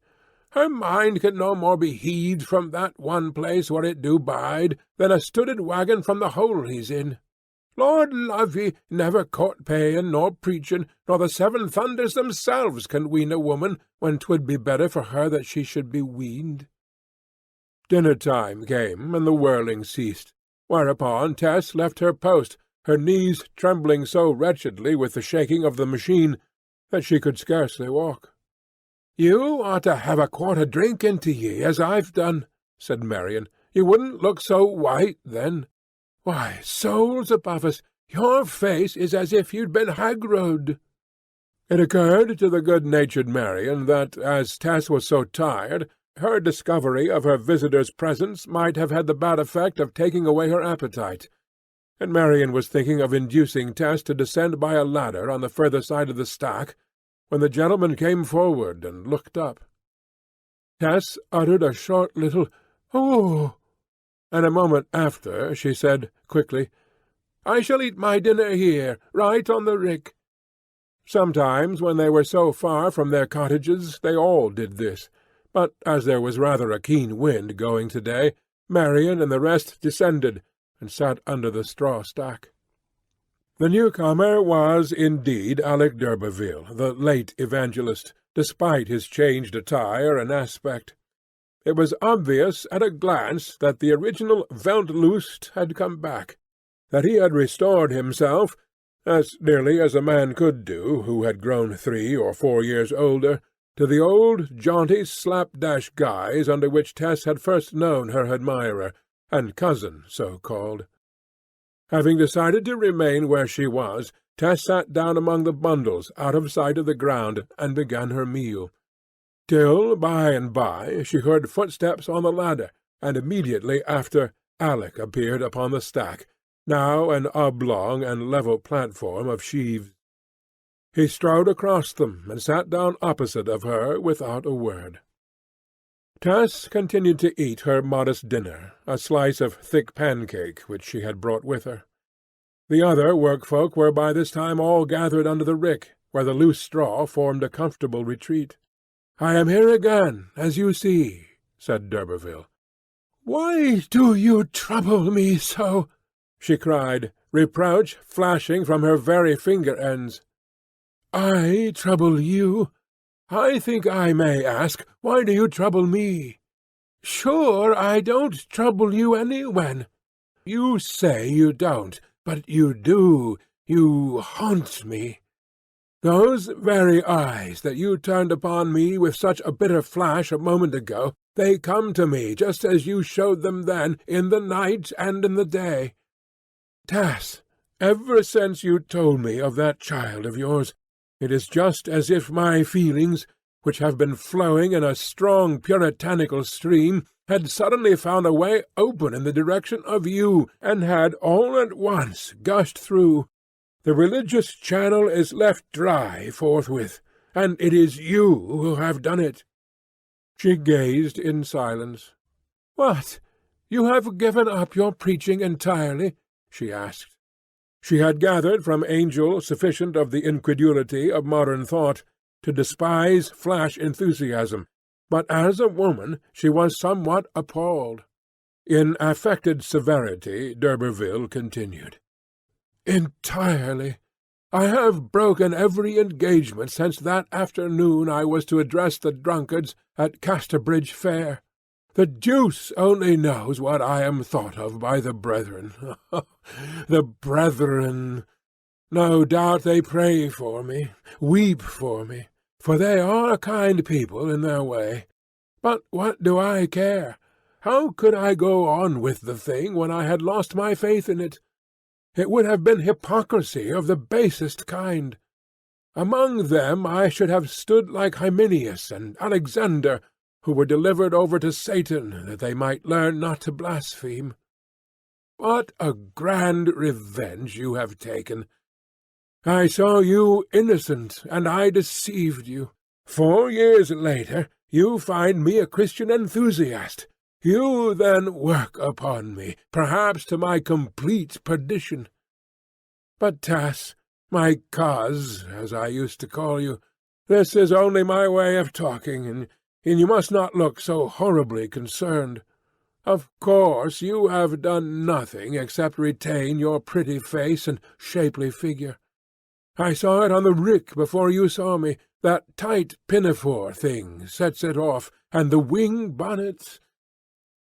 "Her mind can no more be heaved from that one place where it do bide than a studded waggon from the hole he's in. Lord love ye, never court paying nor preaching, nor the seven thunders themselves can wean a woman when 'twould be better for her that she should be weaned." Dinner-time came, and the whirling ceased, whereupon Tess left her post, her knees trembling so wretchedly with the shaking of the machine that she could scarcely walk. "You ought to have a quart of drink into ye, as I've done," said Marion. "You wouldn't look so white then. Why, souls above us, your face is as if you'd been hag-rode." It occurred to the good-natured Marion that, as Tess was so tired, her discovery of her visitor's presence might have had the bad effect of taking away her appetite, and Marion was thinking of inducing Tess to descend by a ladder on the further side of the stack, when the gentleman came forward and looked up. Tess uttered a short little "Oh!" and a moment after she said quickly, "I shall eat my dinner here, right on the rick." Sometimes, when they were so far from their cottages, they all did this, but as there was rather a keen wind going to-day, Marion and the rest descended, and sat under the straw stack. The newcomer was indeed Alec d'Urberville, the late evangelist, despite his changed attire and aspect. It was obvious at a glance that the original Weltlust had come back, that he had restored himself, as nearly as a man could do who had grown 3 or 4 years older, to the old jaunty slapdash guise under which Tess had first known her admirer, and cousin so-called. Having decided to remain where she was, Tess sat down among the bundles out of sight of the ground, and began her meal, till by and by she heard footsteps on the ladder, and immediately after Alec appeared upon the stack, now an oblong and level platform of sheaves. He strode across them, and sat down opposite of her without a word. Tess continued to eat her modest dinner, a slice of thick pancake which she had brought with her. The other workfolk were by this time all gathered under the rick, where the loose straw formed a comfortable retreat. "I am here again, as you see," said d'Urberville. "Why do you trouble me so?" she cried, reproach flashing from her very finger-ends. "I trouble you? I think I may ask, why do you trouble me? Sure, I don't trouble you anywhen. You say you don't, but you do. You haunt me. Those very eyes that you turned upon me with such a bitter flash a moment ago They come to me just as you showed them then, in the night and in the day. Tess, ever since you told me of that child of yours, it is just as if my feelings, which have been flowing in a strong puritanical stream, had suddenly found a way open in the direction of you, and had all at once gushed through. The religious channel is left dry forthwith, and it is you who have done it." She gazed in silence. "What? You have given up your preaching entirely?" she asked. She had gathered from Angel sufficient of the incredulity of modern thought to despise flash enthusiasm, but as a woman she was somewhat appalled. In affected severity d'Urberville continued, "Entirely. I have broken every engagement since that afternoon I was to address the drunkards at Casterbridge Fair. The deuce only knows what I am thought of by the brethren. The brethren! No doubt they pray for me, weep for me, for they are kind people in their way. But what do I care? How could I go on with the thing when I had lost my faith in it? It would have been hypocrisy of the basest kind. Among them I should have stood like Hymenaeus and Alexander, who were delivered over to Satan that they might learn not to blaspheme. What a grand revenge you have taken! I saw you innocent, and I deceived you. 4 years later you find me a Christian enthusiast. You then work upon me, perhaps to my complete perdition. But, Tess, my coz, as I used to call you, this is only my way of talking, and you must not look so horribly concerned. Of course you have done nothing except retain your pretty face and shapely figure. I saw it on the rick before you saw me. That tight pinafore thing sets it off, and the wing bonnets.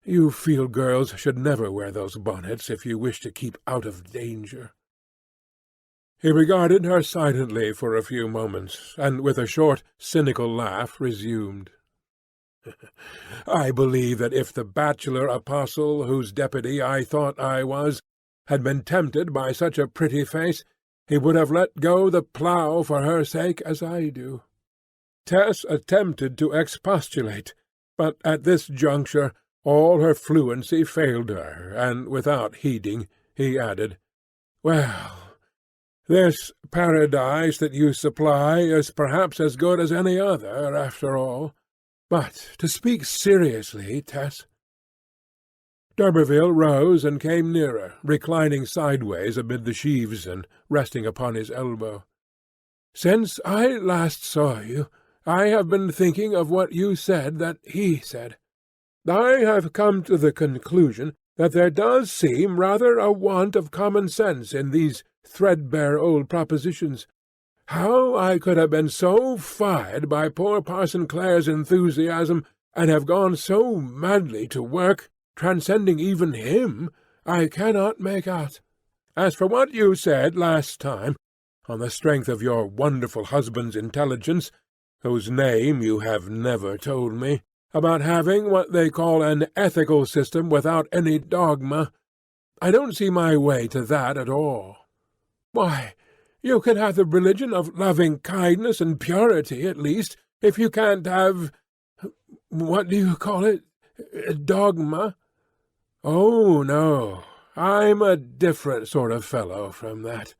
You field girls should never wear those bonnets if you wish to keep out of danger." He regarded her silently for a few moments, and with a short, cynical laugh resumed. "I believe that if the bachelor apostle, whose deputy I thought I was, had been tempted by such a pretty face, he would have let go the plough for her sake as I do." Tess attempted to expostulate, but at this juncture all her fluency failed her, and without heeding, he added, "Well, this paradise that you supply is perhaps as good as any other, after all. But to speak seriously, Tess—" D'Urberville rose and came nearer, reclining sideways amid the sheaves and resting upon his elbow. "Since I last saw you, I have been thinking of what you said that he said. I have come to the conclusion that there does seem rather a want of common sense in these threadbare old propositions. How I could have been so fired by poor Parson Clare's enthusiasm, and have gone so madly to work, transcending even him, I cannot make out. As for what you said last time, on the strength of your wonderful husband's intelligence, whose name you have never told me, about having what they call an ethical system without any dogma, I don't see my way to that at all. Why, you can have the religion of loving-kindness and purity, at least, if you can't have—what do you call it—dogma? Oh, no, I'm a different sort of fellow from that.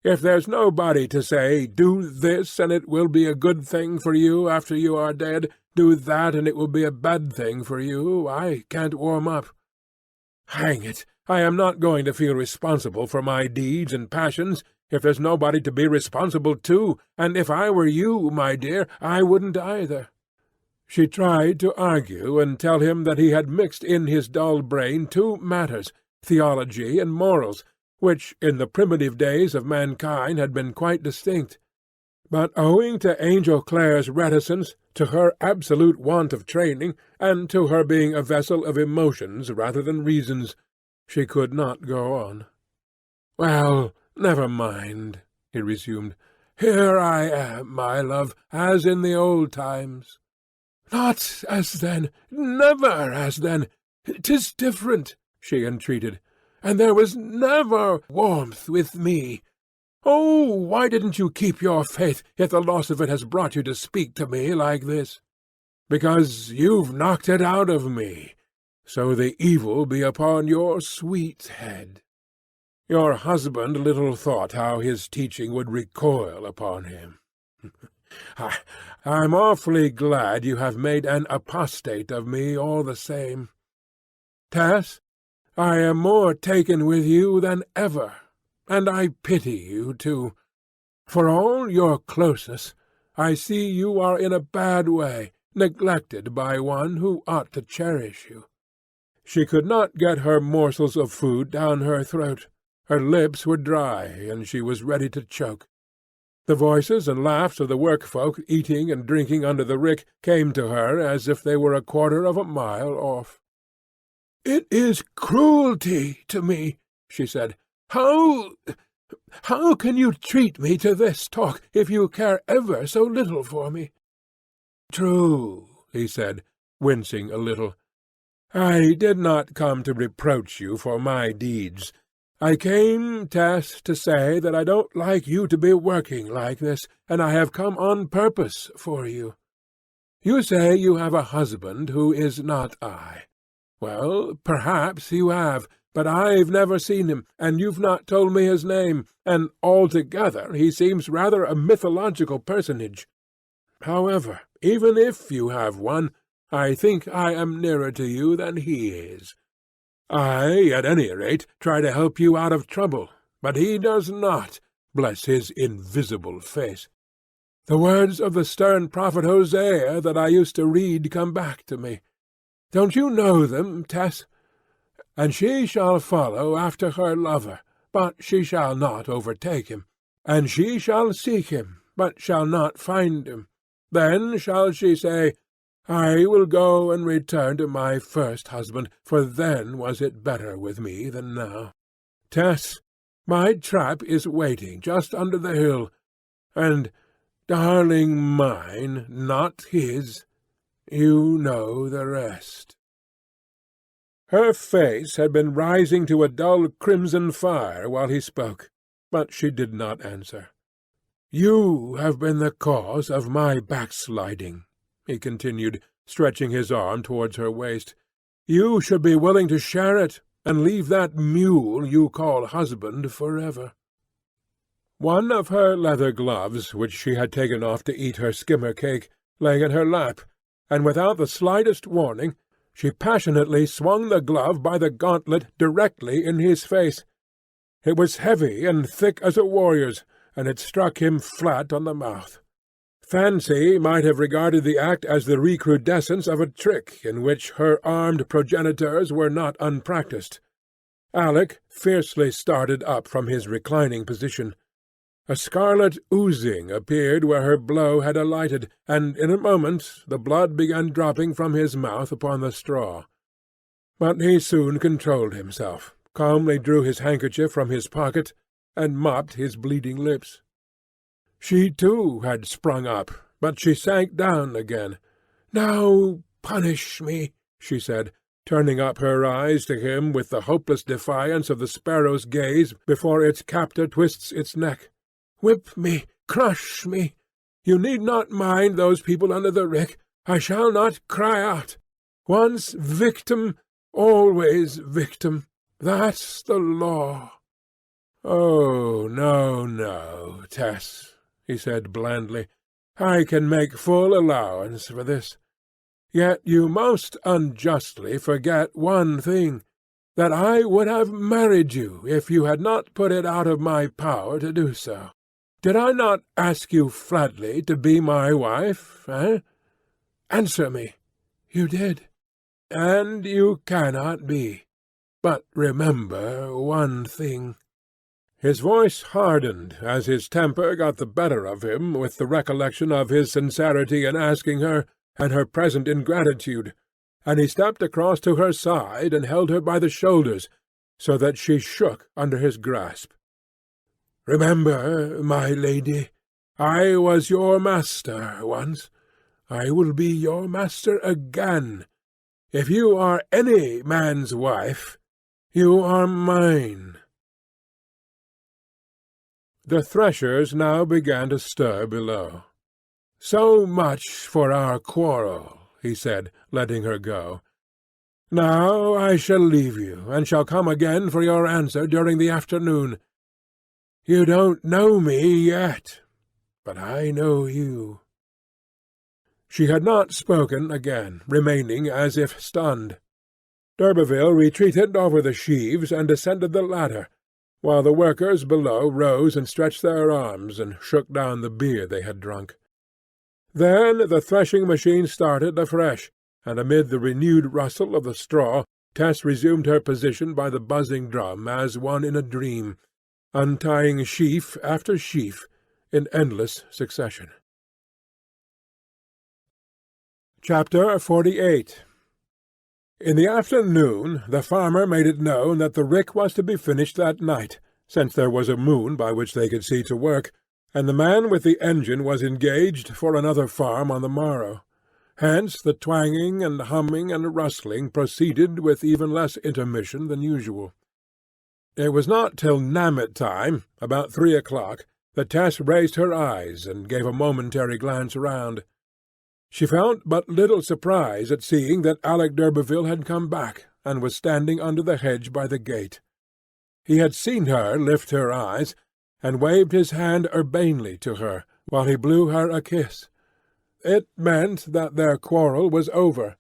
If there's nobody to say, do this, and it will be a good thing for you after you are dead, do that, and it will be a bad thing for you, I can't warm up. Hang it, I am not going to feel responsible for my deeds and passions, if there's nobody to be responsible to, and if I were you, my dear, I wouldn't either." She tried to argue and tell him that he had mixed in his dull brain two matters, theology and morals, which in the primitive days of mankind had been quite distinct. But owing to Angel Clare's reticence, to her absolute want of training, and to her being a vessel of emotions rather than reasons, she could not go on. "Well, never mind," he resumed. "Here I am, my love, as in the old times. "Not as then, never as then. 'Tis different," she entreated, "and there was never warmth with me. Oh, why didn't you keep your faith if the loss of it has brought you to speak to me like this? Because you've knocked it out of me, so the evil be upon your sweet head. Your husband little thought how his teaching would recoil upon him. I'm awfully glad you have made an apostate of me all the same. Tess, I am more taken with you than ever, and I pity you too. For all your closeness, I see you are in a bad way, neglected by one who ought to cherish you." She could not get her morsels of food down her throat. Her lips were dry, and she was ready to choke. The voices and laughs of the work-folk eating and drinking under the rick came to her as if they were a quarter of a mile off. "It is cruelty to me," she said. How can you treat me to this talk if you care ever so little for me?" "True," he said, wincing a little. "I did not come to reproach you for my deeds. I came, Tess, to say that I don't like you to be working like this, and I have come on purpose for you. You say you have a husband who is not I. Well, perhaps you have, but I've never seen him, and you've not told me his name, and altogether he seems rather a mythological personage. However, even if you have one, I think I am nearer to you than he is. I, at any rate, try to help you out of trouble, but he does not, bless his invisible face. The words of the stern prophet Hosea that I used to read come back to me. Don't you know them, Tess? And she shall follow after her lover, but she shall not overtake him. And she shall seek him, but shall not find him. Then shall she say, I will go and return to my first husband, for then was it better with me than now. Tess, my trap is waiting just under the hill, and, darling mine, not his, you know the rest." Her face had been rising to a dull crimson fire while he spoke, but she did not answer. "You have been the cause of my backsliding," he continued, stretching his arm towards her waist. "You should be willing to share it, and leave that mule you call husband forever." One of her leather gloves, which she had taken off to eat her skimmer cake, lay in her lap, and without the slightest warning she passionately swung the glove by the gauntlet directly in his face. It was heavy and thick as a warrior's, and it struck him flat on the mouth. Fancy might have regarded the act as the recrudescence of a trick in which her armed progenitors were not unpractised. Alec fiercely started up from his reclining position. A scarlet oozing appeared where her blow had alighted, and in a moment the blood began dropping from his mouth upon the straw. But he soon controlled himself, calmly drew his handkerchief from his pocket, and mopped his bleeding lips. She too had sprung up, but she sank down again. "Now punish me," she said, turning up her eyes to him with the hopeless defiance of the sparrow's gaze before its captor twists its neck. "Whip me, crush me. You need not mind those people under the rick. I shall not cry out. Once victim, always victim. That's the law." "Oh, no, no, Tess," he said blandly. "I can make full allowance for this. Yet you most unjustly forget one thing, that I would have married you if you had not put it out of my power to do so. Did I not ask you flatly to be my wife, eh? Answer me. You did. And you cannot be. But remember one thing." His voice hardened as his temper got the better of him with the recollection of his sincerity in asking her, and her present ingratitude, and he stepped across to her side and held her by the shoulders, so that she shook under his grasp. "Remember, my lady, I was your master once. I will be your master again. If you are any man's wife, you are mine." The threshers now began to stir below. "So much for our quarrel," he said, letting her go. "Now I shall leave you, and shall come again for your answer during the afternoon. You don't know me yet, but I know you." She had not spoken again, remaining as if stunned. D'Urberville retreated over the sheaves and descended the ladder, while the workers below rose and stretched their arms and shook down the beer they had drunk. Then the threshing machine started afresh, and amid the renewed rustle of the straw Tess resumed her position by the buzzing drum as one in a dream, untying sheaf after sheaf in endless succession. Chapter 48. In the afternoon the farmer made it known that the rick was to be finished that night, since there was a moon by which they could see to work, and the man with the engine was engaged for another farm on the morrow. Hence the twanging and humming and rustling proceeded with even less intermission than usual. It was not till Nammet time, about 3 o'clock, that Tess raised her eyes and gave a momentary glance round. She felt but little surprise at seeing that Alec d'Urberville had come back, and was standing under the hedge by the gate. He had seen her lift her eyes, and waved his hand urbanely to her, while he blew her a kiss. It meant that their quarrel was over.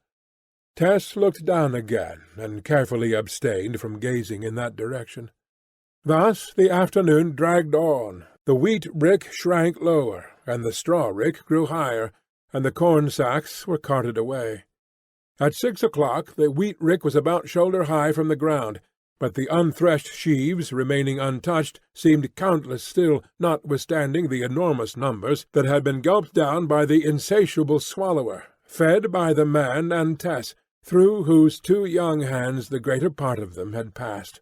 Tess looked down again, and carefully abstained from gazing in that direction. Thus the afternoon dragged on. The wheat rick shrank lower, and the straw rick grew higher, and the corn-sacks were carted away. At 6 o'clock the wheat rick was about shoulder-high from the ground, but the unthreshed sheaves remaining untouched seemed countless still, notwithstanding the enormous numbers that had been gulped down by the insatiable swallower, fed by the man and Tess, through whose 2 young hands the greater part of them had passed.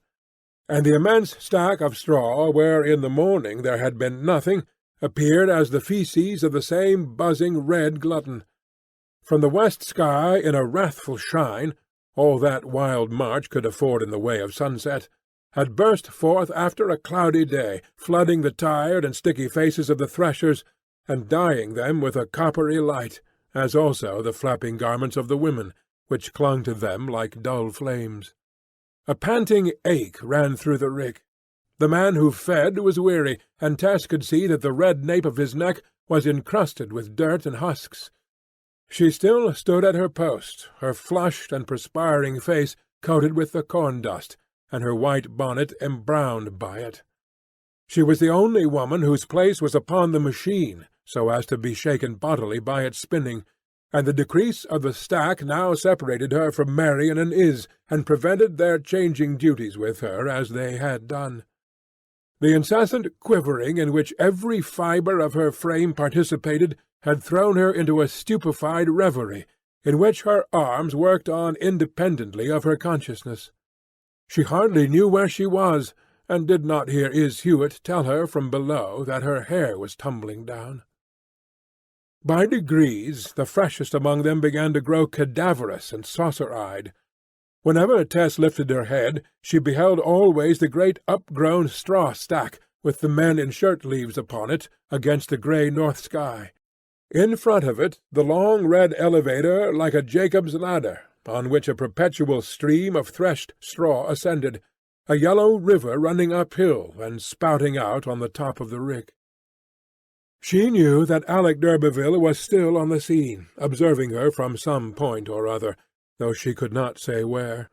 And the immense stack of straw where in the morning there had been nothing appeared as the faeces of the same buzzing red glutton. From the west sky, in a wrathful shine, all that wild March could afford in the way of sunset, had burst forth after a cloudy day, flooding the tired and sticky faces of the threshers, and dyeing them with a coppery light, as also the flapping garments of the women, which clung to them like dull flames. A panting ache ran through the rick. The man who fed was weary, and Tess could see that the red nape of his neck was encrusted with dirt and husks. She still stood at her post, her flushed and perspiring face coated with the corn-dust, and her white bonnet embrowned by it. She was the only woman whose place was upon the machine, so as to be shaken bodily by its spinning, and the decrease of the stack now separated her from Marian and Is, and prevented their changing duties with her as they had done. The incessant quivering in which every fibre of her frame participated had thrown her into a stupefied reverie, in which her arms worked on independently of her consciousness. She hardly knew where she was, and did not hear Is Hewitt tell her from below that her hair was tumbling down. By degrees the freshest among them began to grow cadaverous and saucer-eyed. Whenever Tess lifted her head, she beheld always the great up-grown straw stack, with the men in shirt-sleeves upon it, against the grey north sky. In front of it the long red elevator like a Jacob's ladder, on which a perpetual stream of threshed straw ascended, a yellow river running uphill and spouting out on the top of the rick. She knew that Alec d'Urberville was still on the scene, observing her from some point or other, though she could not say where.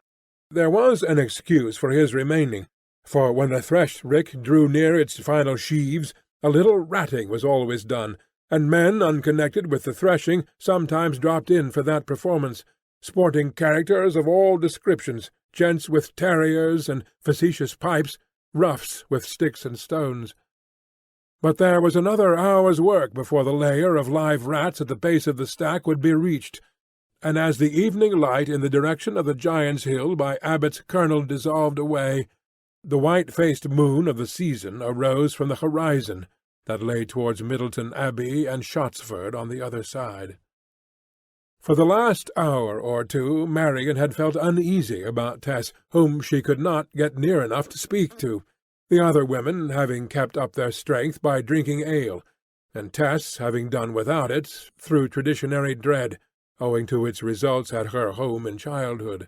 There was an excuse for his remaining, for when the threshed rick drew near its final sheaves, a little ratting was always done, and men unconnected with the threshing sometimes dropped in for that performance, sporting characters of all descriptions, gents with terriers and facetious pipes, roughs with sticks and stones. But there was another hour's work before the layer of live rats at the base of the stack would be reached, and as the evening light in the direction of the Giant's Hill by Abbott's Kernel dissolved away, the white-faced moon of the season arose from the horizon that lay towards Middleton Abbey and Shottsford on the other side. For the last hour or two Marion had felt uneasy about Tess, whom she could not get near enough to speak to, the other women having kept up their strength by drinking ale, and Tess having done without it through traditionary dread, owing to its results at her home in childhood.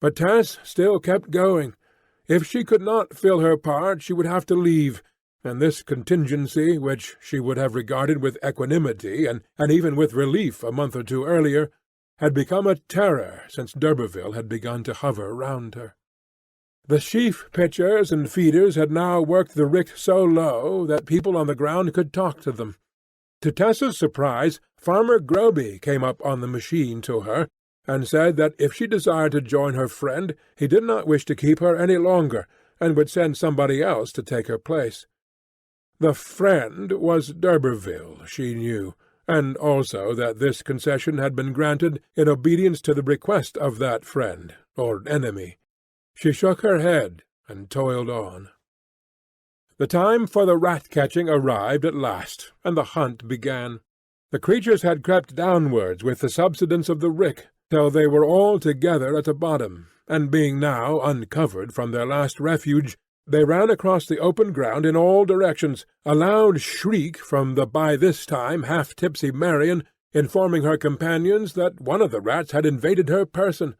But Tess still kept going. If she could not fill her part, she would have to leave, and this contingency, which she would have regarded with equanimity and even with relief a month or two earlier, had become a terror since d'Urberville had begun to hover round her. The sheaf-pitchers and feeders had now worked the rick so low that people on the ground could talk to them. To Tessa's surprise, Farmer Groby came up on the machine to her, and said that if she desired to join her friend, he did not wish to keep her any longer, and would send somebody else to take her place. The friend was d'Urberville, she knew, and also that this concession had been granted in obedience to the request of that friend, or enemy. She shook her head, and toiled on. The time for the rat-catching arrived at last, and the hunt began. The creatures had crept downwards with the subsidence of the rick, till they were all together at the bottom, and being now uncovered from their last refuge, they ran across the open ground in all directions, a loud shriek from the by this time half-tipsy Marion informing her companions that one of the rats had invaded her person,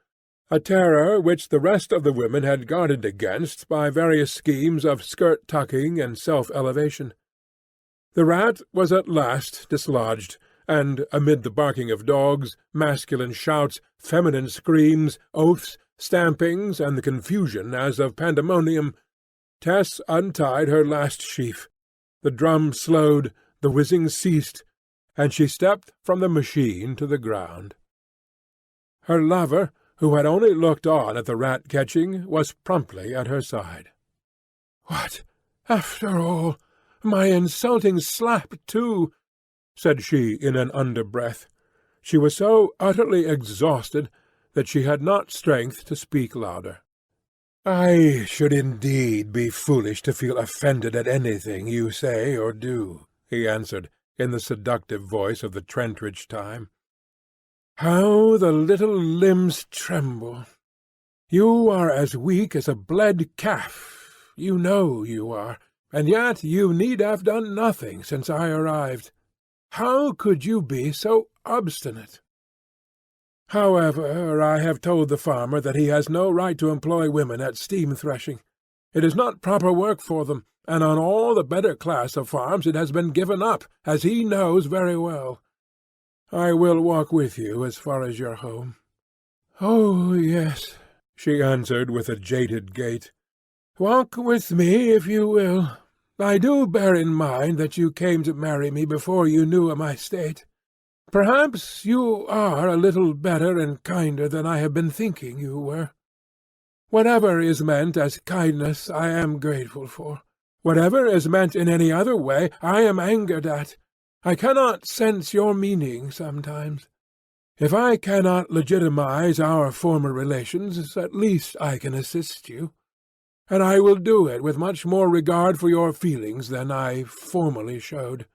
a terror which the rest of the women had guarded against by various schemes of skirt-tucking and self-elevation. The rat was at last dislodged, and, amid the barking of dogs, masculine shouts, feminine screams, oaths, stampings, and the confusion as of pandemonium, Tess untied her last sheaf. The drum slowed, the whizzing ceased, and she stepped from the machine to the ground. Her lover, who had only looked on at the rat-catching, was promptly at her side. "What, after all, my insulting slap, too!" said she in an underbreath. She was so utterly exhausted that she had not strength to speak louder. "I should indeed be foolish to feel offended at anything you say or do," he answered, in the seductive voice of the Trentridge time. "How the little limbs tremble! You are as weak as a bled calf. You know you are, and yet you need have done nothing since I arrived. How could you be so obstinate? However, I have told the farmer that he has no right to employ women at steam-threshing. It is not proper work for them, and on all the better class of farms it has been given up, as he knows very well. I will walk with you as far as your home." "Oh, yes," she answered with a jaded gait. "Walk with me if you will. I do bear in mind that you came to marry me before you knew of my state. Perhaps you are a little better and kinder than I have been thinking you were. Whatever is meant as kindness I am grateful for. Whatever is meant in any other way I am angered at. I cannot sense your meaning sometimes. If I cannot legitimize our former relations, at least I can assist you. And I will do it with much more regard for your feelings than I formerly showed.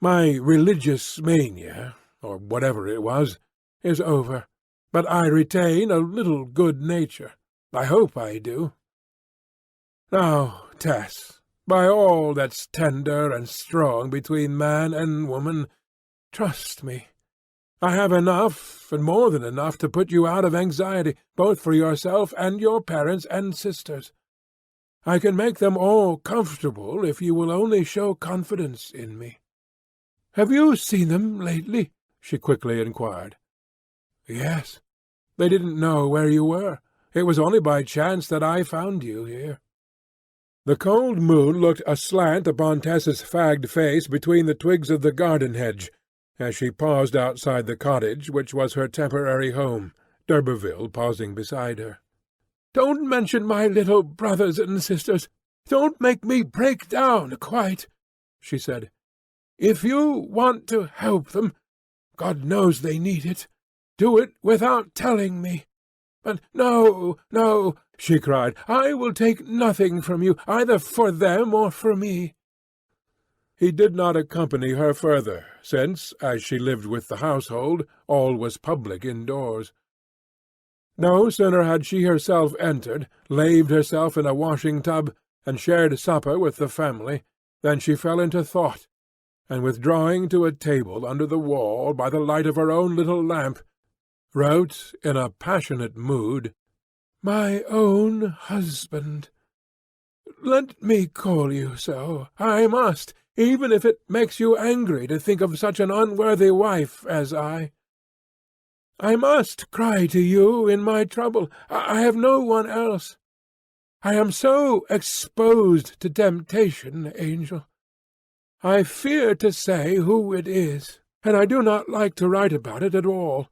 My religious mania, or whatever it was, is over, but I retain a little good nature. I hope I do. Now, Tess, by all that's tender and strong between man and woman, trust me. I have enough, and more than enough, to put you out of anxiety, both for yourself and your parents and sisters. I can make them all comfortable if you will only show confidence in me. Have you seen them lately?" she quickly inquired. "Yes. They didn't know where you were. It was only by chance that I found you here." The cold moon looked aslant upon Tess's fagged face between the twigs of the garden hedge, as she paused outside the cottage which was her temporary home, d'Urberville pausing beside her. "Don't mention my little brothers and sisters. Don't make me break down quite," she said. "If you want to help them, God knows they need it, do it without telling me. But no, no," she cried, "I will take nothing from you, either for them or for me." he did not accompany her further, since, as she lived with the household, all was public indoors. No sooner had she herself entered, laved herself in a washing-tub, and shared supper with the family, than she fell into thought, and withdrawing to a table under the wall by the light of her own little lamp, wrote, in a passionate mood, "My own husband. Let me call you so. I must, even if it makes you angry to think of such an unworthy wife as I. I must cry to you in my trouble. I have no one else. I am so exposed to temptation, Angel. I fear to say who it is, and I do not like to write about it at all.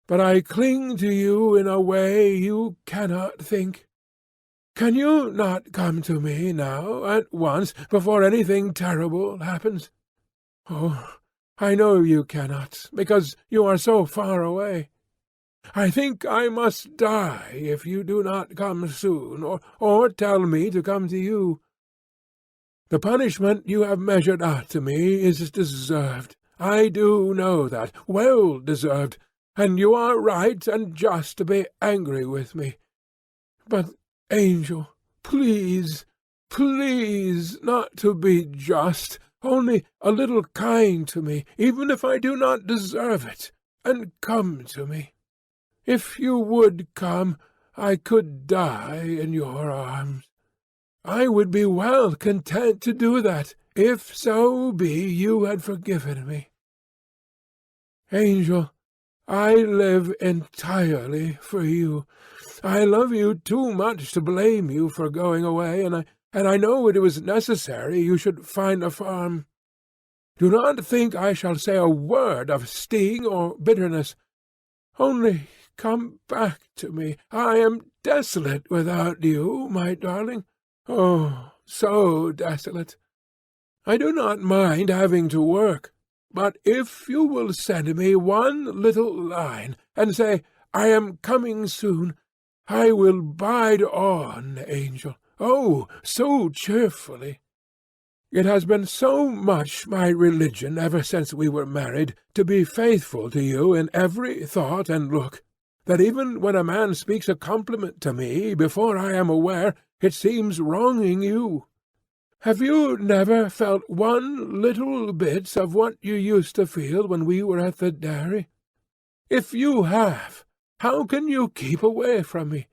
But I cling to you in a way you cannot think. Can you not come to me now, at once, before anything terrible happens? Oh, I know you cannot, because you are so far away. I think I must die if you do not come soon, or tell me to come to you. The punishment you have measured out to me is deserved. I do know that, well deserved, and you are right and just to be angry with me. But, Angel, please, please, not to be just, only a little kind to me, even if I do not deserve it, and come to me. If you would come, I could die in your arms. I would be well content to do that, if so be you had forgiven me. Angel, I live entirely for you. I love you too much to blame you for going away, and I know it was necessary you should find a farm. Do not think I shall say a word of sting or bitterness. Only come back to me. I am desolate without you, my darling. Oh, so desolate. I do not mind having to work, but if you will send me one little line, and say, I am coming soon, I will bide on, Angel. Oh, so cheerfully. It has been so much my religion ever since we were married to be faithful to you in every thought and look, that even when a man speaks a compliment to me before I am aware, it seems wronging you. Have you never felt one little bit of what you used to feel when we were at the dairy? If you have, how can you keep away from me?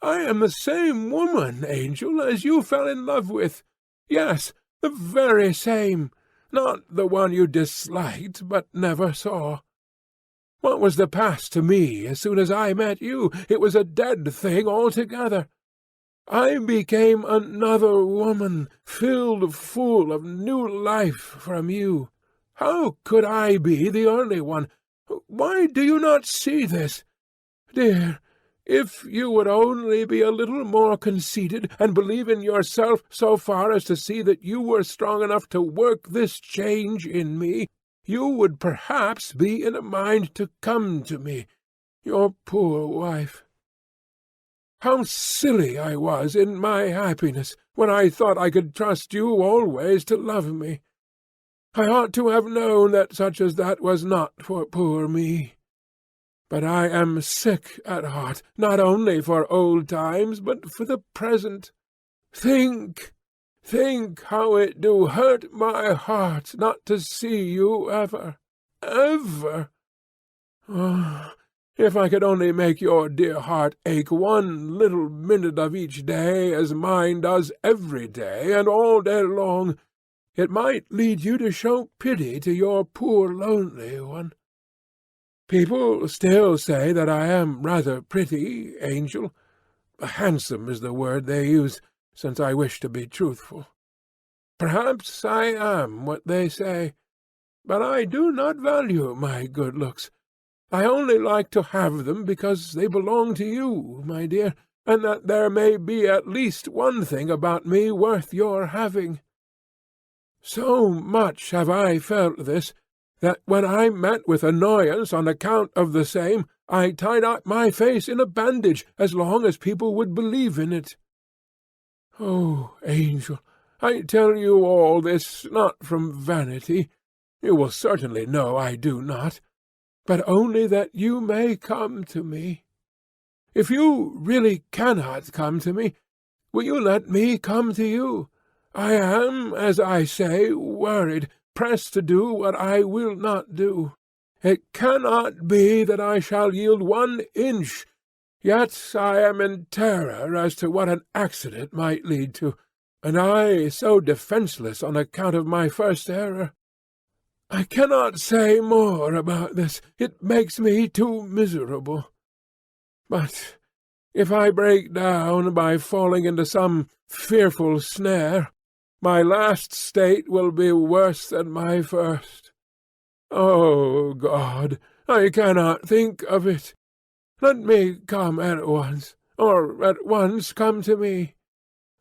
I am the same woman, Angel, as you fell in love with. Yes, the very same. Not the one you disliked, but never saw. What was the past to me as soon as I met you? It was a dead thing altogether. I became another woman, filled full of new life from you. How could I be the only one? Why do you not see this? Dear, if you would only be a little more conceited, and believe in yourself so far as to see that you were strong enough to work this change in me, you would perhaps be in a mind to come to me, your poor wife. How silly I was in my happiness, when I thought I could trust you always to love me. I ought to have known that such as that was not for poor me. But I am sick at heart, not only for old times, but for the present. Think how it do hurt my heart not to see you ever, ever. Oh, if I could only make your dear heart ache one little minute of each day, as mine does every day and all day long, it might lead you to show pity to your poor lonely one. People still say that I am rather pretty, Angel. Handsome is the word they use, since I wish to be truthful. Perhaps I am what they say, but I do not value my good looks. I only like to have them because they belong to you, my dear, and that there may be at least one thing about me worth your having. So much have I felt this, that when I met with annoyance on account of the same, I tied up my face in a bandage as long as people would believe in it. Oh, Angel, I tell you all this not from vanity, you will certainly know I do not, but only that you may come to me. If you really cannot come to me, will you let me come to you? I am, as I say, worried, pressed to do what I will not do. It cannot be that I shall yield 1 inch, yet I am in terror as to what an accident might lead to, and I so defenceless on account of my first error. I cannot say more about this. It makes me too miserable. But if I break down by falling into some fearful snare, my last state will be worse than my first. Oh, God, I cannot think of it. Let me come at once, or at once come to me.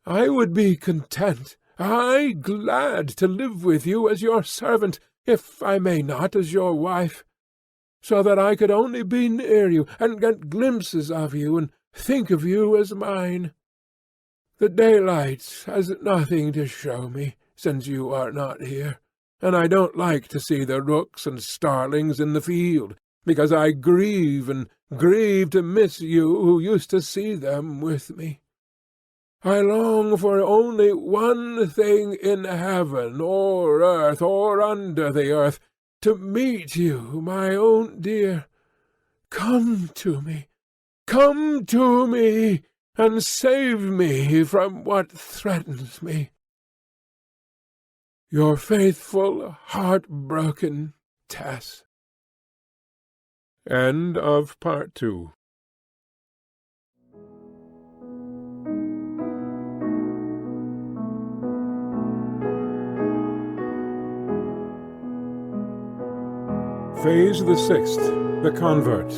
I would be content, aye, glad to live with you as your servant, if I may not as your wife, so that I could only be near you, and get glimpses of you, and think of you as mine. The daylight has nothing to show me, since you are not here, and I don't like to see the rooks and starlings in the field, because I grieve and grieve to miss you who used to see them with me. I long for only one thing in heaven, or earth, or under the earth, to meet you, my own dear. Come to me, and save me from what threatens me. Your faithful, heart-broken Tess. End of Part 2. Phase the Sixth, The Convert,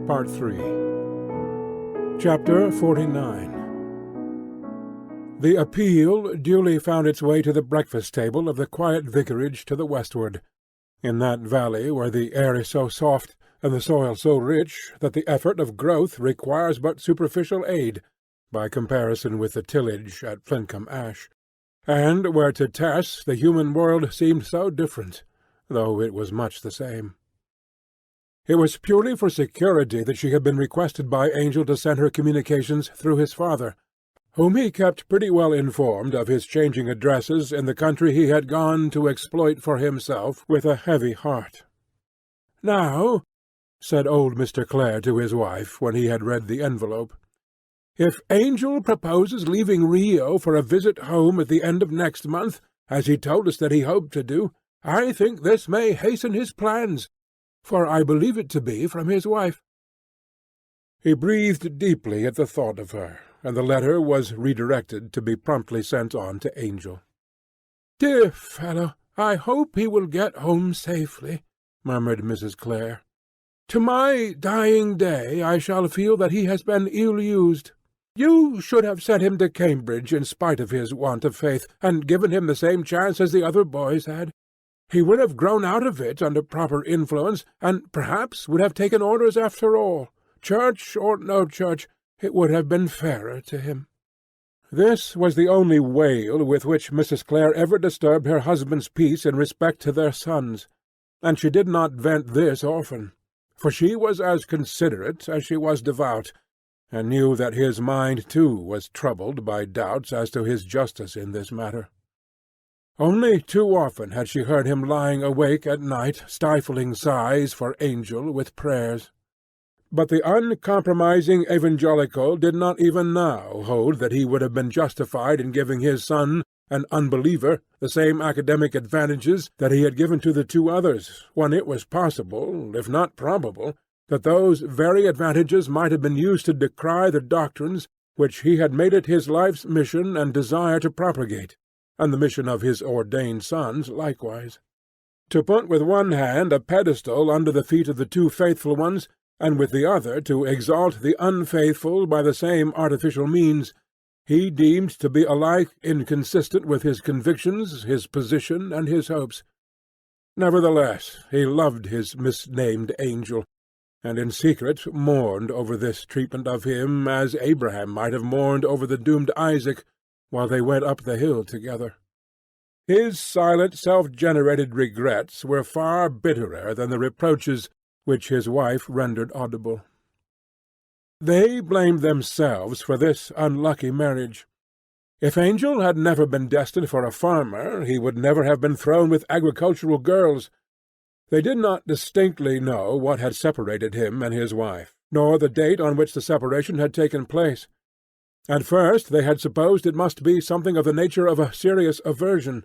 Part 3. Chapter 49. The appeal duly found its way to the breakfast table of the quiet vicarage to the westward, in that valley where the air is so soft and the soil so rich that the effort of growth requires but superficial aid, by comparison with the tillage at Flintcomb Ash, and where to Tess the human world seemed so different, though it was much the same. It was purely for security that she had been requested by Angel to send her communications through his father, whom he kept pretty well informed of his changing addresses in the country he had gone to exploit for himself with a heavy heart. "Now," said old Mr. Clare to his wife when he had read the envelope, "if Angel proposes leaving Rio for a visit home at the end of next month, as he told us that he hoped to do, I think this may hasten his plans, for I believe it to be from his wife." He breathed deeply at the thought of her, and the letter was redirected to be promptly sent on to Angel. "Dear fellow, I hope he will get home safely," murmured Mrs. Clare. "To my dying day I shall feel that he has been ill-used. You should have sent him to Cambridge in spite of his want of faith, and given him the same chance as the other boys had. He would have grown out of it under proper influence, and perhaps would have taken orders after all. Church or no church, it would have been fairer to him." This was the only wail with which Mrs. Clare ever disturbed her husband's peace in respect to their sons, and she did not vent this often, for she was as considerate as she was devout, and knew that his mind too was troubled by doubts as to his justice in this matter. Only too often had she heard him lying awake at night, stifling sighs for Angel with prayers. But the uncompromising evangelical did not even now hold that he would have been justified in giving his son, an unbeliever, the same academic advantages that he had given to the 2 others, when it was possible, if not probable, that those very advantages might have been used to decry the doctrines which he had made it his life's mission and desire to propagate, and the mission of his ordained sons likewise. To put with one hand a pedestal under the feet of the 2 faithful ones, and with the other to exalt the unfaithful by the same artificial means, he deemed to be alike inconsistent with his convictions, his position, and his hopes. Nevertheless, he loved his misnamed Angel, and in secret mourned over this treatment of him as Abraham might have mourned over the doomed Isaac, while they went up the hill together. His silent, self-generated regrets were far bitterer than the reproaches which his wife rendered audible. They blamed themselves for this unlucky marriage. If Angel had never been destined for a farmer, he would never have been thrown with agricultural girls. They did not distinctly know what had separated him and his wife, nor the date on which the separation had taken place. At first they had supposed it must be something of the nature of a serious aversion,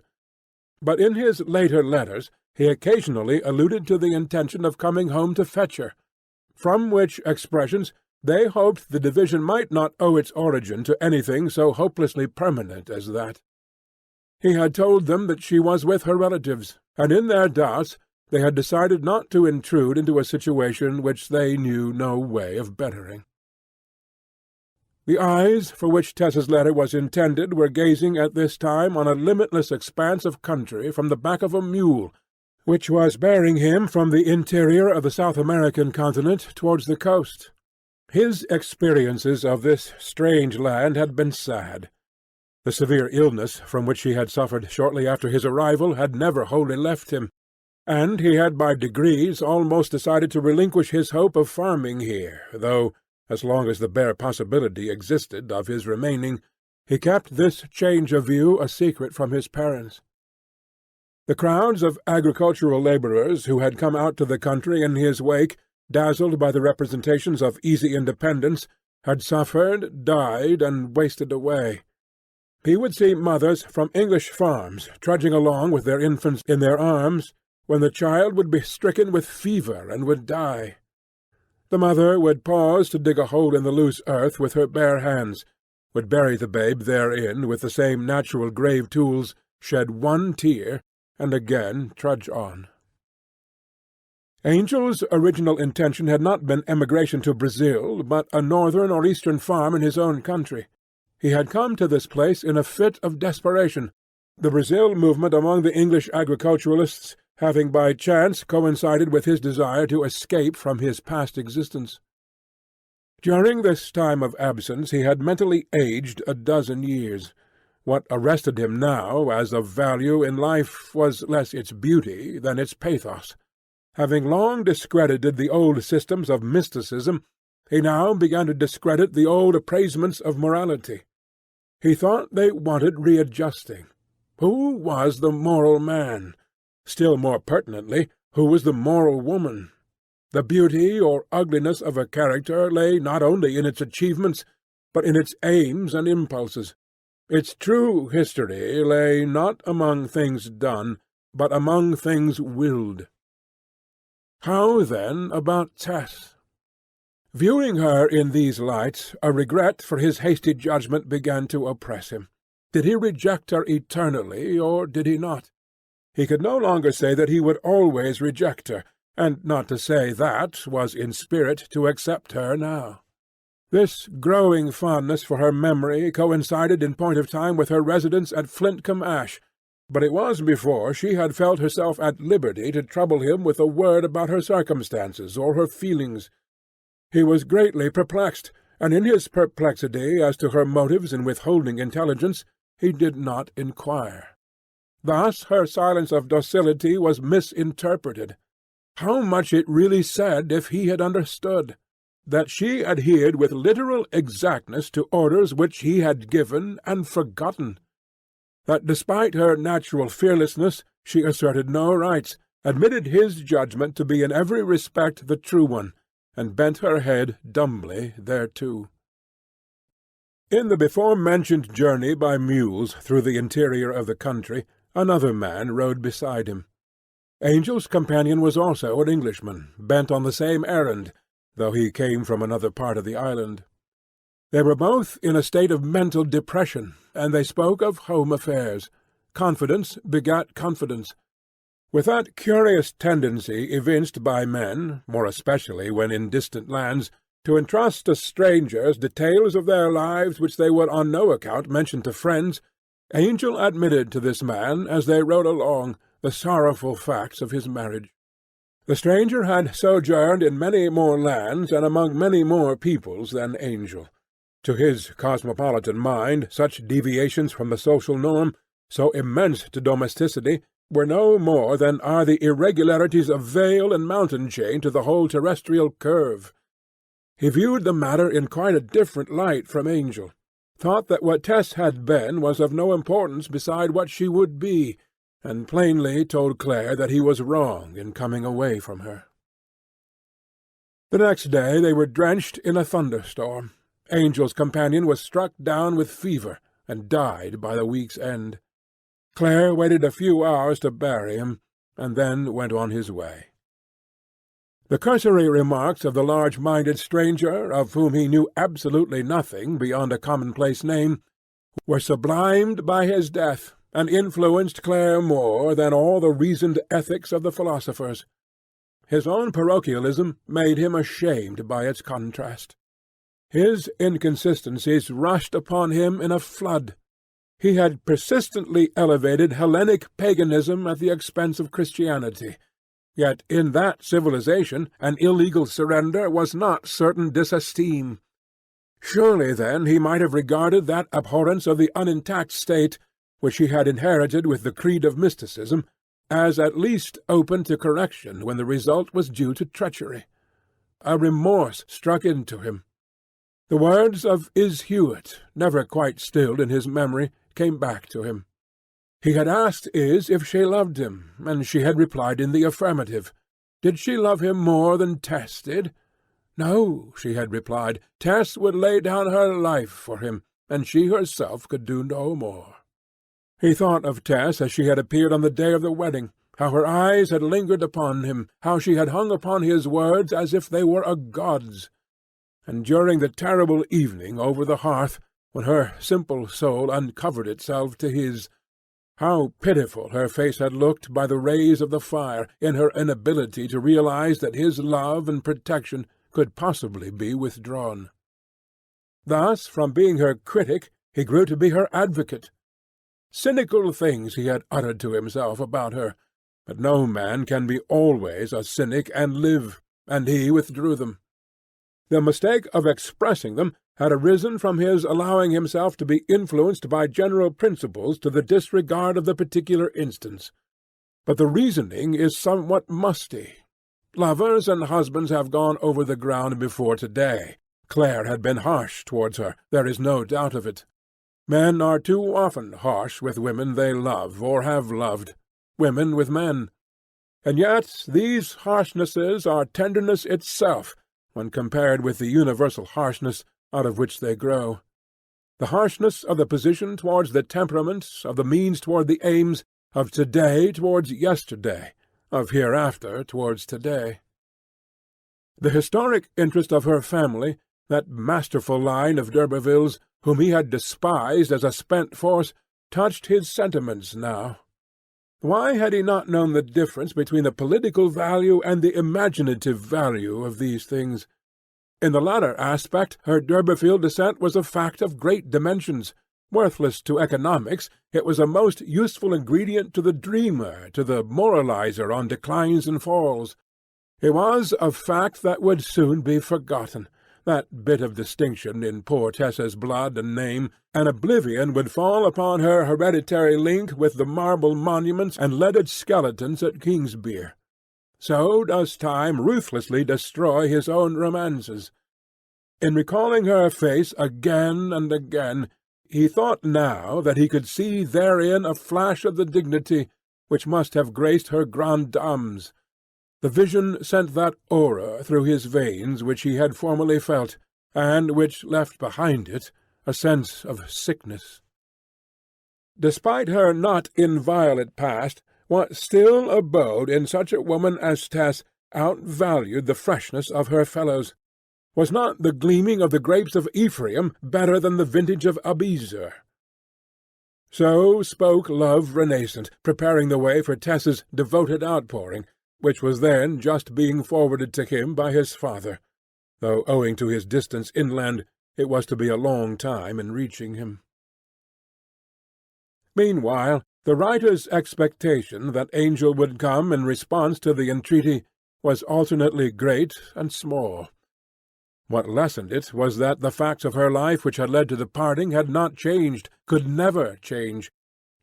but in his later letters he occasionally alluded to the intention of coming home to fetch her, from which expressions they hoped the division might not owe its origin to anything so hopelessly permanent as that. He had told them that she was with her relatives, and in their doubts they had decided not to intrude into a situation which they knew no way of bettering. The eyes for which Tess's letter was intended were gazing at this time on a limitless expanse of country from the back of a mule, which was bearing him from the interior of the South American continent towards the coast. His experiences of this strange land had been sad. The severe illness from which he had suffered shortly after his arrival had never wholly left him, and he had by degrees almost decided to relinquish his hope of farming here, though, as long as the bare possibility existed of his remaining, he kept this change of view a secret from his parents. The crowds of agricultural labourers who had come out to the country in his wake, dazzled by the representations of easy independence, had suffered, died, and wasted away. He would see mothers from English farms trudging along with their infants in their arms, when the child would be stricken with fever and would die. The mother would pause to dig a hole in the loose earth with her bare hands, would bury the babe therein with the same natural grave tools, shed one tear, and again trudge on. Angel's original intention had not been emigration to Brazil, but a northern or eastern farm in his own country. He had come to this place in a fit of desperation, the Brazil movement among the English agriculturalists having by chance coincided with his desire to escape from his past existence. During this time of absence he had mentally aged a dozen years. What arrested him now as of value in life was less its beauty than its pathos. Having long discredited the old systems of mysticism, he now began to discredit the old appraisements of morality. He thought they wanted readjusting. Who was the moral man? Still more pertinently, who was the moral woman? The beauty or ugliness of a character lay not only in its achievements, but in its aims and impulses. Its true history lay not among things done, but among things willed. How, then, about Tess? Viewing her in these lights, a regret for his hasty judgment began to oppress him. Did he reject her eternally, or did he not? He could no longer say that he would always reject her, and not to say that was in spirit to accept her now. This growing fondness for her memory coincided in point of time with her residence at Flintcomb Ash, but it was before she had felt herself at liberty to trouble him with a word about her circumstances or her feelings. He was greatly perplexed, and in his perplexity as to her motives in withholding intelligence, he did not inquire. Thus her silence of docility was misinterpreted. How much it really said if he had understood! That she adhered with literal exactness to orders which he had given and forgotten. That despite her natural fearlessness she asserted no rights, admitted his judgment to be in every respect the true one, and bent her head dumbly thereto. In the before-mentioned journey by mules through the interior of the country, another man rode beside him. Angel's companion was also an Englishman, bent on the same errand, though he came from another part of the island. They were both in a state of mental depression, and they spoke of home affairs. Confidence begat confidence. With that curious tendency evinced by men, more especially when in distant lands, to entrust to strangers details of their lives which they would on no account mention to friends, Angel admitted to this man, as they rode along, the sorrowful facts of his marriage. The stranger had sojourned in many more lands and among many more peoples than Angel. To his cosmopolitan mind such deviations from the social norm, so immense to domesticity, were no more than are the irregularities of vale and mountain chain to the whole terrestrial curve. He viewed the matter in quite a different light from Angel, thought that what Tess had been was of no importance beside what she would be, and plainly told Claire that he was wrong in coming away from her. The next day they were drenched in a thunderstorm. Angel's companion was struck down with fever, and died by the week's end. Claire waited a few hours to bury him, and then went on his way. The cursory remarks of the large-minded stranger, of whom he knew absolutely nothing beyond a commonplace name, were sublimed by his death, and influenced Claire more than all the reasoned ethics of the philosophers. His own parochialism made him ashamed by its contrast. His inconsistencies rushed upon him in a flood. He had persistently elevated Hellenic paganism at the expense of Christianity. Yet in that civilization an illegal surrender was not certain disesteem. Surely, then, he might have regarded that abhorrence of the unintact state, which he had inherited with the creed of mysticism, as at least open to correction when the result was due to treachery. A remorse struck into him. The words of Is Hewitt, never quite stilled in his memory, came back to him. He had asked Is if she loved him, and she had replied in the affirmative. Did she love him more than Tess did? No, she had replied. Tess would lay down her life for him, and she herself could do no more. He thought of Tess as she had appeared on the day of the wedding, how her eyes had lingered upon him, how she had hung upon his words as if they were a god's. And during the terrible evening over the hearth, when her simple soul uncovered itself to his, how pitiful her face had looked by the rays of the fire, in her inability to realize that his love and protection could possibly be withdrawn. Thus, from being her critic, he grew to be her advocate. Cynical things he had uttered to himself about her, but no man can be always a cynic and live, and he withdrew them. The mistake of expressing them had arisen from his allowing himself to be influenced by general principles to the disregard of the particular instance. But the reasoning is somewhat musty. Lovers and husbands have gone over the ground before to-day. Claire had been harsh towards her, there is no doubt of it. Men are too often harsh with women they love or have loved, women with men. And yet these harshnesses are tenderness itself, when compared with the universal harshness out of which they grow. The harshness of the position towards the temperament, of the means toward the aims, of to-day towards yesterday, of hereafter towards to-day. The historic interest of her family, that masterful line of d'Urbervilles, whom he had despised as a spent force, touched his sentiments now. Why had he not known the difference between the political value and the imaginative value of these things? In the latter aspect her d'Urberville descent was a fact of great dimensions. Worthless to economics, it was a most useful ingredient to the dreamer, to the moralizer on declines and falls. It was a fact that would soon be forgotten, that bit of distinction in poor Tessa's blood and name, and oblivion would fall upon her hereditary link with the marble monuments and leaded skeletons at Kingsbere. So does time ruthlessly destroy his own romances. In recalling her face again and again, he thought now that he could see therein a flash of the dignity which must have graced her grandes dames. The vision sent that aura through his veins which he had formerly felt, and which left behind it a sense of sickness. Despite her not inviolate past, what still abode in such a woman as Tess outvalued the freshness of her fellows. Was not the gleaming of the grapes of Ephraim better than the vintage of Abiezer? So spoke love renascent, preparing the way for Tess's devoted outpouring, which was then just being forwarded to him by his father, though owing to his distance inland it was to be a long time in reaching him. Meanwhile, the writer's expectation that Angel would come in response to the entreaty was alternately great and small. What lessened it was that the facts of her life which had led to the parting had not changed, could never change,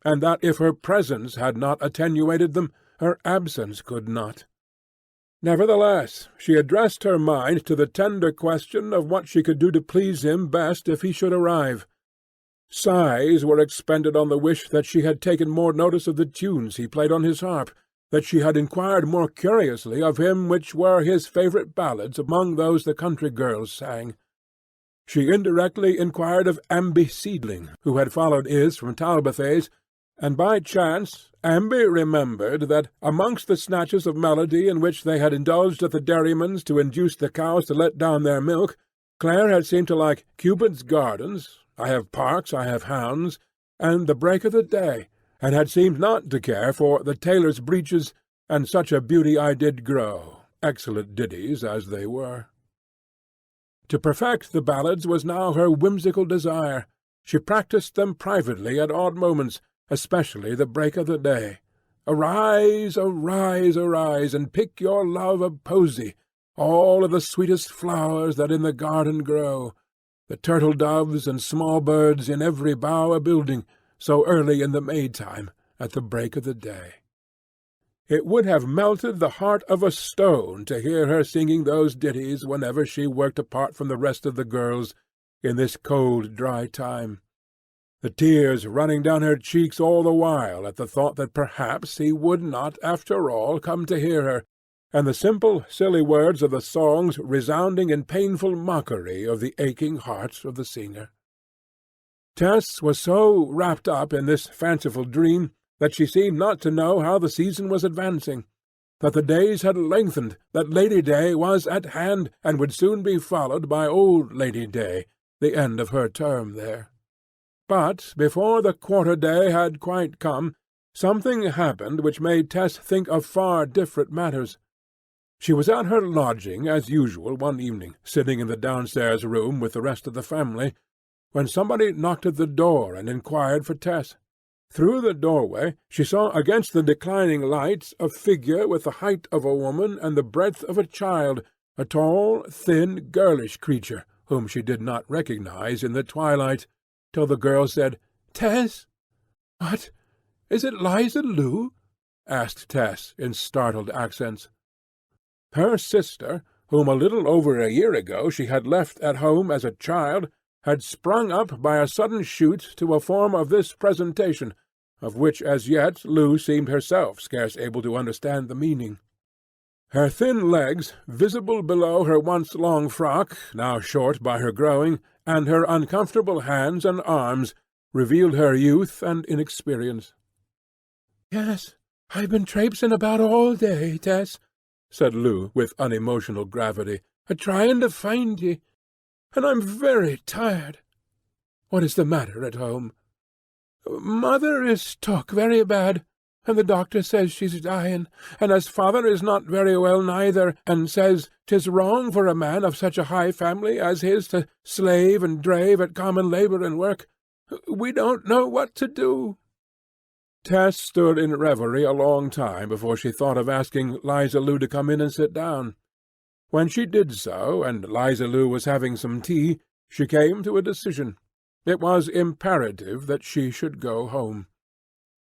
and that if her presence had not attenuated them, her absence could not. Nevertheless, she addressed her mind to the tender question of what she could do to please him best if he should arrive. Sighs were expended on the wish that she had taken more notice of the tunes he played on his harp, that she had inquired more curiously of him which were his favourite ballads among those the country girls sang. She indirectly inquired of Amby Seedling, who had followed Is from Talbothays, and by chance Amby remembered that, amongst the snatches of melody in which they had indulged at the dairyman's to induce the cows to let down their milk, Clare had seemed to like Cupid's Gardens, I Have Parks, I Have Hounds, and The Break of the Day, and had seemed not to care for The Tailor's Breeches and Such a Beauty I Did Grow, excellent ditties as they were. To perfect the ballads was now her whimsical desire. She practised them privately at odd moments, especially The Break of the Day. Arise, arise, arise, and pick your love a posy, all of the sweetest flowers that in the garden grow, the turtle-doves and small birds in every bough a-building, so early in the May-time, at the break of the day. It would have melted the heart of a stone to hear her singing those ditties whenever she worked apart from the rest of the girls in this cold, dry time, the tears running down her cheeks all the while at the thought that perhaps he would not, after all, come to hear her, and the simple, silly words of the songs resounding in painful mockery of the aching heart of the singer. Tess was so wrapped up in this fanciful dream that she seemed not to know how the season was advancing, that the days had lengthened, that Lady Day was at hand, and would soon be followed by old Lady Day, the end of her term there. But before the quarter-day had quite come, something happened which made Tess think of far different matters. She was at her lodging as usual one evening, sitting in the downstairs room with the rest of the family, when somebody knocked at the door and inquired for Tess. Through the doorway she saw against the declining light a figure with the height of a woman and the breadth of a child, a tall, thin, girlish creature, whom she did not recognize in the twilight, till the girl said, "Tess!" "What? Is it Liza Lou?" asked Tess, in startled accents. Her sister, whom a little over a year ago she had left at home as a child, had sprung up by a sudden shoot to a form of this presentation, of which as yet Lou seemed herself scarce able to understand the meaning. Her thin legs, visible below her once long frock, now short by her growing, and her uncomfortable hands and arms, revealed her youth and inexperience. "Yes, I've been traipsing about all day, Tess," said Lou, with unemotional gravity, "a-trying to find ye, and I'm very tired. What is the matter at home?" "Mother is took very bad, and the doctor says she's dying, and as father is not very well neither, and says 'tis wrong for a man of such a high family as his to slave and drave at common labour and work. We don't know what to do." Tess stood in reverie a long time before she thought of asking Liza Lou to come in and sit down. When she did so, and Liza Lou was having some tea, she came to a decision. It was imperative that she should go home.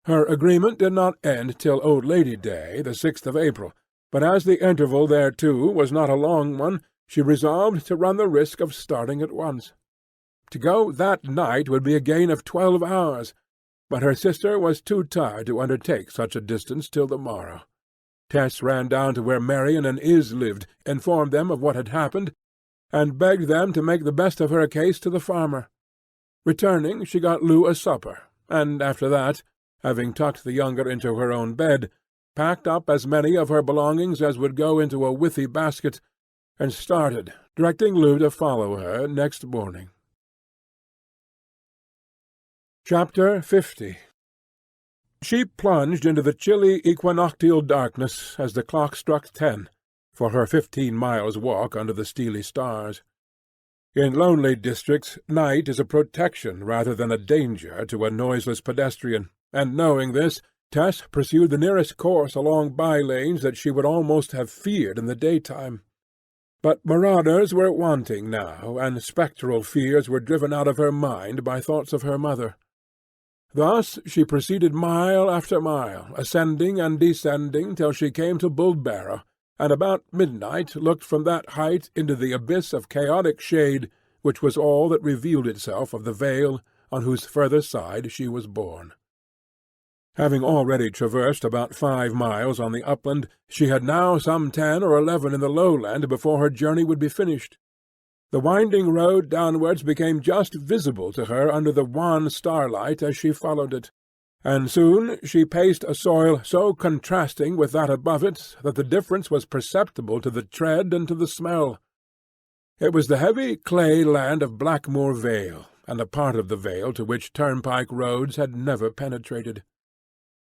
Her agreement did not end till Old Lady Day, the 6th of April, but as the interval thereto was not a long one, she resolved to run the risk of starting at once. To go that night would be a gain of 12 hours, but her sister was too tired to undertake such a distance till the morrow. Tess ran down to where Marian and Is lived, informed them of what had happened, and begged them to make the best of her case to the farmer. Returning, she got Lou a supper, and after that, having tucked the younger into her own bed, packed up as many of her belongings as would go into a withy basket, and started, directing Lou to follow her next morning. Chapter 50. She plunged into the chilly equinoctial darkness as the clock struck 10, for her 15 miles' walk under the steely stars. In lonely districts night is a protection rather than a danger to a noiseless pedestrian, and knowing this, Tess pursued the nearest course along by-lanes that she would almost have feared in the daytime. But marauders were wanting now, and spectral fears were driven out of her mind by thoughts of her mother. Thus she proceeded mile after mile, ascending and descending till she came to Bullbarrow, and about midnight looked from that height into the abyss of chaotic shade which was all that revealed itself of the vale on whose further side she was born. Having already traversed about 5 miles on the upland, she had now some 10 or 11 in the lowland before her journey would be finished. The winding road downwards became just visible to her under the wan starlight as she followed it, and soon she paced a soil so contrasting with that above it that the difference was perceptible to the tread and to the smell. It was the heavy clay land of Blackmoor Vale, and a part of the vale to which turnpike roads had never penetrated.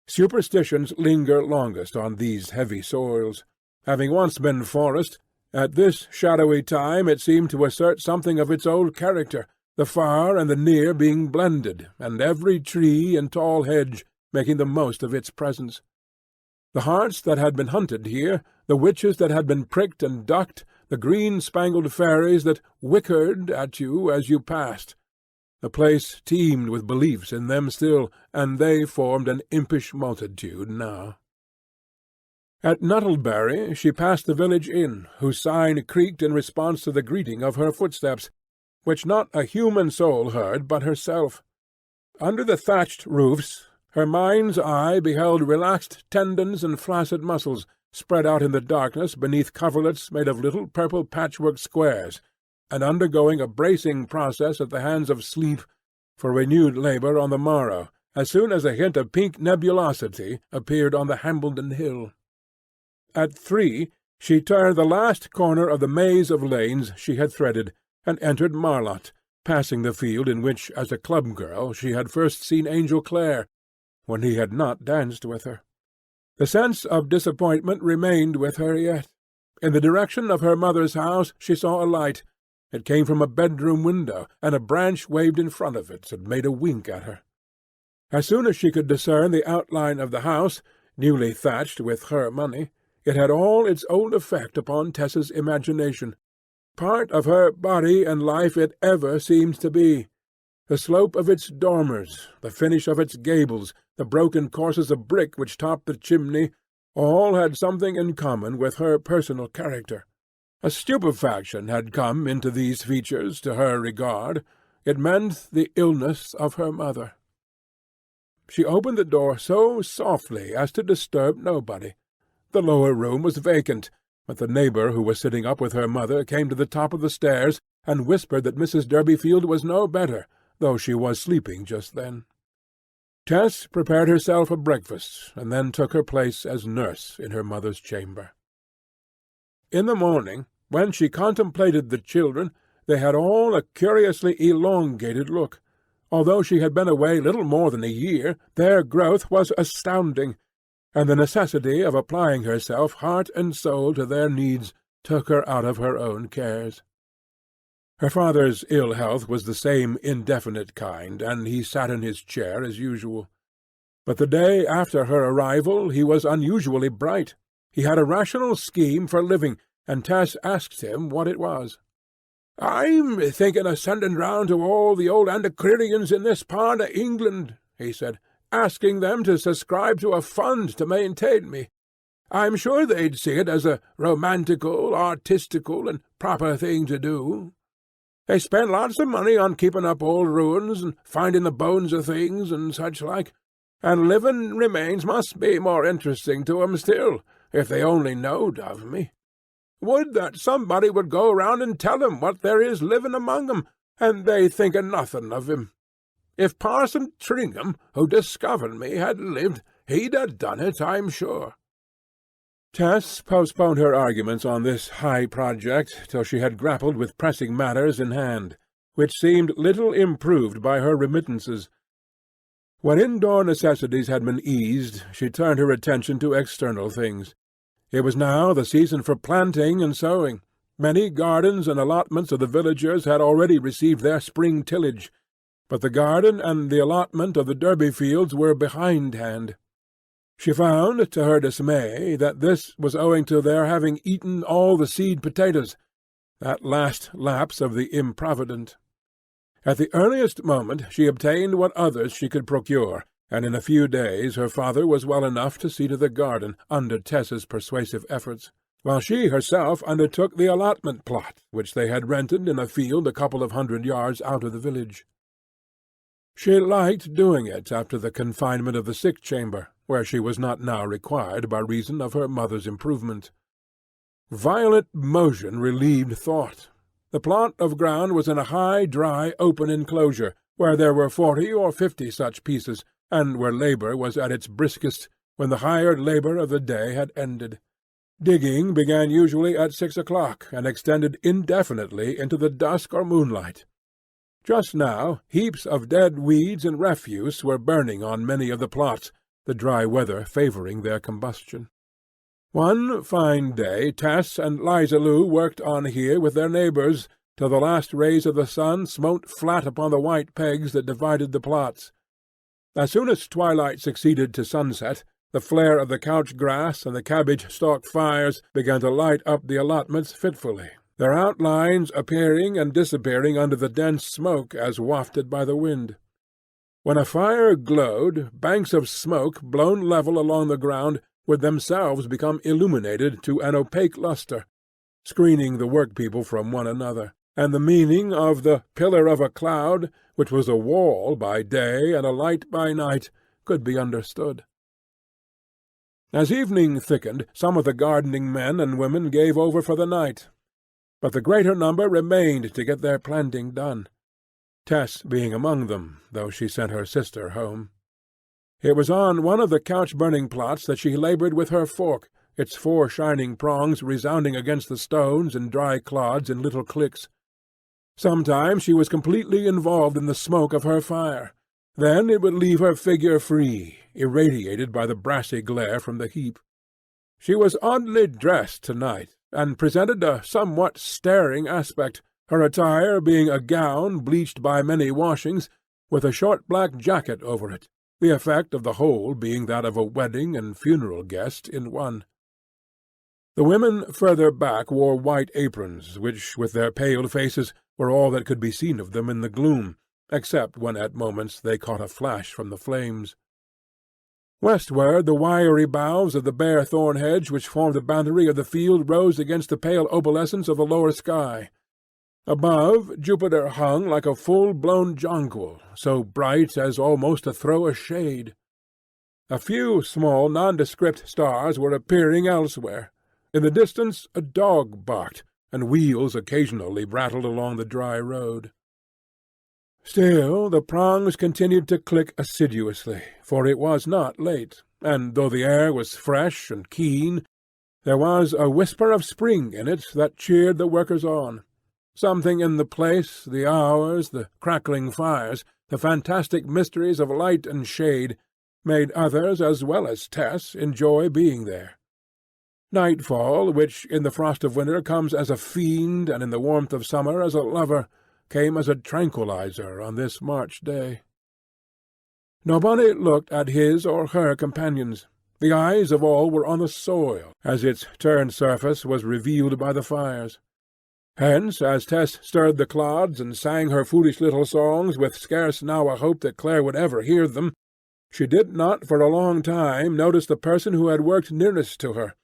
Superstitions linger longest on these heavy soils. Having once been forest, at this shadowy time it seemed to assert something of its old character, the far and the near being blended, and every tree and tall hedge making the most of its presence. The harts that had been hunted here, the witches that had been pricked and ducked, the green-spangled fairies that whickered at you as you passed. The place teemed with beliefs in them still, and they formed an impish multitude now. At Nuttlebury she passed the village inn, whose sign creaked in response to the greeting of her footsteps, which not a human soul heard but herself. Under the thatched roofs her mind's eye beheld relaxed tendons and flaccid muscles spread out in the darkness beneath coverlets made of little purple patchwork squares, and undergoing a bracing process at the hands of sleep for renewed labour on the morrow, as soon as a hint of pink nebulosity appeared on the Hambledon hill. At 3 she turned the last corner of the maze of lanes she had threaded, and entered Marlott, passing the field in which, as a club-girl, she had first seen Angel Clare, when he had not danced with her. The sense of disappointment remained with her yet. In the direction of her mother's house she saw a light. It came from a bedroom window, and a branch waved in front of it and made a wink at her. As soon as she could discern the outline of the house, newly thatched with her money, it had all its old effect upon Tess's imagination. Part of her body and life it ever seemed to be. The slope of its dormers, the finish of its gables, the broken courses of brick which topped the chimney, all had something in common with her personal character. A stupefaction had come into these features to her regard. It meant the illness of her mother. She opened the door so softly as to disturb nobody. The lower room was vacant, but the neighbour who was sitting up with her mother came to the top of the stairs and whispered that Mrs. Durbeyfield was no better, though she was sleeping just then. Tess prepared herself a breakfast, and then took her place as nurse in her mother's chamber. In the morning, when she contemplated the children, they had all a curiously elongated look. Although she had been away little more than a year, their growth was astounding, and the necessity of applying herself heart and soul to their needs took her out of her own cares. Her father's ill health was the same indefinite kind, and he sat in his chair as usual. But the day after her arrival he was unusually bright. He had a rational scheme for living, and Tess asked him what it was. "I'm thinking of sending round to all the old antiquarians in this part of England," he said, "asking them to subscribe to a fund to maintain me. I'm sure they'd see it as a romantical, artistical, and proper thing to do. They spend lots of money on keeping up old ruins and finding the bones of things and such like, and living remains must be more interesting to 'em still, if they only knowed of me. Would that somebody would go round and tell 'em what there is living among 'em, and they thinking nothing of him. If Parson Tringham, who discovered me, had lived, he'd ha' done it, I'm sure." Tess postponed her arguments on this high project till she had grappled with pressing matters in hand, which seemed little improved by her remittances. When indoor necessities had been eased, she turned her attention to external things. It was now the season for planting and sowing. Many gardens and allotments of the villagers had already received their spring tillage, but the garden and the allotment of the Durbeyfields were behindhand. She found, to her dismay, that this was owing to their having eaten all the seed potatoes, that last lapse of the improvident. At the earliest moment she obtained what others she could procure, and in a few days her father was well enough to see to the garden, under Tess's persuasive efforts, while she herself undertook the allotment plot, which they had rented in a field a couple of 100 yards out of the village. She liked doing it after the confinement of the sick-chamber, where she was not now required by reason of her mother's improvement. Violent motion relieved thought. The plot of ground was in a high, dry, open enclosure, where there were 40 or 50 such pieces, and where labour was at its briskest, when the hired labour of the day had ended. Digging began usually at 6 o'clock, and extended indefinitely into the dusk or moonlight. Just now heaps of dead weeds and refuse were burning on many of the plots, the dry weather favouring their combustion. One fine day Tess and Liza Lu worked on here with their neighbours, till the last rays of the sun smote flat upon the white pegs that divided the plots. As soon as twilight succeeded to sunset, the flare of the couch-grass and the cabbage-stalk fires began to light up the allotments fitfully, their outlines appearing and disappearing under the dense smoke as wafted by the wind. When a fire glowed, banks of smoke blown level along the ground would themselves become illuminated to an opaque lustre, screening the workpeople from one another, and the meaning of the pillar of a cloud, which was a wall by day and a light by night, could be understood. As evening thickened, some of the gardening men and women gave over for the night, but the greater number remained to get their planting done, Tess being among them, though she sent her sister home. It was on one of the couch-burning plots that she laboured with her fork, its 4 shining prongs resounding against the stones and dry clods in little clicks. Sometimes she was completely involved in the smoke of her fire. Then it would leave her figure free, irradiated by the brassy glare from the heap. She was oddly dressed to-night, and presented a somewhat staring aspect, her attire being a gown bleached by many washings, with a short black jacket over it, the effect of the whole being that of a wedding and funeral guest in one. The women further back wore white aprons, which, with their pale faces, were all that could be seen of them in the gloom, except when at moments they caught a flash from the flames. Westward the wiry boughs of the bare thorn hedge which formed the boundary of the field rose against the pale opalescence of the lower sky. Above, Jupiter hung like a full-blown jonquil, so bright as almost to throw a shade. A few small nondescript stars were appearing elsewhere. In the distance a dog barked, and wheels occasionally rattled along the dry road. Still the prongs continued to click assiduously, for it was not late, and though the air was fresh and keen, there was a whisper of spring in it that cheered the workers on. Something in the place, the hours, the crackling fires, the fantastic mysteries of light and shade, made others as well as Tess enjoy being there. Nightfall, which in the frost of winter comes as a fiend and in the warmth of summer as a lover, came as a tranquilizer on this March day. Nobody looked at his or her companions. The eyes of all were on the soil, as its turned surface was revealed by the fires. Hence, as Tess stirred the clods and sang her foolish little songs with scarce now a hope that Clare would ever hear them, she did not for a long time notice the person who had worked nearest to her,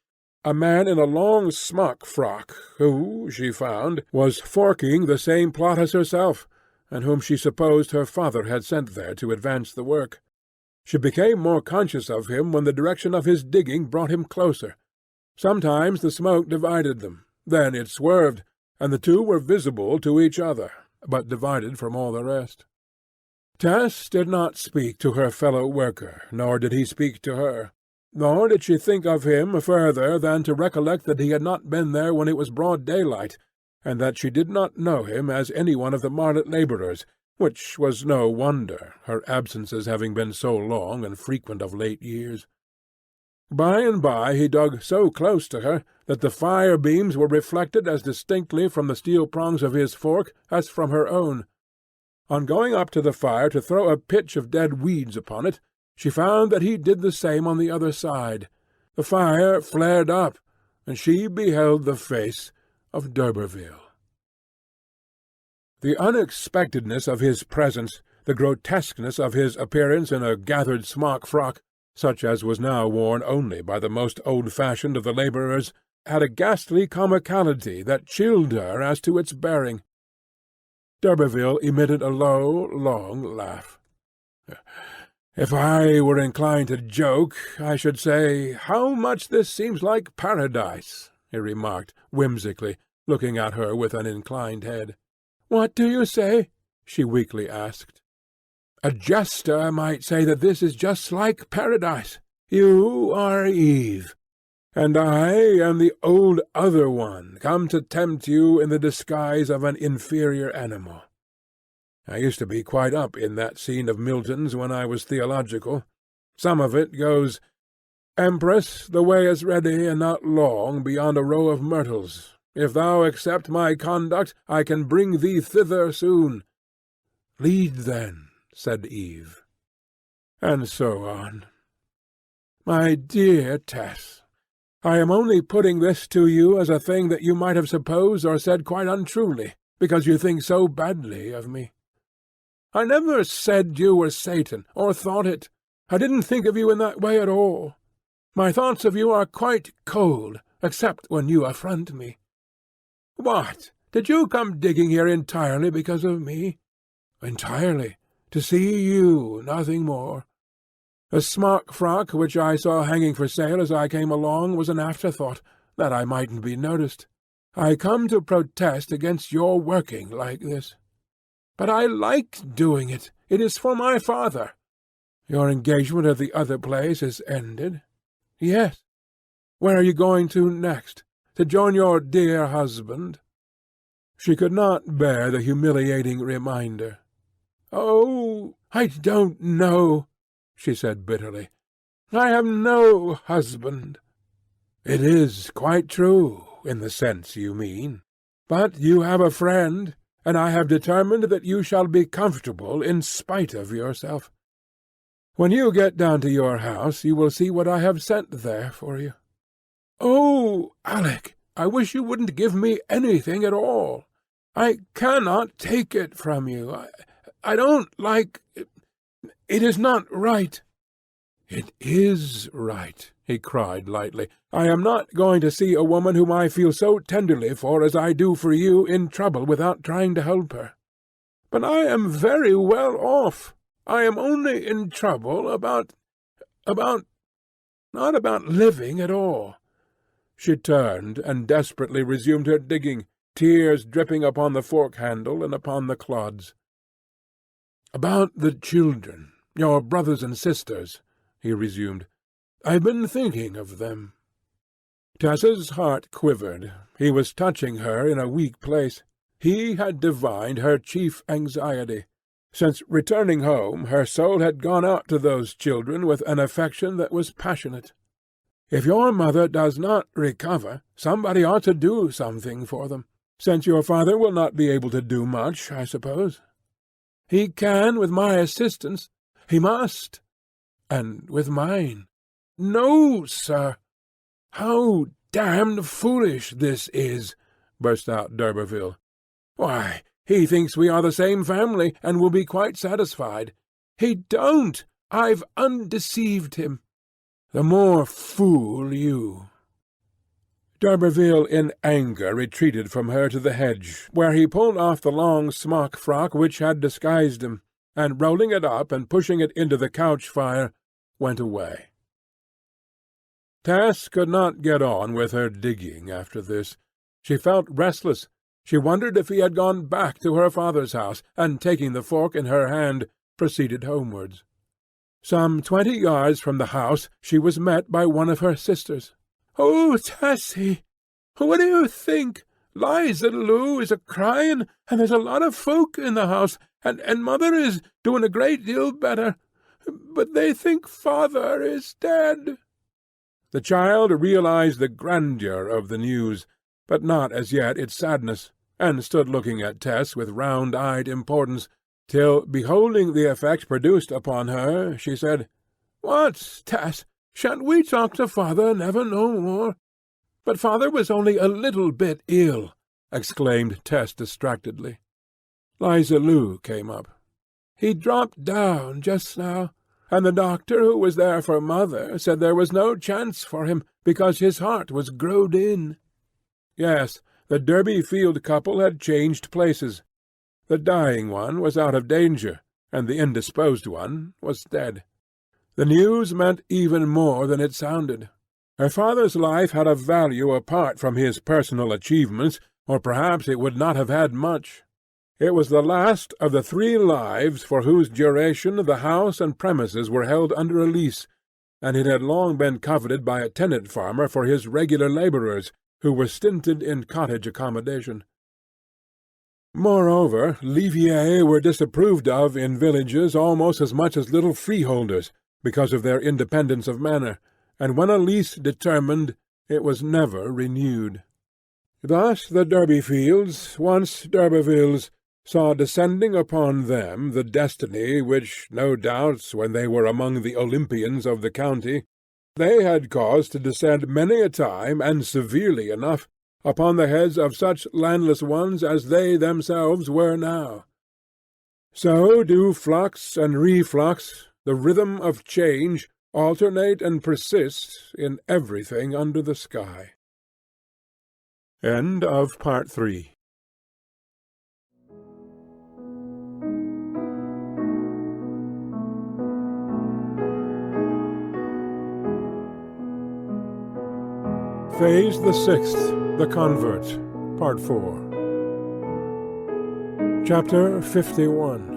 a man in a long smock frock, who, she found, was forking the same plot as herself, and whom she supposed her father had sent there to advance the work. She became more conscious of him when the direction of his digging brought him closer. Sometimes the smoke divided them, then it swerved, and the two were visible to each other, but divided from all the rest. Tess did not speak to her fellow worker, nor did he speak to her. Nor did she think of him further than to recollect that he had not been there when it was broad daylight, and that she did not know him as any one of the Marlet labourers, which was no wonder, her absences having been so long and frequent of late years. By and by he dug so close to her that the fire-beams were reflected as distinctly from the steel prongs of his fork as from her own. On going up to the fire to throw a pitch of dead weeds upon it, she found that he did the same on the other side. The fire flared up, and she beheld the face of d'Urberville. The unexpectedness of his presence, the grotesqueness of his appearance in a gathered smock frock, such as was now worn only by the most old-fashioned of the labourers, had a ghastly comicality that chilled her as to its bearing. D'Urberville emitted a low, long laugh. "If I were inclined to joke, I should say, 'How much this seems like paradise,'" he remarked, whimsically, looking at her with an inclined head. "What do you say?" she weakly asked. "A jester might say that this is just like paradise. You are Eve, and I am the old other one, come to tempt you in the disguise of an inferior animal. I used to be quite up in that scene of Milton's when I was theological. Some of it goes, 'Empress, the way is ready, and not long, beyond a row of myrtles. If thou accept my conduct, I can bring thee thither soon.' 'Lead, then,' said Eve. And so on. My dear Tess, I am only putting this to you as a thing that you might have supposed or said quite untruly, because you think so badly of me. I never said you were Satan, or thought it. I didn't think of you in that way at all. My thoughts of you are quite cold, except when you affront me. What? Did you come digging here entirely because of me? Entirely. To see you, nothing more. The smock frock which I saw hanging for sale as I came along was an afterthought, that I mightn't be noticed. I come to protest against your working like this. But I like doing it. It is for my father. Your engagement at the other place is ended? Yes. Where are you going to next? To join your dear husband? She could not bear the humiliating reminder. Oh, I don't know, she said bitterly. I have no husband. It is quite true, in the sense you mean. But you have a friend, and I have determined that you shall be comfortable in spite of yourself. When you get down to your house, you will see what I have sent there for you. Oh, Alec, I wish you wouldn't give me anything at all. I cannot take it from you. I don't like it. It is not right. It is right, he cried lightly. I am not going to see a woman whom I feel so tenderly for as I do for you in trouble without trying to help her. But I am very well off. I am only in trouble about not about living at all. She turned and desperately resumed her digging, tears dripping upon the fork-handle and upon the clods. "About the children, your brothers and sisters," he resumed. "I've been thinking of them." Tess's heart quivered. He was touching her in a weak place. He had divined her chief anxiety. Since returning home, her soul had gone out to those children with an affection that was passionate. If your mother does not recover, somebody ought to do something for them, since your father will not be able to do much, I suppose. He can with my assistance. He must. And with mine. No, sir. How damned foolish this is, burst out d'Urberville. Why, he thinks we are the same family, and will be quite satisfied. He don't. I've undeceived him. The more fool you. D'Urberville in anger retreated from her to the hedge, where he pulled off the long smock frock which had disguised him, and rolling it up and pushing it into the couch-fire, went away. Tess could not get on with her digging after this. She felt restless. She wondered if he had gone back to her father's house, and taking the fork in her hand, proceeded homewards. Some 20 yards from the house she was met by one of her sisters. "Oh, Tessie, what do you think? Liza Lou is a-crying, and there's a lot of folk in the house, and mother is doing a great deal better. But they think father is dead." The child realized the grandeur of the news, but not as yet its sadness, and stood looking at Tess with round-eyed importance, till, beholding the effect produced upon her, she said, "What, Tess, shan't we talk to father never no more?" "But father was only a little bit ill," exclaimed Tess distractedly. Liza Lu came up. "He dropped down just now, and the doctor who was there for Mother said there was no chance for him, because his heart was growed in." Yes, the Derby Field couple had changed places. The dying one was out of danger, and the indisposed one was dead. The news meant even more than it sounded. Her father's life had a value apart from his personal achievements, or perhaps it would not have had much. It was the last of the 3 lives for whose duration the house and premises were held under a lease, and it had long been coveted by a tenant farmer for his regular labourers, who were stinted in cottage accommodation. Moreover, leviers were disapproved of in villages almost as much as little freeholders, because of their independence of manner, and when a lease determined, it was never renewed. Thus the Derbyfields, once d'Urbervilles, saw descending upon them the destiny which, no doubt, when they were among the Olympians of the county, they had caused to descend many a time, and severely enough, upon the heads of such landless ones as they themselves were now. So do flux and reflux, the rhythm of change, alternate and persist in everything under the sky. End of Part 3. Phase the Sixth, The Convert, Part 4. Chapter 51.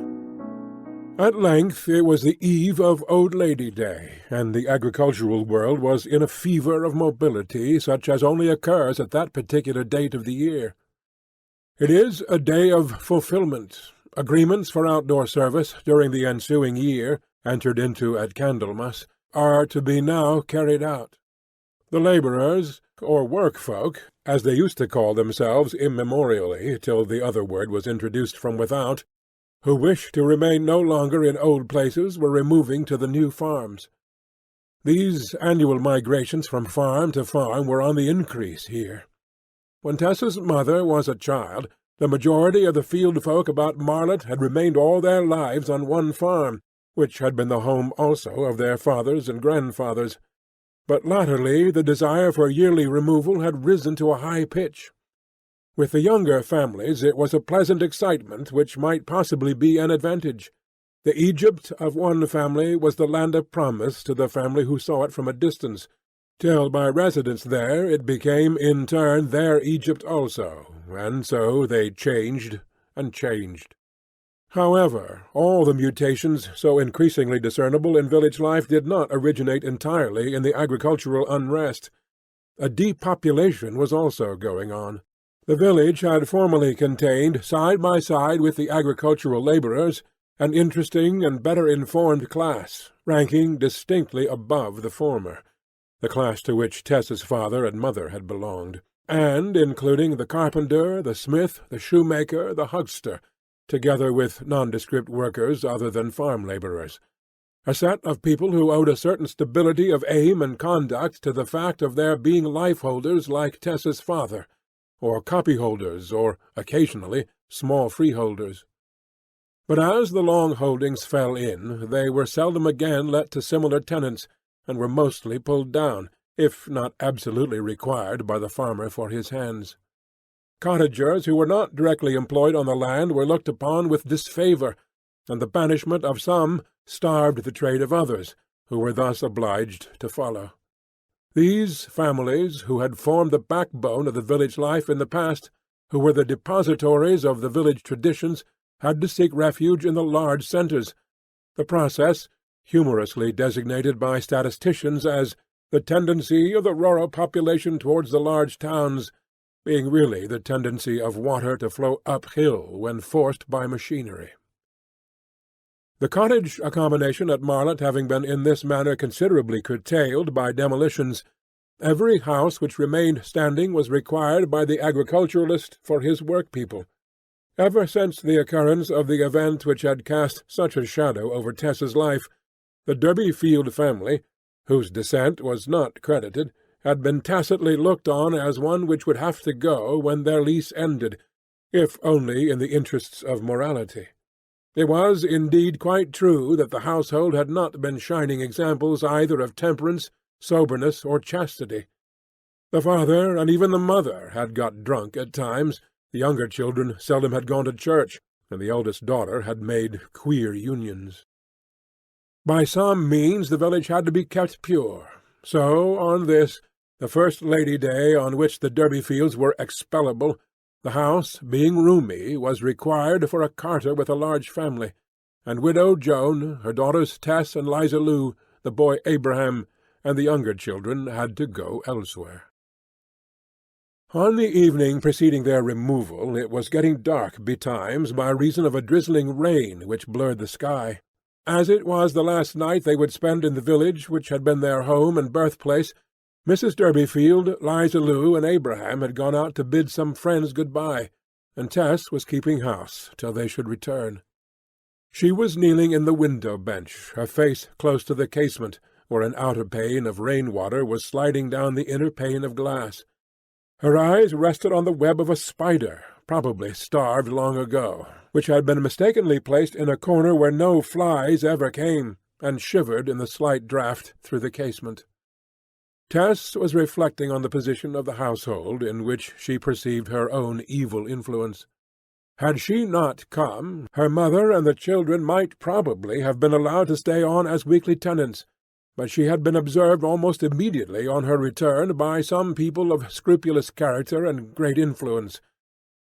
At length it was the eve of Old Lady Day, and the agricultural world was in a fever of mobility such as only occurs at that particular date of the year. It is a day of fulfilment. Agreements for outdoor service during the ensuing year, entered into at Candlemas, are to be now carried out. The labourers, or work-folk, as they used to call themselves immemorially till the other word was introduced from without, who wished to remain no longer in old places were removing to the new farms. These annual migrations from farm to farm were on the increase here. When Tess's mother was a child, the majority of the field folk about Marlett had remained all their lives on one farm, which had been the home also of their fathers and grandfathers. But latterly the desire for yearly removal had risen to a high pitch. With the younger families it was a pleasant excitement which might possibly be an advantage. The Egypt of one family was the land of promise to the family who saw it from a distance, till by residence there it became in turn their Egypt also, and so they changed and changed. However, all the mutations so increasingly discernible in village life did not originate entirely in the agricultural unrest. A depopulation was also going on. The village had formerly contained, side by side with the agricultural labourers, an interesting and better informed class, ranking distinctly above the former, the class to which Tess's father and mother had belonged, and including the carpenter, the smith, the shoemaker, the huckster, together with nondescript workers other than farm labourers, a set of people who owed a certain stability of aim and conduct to the fact of their being life-holders like Tess's father, or copyholders, or, occasionally, small freeholders. But as the long holdings fell in, they were seldom again let to similar tenants, and were mostly pulled down, if not absolutely required by the farmer for his hands. Cottagers who were not directly employed on the land were looked upon with disfavour, and the banishment of some starved the trade of others, who were thus obliged to follow. These families, who had formed the backbone of the village life in the past, who were the depositories of the village traditions, had to seek refuge in the large centres, the process, humorously designated by statisticians as the tendency of the rural population towards the large towns, being really the tendency of water to flow uphill when forced by machinery. The cottage accommodation at Marlett having been in this manner considerably curtailed by demolitions, every house which remained standing was required by the agriculturalist for his workpeople. Ever since the occurrence of the event which had cast such a shadow over Tess's life, the Derbyfield family, whose descent was not credited, had been tacitly looked on as one which would have to go when their lease ended, if only in the interests of morality. It was indeed quite true that the household had not been shining examples either of temperance, soberness, or chastity. The father and even the mother had got drunk at times, the younger children seldom had gone to church, and the eldest daughter had made queer unions. By some means the village had to be kept pure, so on this, the first Lady Day on which the Derbyfields were expellable, the house, being roomy, was required for a carter with a large family, and Widow Joan, her daughters Tess and Liza Lou, the boy Abraham, and the younger children had to go elsewhere. On the evening preceding their removal it was getting dark betimes by reason of a drizzling rain which blurred the sky. As it was the last night they would spend in the village which had been their home and birthplace, Mrs. Derbyfield, Liza Lou, and Abraham had gone out to bid some friends good-bye, and Tess was keeping house till they should return. She was kneeling in the window-bench, her face close to the casement, where an outer pane of rain-water was sliding down the inner pane of glass. Her eyes rested on the web of a spider, probably starved long ago, which had been mistakenly placed in a corner where no flies ever came, and shivered in the slight draught through the casement. Tess was reflecting on the position of the household in which she perceived her own evil influence. Had she not come, her mother and the children might probably have been allowed to stay on as weekly tenants, but she had been observed almost immediately on her return by some people of scrupulous character and great influence.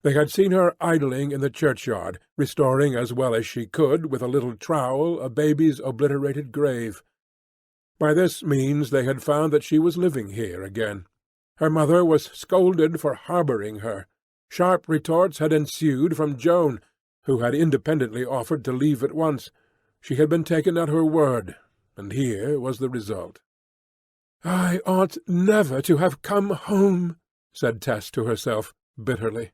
They had seen her idling in the churchyard, restoring as well as she could with a little trowel a baby's obliterated grave. By this means they had found that she was living here again. Her mother was scolded for harbouring her. Sharp retorts had ensued from Joan, who had independently offered to leave at once. She had been taken at her word, and here was the result. "I ought never to have come home," said Tess to herself bitterly.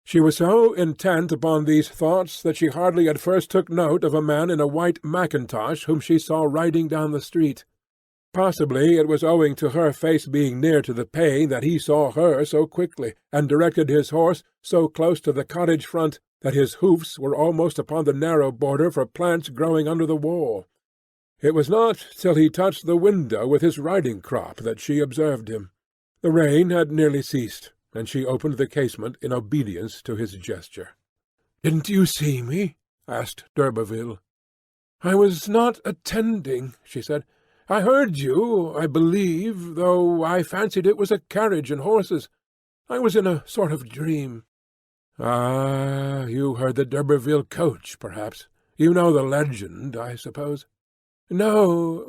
She was so intent upon these thoughts that she hardly at first took note of a man in a white mackintosh whom she saw riding down the street. Possibly it was owing to her face being near to the pane that he saw her so quickly, and directed his horse so close to the cottage front that his hoofs were almost upon the narrow border for plants growing under the wall. It was not till he touched the window with his riding-crop that she observed him. The rain had nearly ceased, and she opened the casement in obedience to his gesture. "Didn't you see me?" asked d'Urberville. "I was not attending," she said. "I heard you, I believe, though I fancied it was a carriage and horses. I was in a sort of dream." "Ah, you heard the d'Urberville coach, perhaps. You know the legend, I suppose?" "No,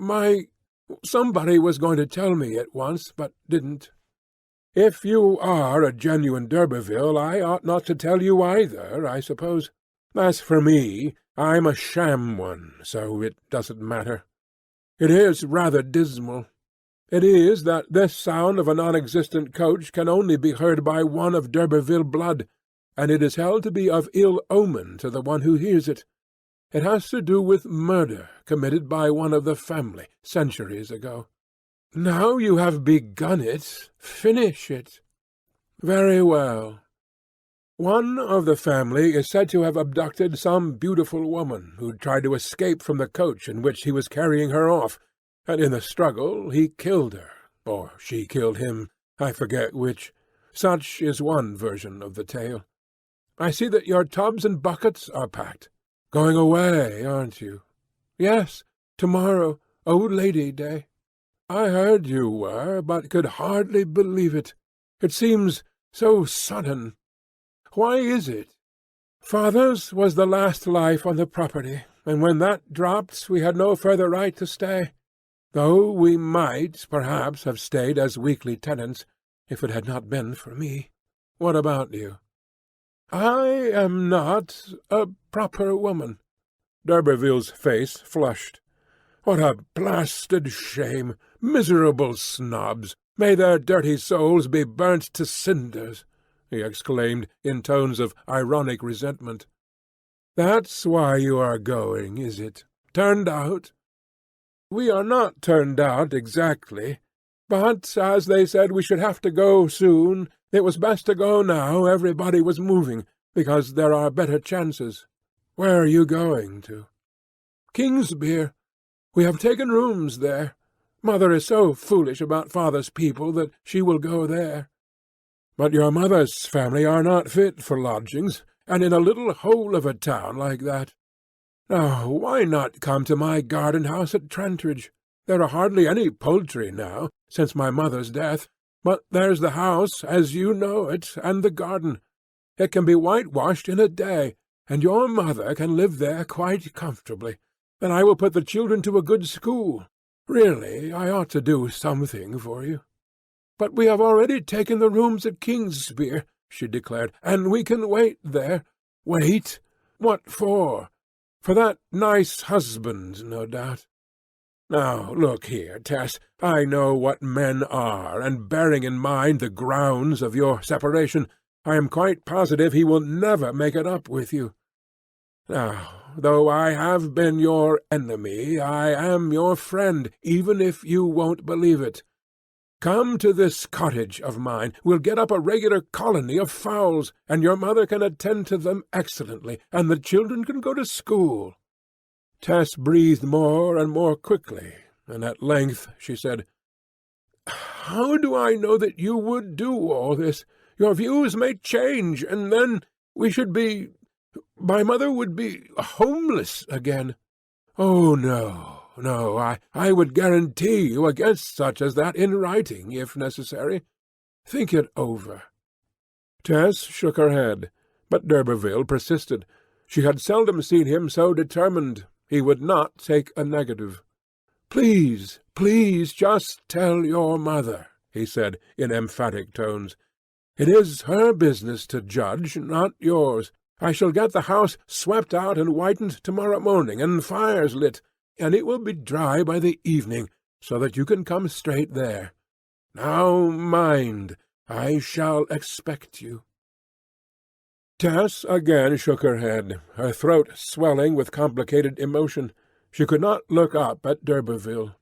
somebody was going to tell me at once, but didn't." "If you are a genuine d'Urberville, I ought not to tell you either, I suppose. As for me, I'm a sham one, so it doesn't matter. It is rather dismal. It is that this sound of a non-existent coach can only be heard by one of d'Urberville blood, and it is held to be of ill omen to the one who hears it. It has to do with murder committed by one of the family centuries ago. Now you have begun it, finish it." "Very well. One of the family is said to have abducted some beautiful woman who tried to escape from the coach in which he was carrying her off, and in the struggle he killed her, or she killed him, I forget which. Such is one version of the tale. I see that your tubs and buckets are packed. Going away, aren't you?" "Yes, tomorrow, Old Lady Day." "I heard you were, but could hardly believe it. It seems so sudden. Why is it?" "Father's was the last life on the property, and when that dropped we had no further right to stay, though we might, perhaps, have stayed as weekly tenants, if it had not been for me. What about you?" "I am not a proper woman." D'Urberville's face flushed. "What a blasted shame! Miserable snobs! May their dirty souls be burnt to cinders!" he exclaimed, in tones of ironic resentment. "That's why you are going, is it? Turned out?" "We are not turned out exactly, but as they said we should have to go soon, It was best to go now everybody was moving, because there are better chances. Where are you going to?" "Kingsbere. We have taken rooms there. Mother is so foolish about father's people that she will go there." "But your mother's family are not fit for lodgings, and in a little hole of a town like that. Now, why not come to my garden-house at Trentridge? There are hardly any poultry now, since my mother's death, but there's the house, as you know it, and the garden. It can be whitewashed in a day, and your mother can live there quite comfortably. Then I will put the children to a good school. Really, I ought to do something for you." "But we have already taken the rooms at Kingsbere," she declared, "and we can wait there." "Wait? What for? For that nice husband, no doubt. Now, look here, Tess, I know what men are, and bearing in mind the grounds of your separation, I am quite positive he will never make it up with you. Now, though I have been your enemy, I am your friend, even if you won't believe it. Come to this cottage of mine. We'll get up a regular colony of fowls, and your mother can attend to them excellently, and the children can go to school." Tess breathed more and more quickly, and at length she said, "How do I know that you would do all this? Your views may change, and then we should my mother would be homeless again. Oh, no, I would guarantee you against such as that in writing, if necessary. Think it over." Tess shook her head, but d'Urberville persisted. She had seldom seen him so determined. He would not take a negative. "Please, just tell your mother," he said, in emphatic tones. "It is her business to judge, not yours. I shall get the house swept out and whitened tomorrow morning, and fires lit, and it will be dry by the evening, so that you can come straight there. Now, mind, I shall expect you." Tess again shook her head, her throat swelling with complicated emotion. She could not look up at d'Urberville.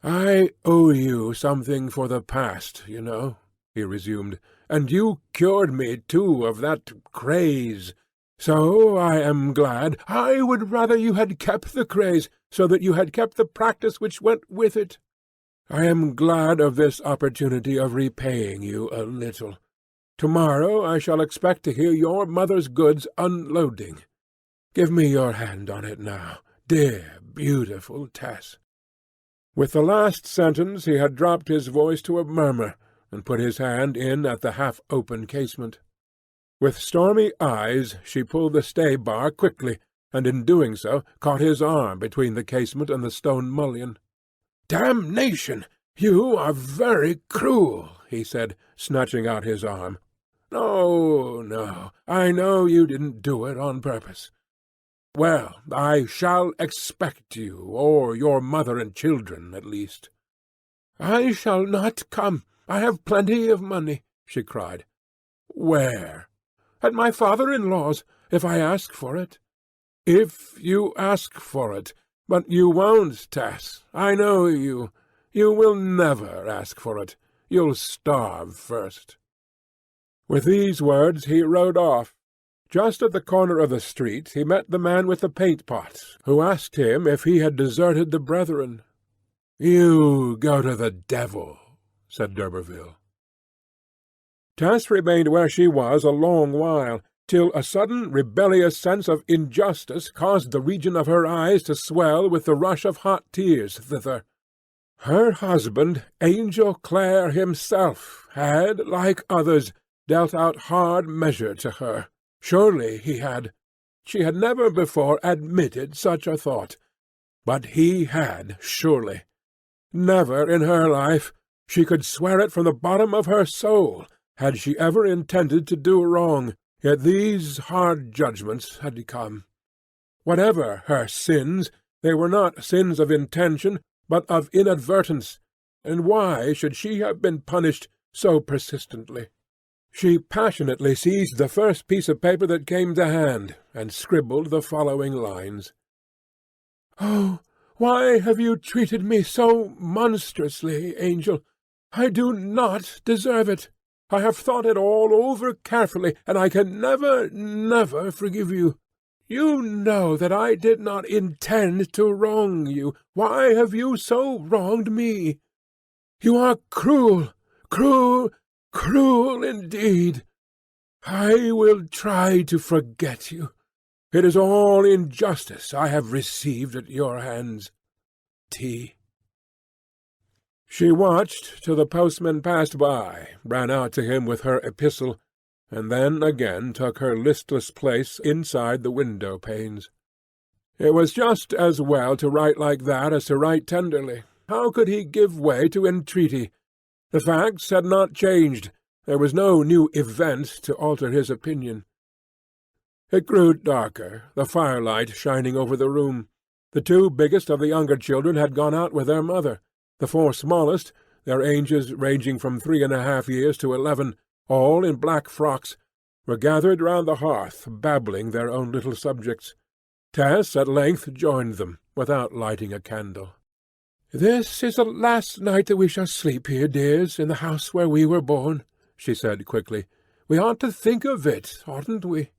"I owe you something for the past, you know," he resumed, "and you cured me, too, of that craze. So I am glad. I would rather you had kept the craze, so that you had kept the practice which went with it. I am glad of this opportunity of repaying you a little. Tomorrow I shall expect to hear your mother's goods unloading. Give me your hand on it now, dear, beautiful Tess." With the last sentence he had dropped his voice to a murmur, and put his hand in at the half-open casement. With stormy eyes she pulled the stay-bar quickly, and in doing so caught his arm between the casement and the stone mullion. "Damnation! You are very cruel," he said, snatching out his arm. No, I know you didn't do it on purpose. Well, I shall expect you, or your mother and children, at least." "I shall not come. I have plenty of money," she cried. "Where?" "At my father-in-law's, if I ask for it." "If you ask for it. But you won't, Tess. I know you. You will never ask for it. You'll starve first." With these words he rode off. Just at the corner of the street he met the man with the paint-pot, who asked him if he had deserted the brethren. "You go to the devil," said d'Urberville. Tess remained where she was a long while, till a sudden rebellious sense of injustice caused the region of her eyes to swell with the rush of hot tears thither. Her husband, Angel Clare himself, had, like others, dealt out hard measure to her. Surely he had. She had never before admitted such a thought. But he had, surely. Never in her life, she could swear it from the bottom of her soul, had she ever intended to do wrong, yet these hard judgments had come. Whatever her sins, they were not sins of intention, but of inadvertence, and why should she have been punished so persistently? She passionately seized the first piece of paper that came to hand, and scribbled the following lines. "Oh, why have you treated me so monstrously, Angel? I do not deserve it. I have thought it all over carefully, and I can never, never forgive you. You know that I did not intend to wrong you. Why have you so wronged me? You are cruel, cruel, cruel indeed. I will try to forget you. It is all injustice I have received at your hands. T. She watched till the postman passed by, ran out to him with her epistle, and then again took her listless place inside the window-panes. It was just as well to write like that as to write tenderly. How could he give way to entreaty? The facts had not changed. There was no new event to alter his opinion. It grew darker, the firelight shining over the room. The two biggest of the younger children had gone out with their mother. The four smallest, their ages ranging from 3½ years to 11, all in black frocks, were gathered round the hearth, babbling their own little subjects. Tess at length joined them, without lighting a candle. "This is the last night that we shall sleep here, dears, in the house where we were born," she said quickly. "We ought to think of it, oughtn't we?"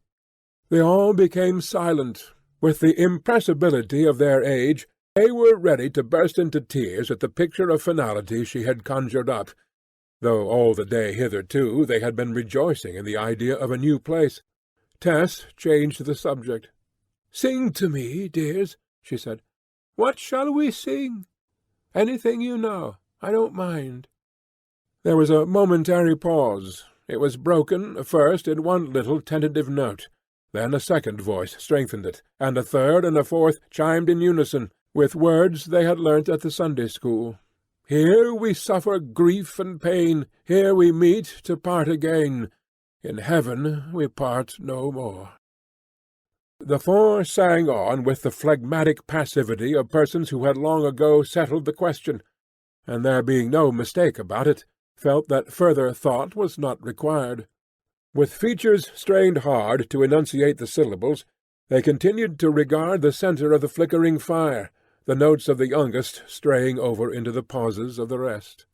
They all became silent. With the impressibility of their age, they were ready to burst into tears at the picture of finality she had conjured up, though all the day hitherto they had been rejoicing in the idea of a new place. Tess changed the subject. "Sing to me, dears," she said. "What shall we sing? Anything you know. I don't mind." There was a momentary pause. It was broken, first in one little tentative note. Then a second voice strengthened it, and a third and a fourth chimed in unison, with words they had learnt at the Sunday school. "Here we suffer grief and pain, here we meet to part again. In heaven we part no more." The four sang on with the phlegmatic passivity of persons who had long ago settled the question, and there being no mistake about it, felt that further thought was not required. With features strained hard to enunciate the syllables, they continued to regard the centre of the flickering fire, the notes of the youngest straying over into the pauses of the rest.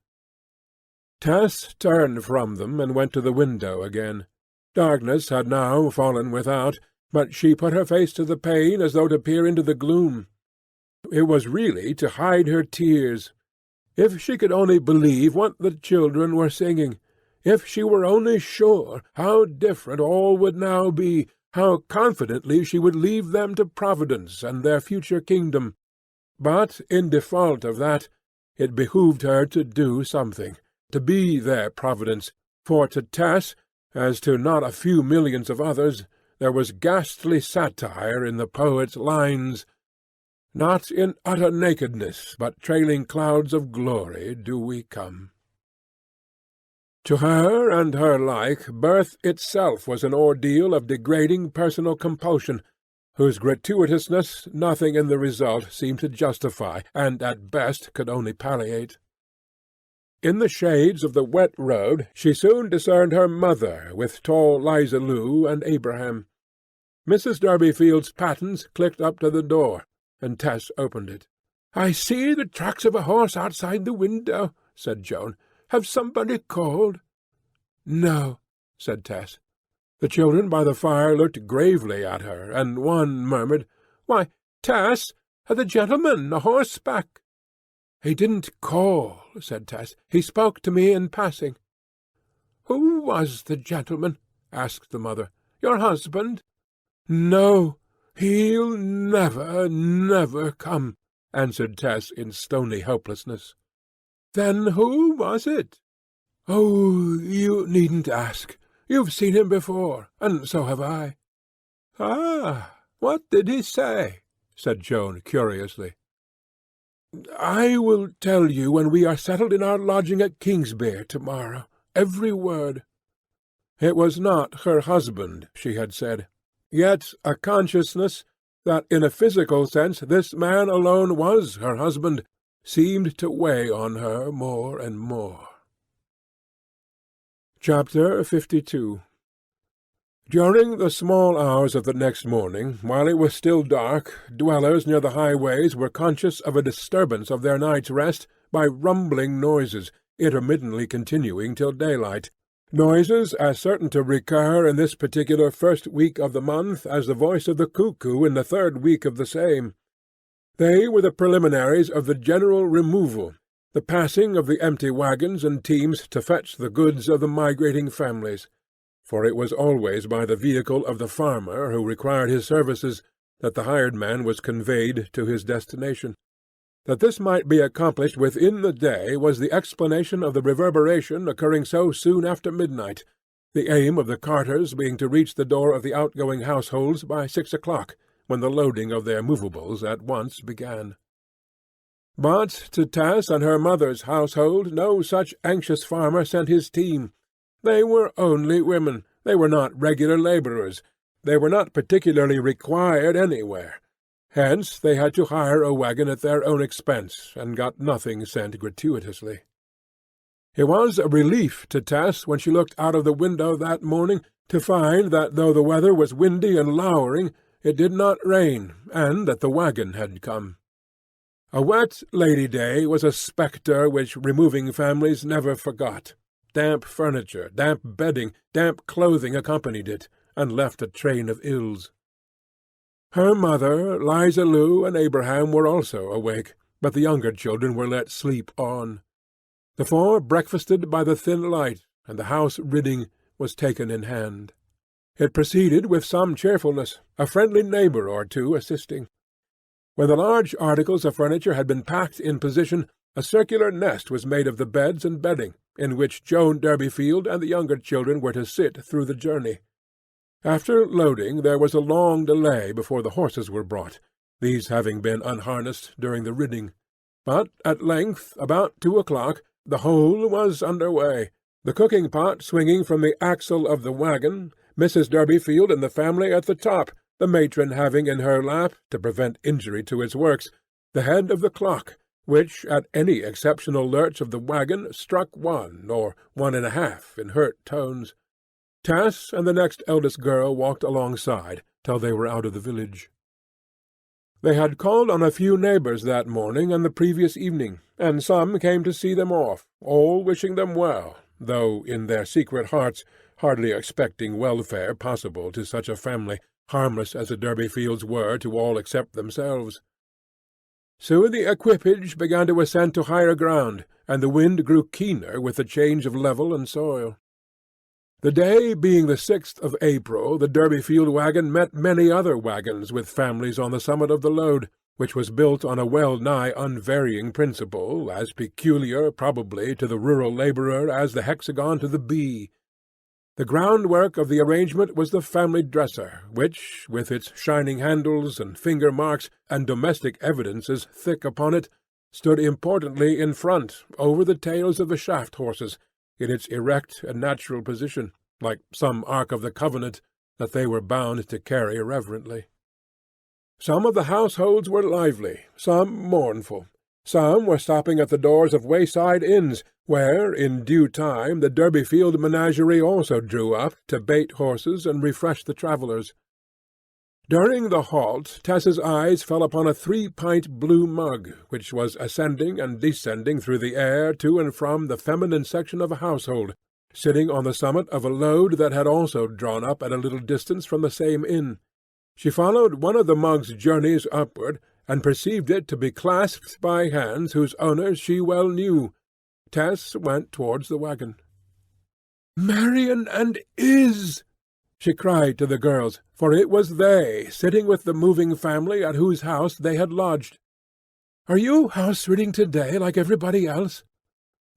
Tess turned from them and went to the window again. Darkness had now fallen without, but she put her face to the pane as though to peer into the gloom. It was really to hide her tears. If she could only believe what the children were singing, if she were only sure, how different all would now be, how confidently she would leave them to Providence and their future kingdom. But in default of that, it behoved her to do something, to be their Providence, for to Tess, as to not a few millions of others, there was ghastly satire in the poet's lines. "Not in utter nakedness, but trailing clouds of glory do we come." To her and her like, birth itself was an ordeal of degrading personal compulsion, whose gratuitousness nothing in the result seemed to justify, and at best could only palliate. In the shades of the wet road she soon discerned her mother with tall Liza Lu and Abraham. Mrs. Durbeyfield's pattens clicked up to the door, and Tess opened it. "I see the tracks of a horse outside the window," said Joan. "Have somebody called?" "No," said Tess. The children by the fire looked gravely at her, and one murmured, "Why, Tess, the gentleman a horseback." "He didn't call," said Tess. "He spoke to me in passing." "Who was the gentleman?" asked the mother. "Your husband?" "No, he'll never, never come," answered Tess in stony helplessness. "Then who was it?" "Oh, you needn't ask. You've seen him before, and so have I." "Ah, what did he say?" said Joan curiously. "I will tell you when we are settled in our lodging at Kingsbere to-morrow, every word." It was not her husband, she had said, yet a consciousness that in a physical sense this man alone was her husband seemed to weigh on her more and more. Chapter 52. During the small hours of the next morning, while it was still dark, dwellers near the highways were conscious of a disturbance of their night's rest by rumbling noises, intermittently continuing till daylight, Noises as certain to recur in this particular first week of the month as the voice of the cuckoo in the third week of the same. They were the preliminaries of the general removal, the passing of the empty wagons and teams to fetch the goods of the migrating families, for it was always by the vehicle of the farmer who required his services that the hired man was conveyed to his destination. That this might be accomplished within the day was the explanation of the reverberation occurring so soon after midnight, the aim of the carters being to reach the door of the outgoing households by 6 o'clock, when the loading of their movables at once began. But to Tess and her mother's household no such anxious farmer sent his team. They were only women, they were not regular labourers, they were not particularly required anywhere. Hence they had to hire a wagon at their own expense, and got nothing sent gratuitously. It was a relief to Tess, when she looked out of the window that morning, to find that though the weather was windy and lowering, it did not rain, and that the wagon had come. A wet Lady Day was a spectre which removing families never forgot. Damp furniture, damp bedding, damp clothing accompanied it, and left a train of ills. Her mother, Liza Lu, and Abraham were also awake, but the younger children were let sleep on. The four breakfasted by the thin light, and the house ridding was taken in hand. It proceeded with some cheerfulness, a friendly neighbour or two assisting. When the large articles of furniture had been packed in position, a circular nest was made of the beds and bedding, in which Joan Durbeyfield and the younger children were to sit through the journey. After loading there was a long delay before the horses were brought, these having been unharnessed during the ridding. But at length, about 2 o'clock, the whole was under way, the cooking-pot swinging from the axle of the wagon, Mrs. Durbeyfield and the family at the top, the matron having in her lap, to prevent injury to its works, the head of the clock, which, at any exceptional lurch of the wagon, struck 1 or 1.5 in hurt tones. Tess and the next eldest girl walked alongside till they were out of the village. They had called on a few neighbours that morning and the previous evening, and some came to see them off, all wishing them well, though in their secret hearts hardly expecting welfare possible to such a family, harmless as the Durbeyfields were to all except themselves. Soon the equipage began to ascend to higher ground, and the wind grew keener with the change of level and soil. The day being the 6th of April, the Durbeyfield wagon met many other wagons with families on the summit of the load, which was built on a well-nigh unvarying principle, as peculiar, probably, to the rural labourer as the hexagon to the bee. The groundwork of the arrangement was the family dresser, which, with its shining handles and finger marks and domestic evidences thick upon it, stood importantly in front, over the tails of the shaft-horses, in its erect and natural position, like some Ark of the Covenant that they were bound to carry reverently. Some of the households were lively, some mournful. Some were stopping at the doors of wayside inns, where, in due time, the Durbeyfield menagerie also drew up to bait horses and refresh the travellers. During the halt, Tess's eyes fell upon a 3-pint blue mug, which was ascending and descending through the air to and from the feminine section of a household, sitting on the summit of a load that had also drawn up at a little distance from the same inn. She followed one of the mug's journeys upward, and perceived it to be clasped by hands whose owners she well knew. Tess went towards the wagon. "Marian and Is!" she cried to the girls, for it was they, sitting with the moving family at whose house they had lodged. "Are you house-ridding to-day like everybody else?"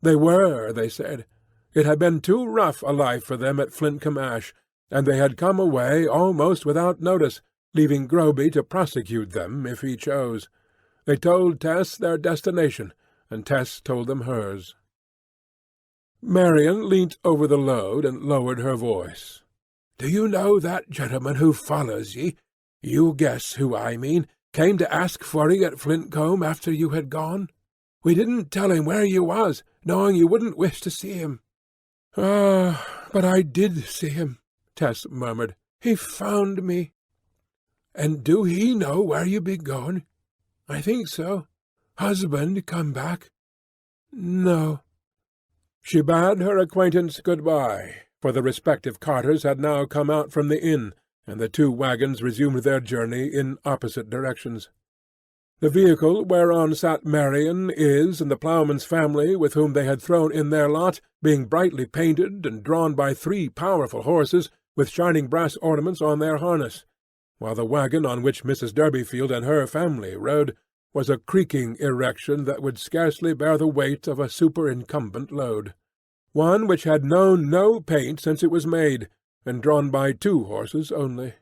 They were, they said. It had been too rough a life for them at Flintcomb Ash, and they had come away almost without notice, leaving Groby to prosecute them if he chose. They told Tess their destination, and Tess told them hers. Marian leant over the load and lowered her voice. "Do you know that gentleman who follows ye? You guess who I mean. Came to ask for ye at Flintcomb after you had gone. We didn't tell him where you was, knowing you wouldn't wish to see him." "Ah, but I did see him," Tess murmured. "He found me." "And do he know where you be going?" "I think so." "Husband come back?" "No." She bade her acquaintance good-bye, for the respective carters had now come out from the inn, and the two wagons resumed their journey in opposite directions. The vehicle whereon sat Marian is, and the ploughman's family with whom they had thrown in their lot, being brightly painted and drawn by 3 powerful horses with shining brass ornaments on their harness, while the wagon on which Mrs. Durbeyfield and her family rode was a creaking erection that would scarcely bear the weight of a superincumbent load, one which had known no paint since it was made, and drawn by 2 horses only.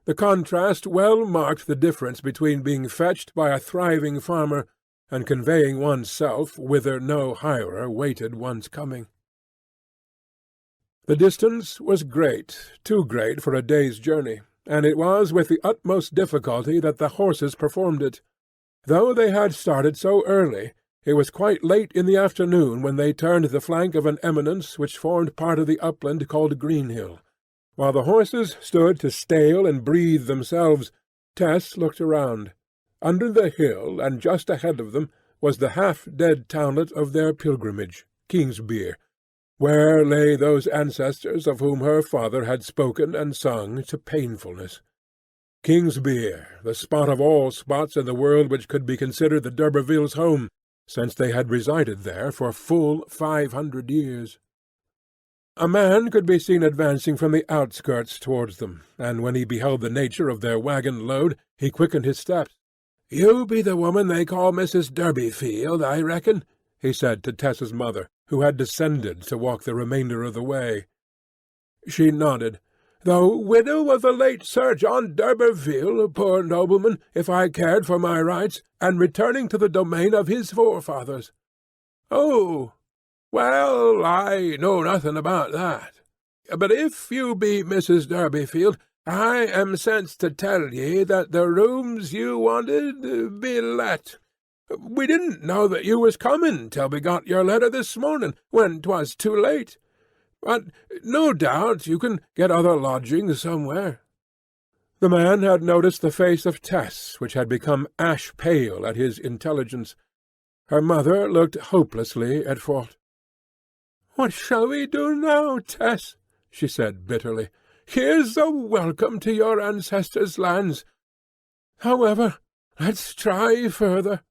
The contrast well marked the difference between being fetched by a thriving farmer and conveying oneself whither no hirer waited one's coming. The distance was great, too great for a day's journey, and it was with the utmost difficulty that the horses performed it. Though they had started so early, it was quite late in the afternoon when they turned the flank of an eminence which formed part of the upland called Greenhill. While the horses stood to stale and breathe themselves, Tess looked around. Under the hill, and just ahead of them, was the half-dead townlet of their pilgrimage, Kingsbere, where lay those ancestors of whom her father had spoken and sung to painfulness. Kingsbere, the spot of all spots in the world which could be considered the d'Urbervilles' home, since they had resided there for full 500 years. A man could be seen advancing from the outskirts towards them, and when he beheld the nature of their waggon load, he quickened his steps. "You be the woman they call Mrs. Durbeyfield, I reckon," he said to Tess's mother, who had descended to walk the remainder of the way. She nodded. "Though widow of the late Sir John d'Urberville, poor nobleman, if I cared for my rights, and returning to the domain of his forefathers." "Oh! Well, I know nothing about that. But if you be Mrs. Durbeyfield, I am sent to tell ye that the rooms you wanted be let. We didn't know that you was coming till we got your letter this morning, when 'twas too late. But no doubt you can get other lodgings somewhere." The man had noticed the face of Tess, which had become ash-pale at his intelligence. Her mother looked hopelessly at fault. "What shall we do now, Tess?" she said bitterly. "Here's a welcome to your ancestors' lands. However, let's try further."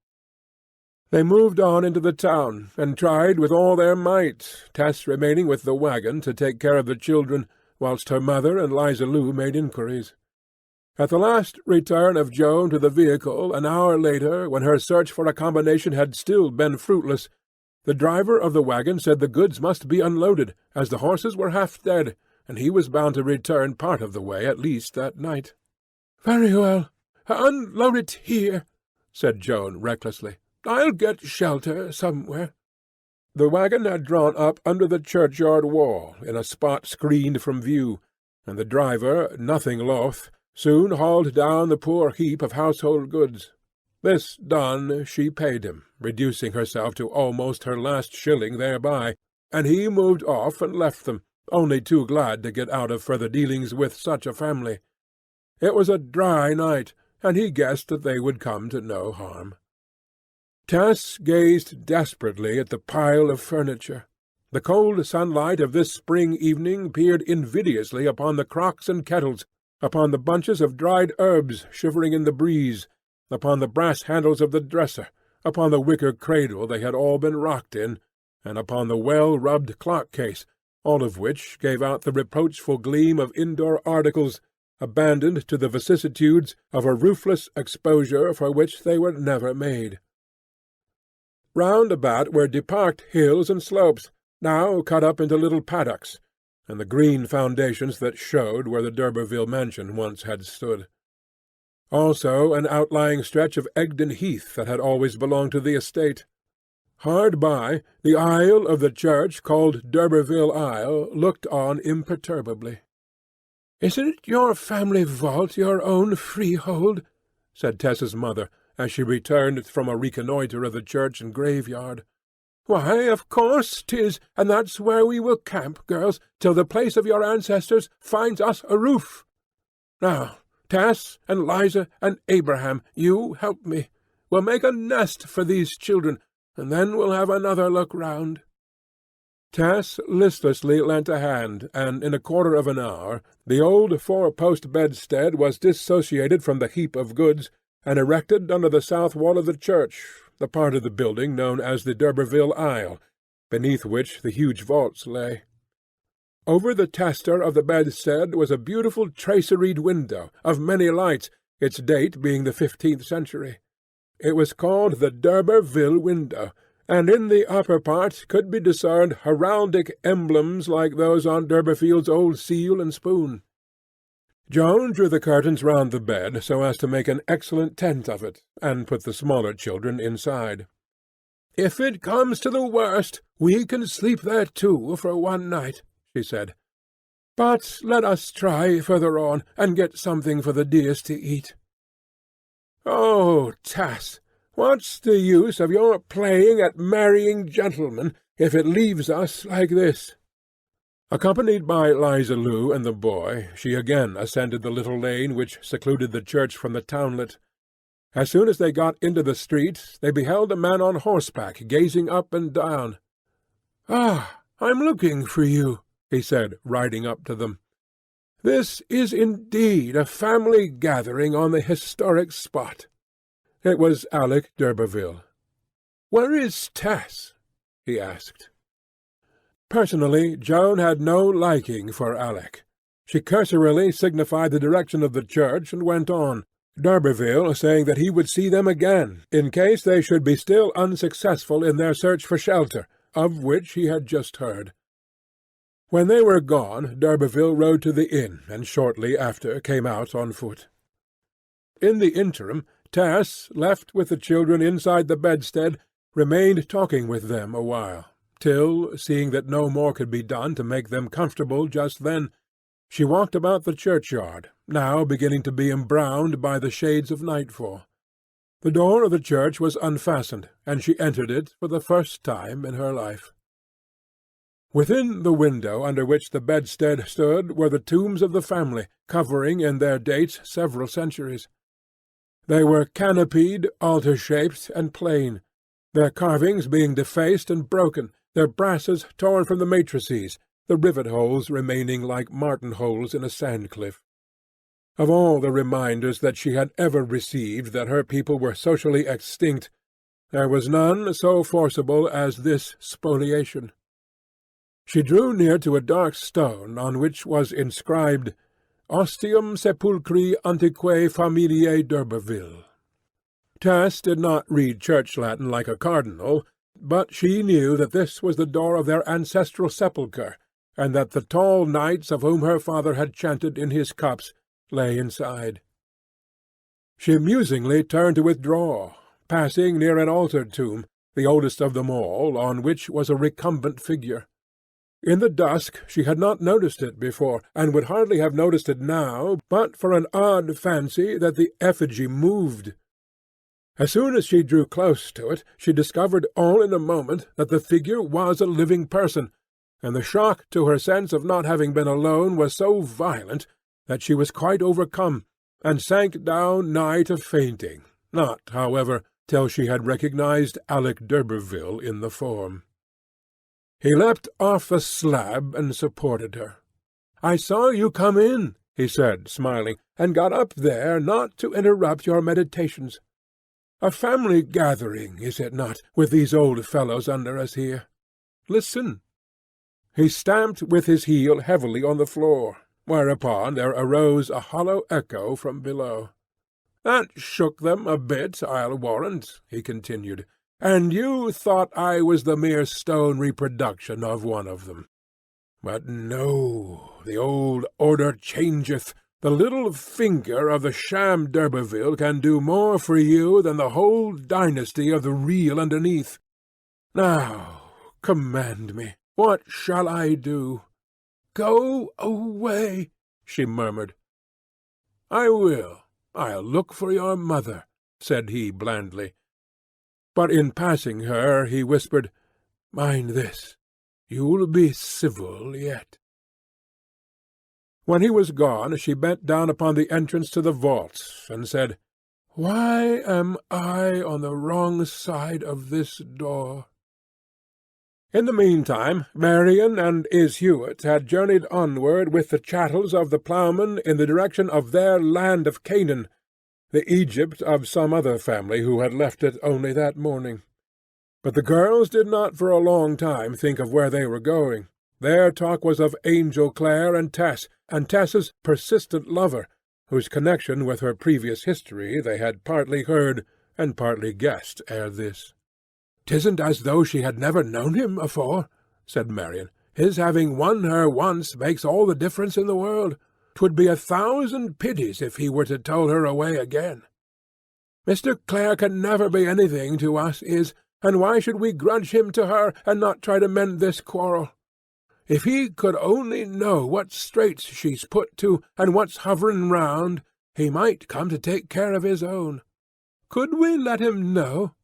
They moved on into the town, and tried with all their might, Tess remaining with the waggon to take care of the children, whilst her mother and Liza Lu made inquiries. At the last return of Joan to the vehicle, an hour later, when her search for a combination had still been fruitless, the driver of the waggon said the goods must be unloaded, as the horses were half dead, and he was bound to return part of the way at least that night. "Very well, unload it here," said Joan recklessly. "I'll get shelter somewhere." The waggon had drawn up under the churchyard wall, in a spot screened from view, and the driver, nothing loth, soon hauled down the poor heap of household goods. This done, she paid him, reducing herself to almost her last shilling thereby, and he moved off and left them, only too glad to get out of further dealings with such a family. It was a dry night, and he guessed that they would come to no harm. Tess gazed desperately at the pile of furniture. The cold sunlight of this spring evening peered invidiously upon the crocks and kettles, upon the bunches of dried herbs shivering in the breeze, upon the brass handles of the dresser, upon the wicker cradle they had all been rocked in, and upon the well-rubbed clock-case, all of which gave out the reproachful gleam of indoor articles, abandoned to the vicissitudes of a ruthless exposure for which they were never made. Round about were deparked hills and slopes, now cut up into little paddocks, and the green foundations that showed where the d'Urberville mansion once had stood. Also an outlying stretch of Egdon Heath that had always belonged to the estate. Hard by, the aisle of the church called d'Urberville Aisle looked on imperturbably. "Isn't your family vault your own freehold?" said Tess's mother, as she returned from a reconnoitre of the church and graveyard. "Why, of course 'tis, and that's where we will camp, girls, till the place of your ancestors finds us a roof. Now, Tess and Liza and Abraham, you help me. We'll make a nest for these children, and then we'll have another look round." Tess listlessly lent a hand, and in a quarter of an hour the old four-post bedstead was dissociated from the heap of goods, and erected under the south wall of the church, the part of the building known as the d'Urberville aisle, beneath which the huge vaults lay. Over the tester of the bedstead was a beautiful traceried window, of many lights, its date being the 15th century. It was called the d'Urberville window, and in the upper part could be discerned heraldic emblems like those on D'Urberville's old seal and spoon. Joan drew the curtains round the bed so as to make an excellent tent of it, and put the smaller children inside. "If it comes to the worst, we can sleep there too for one night," she said. "But let us try further on, and get something for the dears to eat." "Oh, Tess! What's the use of your playing at marrying gentlemen, if it leaves us like this?" Accompanied by Liza Lu and the boy, she again ascended the little lane which secluded the church from the townlet. As soon as they got into the street, they beheld a man on horseback gazing up and down. "Ah, I'm looking for you," he said, riding up to them. "This is indeed a family gathering on the historic spot." It was Alec d'Urberville. "Where is Tess?" he asked. Personally, Joan had no liking for Alec. She cursorily signified the direction of the church, and went on, d'Urberville saying that he would see them again, in case they should be still unsuccessful in their search for shelter, of which he had just heard. When they were gone, d'Urberville rode to the inn, and shortly after came out on foot. In the interim, Tess, left with the children inside the bedstead, remained talking with them a while, till, seeing that no more could be done to make them comfortable just then, she walked about the churchyard, now beginning to be embrowned by the shades of nightfall. The door of the church was unfastened, and she entered it for the first time in her life. Within the window under which the bedstead stood were the tombs of the family, covering in their dates several centuries. They were canopied, altar-shaped, and plain, their carvings being defaced and broken, their brasses torn from the matrices, the rivet-holes remaining like martin-holes in a sand-cliff. Of all the reminders that she had ever received that her people were socially extinct, there was none so forcible as this spoliation. She drew near to a dark stone on which was inscribed, "Ostium sepulchri antiquae familiae d'Urberville." Tess did not read Church Latin like a cardinal, but she knew that this was the door of their ancestral sepulchre, and that the tall knights of whom her father had chanted in his cups lay inside. She musingly turned to withdraw, passing near an altar tomb, the oldest of them all, on which was a recumbent figure. In the dusk she had not noticed it before, and would hardly have noticed it now but for an odd fancy that the effigy moved. As soon as she drew close to it, she discovered all in a moment that the figure was a living person, and the shock to her sense of not having been alone was so violent that she was quite overcome, and sank down nigh to fainting, not, however, till she had recognized Alec d'Urberville in the form. He leapt off the slab and supported her. "I saw you come in," he said, smiling, "and got up there not to interrupt your meditations. A family gathering, is it not, with these old fellows under us here? Listen." He stamped with his heel heavily on the floor, whereupon there arose a hollow echo from below. "That shook them a bit, I'll warrant," he continued, "and you thought I was the mere stone reproduction of one of them. But no, the old order changeth. The little finger of the sham d'Urberville can do more for you than the whole dynasty of the real underneath. Now, command me. What shall I do?" "Go away," she murmured. "I will. I'll look for your mother," said he blandly. But in passing her he whispered, "Mind this, you'll be civil yet." When he was gone, she bent down upon the entrance to the vault, and said, "Why am I on the wrong side of this door?" In the meantime, Marian and Is Hewitt had journeyed onward with the chattels of the ploughmen in the direction of their land of Canaan, the Egypt of some other family who had left it only that morning. But the girls did not for a long time think of where they were going. Their talk was of Angel Clare and Tess's persistent lover, whose connection with her previous history they had partly heard and partly guessed ere this. "'Tisn't as though she had never known him afore," said Marian. "His having won her once makes all the difference in the world. 'Twould be 1,000 pities if he were to toll her away again. Mr. Clare can never be anything to us, and why should we grudge him to her and not try to mend this quarrel? If he could only know what straits she's put to, and what's hovering round, he might come to take care of his own. Could we let him know?"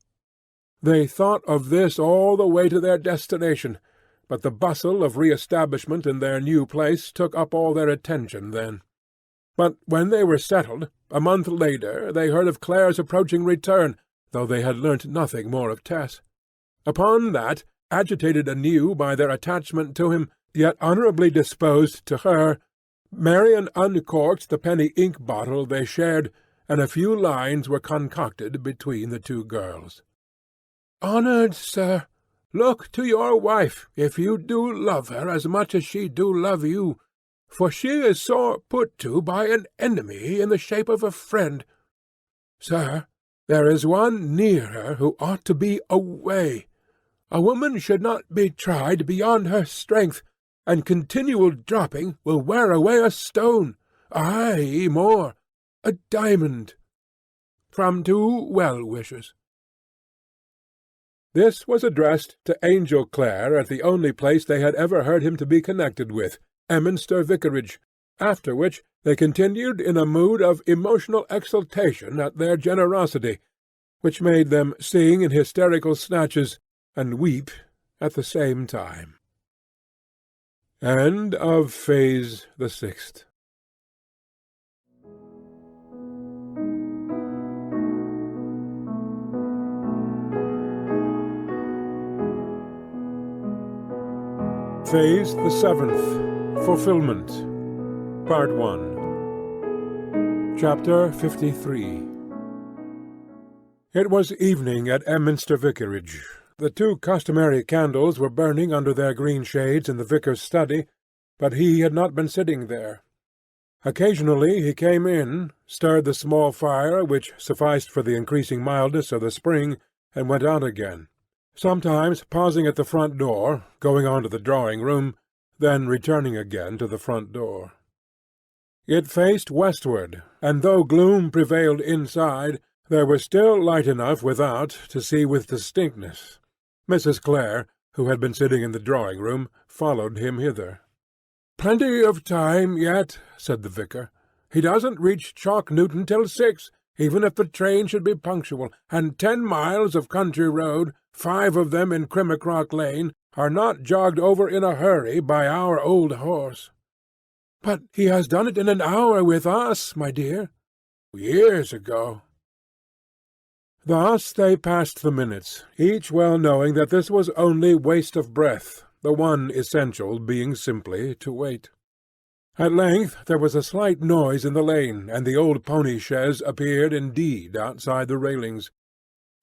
They thought of this all the way to their destination, but the bustle of re-establishment in their new place took up all their attention then. But when they were settled, a month later, they heard of Clare's approaching return, though they had learnt nothing more of Tess. Upon that, agitated anew by their attachment to him, yet honourably disposed to her, Marian uncorked the penny ink bottle they shared, and a few lines were concocted between the two girls. "Honoured sir, look to your wife, if you do love her as much as she do love you, for she is sore put to by an enemy in the shape of a friend. Sir, there is one near her who ought to be away. A woman should not be tried beyond her strength, and continual dropping will wear away a stone, aye, more, a diamond. From two well-wishers." This was addressed to Angel Clare at the only place they had ever heard him to be connected with, Emminster Vicarage, after which they continued in a mood of emotional exultation at their generosity, which made them sing in hysterical snatches and weep at the same time. End of Phase the 6th. Phase the 7th. Fulfillment. Part 1. Chapter 53. It was evening at Emminster Vicarage. The two customary candles were burning under their green shades in the vicar's study, but he had not been sitting there. Occasionally he came in, stirred the small fire which sufficed for the increasing mildness of the spring, and went out again, sometimes pausing at the front door, going on to the drawing-room, then returning again to the front door. It faced westward, and though gloom prevailed inside, there was still light enough without to see with distinctness. Mrs. Clare, who had been sitting in the drawing-room, followed him hither. "Plenty of time yet," said the vicar. "He doesn't reach Chalk Newton till 6, even if the train should be punctual, and 10 miles of country road, 5 of them in Crimmercrock Lane, are not jogged over in a hurry by our old horse." "But he has done it in an hour with us, my dear." "Years ago." Thus they passed the minutes, each well knowing that this was only waste of breath, the one essential being simply to wait. At length there was a slight noise in the lane, and the old pony-chaise appeared indeed outside the railings.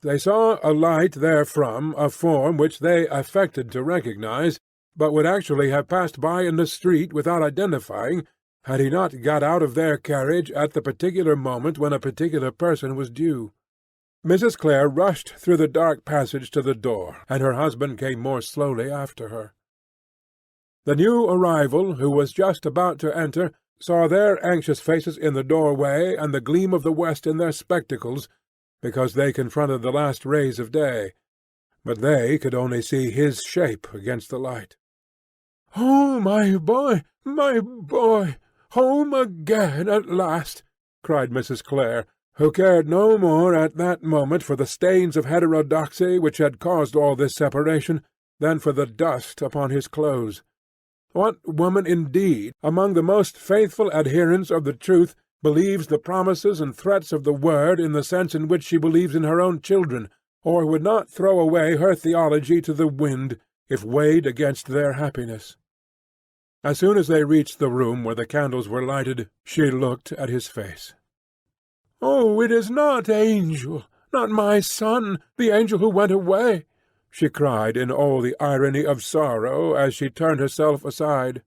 They saw alight therefrom a form which they affected to recognize, but would actually have passed by in the street without identifying, had he not got out of their carriage at the particular moment when a particular person was due. Mrs. Clare rushed through the dark passage to the door, and her husband came more slowly after her. The new arrival, who was just about to enter, saw their anxious faces in the doorway and the gleam of the west in their spectacles, because they confronted the last rays of day, but they could only see his shape against the light. "Oh, my boy, my boy! Home again at last!" cried Mrs. Clare, who cared no more at that moment for the stains of heterodoxy which had caused all this separation than for the dust upon his clothes. What woman, indeed, among the most faithful adherents of the truth, believes the promises and threats of the Word in the sense in which she believes in her own children, or would not throw away her theology to the wind, if weighed against their happiness. As soon as they reached the room where the candles were lighted, she looked at his face. "Oh, it is not Angel, not my son, the Angel who went away!" she cried in all the irony of sorrow as she turned herself aside.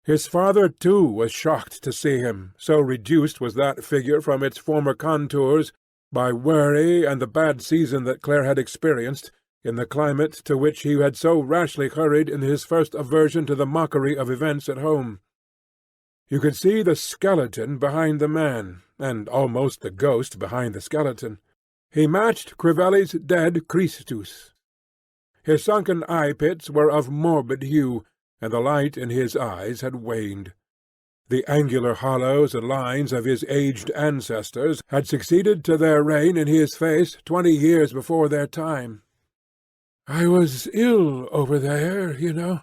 His father, too, was shocked to see him, so reduced was that figure from its former contours by worry and the bad season that Claire had experienced, in the climate to which he had so rashly hurried in his first aversion to the mockery of events at home. You could see the skeleton behind the man, and almost the ghost behind the skeleton. He matched Crivelli's dead Christus. His sunken eye-pits were of morbid hue, and the light in his eyes had waned. The angular hollows and lines of his aged ancestors had succeeded to their reign in his face 20 years before their time. "I was ill over there, you know,"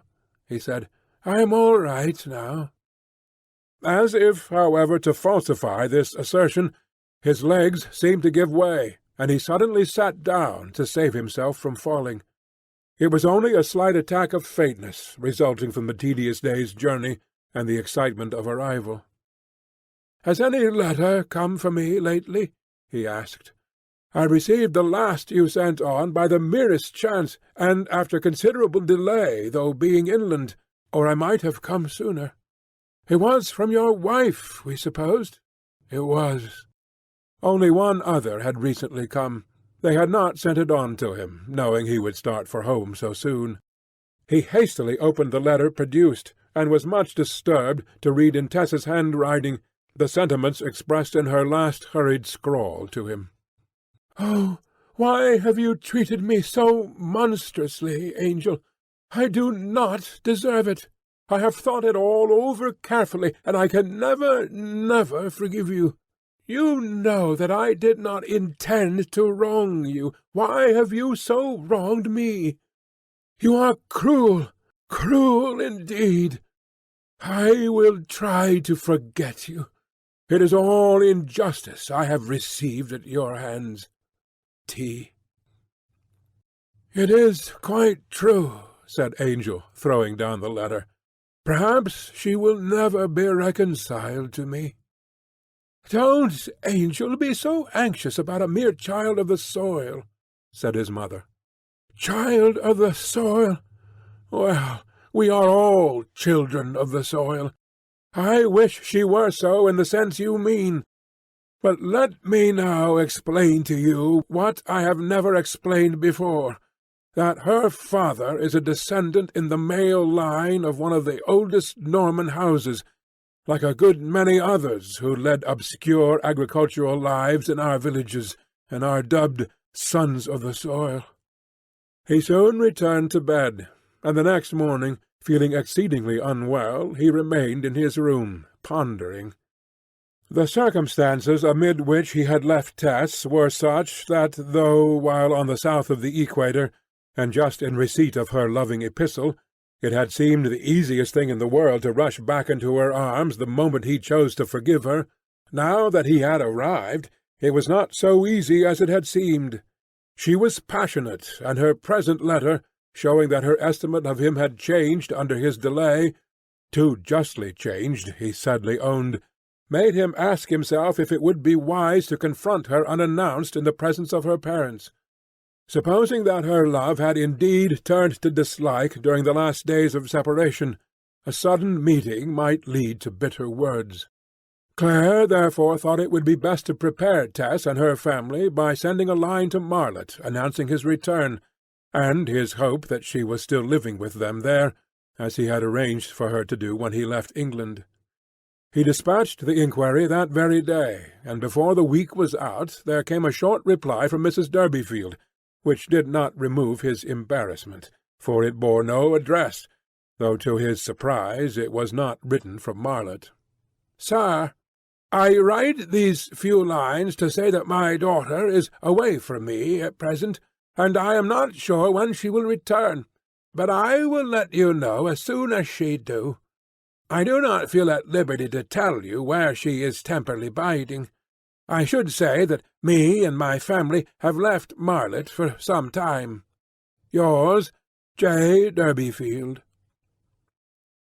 he said. "I am all right now." As if, however, to falsify this assertion, his legs seemed to give way, and he suddenly sat down to save himself from falling. It was only a slight attack of faintness, resulting from the tedious day's journey and the excitement of arrival. "Has any letter come for me lately?" he asked. "I received the last you sent on by the merest chance, and after considerable delay, though being inland, or I might have come sooner. It was from your wife, we supposed?" It was. Only one other had recently come. They had not sent it on to him, knowing he would start for home so soon. He hastily opened the letter produced, and was much disturbed to read in Tess's handwriting the sentiments expressed in her last hurried scrawl to him. "Oh, why have you treated me so monstrously, Angel? I do not deserve it. I have thought it all over carefully, and I can never, never forgive you. You know that I did not intend to wrong you. Why have you so wronged me? You are cruel, cruel indeed. I will try to forget you. It is all injustice I have received at your hands. T." "It is quite true," said Angel, throwing down the letter. "Perhaps she will never be reconciled to me." "Don't, Angel, be so anxious about a mere child of the soil," said his mother. "Child of the soil? Well, we are all children of the soil. I wish she were so in the sense you mean. But let me now explain to you what I have never explained before, that her father is a descendant in the male line of one of the oldest Norman houses, like a good many others who led obscure agricultural lives in our villages, and are dubbed sons of the soil." He soon returned to bed, and the next morning, feeling exceedingly unwell, he remained in his room, pondering. The circumstances amid which he had left Tess were such that, though, while on the south of the equator, and just in receipt of her loving epistle, it had seemed the easiest thing in the world to rush back into her arms the moment he chose to forgive her, now that he had arrived, it was not so easy as it had seemed. She was passionate, and her present letter, showing that her estimate of him had changed under his delay, too justly changed, he sadly owned, made him ask himself if it would be wise to confront her unannounced in the presence of her parents. Supposing that her love had indeed turned to dislike during the last days of separation, a sudden meeting might lead to bitter words. Claire therefore thought it would be best to prepare Tess and her family by sending a line to Marlett announcing his return, and his hope that she was still living with them there, as he had arranged for her to do when he left England. He dispatched the inquiry that very day, and before the week was out there came a short reply from Mrs. Durbeyfield, which did not remove his embarrassment, for it bore no address, though to his surprise it was not written from Marlett. "Sir, I write these few lines to say that my daughter is away from me at present, and I am not sure when she will return, but I will let you know as soon as she do. I do not feel at liberty to tell you where she is temporarily biding. I should say that me and my family have left Marlett for some time. Yours, J. Derbyfield.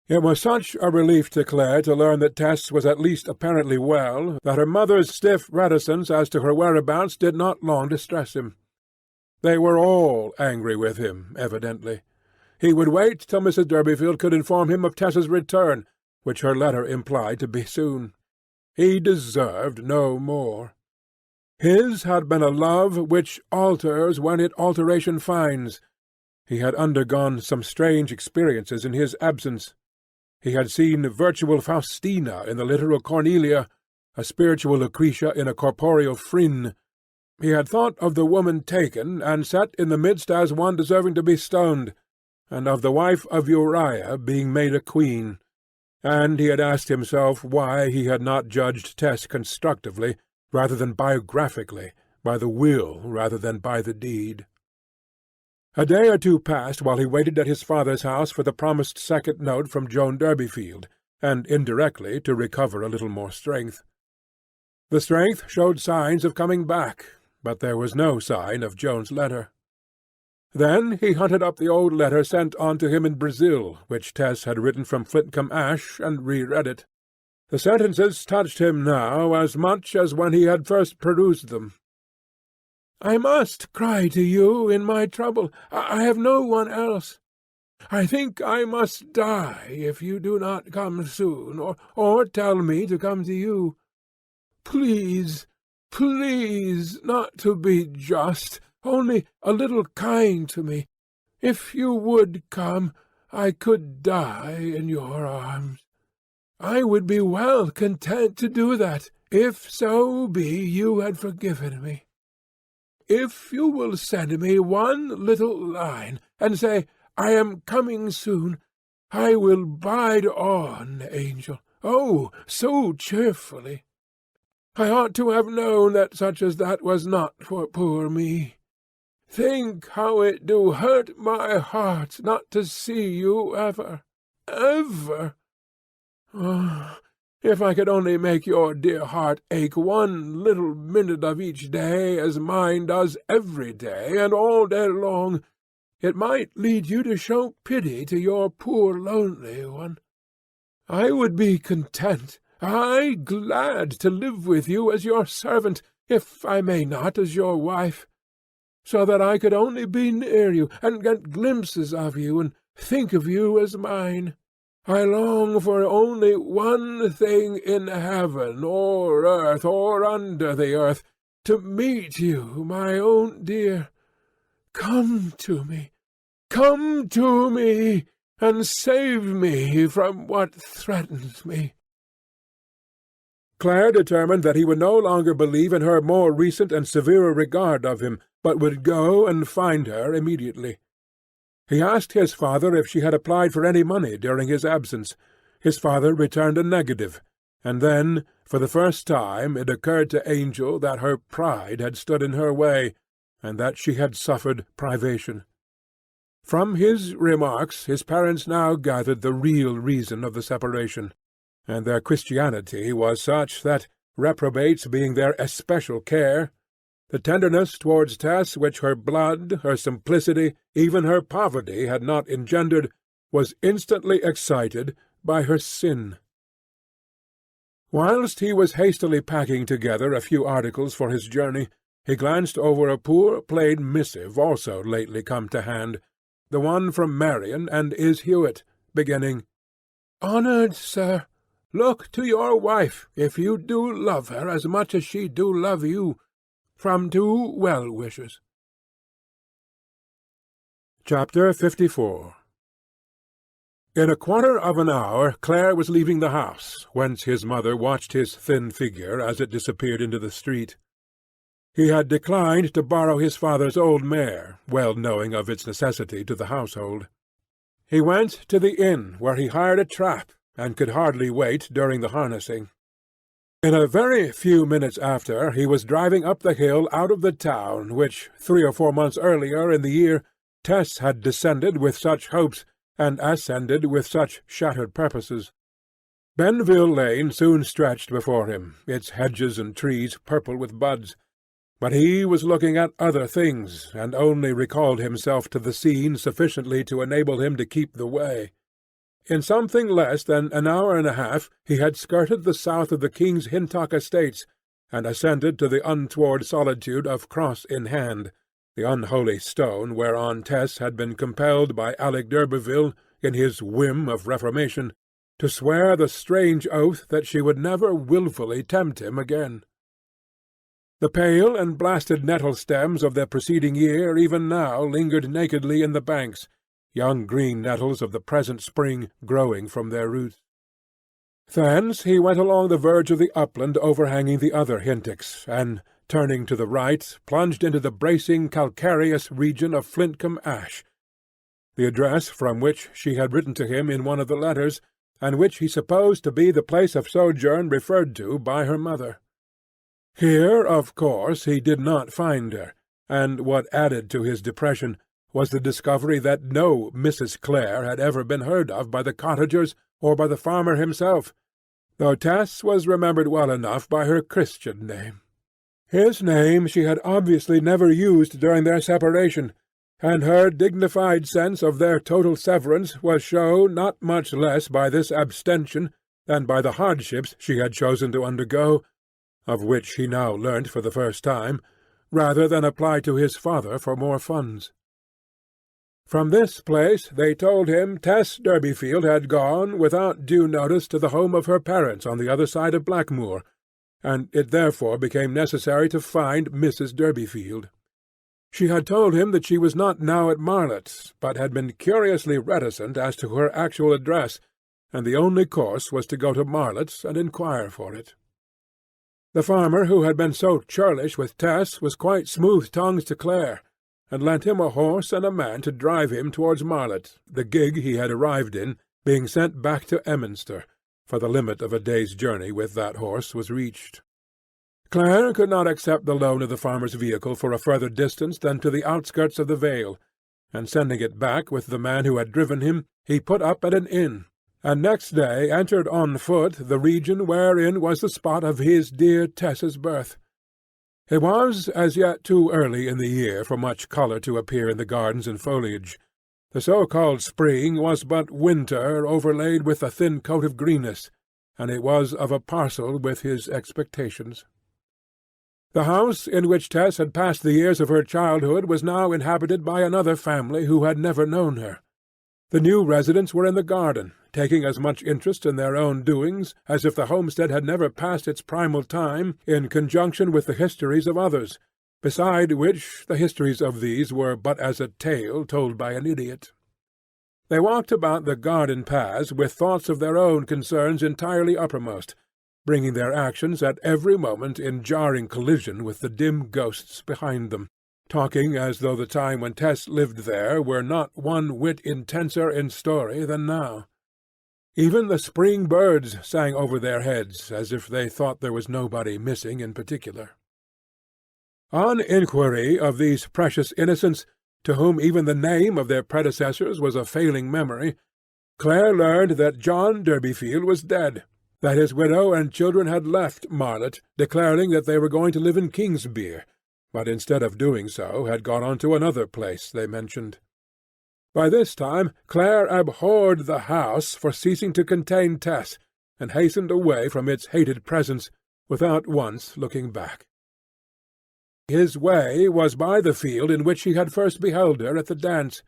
It was such a relief to Claire to learn that Tess was at least apparently well, that her mother's stiff reticence as to her whereabouts did not long distress him. They were all angry with him, evidently. He would wait till Mrs. Derbyfield could inform him of Tess's return, which her letter implied to be soon. He deserved no more. His had been a love which alters when it alteration finds. He had undergone some strange experiences in his absence. He had seen virtual Faustina in the literal Cornelia, a spiritual Lucretia in a corporeal Phryne. He had thought of the woman taken and set in the midst as one deserving to be stoned, and of the wife of Uriah being made a queen, and he had asked himself why he had not judged Tess constructively rather than biographically, by the will rather than by the deed. A day or two passed while he waited at his father's house for the promised second note from Joan Derbyfield, and indirectly to recover a little more strength. The strength showed signs of coming back, but there was no sign of Joan's letter. Then he hunted up the old letter sent on to him in Brazil, which Tess had written from Flintcomb Ash, and re-read it. The sentences touched him now as much as when he had first perused them. "I must cry to you in my trouble. I have no one else. I think I must die if you do not come soon, or tell me to come to you. Please, please, not to be just, only a little kind to me. If you would come, I could die in your arms. I would be well content to do that, if so be you had forgiven me. If you will send me one little line, and say, 'I am coming soon,' I will bide on, Angel, oh, so cheerfully. I ought to have known that such as that was not for poor me. Think how it do hurt my heart not to see you ever, ever. Oh, if I could only make your dear heart ache one little minute of each day as mine does every day and all day long, it might lead you to show pity to your poor lonely one. I would be content, aye, glad to live with you as your servant, if I may not as your wife, so that I could only be near you, and get glimpses of you, and think of you as mine. I long for only one thing in heaven, or earth, or under the earth, to meet you, my own dear. Come to me, and save me from what threatens me." Claire determined that he would no longer believe in her more recent and severer regard of him, but would go and find her immediately. He asked his father if she had applied for any money during his absence. His father returned a negative, and then, for the first time, it occurred to Angel that her pride had stood in her way, and that she had suffered privation. From his remarks his parents now gathered the real reason of the separation, and their Christianity was such that, reprobates being their especial care, the tenderness towards Tess which her blood, her simplicity, even her poverty had not engendered, was instantly excited by her sin. Whilst he was hastily packing together a few articles for his journey, he glanced over a poor plain missive also lately come to hand, the one from Marion and Is. Hewitt, beginning, "Honoured Sir, look to your wife, if you do love her as much as she do love you. From two well-wishers." Chapter 54. In a quarter of an hour Clare was leaving the house, whence his mother watched his thin figure as it disappeared into the street. He had declined to borrow his father's old mare, well knowing of its necessity to the household. He went to the inn, where he hired a trap, and could hardly wait during the harnessing. In a very few minutes after he was driving up the hill out of the town which, 3 or 4 months earlier in the year, Tess had descended with such hopes, and ascended with such shattered purposes. Benville Lane soon stretched before him, its hedges and trees purple with buds. but he was looking at other things, and only recalled himself to the scene sufficiently to enable him to keep the way. In something less than an hour and a half he had skirted the south of the King's Hintock estates, and ascended to the untoward solitude of Cross in Hand, the unholy stone whereon Tess had been compelled by Alec d'Urberville, in his whim of reformation, to swear the strange oath that she would never wilfully tempt him again. The pale and blasted nettle stems of the preceding year even now lingered nakedly in the banks, young green nettles of the present spring growing from their roots. Thence he went along the verge of the upland overhanging the other Hintocks, and, turning to the right, plunged into the bracing calcareous region of Flintcombe Ash, the address from which she had written to him in one of the letters, and which he supposed to be the place of sojourn referred to by her mother. Here, of course, he did not find her, and what added to his depression was the discovery that no Mrs. Clare had ever been heard of by the cottagers or by the farmer himself, though Tess was remembered well enough by her Christian name. His name she had obviously never used during their separation, and her dignified sense of their total severance was shown not much less by this abstention than by the hardships she had chosen to undergo, of which he now learnt for the first time, rather than apply to his father for more funds. From this place they told him Tess Durbeyfield had gone without due notice to the home of her parents on the other side of Blackmoor, and it therefore became necessary to find Mrs. Durbeyfield. She had told him that she was not now at Marlott, but had been curiously reticent as to her actual address, and the only course was to go to Marlott and inquire for it. The farmer who had been so churlish with Tess was quite smooth-tongued to Clare, and lent him a horse and a man to drive him towards Marlott, the gig he had arrived in being sent back to Emminster, for the limit of a day's journey with that horse was reached. Clare could not accept the loan of the farmer's vehicle for a further distance than to the outskirts of the vale, and sending it back with the man who had driven him, he put up at an inn, and next day entered on foot the region wherein was the spot of his dear Tess's birth. It was as yet too early in the year for much colour to appear in the gardens and foliage. The so-called spring was but winter overlaid with a thin coat of greenness, and it was of a parcel with his expectations. The house in which Tess had passed the years of her childhood was now inhabited by another family who had never known her. The new residents were in the garden, taking as much interest in their own doings as if the homestead had never passed its primal time in conjunction with the histories of others, beside which the histories of these were but as a tale told by an idiot. They walked about the garden paths with thoughts of their own concerns entirely uppermost, bringing their actions at every moment in jarring collision with the dim ghosts behind them, talking as though the time when Tess lived there were not one whit intenser in story than now. Even the spring birds sang over their heads as if they thought there was nobody missing in particular. On inquiry of these precious innocents, to whom even the name of their predecessors was a failing memory, Clare learned that John Durbeyfield was dead, that his widow and children had left Marlott, declaring that they were going to live in Kingsbere, but instead of doing so had gone on to another place they mentioned. By this time Clare abhorred the house for ceasing to contain Tess, and hastened away from its hated presence without once looking back. His way was by the field in which he had first beheld her at the dance.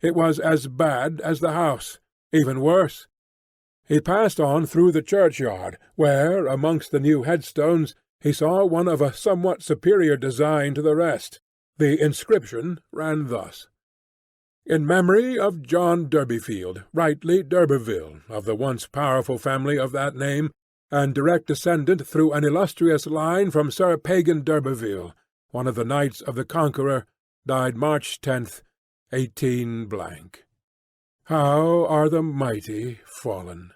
It was as bad as the house, even worse. He passed on through the churchyard, where, amongst the new headstones, he saw one of a somewhat superior design to the rest. The inscription ran thus: "In memory of John Durbeyfield, rightly d'Urberville, of the once powerful family of that name, and direct descendant through an illustrious line from Sir Pagan d'Urberville, one of the knights of the Conqueror, died March 10th, 18 —. How are the mighty fallen!"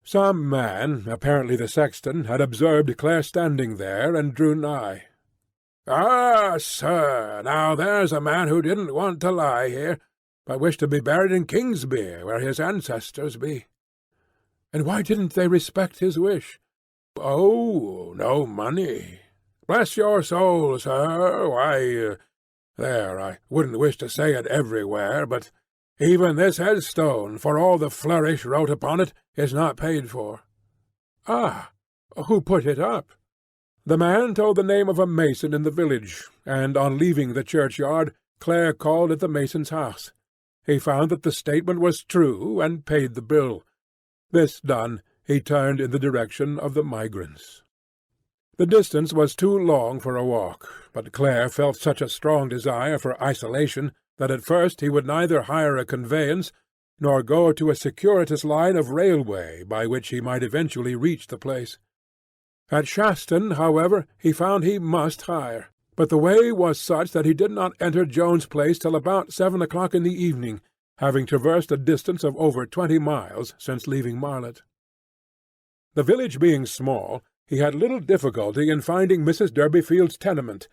Some man, apparently the sexton, had observed Clare standing there, and drew nigh. "Ah, sir, now there's a man who didn't want to lie here, but wished to be buried in Kingsbere, where his ancestors be." "And why didn't they respect his wish?" "Oh, no money. Bless your soul, sir, why, there, I wouldn't wish to say it everywhere, but even this headstone, for all the flourish wrote upon it, is not paid for." "Ah! Who put it up?" The man told the name of a mason in the village, and on leaving the churchyard Clare called at the mason's house. He found that the statement was true, and paid the bill. This done, he turned in the direction of the migrants. The distance was too long for a walk, but Clare felt such a strong desire for isolation that at first he would neither hire a conveyance nor go to a circuitous line of railway by which he might eventually reach the place. At Shaston, however, he found he must hire, but the way was such that he did not enter Jones's place till about 7 o'clock in the evening, having traversed a distance of over 20 miles since leaving Marlett. The village being small, he had little difficulty in finding Mrs. Durbeyfield's tenement,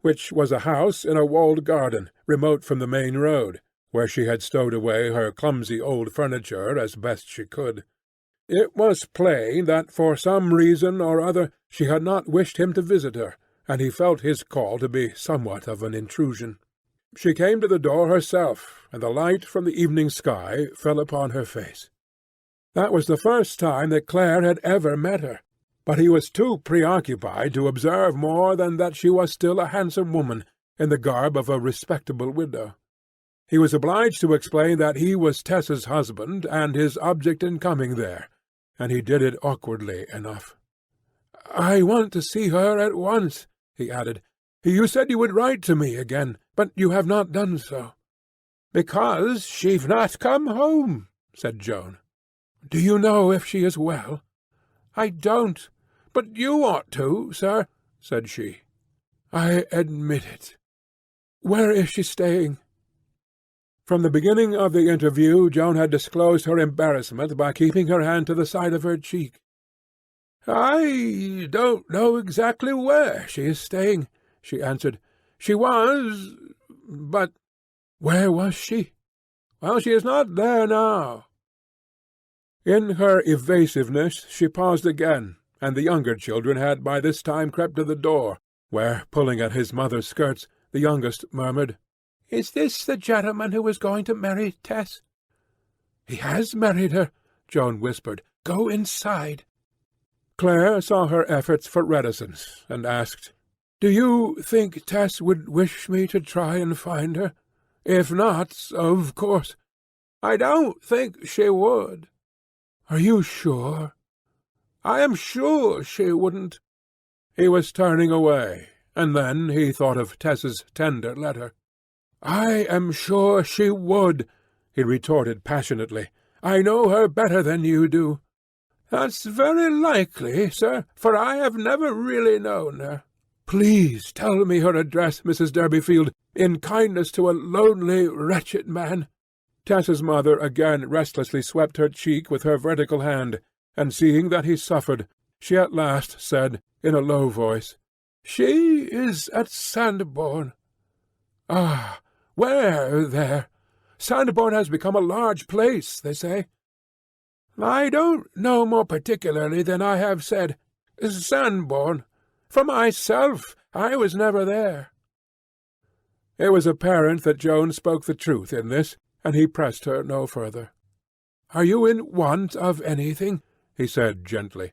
which was a house in a walled garden, remote from the main road, where she had stowed away her clumsy old furniture as best she could. It was plain that for some reason or other she had not wished him to visit her, and he felt his call to be somewhat of an intrusion. She came to the door herself, and the light from the evening sky fell upon her face. That was the first time that Clare had ever met her, but he was too preoccupied to observe more than that she was still a handsome woman, in the garb of a respectable widow. He was obliged to explain that he was Tess's husband, and his object in coming there, and he did it awkwardly enough. "I want to see her at once," he added. "You said you would write to me again, but you have not done so." "Because she've not come home," said Joan. "Do you know if she is well?" "I don't, but you ought to, sir," said she. "I admit it. Where is she staying?" From the beginning of the interview Joan had disclosed her embarrassment by keeping her hand to the side of her cheek. "I don't know exactly where she is staying," she answered. "She was, but—" "Where was she?" "Well, she is not there now." In her evasiveness she paused again, and the younger children had by this time crept to the door, where, pulling at his mother's skirts, the youngest murmured, "Is this the gentleman who is going to marry Tess?" "He has married her," Joan whispered. "Go inside." Clare saw her efforts for reticence, and asked, "Do you think Tess would wish me to try and find her? If not, of course—" "I don't think she would." "Are you sure?" "I am sure she wouldn't." He was turning away, and then he thought of Tess's tender letter. "I am sure she would," he retorted passionately. "I know her better than you do." "That's very likely, sir, for I have never really known her." "Please tell me her address, Mrs. Durbeyfield, in kindness to a lonely, wretched man." Tess's mother again restlessly swept her cheek with her vertical hand, and seeing that he suffered, she at last said, in a low voice, "She is at Sandbourne." "Ah, where there? Sandbourne has become a large place, they say." "I don't know more particularly than I have said. Sandbourne. For myself, I was never there." It was apparent that Joan spoke the truth in this, and he pressed her no further. "Are you in want of anything?" he said gently.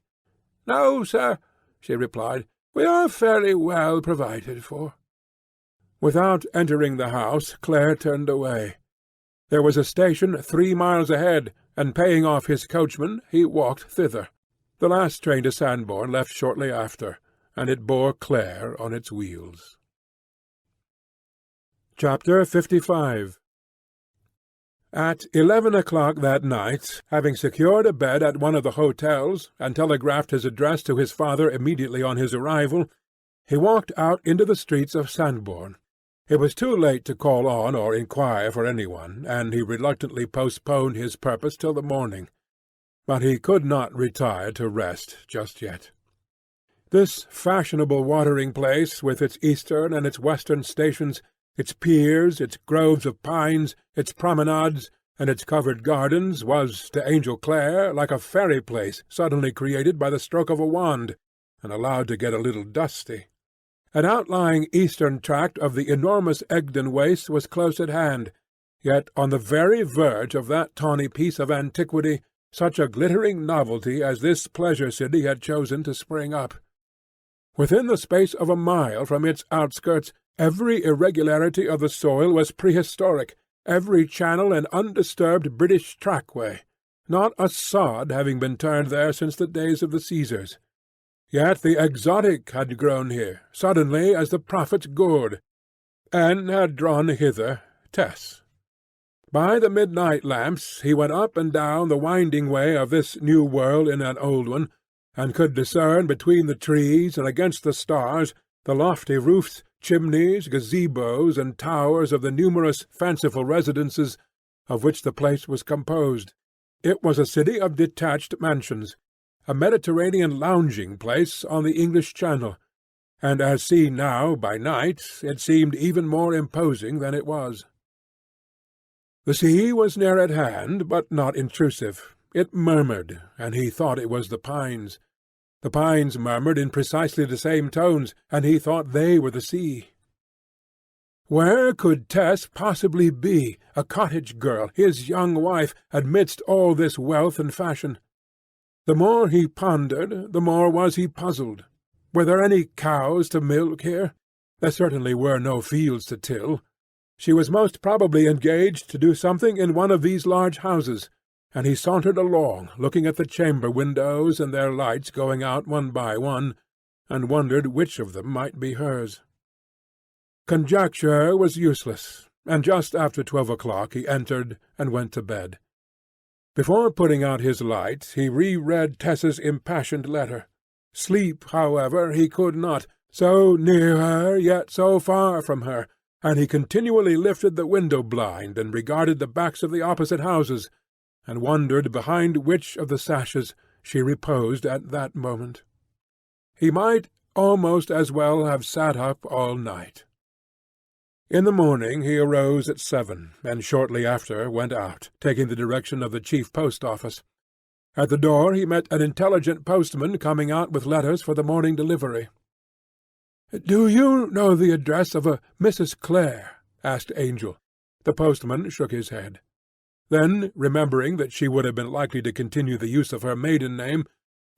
"No, sir," she replied. "We are fairly well provided for." Without entering the house, Clare turned away. There was a station 3 miles ahead, and paying off his coachman, he walked thither. The last train to Sandbourne left shortly after, and it bore Clare on its wheels. Chapter 55. At 11 o'clock that night, having secured a bed at one of the hotels, and telegraphed his address to his father immediately on his arrival, he walked out into the streets of Sandbourne. It was too late to call on or inquire for anyone, and he reluctantly postponed his purpose till the morning. But he could not retire to rest just yet. This fashionable watering-place, with its eastern and its western stations, its piers, its groves of pines, its promenades, and its covered gardens, was, to Angel Clare, like a fairy place suddenly created by the stroke of a wand, and allowed to get a little dusty. An outlying eastern tract of the enormous Egdon waste was close at hand, yet on the very verge of that tawny piece of antiquity such a glittering novelty as this pleasure city had chosen to spring up. Within the space of a mile from its outskirts every irregularity of the soil was prehistoric, every channel an undisturbed British trackway, not a sod having been turned there since the days of the Caesars. Yet the exotic had grown here, suddenly as the prophet's gourd, and had drawn hither Tess. By the midnight lamps he went up and down the winding way of this new world in an old one, and could discern between the trees and against the stars the lofty roofs, chimneys, gazebos, and towers of the numerous fanciful residences of which the place was composed. It was a city of detached mansions, a Mediterranean lounging place on the English Channel, and as seen now by night it seemed even more imposing than it was. The sea was near at hand, but not intrusive. It murmured, and he thought it was the pines. The pines murmured in precisely the same tones, and he thought they were the sea. Where could Tess possibly be, a cottage girl, his young wife, amidst all this wealth and fashion? The more he pondered, the more was he puzzled. Were there any cows to milk here? There certainly were no fields to till. She was most probably engaged to do something in one of these large houses, and he sauntered along, looking at the chamber windows and their lights going out one by one, and wondered which of them might be hers. Conjecture was useless, and just after 12 o'clock he entered and went to bed. Before putting out his light he re-read Tess's impassioned letter. Sleep, however, he could not, so near her, yet so far from her, and he continually lifted the window-blind and regarded the backs of the opposite houses, and wondered behind which of the sashes she reposed at that moment. He might almost as well have sat up all night. In the morning he arose at 7, and shortly after went out, taking the direction of the chief post-office. At the door he met an intelligent postman coming out with letters for the morning delivery. "Do you know the address of a Mrs. Clare?" asked Angel. The postman shook his head. Then, remembering that she would have been likely to continue the use of her maiden name,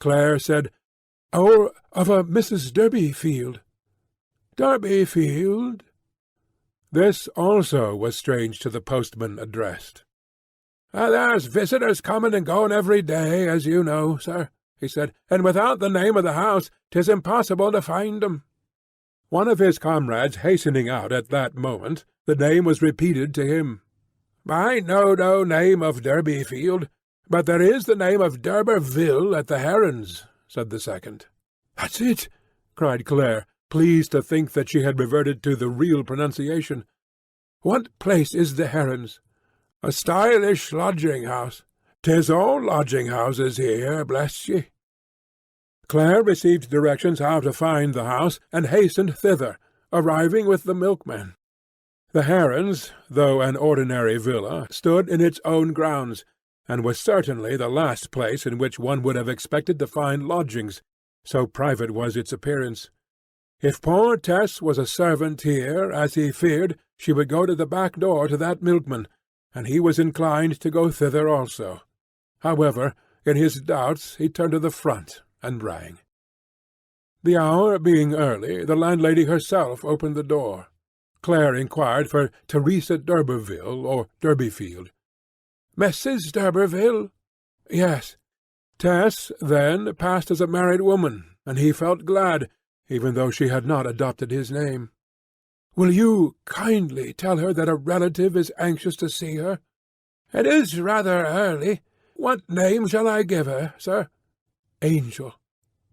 Clare said, "Oh, of a Mrs. Derbyfield." "Derbyfield?" This also was strange to the postman addressed. "There's visitors coming and going every day, as you know, sir," he said, "and without the name of the house 'tis impossible to find 'em." One of his comrades hastening out at that moment, the name was repeated to him. "I know no name of Derbyfield, but there is the name of d'Urberville at the Herons," said the second. "That's it!" cried Clare, pleased to think that she had reverted to the real pronunciation. "What place is the Herons?" "A stylish lodging-house. 'Tis all lodging-houses here, bless ye." Clare received directions how to find the house, and hastened thither, arriving with the milkman. The Herons, though an ordinary villa, stood in its own grounds, and was certainly the last place in which one would have expected to find lodgings, so private was its appearance. If poor Tess was a servant here, as he feared, she would go to the back door to that milkman, and he was inclined to go thither also. However, in his doubts he turned to the front and rang. The hour being early, the landlady herself opened the door. Clare inquired for Teresa d'Urberville or Derbyfield. "Mrs. d'Urberville?" "Yes." Tess, then, passed as a married woman, and he felt glad, even though she had not adopted his name. "Will you kindly tell her that a relative is anxious to see her?" "It is rather early. What name shall I give her, sir?" "Angel."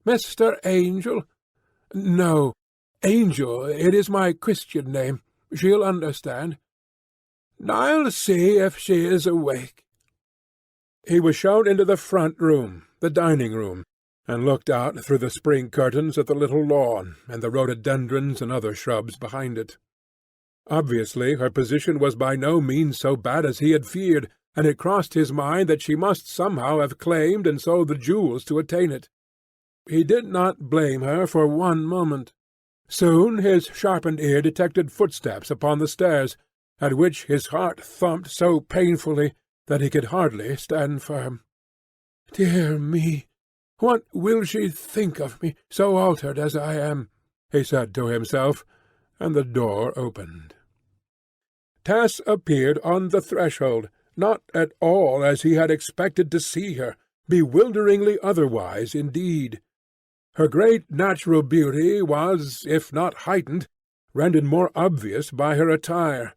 "Mr. Angel?" "No, Angel. It is my Christian name. She'll understand." "I'll see if she is awake." He was shown into the front room, the dining-room, and looked out through the spring curtains at the little lawn and the rhododendrons and other shrubs behind it. Obviously her position was by no means so bad as he had feared, and it crossed his mind that she must somehow have claimed and sold the jewels to attain it. He did not blame her for one moment. Soon his sharpened ear detected footsteps upon the stairs, at which his heart thumped so painfully that he could hardly stand firm. "Dear me, what will she think of me, so altered as I am?" he said to himself, and the door opened. Tess appeared on the threshold, not at all as he had expected to see her, bewilderingly otherwise indeed. Her great natural beauty was, if not heightened, rendered more obvious by her attire.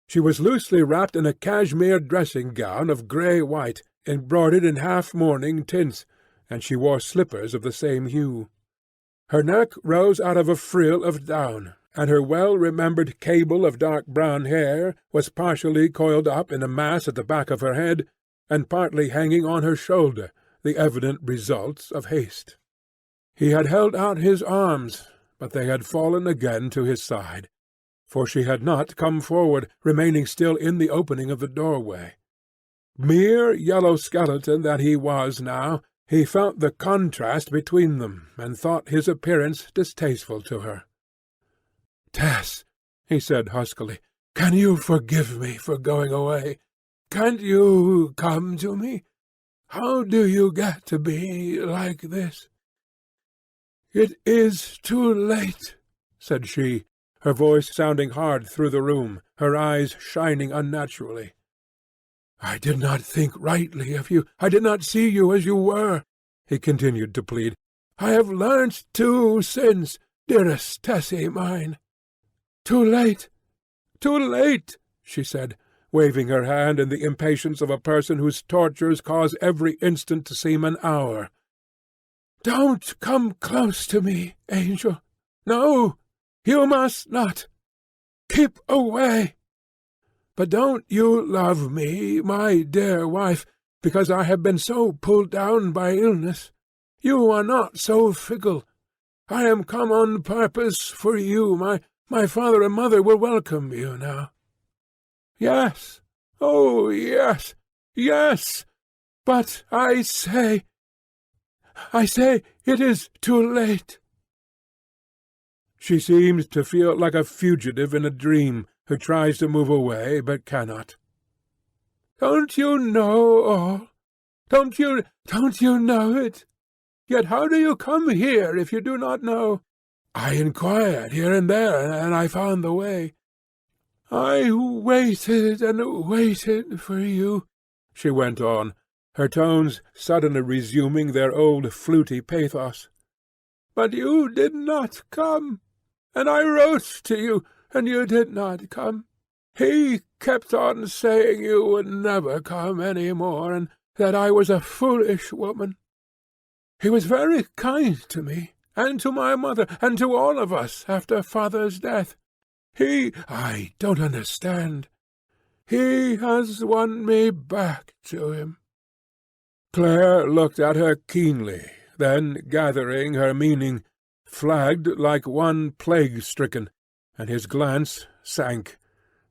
She was loosely wrapped in a cashmere dressing-gown of grey-white, embroidered in half-mourning tints, and she wore slippers of the same hue. Her neck rose out of a frill of down, and her well-remembered cable of dark brown hair was partially coiled up in a mass at the back of her head, and partly hanging on her shoulder, the evident result of haste. He had held out his arms, but they had fallen again to his side, for she had not come forward, remaining still in the opening of the doorway. Mere yellow skeleton that he was now, he felt the contrast between them, and thought his appearance distasteful to her. "Tess," he said huskily, "can you forgive me for going away? Can't you come to me? How do you get to be like this?" "It is too late," said she, her voice sounding hard through the room, her eyes shining unnaturally. "I did not think rightly of you. I did not see you as you were," he continued to plead. "I have learnt, too, since, dearest Tessie mine." "Too late, too late," she said, waving her hand in the impatience of a person whose tortures cause every instant to seem an hour. "Don't come close to me, Angel. No, you must not. Keep away. But don't you love me, my dear wife, because I have been so pulled down by illness? You are not so fickle. I am come on purpose for you. My father and mother will welcome you now." "Yes, oh, yes, yes, but I say it is too late." She seemed to feel like a fugitive in a dream, who tries to move away but cannot. "Don't you know all? Don't you know it? Yet how do you come here if you do not know? I inquired here and there, and I found the way. I waited and waited for you," she went on, her tones suddenly resuming their old fluty pathos. "But you did not come, and I wrote to you, and you did not come. He kept on saying you would never come any more, and that I was a foolish woman. He was very kind to me, and to my mother, and to all of us after father's death. I don't understand. He has won me back to him." Claire looked at her keenly, then, gathering her meaning, flagged like one plague-stricken, and his glance sank.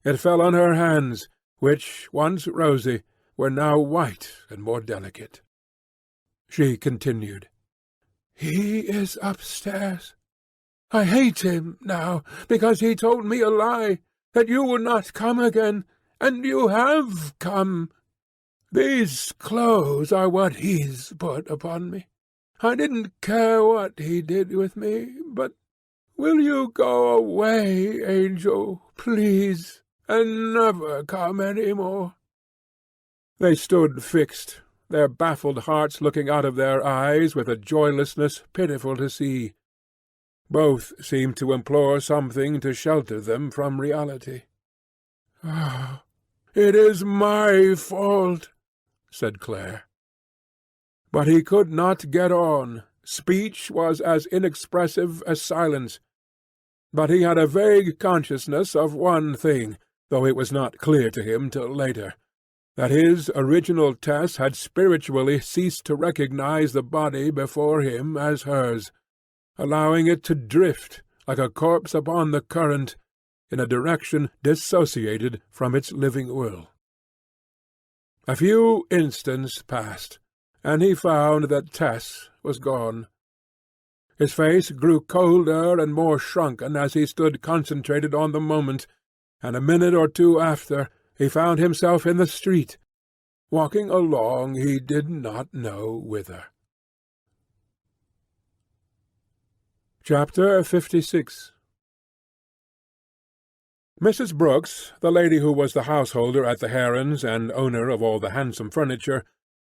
It fell on her hands, which, once rosy, were now white and more delicate. She continued, "He is upstairs. I hate him now, because he told me a lie, that you would not come again, and you have come. These clothes are what he's put upon me. I didn't care what he did with me, but will you go away, Angel, please, and never come any more?" They stood fixed, their baffled hearts looking out of their eyes with a joylessness pitiful to see. Both seemed to implore something to shelter them from reality. "Ah, it is my fault," said Claire. But he could not get on. Speech was as inexpressive as silence. But he had a vague consciousness of one thing, though it was not clear to him till later, that his original Tess had spiritually ceased to recognize the body before him as hers, allowing it to drift, like a corpse upon the current, in a direction dissociated from its living will. A few instants passed, and he found that Tess was gone. His face grew colder and more shrunken as he stood concentrated on the moment, and a minute or two after he found himself in the street, walking along he did not know whither. Chapter 56. Mrs. Brooks, the lady who was the householder at the Herons and owner of all the handsome furniture,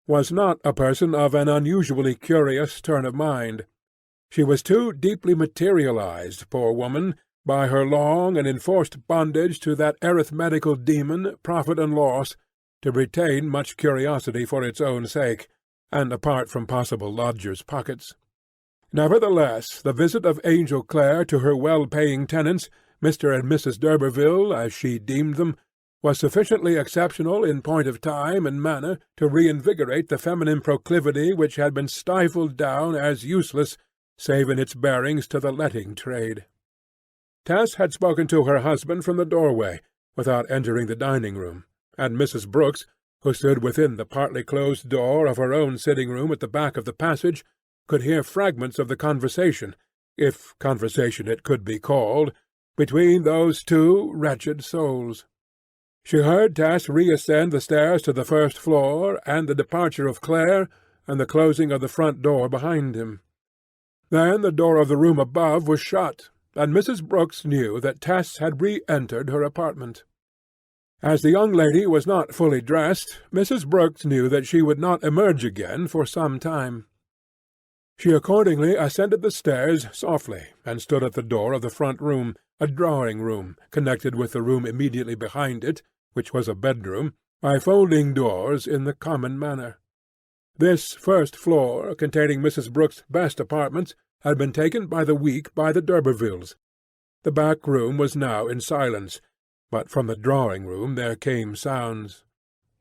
was not a person of an unusually curious turn of mind. She was too deeply materialized, poor woman, by her long and enforced bondage to that arithmetical demon, profit and loss, to retain much curiosity for its own sake, and apart from possible lodgers' pockets. Nevertheless, the visit of Angel Clare to her well-paying tenants, Mr. and Mrs. d'Urberville, as she deemed them, was sufficiently exceptional in point of time and manner to reinvigorate the feminine proclivity which had been stifled down as useless save in its bearings to the letting trade. Tess had spoken to her husband from the doorway, without entering the dining-room, and Mrs. Brooks, who stood within the partly closed door of her own sitting-room at the back of the passage, could hear fragments of the conversation, if conversation it could be called, between those two wretched souls. She heard Tess reascend the stairs to the first floor, and the departure of Clare, and the closing of the front door behind him. Then the door of the room above was shut, and Mrs. Brooks knew that Tess had re-entered her apartment. As the young lady was not fully dressed, Mrs. Brooks knew that she would not emerge again for some time. She accordingly ascended the stairs softly, and stood at the door of the front room, a drawing-room, connected with the room immediately behind it, which was a bedroom, by folding doors in the common manner. This first floor, containing Mrs. Brooks's best apartments, had been taken by the week by the d'Urbervilles. The back room was now in silence, but from the drawing-room there came sounds.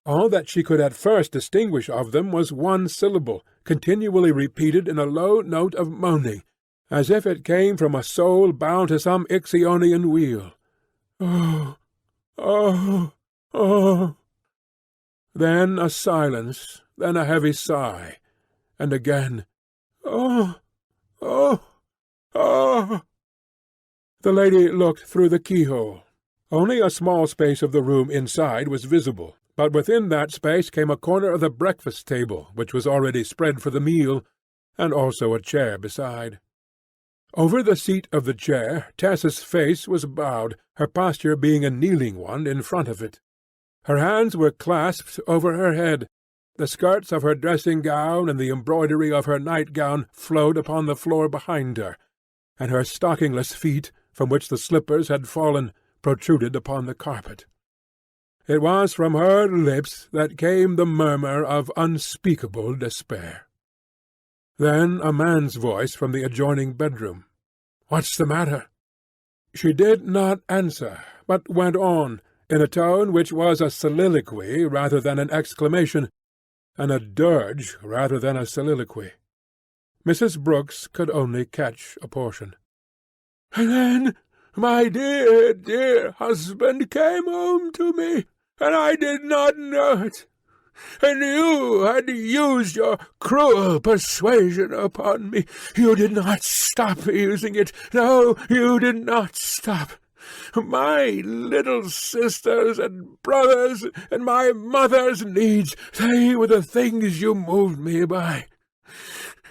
All that she could at first distinguish of them was one syllable, continually repeated in a low note of moaning, as if it came from a soul bound to some Ixionian wheel. "Oh, oh, oh!" Then a silence, then a heavy sigh, and again, "Oh, oh, oh!" The lady looked through the keyhole. Only a small space of the room inside was visible, but within that space came a corner of the breakfast-table, which was already spread for the meal, and also a chair beside. Over the seat of the chair Tess's face was bowed, her posture being a kneeling one in front of it. Her hands were clasped over her head. The skirts of her dressing-gown and the embroidery of her nightgown flowed upon the floor behind her, and her stockingless feet, from which the slippers had fallen, protruded upon the carpet. It was from her lips that came the murmur of unspeakable despair. Then a man's voice from the adjoining bedroom. "What's the matter?" She did not answer, but went on, in a tone which was a soliloquy rather than an exclamation, and a dirge rather than a soliloquy. Mrs. Brooks could only catch a portion. "And then my dear, dear husband came home to me, and I did not know it. And you had used your cruel persuasion upon me. You did not stop using it. No, you did not stop. My little sisters and brothers and my mother's needs, they were the things you moved me by.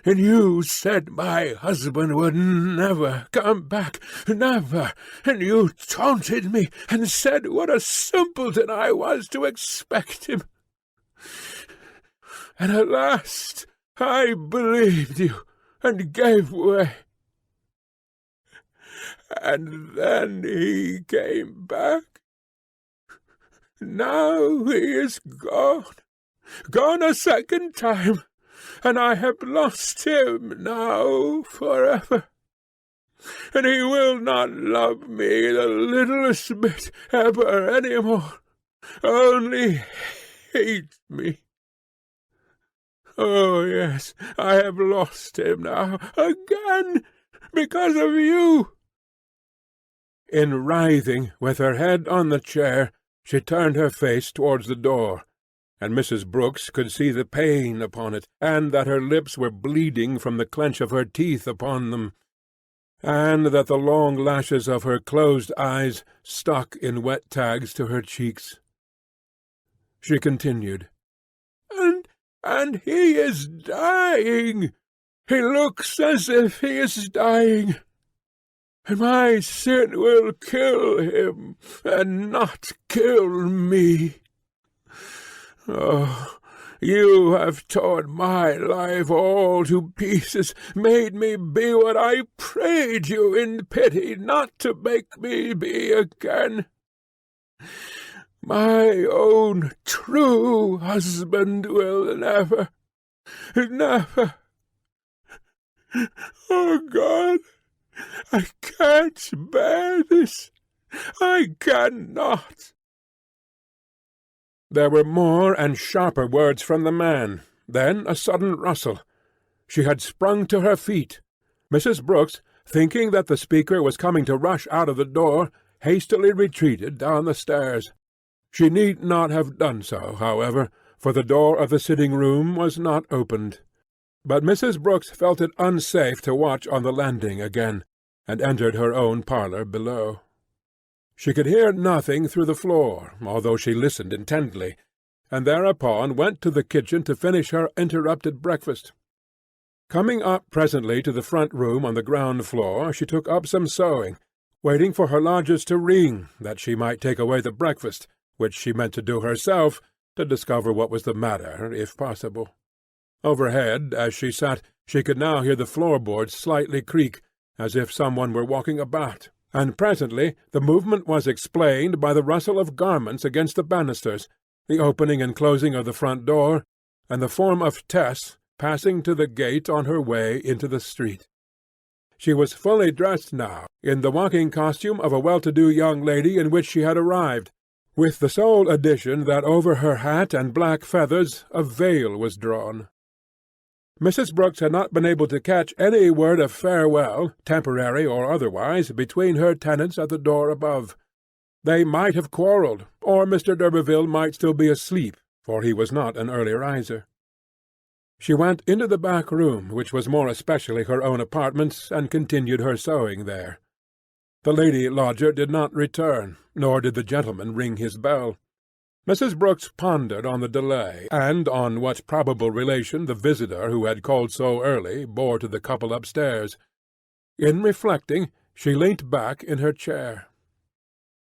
And you said my husband would never come back, never, and you taunted me and said what a simpleton I was to expect him. And at last I believed you and gave way. And then he came back. Now he is gone a second time, and I have lost him now forever. And he will not love me the littlest bit ever any more, only hate me. Oh, yes, I have lost him now, again, because of you." In writhing, with her head on the chair, she turned her face towards the door, and Mrs. Brooks could see the pain upon it, and that her lips were bleeding from the clench of her teeth upon them, and that the long lashes of her closed eyes stuck in wet tags to her cheeks. She continued, And he is dying. He looks as if he is dying. And my sin will kill him, and not kill me. Oh, you have torn my life all to pieces, made me be what I prayed you in pity not to make me be again. My own true husband will never. Oh, God, I can't bear this. I cannot. There were more and sharper words from the man, then a sudden rustle. She had sprung to her feet. Mrs. Brooks, thinking that the speaker was coming to rush out of the door, hastily retreated down the stairs. She need not have done so, however, for the door of the sitting-room was not opened. But Mrs. Brooks felt it unsafe to watch on the landing again, and entered her own parlour below. She could hear nothing through the floor, although she listened intently, and thereupon went to the kitchen to finish her interrupted breakfast. Coming up presently to the front room on the ground floor, she took up some sewing, waiting for her lodgers to ring, that she might take away the breakfast, which she meant to do herself, to discover what was the matter, if possible. Overhead, as she sat, she could now hear the floor-boards slightly creak, as if some one were walking about, and presently the movement was explained by the rustle of garments against the banisters, the opening and closing of the front door, and the form of Tess passing to the gate on her way into the street. She was fully dressed now, in the walking costume of a well-to-do young lady in which she had arrived, with the sole addition that over her hat and black feathers a veil was drawn. Mrs. Brooks had not been able to catch any word of farewell, temporary or otherwise, between her tenants at the door above. They might have quarrelled, or Mr. d'Urberville might still be asleep, for he was not an early riser. She went into the back room, which was more especially her own apartment, and continued her sewing there. The lady lodger did not return, nor did the gentleman ring his bell. Mrs. Brooks pondered on the delay, and on what probable relation the visitor who had called so early bore to the couple upstairs. In reflecting, she leant back in her chair.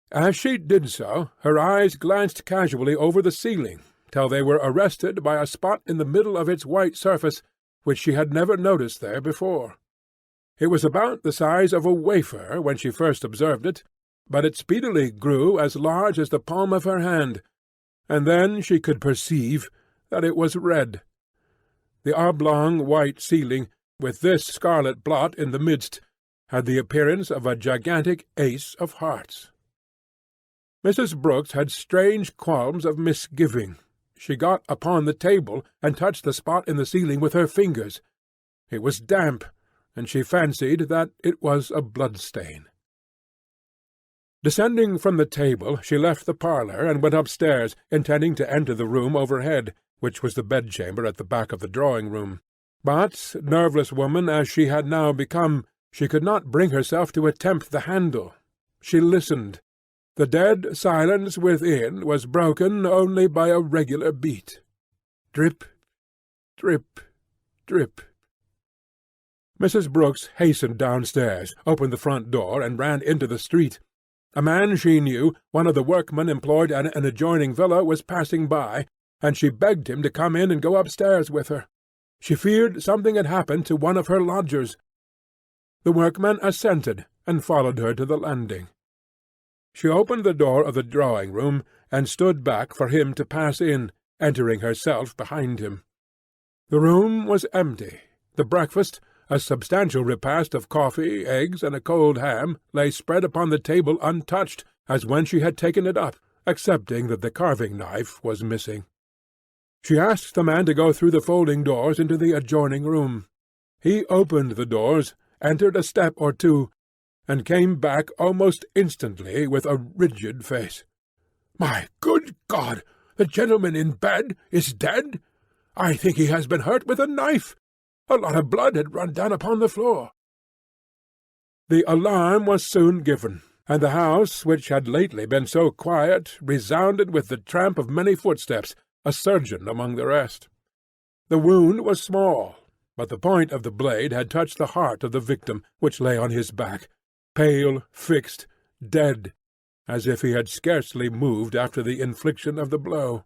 As she did so, her eyes glanced casually over the ceiling, till they were arrested by a spot in the middle of its white surface which she had never noticed there before. It was about the size of a wafer when she first observed it, but it speedily grew as large as the palm of her hand, and then she could perceive that it was red. The oblong white ceiling, with this scarlet blot in the midst, had the appearance of a gigantic ace of hearts. Mrs. Brooks had strange qualms of misgiving. She got upon the table and touched the spot in the ceiling with her fingers. It was damp, and she fancied that it was a blood-stain. Descending from the table, she left the parlour and went upstairs, intending to enter the room overhead, which was the bedchamber at the back of the drawing-room. But, nerveless woman as she had now become, she could not bring herself to attempt the handle. She listened. The dead silence within was broken only by a regular beat. Drip, drip, drip. Mrs. Brooks hastened downstairs, opened the front door, and ran into the street. A man she knew, one of the workmen employed at an adjoining villa, was passing by, and she begged him to come in and go upstairs with her. She feared something had happened to one of her lodgers. The workman assented, and followed her to the landing. She opened the door of the drawing-room, and stood back for him to pass in, entering herself behind him. The room was empty. The breakfast, a substantial repast of coffee, eggs, and a cold ham, lay spread upon the table untouched, as when she had taken it up, excepting that the carving-knife was missing. She asked the man to go through the folding doors into the adjoining room. He opened the doors, entered a step or two, and came back almost instantly with a rigid face. "My good God! The gentleman in bed is dead? I think he has been hurt with a knife. A lot of blood had run down upon the floor." The alarm was soon given, and the house, which had lately been so quiet, resounded with the tramp of many footsteps, a surgeon among the rest. The wound was small, but the point of the blade had touched the heart of the victim, which lay on his back, pale, fixed, dead, as if he had scarcely moved after the infliction of the blow.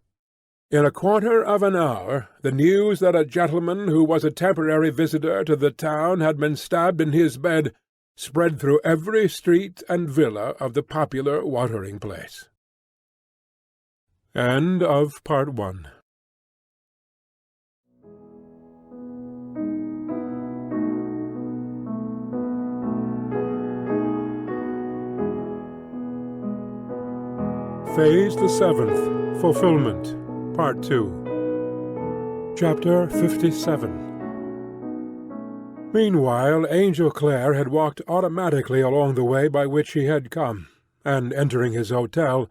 In a quarter of an hour the news that a gentleman who was a temporary visitor to the town had been stabbed in his bed spread through every street and villa of the popular watering-place. End of Part 1. Phase the Seventh, Fulfillment, Part 2. Chapter 57. Meanwhile, Angel Clare had walked automatically along the way by which he had come, and, entering his hotel,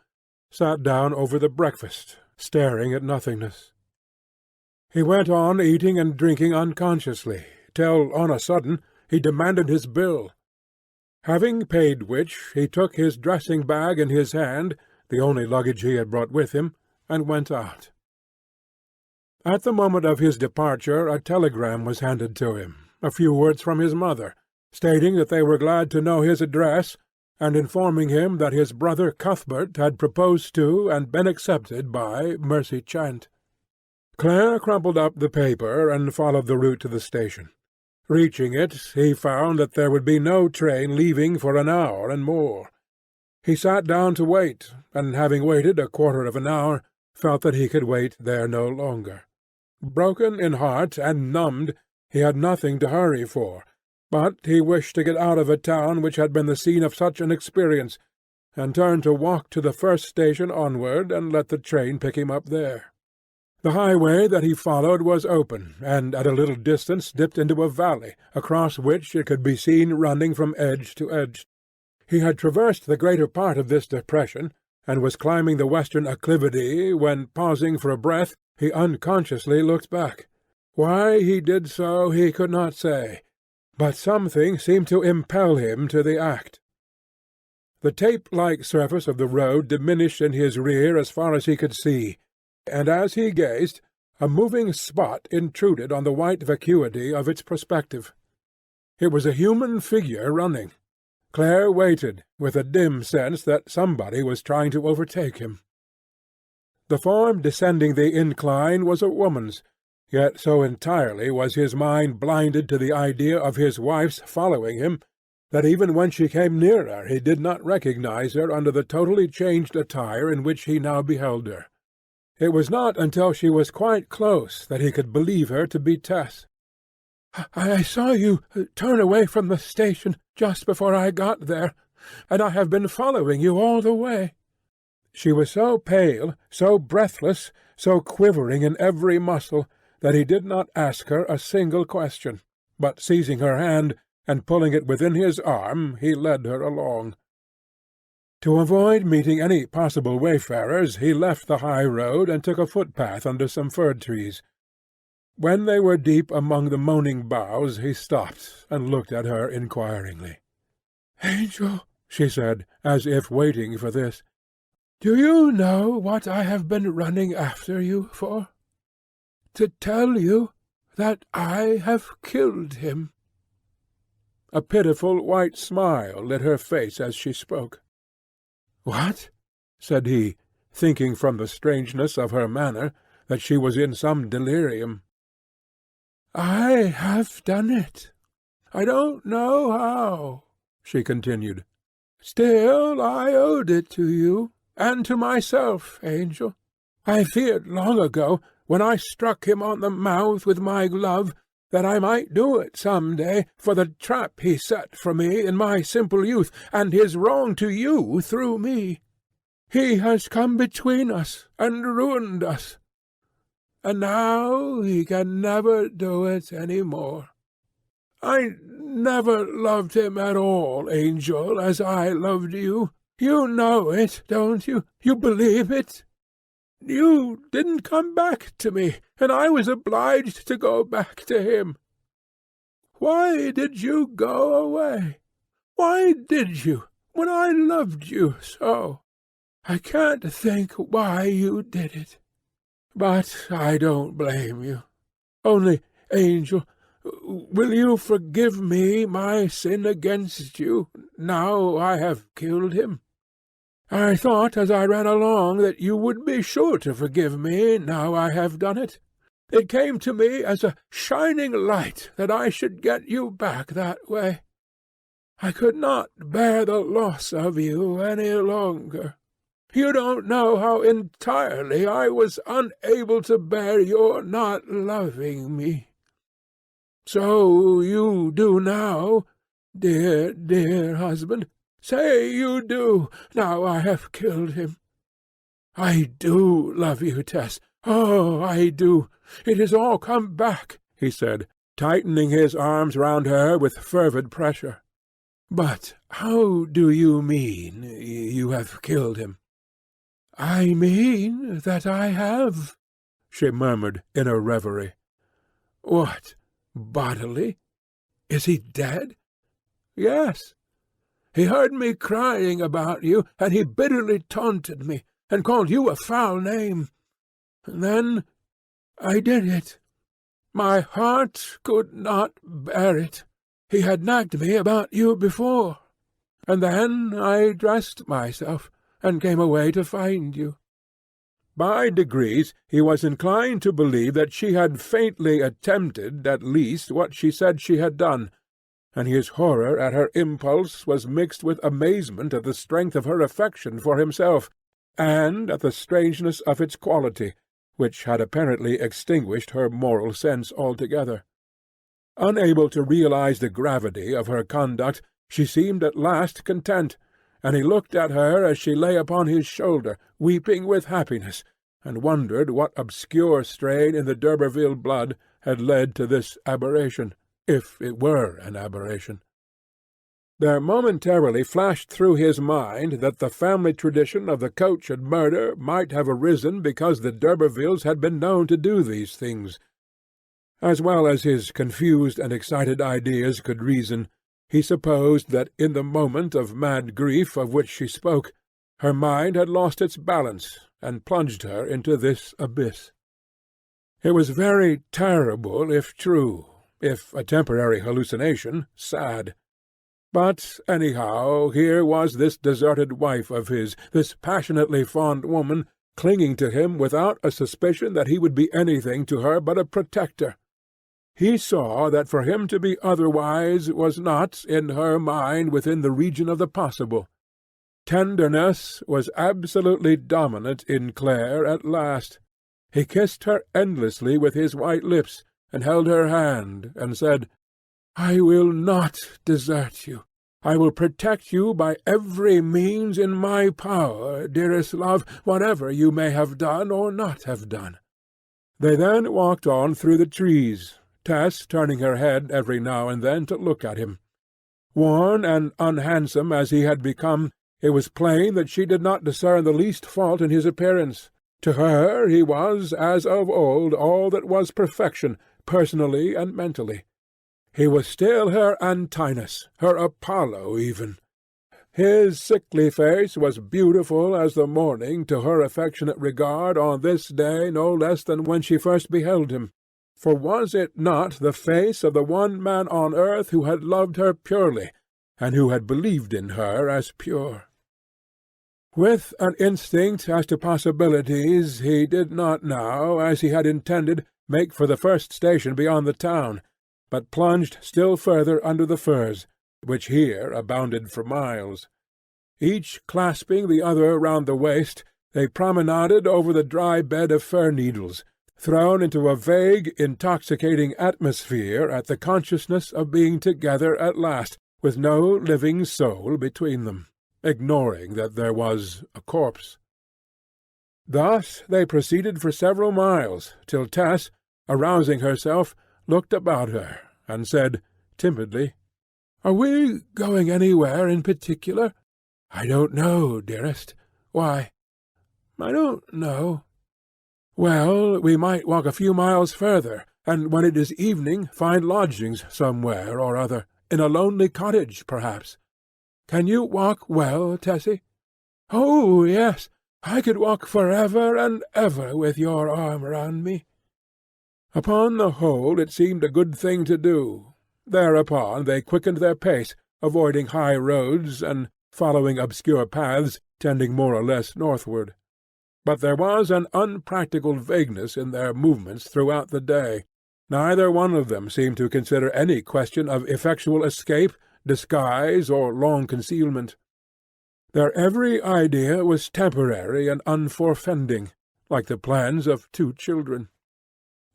sat down over the breakfast, staring at nothingness. He went on eating and drinking unconsciously, till, on a sudden, he demanded his bill. Having paid which, he took his dressing-bag in his hand, the only luggage he had brought with him, and went out. At the moment of his departure a telegram was handed to him, a few words from his mother, stating that they were glad to know his address, and informing him that his brother Cuthbert had proposed to and been accepted by Mercy Chant. Clare crumpled up the paper and followed the route to the station. Reaching it, he found that there would be no train leaving for an hour and more. He sat down to wait, and having waited a quarter of an hour, felt that he could wait there no longer. Broken in heart and numbed, he had nothing to hurry for, but he wished to get out of a town which had been the scene of such an experience, and turned to walk to the first station onward and let the train pick him up there. The highway that he followed was open, and at a little distance dipped into a valley, across which it could be seen running from edge to edge. He had traversed the greater part of this depression, and was climbing the western acclivity, when, pausing for a breath, he unconsciously looked back. Why he did so he could not say, but something seemed to impel him to the act. The tape-like surface of the road diminished in his rear as far as he could see, and as he gazed, a moving spot intruded on the white vacuity of its perspective. It was a human figure running. Clare waited, with a dim sense that somebody was trying to overtake him. The form descending the incline was a woman's, yet so entirely was his mind blinded to the idea of his wife's following him, that even when she came nearer he did not recognize her under the totally changed attire in which he now beheld her. It was not until she was quite close that he could believe her to be Tess. "I saw you turn away from the station just before I got there, and I have been following you all the way." She was so pale, so breathless, so quivering in every muscle, that he did not ask her a single question, but seizing her hand and pulling it within his arm, he led her along. To avoid meeting any possible wayfarers, he left the high road and took a footpath under some fir trees. When they were deep among the moaning boughs, he stopped and looked at her inquiringly. "Angel," she said, as if waiting for this, "do you know what I have been running after you for? To tell you that I have killed him." A pitiful white smile lit her face as she spoke. "What?" said he, thinking from the strangeness of her manner that she was in some delirium. "I have done it. I don't know how," she continued. "Still I owed it to you, and to myself, Angel. I feared long ago, when I struck him on the mouth with my glove, that I might do it some day, for the trap he set for me in my simple youth, and his wrong to you through me. He has come between us, and ruined us. And now he can never do it any more. I never loved him at all, Angel, as I loved you. You know it, don't you? You believe it?" You didn't come back to me, and I was obliged to go back to him. Why did you go away? Why did you, when I loved you so? I can't think why you did it. But I don't blame you. Only, Angel, will you forgive me my sin against you, now I have killed him? I thought as I ran along that you would be sure to forgive me, now I have done it. It came to me as a shining light that I should get you back that way. I could not bear the loss of you any longer. You don't know how entirely I was unable to bear your not loving me. So you do now, dear, dear husband. Say you do, now I have killed him. I do love you, Tess. Oh, I do. It has all come back, he said, tightening his arms round her with fervid pressure. But how do you mean you have killed him? I mean that I have, she murmured in a reverie. What, bodily? Is he dead? Yes. He heard me crying about you, and he bitterly taunted me, and called you a foul name. And then I did it. My heart could not bear it. He had nagged me about you before. And then I dressed myself, and came away to find you. By degrees he was inclined to believe that she had faintly attempted, at least, what she said she had done, and his horror at her impulse was mixed with amazement at the strength of her affection for himself, and at the strangeness of its quality, which had apparently extinguished her moral sense altogether. Unable to realize the gravity of her conduct, she seemed at last content, and he looked at her as she lay upon his shoulder, weeping with happiness, and wondered what obscure strain in the d'Urberville blood had led to this aberration, if it were an aberration. There momentarily flashed through his mind that the family tradition of the coach and murder might have arisen because the d'Urbervilles had been known to do these things. As well as his confused and excited ideas could reason, he supposed that in the moment of mad grief of which she spoke, her mind had lost its balance, and plunged her into this abyss. It was very terrible if true, if a temporary hallucination, sad. But, anyhow, here was this deserted wife of his, this passionately fond woman, clinging to him without a suspicion that he would be anything to her but a protector. He saw that for him to be otherwise was not, in her mind, within the region of the possible. Tenderness was absolutely dominant in Clare at last. He kissed her endlessly with his white lips, and held her hand, and said, "I will not desert you. I will protect you by every means in my power, dearest love, whatever you may have done or not have done." They then walked on through the trees, Tess turning her head every now and then to look at him. Worn and unhandsome as he had become, it was plain that she did not discern the least fault in his appearance. To her he was, as of old, all that was perfection, personally and mentally. He was still her Antinous, her Apollo even. His sickly face was beautiful as the morning to her affectionate regard on this day no less than when she first beheld him. For was it not the face of the one man on earth who had loved her purely, and who had believed in her as pure? With an instinct as to possibilities, he did not now, as he had intended, make for the first station beyond the town, but plunged still further under the firs, which here abounded for miles. Each clasping the other round the waist, they promenaded over the dry bed of fir-needles, thrown into a vague, intoxicating atmosphere at the consciousness of being together at last, with no living soul between them, ignoring that there was a corpse. Thus they proceeded for several miles, till Tess, arousing herself, looked about her, and said, timidly, "Are we going anywhere in particular?" "I don't know, dearest." "Why?" "I don't know. "Well, we might walk a few miles further, and when it is evening find lodgings somewhere or other, in a lonely cottage, perhaps. Can you walk well, Tessie?" "Oh, yes, I could walk forever and ever with your arm round me." Upon the whole it seemed a good thing to do. Thereupon they quickened their pace, avoiding high roads, and following obscure paths tending more or less northward. But there was an unpractical vagueness in their movements throughout the day. Neither one of them seemed to consider any question of effectual escape, disguise, or long concealment. Their every idea was temporary and unforefending, like the plans of two children.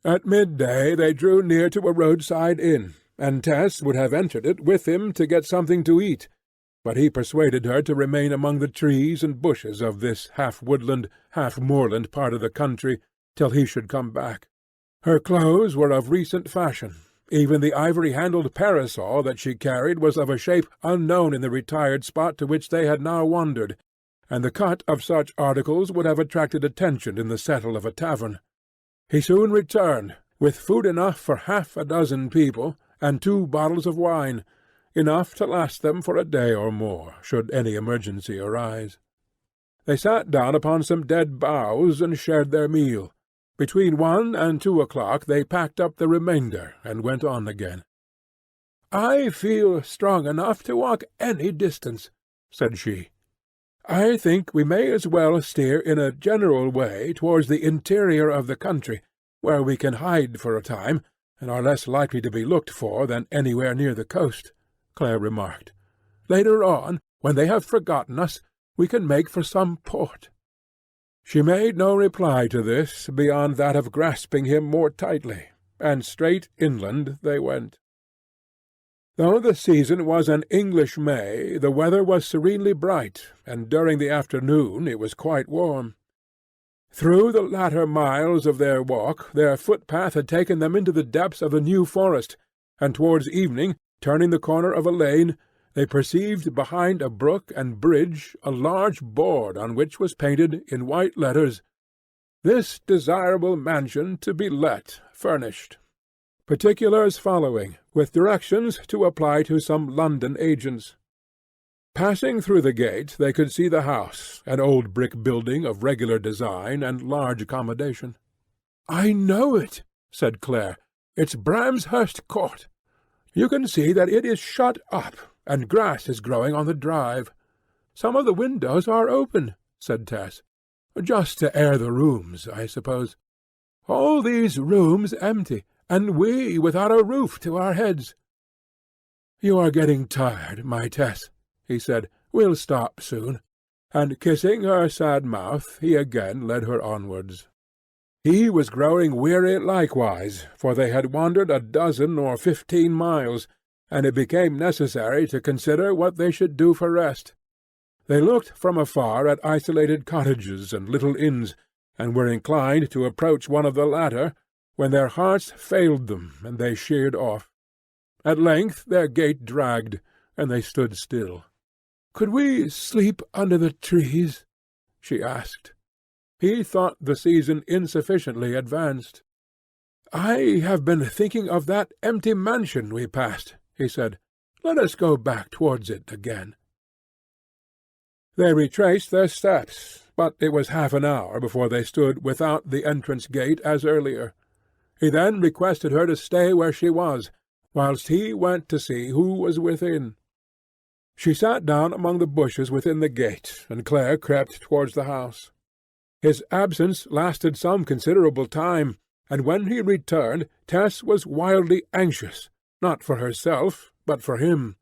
At midday they drew near to a roadside inn, and Tess would have entered it with him to get something to eat, but he persuaded her to remain among the trees and bushes of this half-woodland, half-moorland part of the country till he should come back. Her clothes were of recent fashion. Even the ivory-handled parasol that she carried was of a shape unknown in the retired spot to which they had now wandered, and the cut of such articles would have attracted attention in the settle of a tavern. He soon returned, with food enough for 6 people, and 2 bottles of wine, enough to last them for a day or more, should any emergency arise. They sat down upon some dead boughs and shared their meal. Between 1 and 2 o'clock they packed up the remainder and went on again. "I feel strong enough to walk any distance," said she. "I think we may as well steer in a general way towards the interior of the country, where we can hide for a time, and are less likely to be looked for than anywhere near the coast," Claire remarked. "Later on, when they have forgotten us, we can make for some port." She made no reply to this beyond that of grasping him more tightly, and straight inland they went. Though the season was an English May, the weather was serenely bright, and during the afternoon it was quite warm. Through the latter miles of their walk their footpath had taken them into the depths of the New Forest, and towards evening, turning the corner of a lane, they perceived behind a brook and bridge a large board on which was painted in white letters, "This desirable mansion to be let, furnished." Particulars following, with directions to apply to some London agents. Passing through the gate they could see the house, an old brick building of regular design and large accommodation. "I know it," said Claire. "It's Bramshurst Court. You can see that it is shut up, and grass is growing on the drive. Some of the windows are open," said Tess. "Just to air the rooms, I suppose. All these rooms empty, and we without a roof to our heads." "You are getting tired, my Tess," he said. "We'll stop soon." And kissing her sad mouth, he again led her onwards. He was growing weary likewise, for they had wandered 12 or 15 miles, and it became necessary to consider what they should do for rest. They looked from afar at isolated cottages and little inns, and were inclined to approach one of the latter, when their hearts failed them, and they sheered off. At length their gait dragged, and they stood still. "Could we sleep under the trees?" she asked. He thought the season insufficiently advanced. "I have been thinking of that empty mansion we passed," he said. "Let us go back towards it again." They retraced their steps, but it was half an hour before they stood without the entrance gate as earlier. He then requested her to stay where she was, whilst he went to see who was within. She sat down among the bushes within the gate, and Claire crept towards the house. His absence lasted some considerable time, and when he returned Tess was wildly anxious, not for herself, but for him.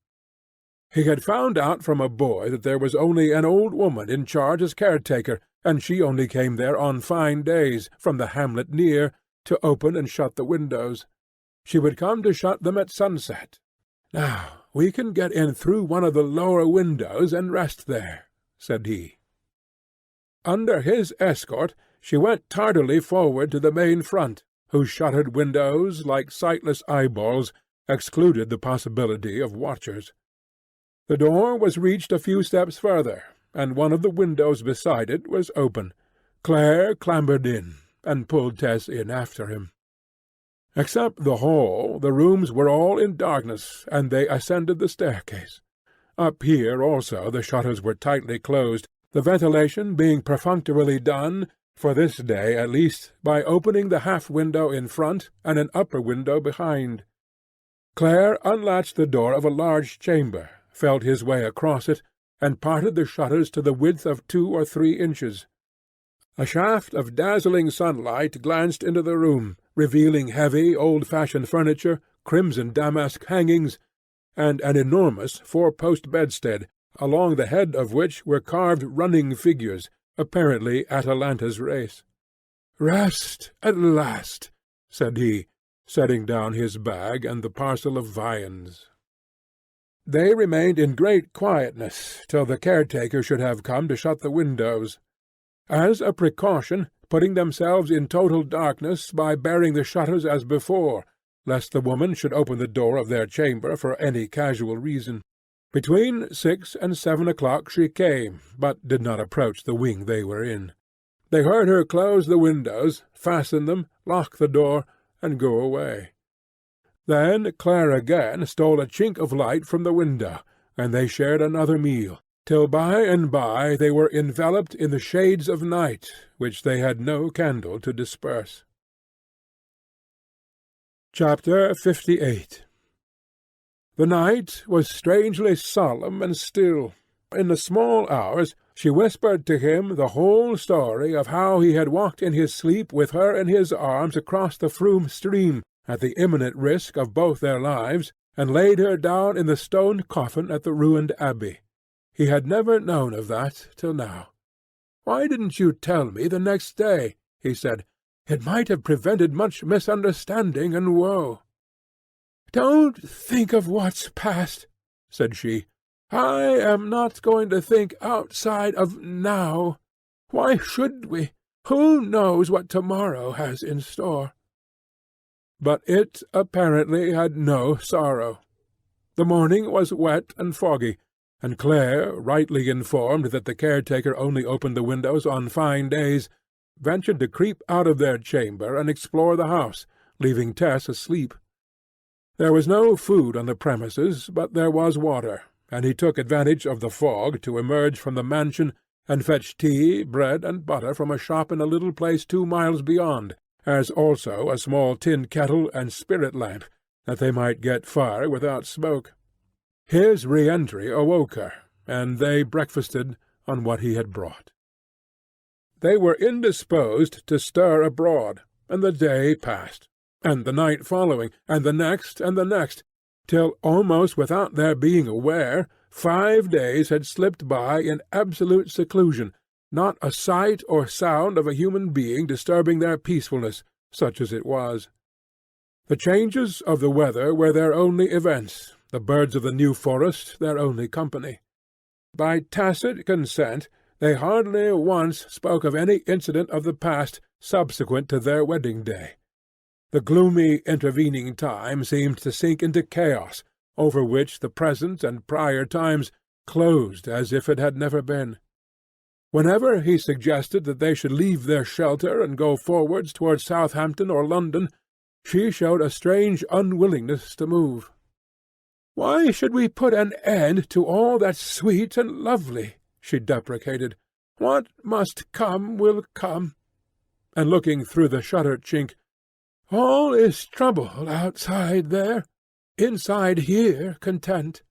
He had found out from a boy that there was only an old woman in charge as caretaker, and she only came there on fine days, from the hamlet near, to open and shut the windows. She would come to shut them at sunset. "Now we can get in through one of the lower windows and rest there," said he. Under his escort she went tardily forward to the main front, whose shuttered windows, like sightless eyeballs, excluded the possibility of watchers. The door was reached a few steps further, and one of the windows beside it was open. Claire clambered in, and pulled Tess in after him. Except the hall, the rooms were all in darkness, and they ascended the staircase. Up here also the shutters were tightly closed, the ventilation being perfunctorily done, for this day at least, by opening the half-window in front and an upper window behind. Clare unlatched the door of a large chamber, felt his way across it, and parted the shutters to the width of 2 or 3 inches. A shaft of dazzling sunlight glanced into the room, revealing heavy, old-fashioned furniture, crimson damask hangings, and an enormous 4-post bedstead, along the head of which were carved running figures, apparently Atalanta's race. "Rest at last," said he, setting down his bag and the parcel of viands. They remained in great quietness till the caretaker should have come to shut the windows. As a precaution, putting themselves in total darkness by bearing the shutters as before, lest the woman should open the door of their chamber for any casual reason. Between 6 and 7 o'clock she came, but did not approach the wing they were in. They heard her close the windows, fasten them, lock the door, and go away. Then Clare again stole a chink of light from the window, and they shared another meal, till by and by they were enveloped in the shades of night, which they had no candle to disperse. Chapter 58. The night was strangely solemn and still. In the small hours she whispered to him the whole story of how he had walked in his sleep with her in his arms across the Froom stream, at the imminent risk of both their lives, and laid her down in the stone coffin at the ruined abbey. He had never known of that till now. "Why didn't you tell me the next day?" he said. "It might have prevented much misunderstanding and woe." "Don't think of what's past," said she. "I am not going to think outside of now. Why should we? Who knows what tomorrow has in store?" But it apparently had no sorrow. The morning was wet and foggy, and Clare, rightly informed that the caretaker only opened the windows on fine days, ventured to creep out of their chamber and explore the house, leaving Tess asleep. There was no food on the premises, but there was water, and he took advantage of the fog to emerge from the mansion and fetch tea, bread, and butter from a shop in a little place 2 miles beyond, as also a small tin kettle and spirit-lamp, that they might get fire without smoke. His re-entry awoke her, and they breakfasted on what he had brought. They were indisposed to stir abroad, and the day passed, and the night following, and the next, till, almost without their being aware, 5 days had slipped by in absolute seclusion, not a sight or sound of a human being disturbing their peacefulness, such as it was. The changes of the weather were their only events, the birds of the New Forest their only company. By tacit consent they hardly once spoke of any incident of the past subsequent to their wedding day. The gloomy intervening time seemed to sink into chaos, over which the present and prior times closed as if it had never been. Whenever he suggested that they should leave their shelter and go forwards towards Southampton or London, she showed a strange unwillingness to move. "Why should we put an end to all that's sweet and lovely?" she deprecated. "What must come will come." And looking through the shutter chink, "All is trouble outside there, inside here content."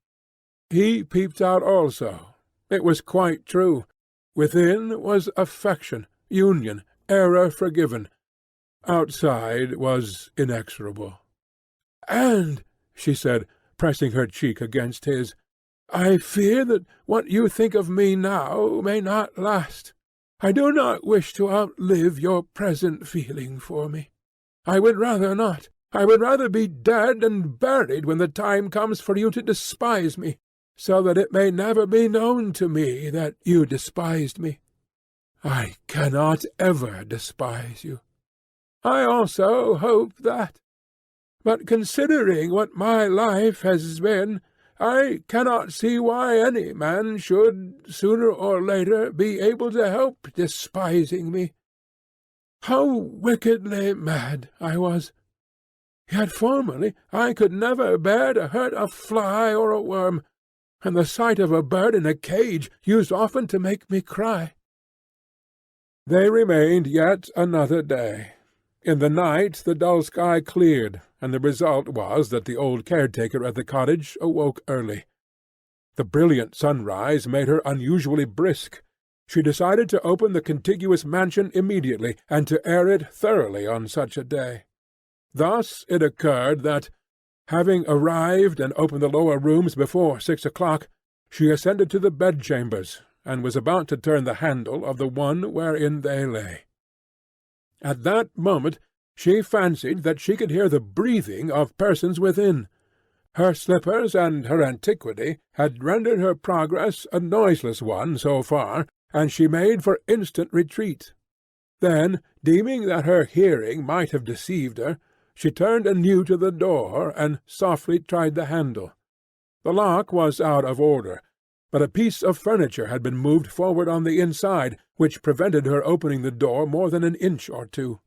He peeped out also. It was quite true. Within was affection, union, error forgiven. Outside was inexorable. "And," she said, pressing her cheek against his, "I fear that what you think of me now may not last. I do not wish to outlive your present feeling for me. I would rather not. I would rather be dead and buried when the time comes for you to despise me, so that it may never be known to me that you despised me. I cannot ever despise you. I also hope that. But considering what my life has been, I cannot see why any man should, sooner or later, be able to help despising me. How wickedly mad I was! Yet formerly I could never bear to hurt a fly or a worm, and the sight of a bird in a cage used often to make me cry." They remained yet another day. In the night the dull sky cleared, and the result was that the old caretaker at the cottage awoke early. The brilliant sunrise made her unusually brisk. She decided to open the contiguous mansion immediately, and to air it thoroughly on such a day. Thus it occurred that, having arrived and opened the lower rooms before 6 o'clock, she ascended to the bedchambers, and was about to turn the handle of the one wherein they lay. At that moment she fancied that she could hear the breathing of persons within. Her slippers and her antiquity had rendered her progress a noiseless one so far, and she made for instant retreat. Then, deeming that her hearing might have deceived her, she turned anew to the door, and softly tried the handle. The lock was out of order, but a piece of furniture had been moved forward on the inside, which prevented her opening the door more than an inch or two.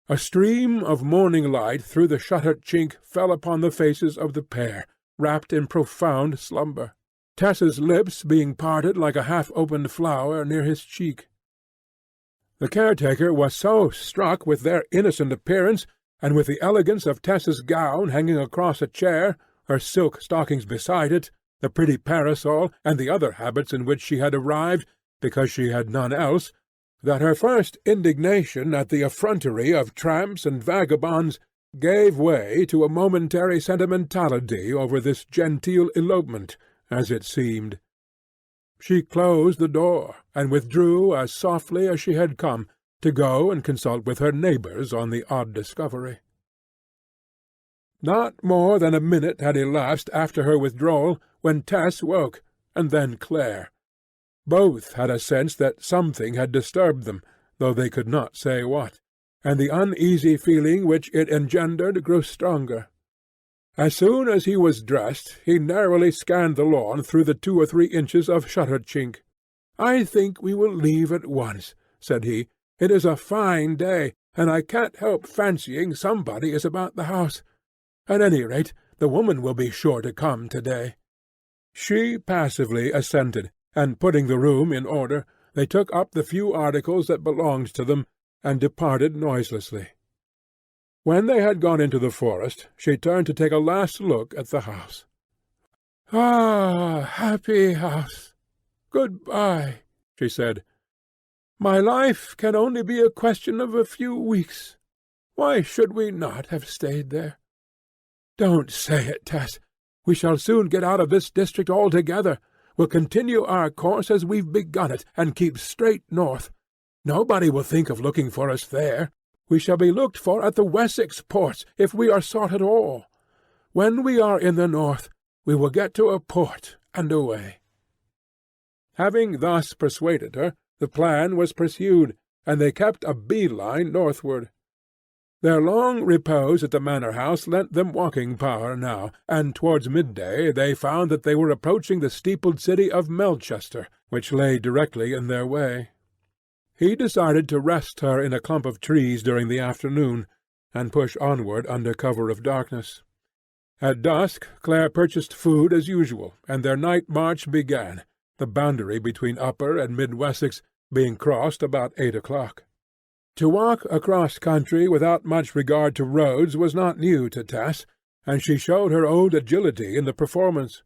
A stream of morning light through the shutter chink fell upon the faces of the pair, wrapped in profound slumber, Tess's lips being parted like a half-opened flower near his cheek. The caretaker was so struck with their innocent appearance, and with the elegance of Tess's gown hanging across a chair, her silk stockings beside it, the pretty parasol, and the other habits in which she had arrived, because she had none else, that her first indignation at the effrontery of tramps and vagabonds gave way to a momentary sentimentality over this genteel elopement, as it seemed. She closed the door, and withdrew as softly as she had come, to go and consult with her neighbours on the odd discovery. Not more than a minute had elapsed after her withdrawal when Tess woke, and then Claire. Both had a sense that something had disturbed them, though they could not say what, and the uneasy feeling which it engendered grew stronger. As soon as he was dressed, he narrowly scanned the lawn through the 2 or 3 inches of shutter chink. "I think we will leave at once," said he. "It is a fine day, and I can't help fancying somebody is about the house. At any rate, the woman will be sure to come to-day." She passively assented, and putting the room in order, they took up the few articles that belonged to them, and departed noiselessly. When they had gone into the forest, she turned to take a last look at the house. "Ah, happy house! Good-bye," she said. "My life can only be a question of a few weeks. Why should we not have stayed there? Don't say it, Tess. We shall soon get out of this district altogether. We'll continue our course as we've begun it, and keep straight north. Nobody will think of looking for us there. We shall be looked for at the Wessex ports, if we are sought at all. When we are in the north, we will get to a port and away." Having thus persuaded her, the plan was pursued, and they kept a bee-line northward. Their long repose at the manor-house lent them walking power now, and towards midday they found that they were approaching the steepled city of Melchester, which lay directly in their way. He decided to rest her in a clump of trees during the afternoon, and push onward under cover of darkness. At dusk Claire purchased food as usual, and their night march began, the boundary between Upper and Mid Wessex being crossed about 8 o'clock. To walk across country without much regard to roads was not new to Tess, and she showed her old agility in the performance.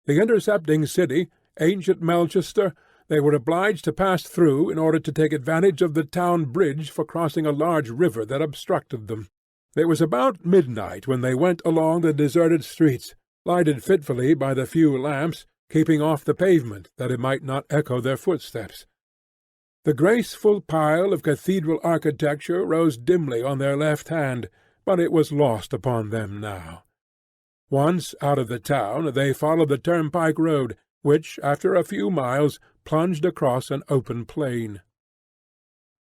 The intercepting city, ancient Melchester, they were obliged to pass through in order to take advantage of the town bridge for crossing a large river that obstructed them. It was about midnight when they went along the deserted streets, lighted fitfully by the few lamps, keeping off the pavement that it might not echo their footsteps. The graceful pile of cathedral architecture rose dimly on their left hand, but it was lost upon them now. Once out of the town they followed the turnpike road, which, after a few miles, plunged across an open plain.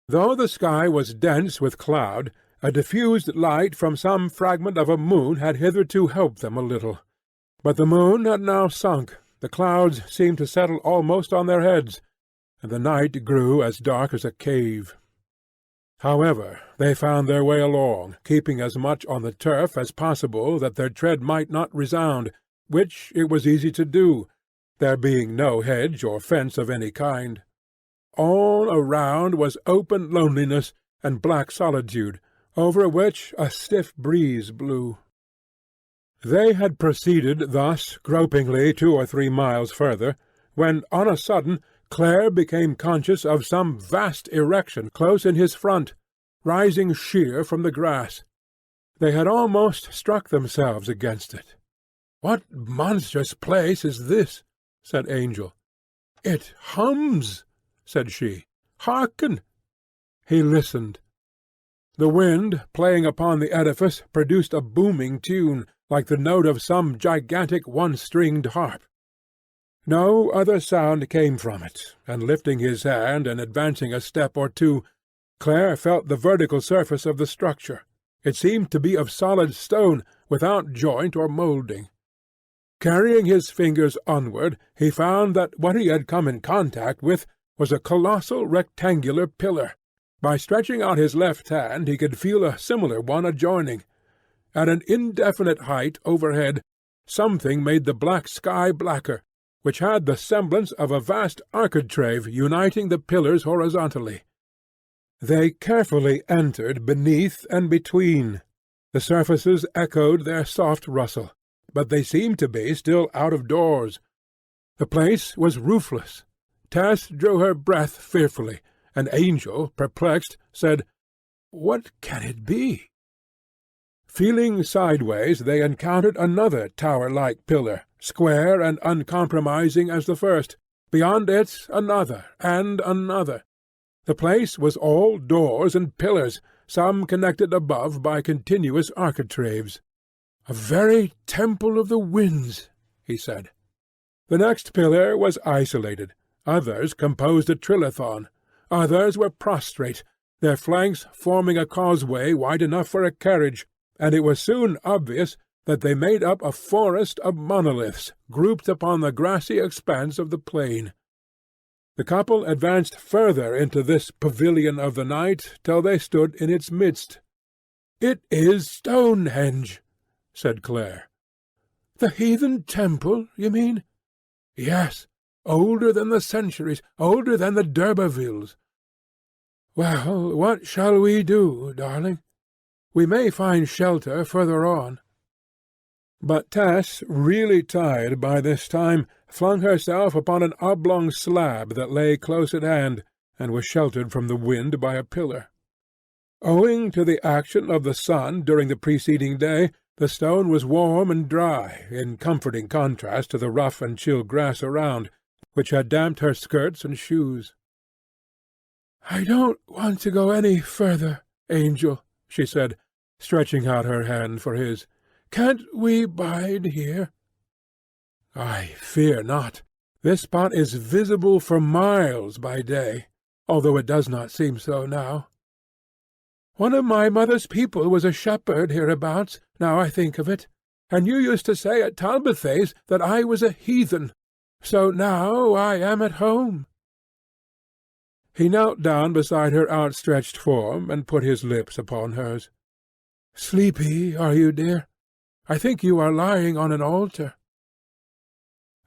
Though the sky was dense with cloud, a diffused light from some fragment of a moon had hitherto helped them a little. But the moon had now sunk, the clouds seemed to settle almost on their heads, and the night grew as dark as a cave. However, they found their way along, keeping as much on the turf as possible that their tread might not resound, which it was easy to do, there being no hedge or fence of any kind. All around was open loneliness and black solitude, over which a stiff breeze blew. They had proceeded thus gropingly 2 or 3 miles further, when on a sudden Clare became conscious of some vast erection close in his front, rising sheer from the grass. They had almost struck themselves against it. "What monstrous place is this?" said Angel. "It hums," said she. "Hearken!" He listened. The wind, playing upon the edifice, produced a booming tune, like the note of some gigantic one-stringed harp. No other sound came from it, and lifting his hand and advancing a step or two, Clare felt the vertical surface of the structure. It seemed to be of solid stone, without joint or moulding. Carrying his fingers onward, he found that what he had come in contact with was a colossal rectangular pillar. By stretching out his left hand he could feel a similar one adjoining. At an indefinite height overhead, something made the black sky blacker, which had the semblance of a vast architrave uniting the pillars horizontally. They carefully entered beneath and between. The surfaces echoed their soft rustle, but they seemed to be still out of doors. The place was roofless. Tess drew her breath fearfully, and Angel, perplexed, said, "What can it be?" Feeling sideways, they encountered another tower-like pillar, square and uncompromising as the first. Beyond it another, and another. The place was all doors and pillars, some connected above by continuous architraves. "A very temple of the winds," he said. The next pillar was isolated. Others composed a trilithon. Others were prostrate, their flanks forming a causeway wide enough for a carriage, and it was soon obvious that they made up a forest of monoliths grouped upon the grassy expanse of the plain. The couple advanced further into this pavilion of the night till they stood in its midst. "It is Stonehenge," said Clare. "The heathen temple, you mean?" "Yes, older than the centuries, older than the d'Urbervilles." "Well, what shall we do, darling? We may find shelter further on." But Tess, really tired by this time, flung herself upon an oblong slab that lay close at hand, and was sheltered from the wind by a pillar. Owing to the action of the sun during the preceding day, the stone was warm and dry, in comforting contrast to the rough and chill grass around, which had damped her skirts and shoes. "I don't want to go any further, Angel," she said, stretching out her hand for his. "Can't we bide here?" "I fear not. This spot is visible for miles by day, although it does not seem so now. One of my mother's people was a shepherd hereabouts, now I think of it, and you used to say at Talbothays that I was a heathen, so now I am at home." He knelt down beside her outstretched form and put his lips upon hers. "Sleepy, are you, dear? I think you are lying on an altar."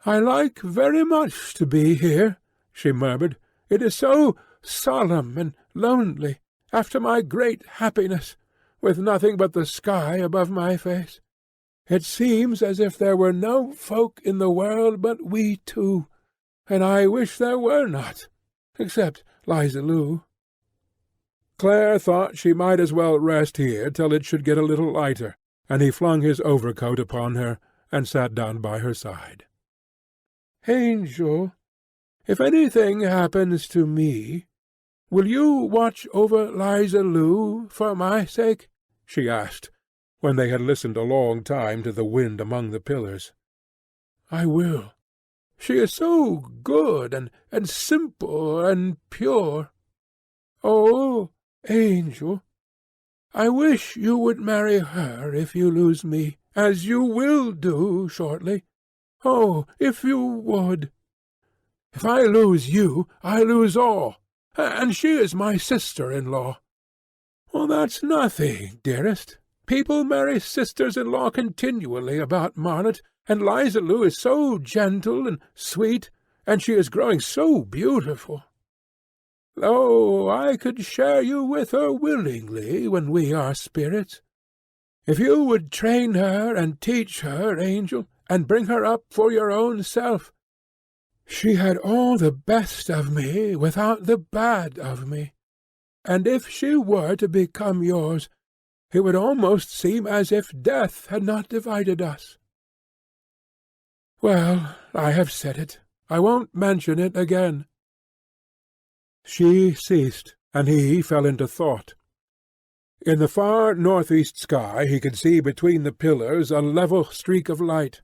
"I like very much to be here," she murmured. "It is so solemn and lonely, after my great happiness, with nothing but the sky above my face. It seems as if there were no folk in the world but we two, and I wish there were not, except Liza Lou." Clare thought she might as well rest here till it should get a little lighter, and he flung his overcoat upon her and sat down by her side. "Angel, if anything happens to me, will you watch over Liza Lou for my sake?" she asked, when they had listened a long time to the wind among the pillars. "I will. She is so good and simple and pure. Oh, Angel, I wish you would marry her if you lose me, as you will do shortly. Oh, if you would! If I lose you, I lose all, and she is my sister-in-law. "Oh, that's nothing, dearest. People marry sisters-in-law continually about Marnet, and Liza-Lu is so gentle and sweet, and she is growing so beautiful. Oh, I could share you with her willingly when we are spirits. If you would train her and teach her, Angel, and bring her up for your own self. She had all the best of me without the bad of me, and if she were to become yours, it would almost seem as if death had not divided us. Well, I have said it. I won't mention it again." She ceased, and he fell into thought. In the far northeast sky he could see between the pillars a level streak of light.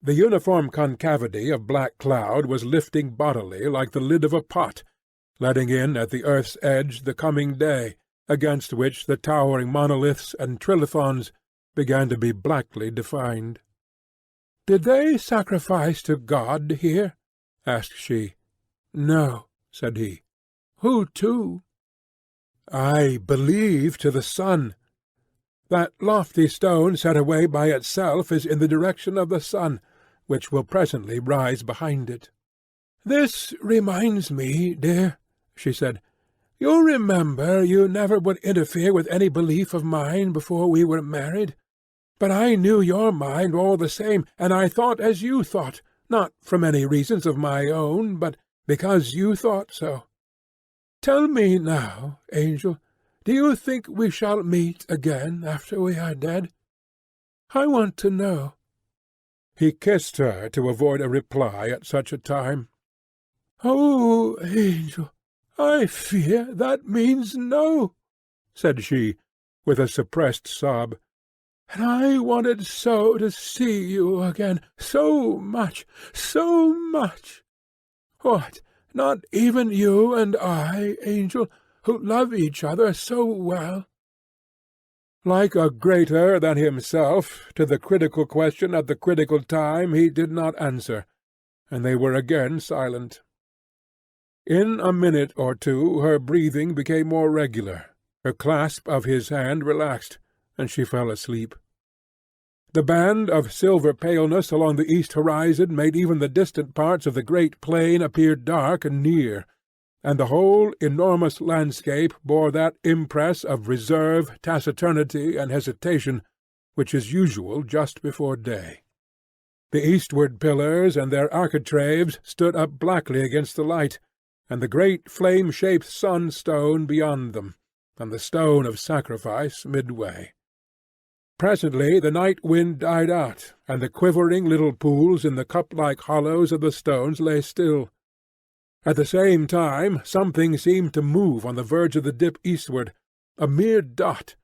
The uniform concavity of black cloud was lifting bodily like the lid of a pot, letting in at the earth's edge the coming day, against which the towering monoliths and trilithons began to be blackly defined. "Did they sacrifice to God here?" asked she. "No," said he. "Who to?" "I believe to the sun. That lofty stone set away by itself is in the direction of the sun, which will presently rise behind it." "This reminds me, dear," she said. "You remember you never would interfere with any belief of mine before we were married. But I knew your mind all the same, and I thought as you thought, not from any reasons of my own, but because you thought so. Tell me now, Angel, do you think we shall meet again after we are dead? I want to know." He kissed her to avoid a reply at such a time. "Oh, Angel, I fear that means no," said she, with a suppressed sob. "And I wanted so to see you again, so much, so much. What, not even you and I, Angel, who love each other so well?" Like a greater than himself, to the critical question at the critical time he did not answer, and they were again silent. In a minute or two her breathing became more regular, her clasp of his hand relaxed, and she fell asleep. The band of silver paleness along the east horizon made even the distant parts of the great plain appear dark and near, and the whole enormous landscape bore that impress of reserve, taciturnity, and hesitation which is usual just before day. The eastward pillars and their architraves stood up blackly against the light, and the great flame-shaped sun-stone beyond them, and the stone of sacrifice midway. Presently the night wind died out, and the quivering little pools in the cup-like hollows of the stones lay still. At the same time something seemed to move on the verge of the dip eastward, a mere dot.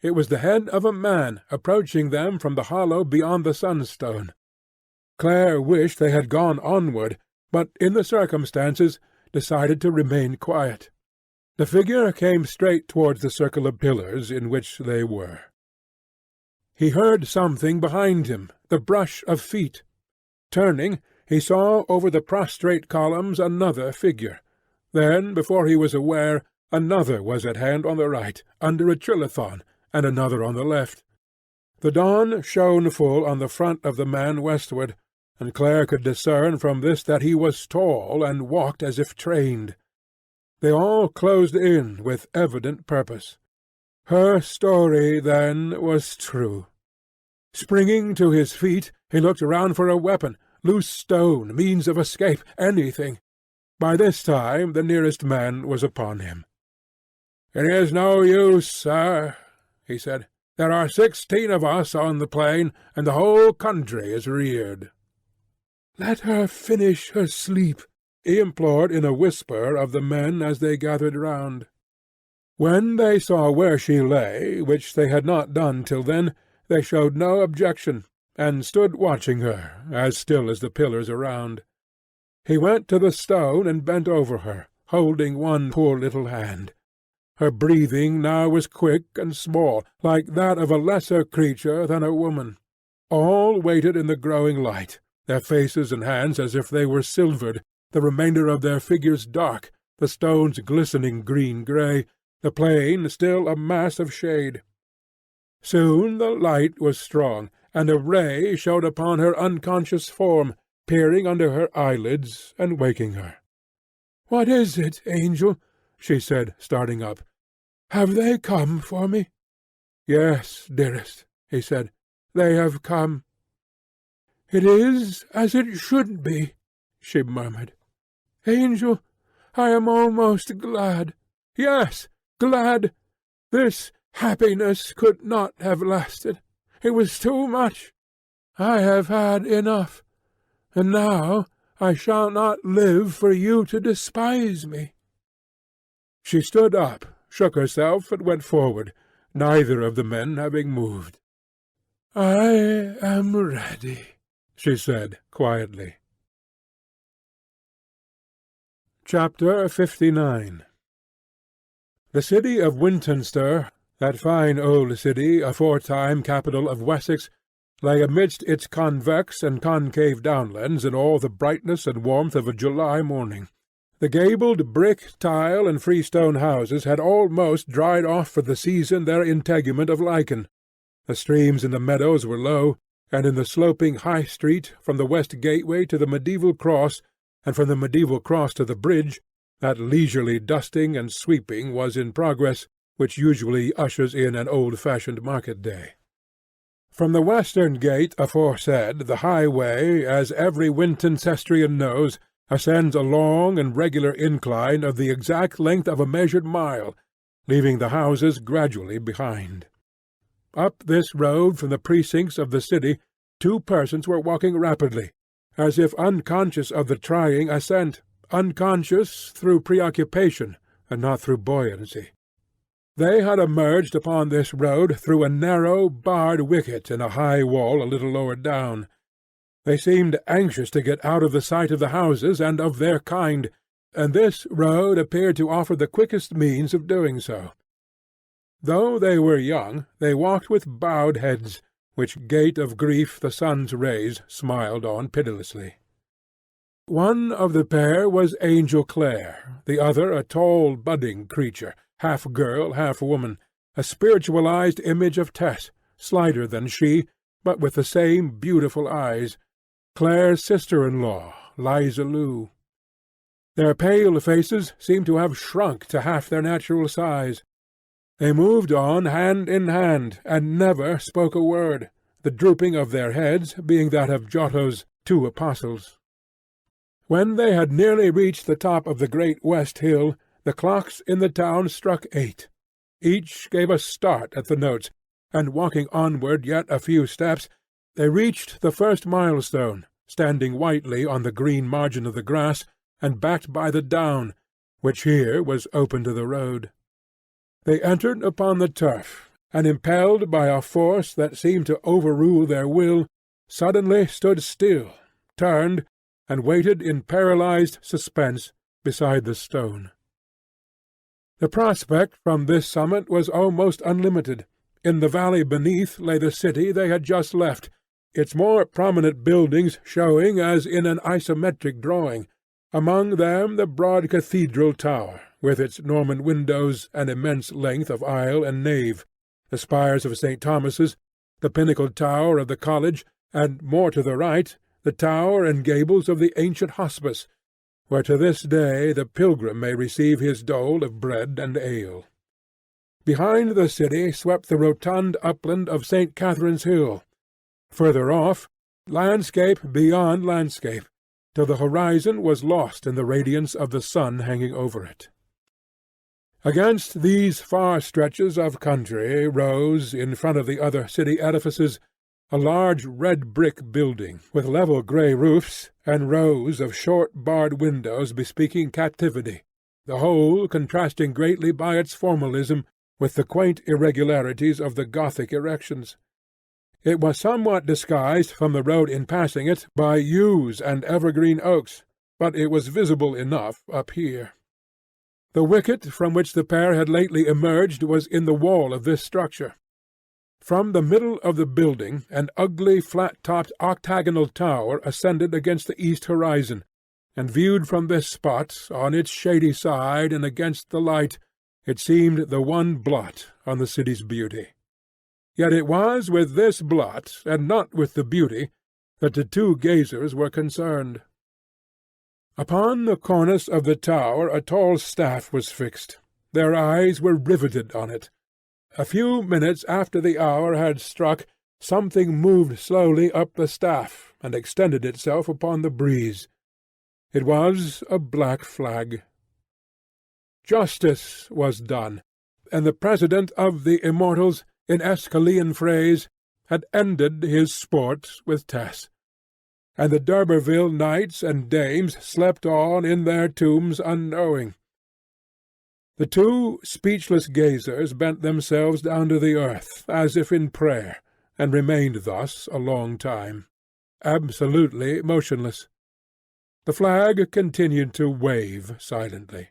It was the head of a man approaching them from the hollow beyond the sunstone. Clare wished they had gone onward, but in the circumstances decided to remain quiet. The figure came straight towards the circle of pillars in which they were. He heard something behind him, the brush of feet. Turning, he saw over the prostrate columns another figure. Then, before he was aware, another was at hand on the right, under a trilithon, and another on the left. The dawn shone full on the front of the man westward, and Clare could discern from this that he was tall and walked as if trained. They all closed in with evident purpose. Her story, then, was true. Springing to his feet, he looked around for a weapon, loose stone, means of escape, anything. By this time the nearest man was upon him. "It is no use, sir," he said. "There are 16 of us on the plain, and the whole country is reared." "Let her finish her sleep," he implored in a whisper of the men as they gathered round. When they saw where she lay, which they had not done till then, they showed no objection, and stood watching her, as still as the pillars around. He went to the stone and bent over her, holding one poor little hand. Her breathing now was quick and small, like that of a lesser creature than a woman. All waited in the growing light, their faces and hands as if they were silvered, the remainder of their figures dark, the stones glistening green-grey, the plain still a mass of shade. Soon the light was strong, and a ray shone upon her unconscious form, peering under her eyelids and waking her. "What is it, Angel?" she said, starting up. "Have they come for me?" "Yes, dearest," he said. "They have come." "It is as it should be," she murmured. "Angel, I am almost glad. Yes, glad. This happiness could not have lasted. It was too much. I have had enough, and now I shall not live for you to despise me." She stood up, shook herself, and went forward, neither of the men having moved. "I am ready," she said quietly. Chapter 59. The city of Wintonster, that fine old city, aforetime capital of Wessex, lay amidst its convex and concave downlands in all the brightness and warmth of a July morning. The gabled brick, tile, and freestone houses had almost dried off for the season their integument of lichen. The streams in the meadows were low, and in the sloping High Street, from the west gateway to the medieval cross, and from the medieval cross to the bridge, that leisurely dusting and sweeping was in progress which usually ushers in an old-fashioned market-day. From the western gate aforesaid the highway, as every Wintoncestrian knows, ascends a long and regular incline of the exact length of a measured mile, leaving the houses gradually behind. Up this road from the precincts of the city 2 persons were walking rapidly, as if unconscious of the trying ascent, unconscious through preoccupation and not through buoyancy. They had emerged upon this road through a narrow, barred wicket in a high wall a little lower down. They seemed anxious to get out of the sight of the houses and of their kind, and this road appeared to offer the quickest means of doing so. Though they were young, they walked with bowed heads, which gate of grief the sun's rays smiled on pitilessly. One of the pair was Angel Clare, the other a tall, budding creature, half girl, half woman, a spiritualized image of Tess, slighter than she, but with the same beautiful eyes, Clare's sister-in-law, Liza Lou. Their pale faces seemed to have shrunk to half their natural size. They moved on hand in hand, and never spoke a word, the drooping of their heads being that of Giotto's 2 apostles. When they had nearly reached the top of the great West Hill, the clocks in the town struck 8. Each gave a start at the notes, and walking onward yet a few steps, they reached the first milestone, standing whitely on the green margin of the grass, and backed by the down, which here was open to the road. They entered upon the turf, and impelled by a force that seemed to overrule their will, suddenly stood still, turned, and waited in paralyzed suspense beside the stone. The prospect from this summit was almost unlimited. In the valley beneath lay the city they had just left, its more prominent buildings showing as in an isometric drawing, among them the broad cathedral tower, with its Norman windows and immense length of aisle and nave, the spires of St. Thomas's, the pinnacled tower of the college, and, more to the right, the tower and gables of the ancient hospice, where to this day the pilgrim may receive his dole of bread and ale. Behind the city swept the rotund upland of St. Catherine's Hill. Further off, landscape beyond landscape, till the horizon was lost in the radiance of the sun hanging over it. Against these far stretches of country rose, in front of the other city edifices, a large red-brick building, with level grey roofs, and rows of short barred windows bespeaking captivity, the whole contrasting greatly by its formalism with the quaint irregularities of the Gothic erections. It was somewhat disguised from the road in passing it by yews and evergreen oaks, but it was visible enough up here. The wicket from which the pair had lately emerged was in the wall of this structure. From the middle of the building an ugly flat-topped octagonal tower ascended against the east horizon, and viewed from this spot, on its shady side and against the light, It seemed the one blot on the city's beauty. Yet it was with this blot, and not with the beauty, that the two gazers were concerned. Upon the cornice of the tower a tall staff was fixed. Their eyes were riveted on it. A few minutes after the hour had struck, something moved slowly up the staff, and extended itself upon the breeze. It was a black flag. Justice was done, and the President of the Immortals, in Aeschylean phrase, had ended his sport with Tess. And the d'Urberville knights and dames slept on in their tombs unknowing. The two speechless gazers bent themselves down to the earth, as if in prayer, and remained thus a long time, absolutely motionless. The flag continued to wave silently.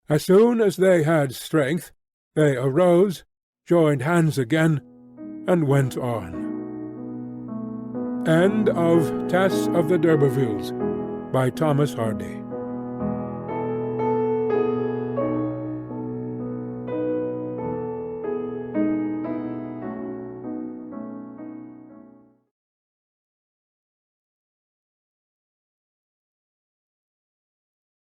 As soon as they had strength, they arose, joined hands again, and went on. End of Tess of the d'Urbervilles, by Thomas Hardy.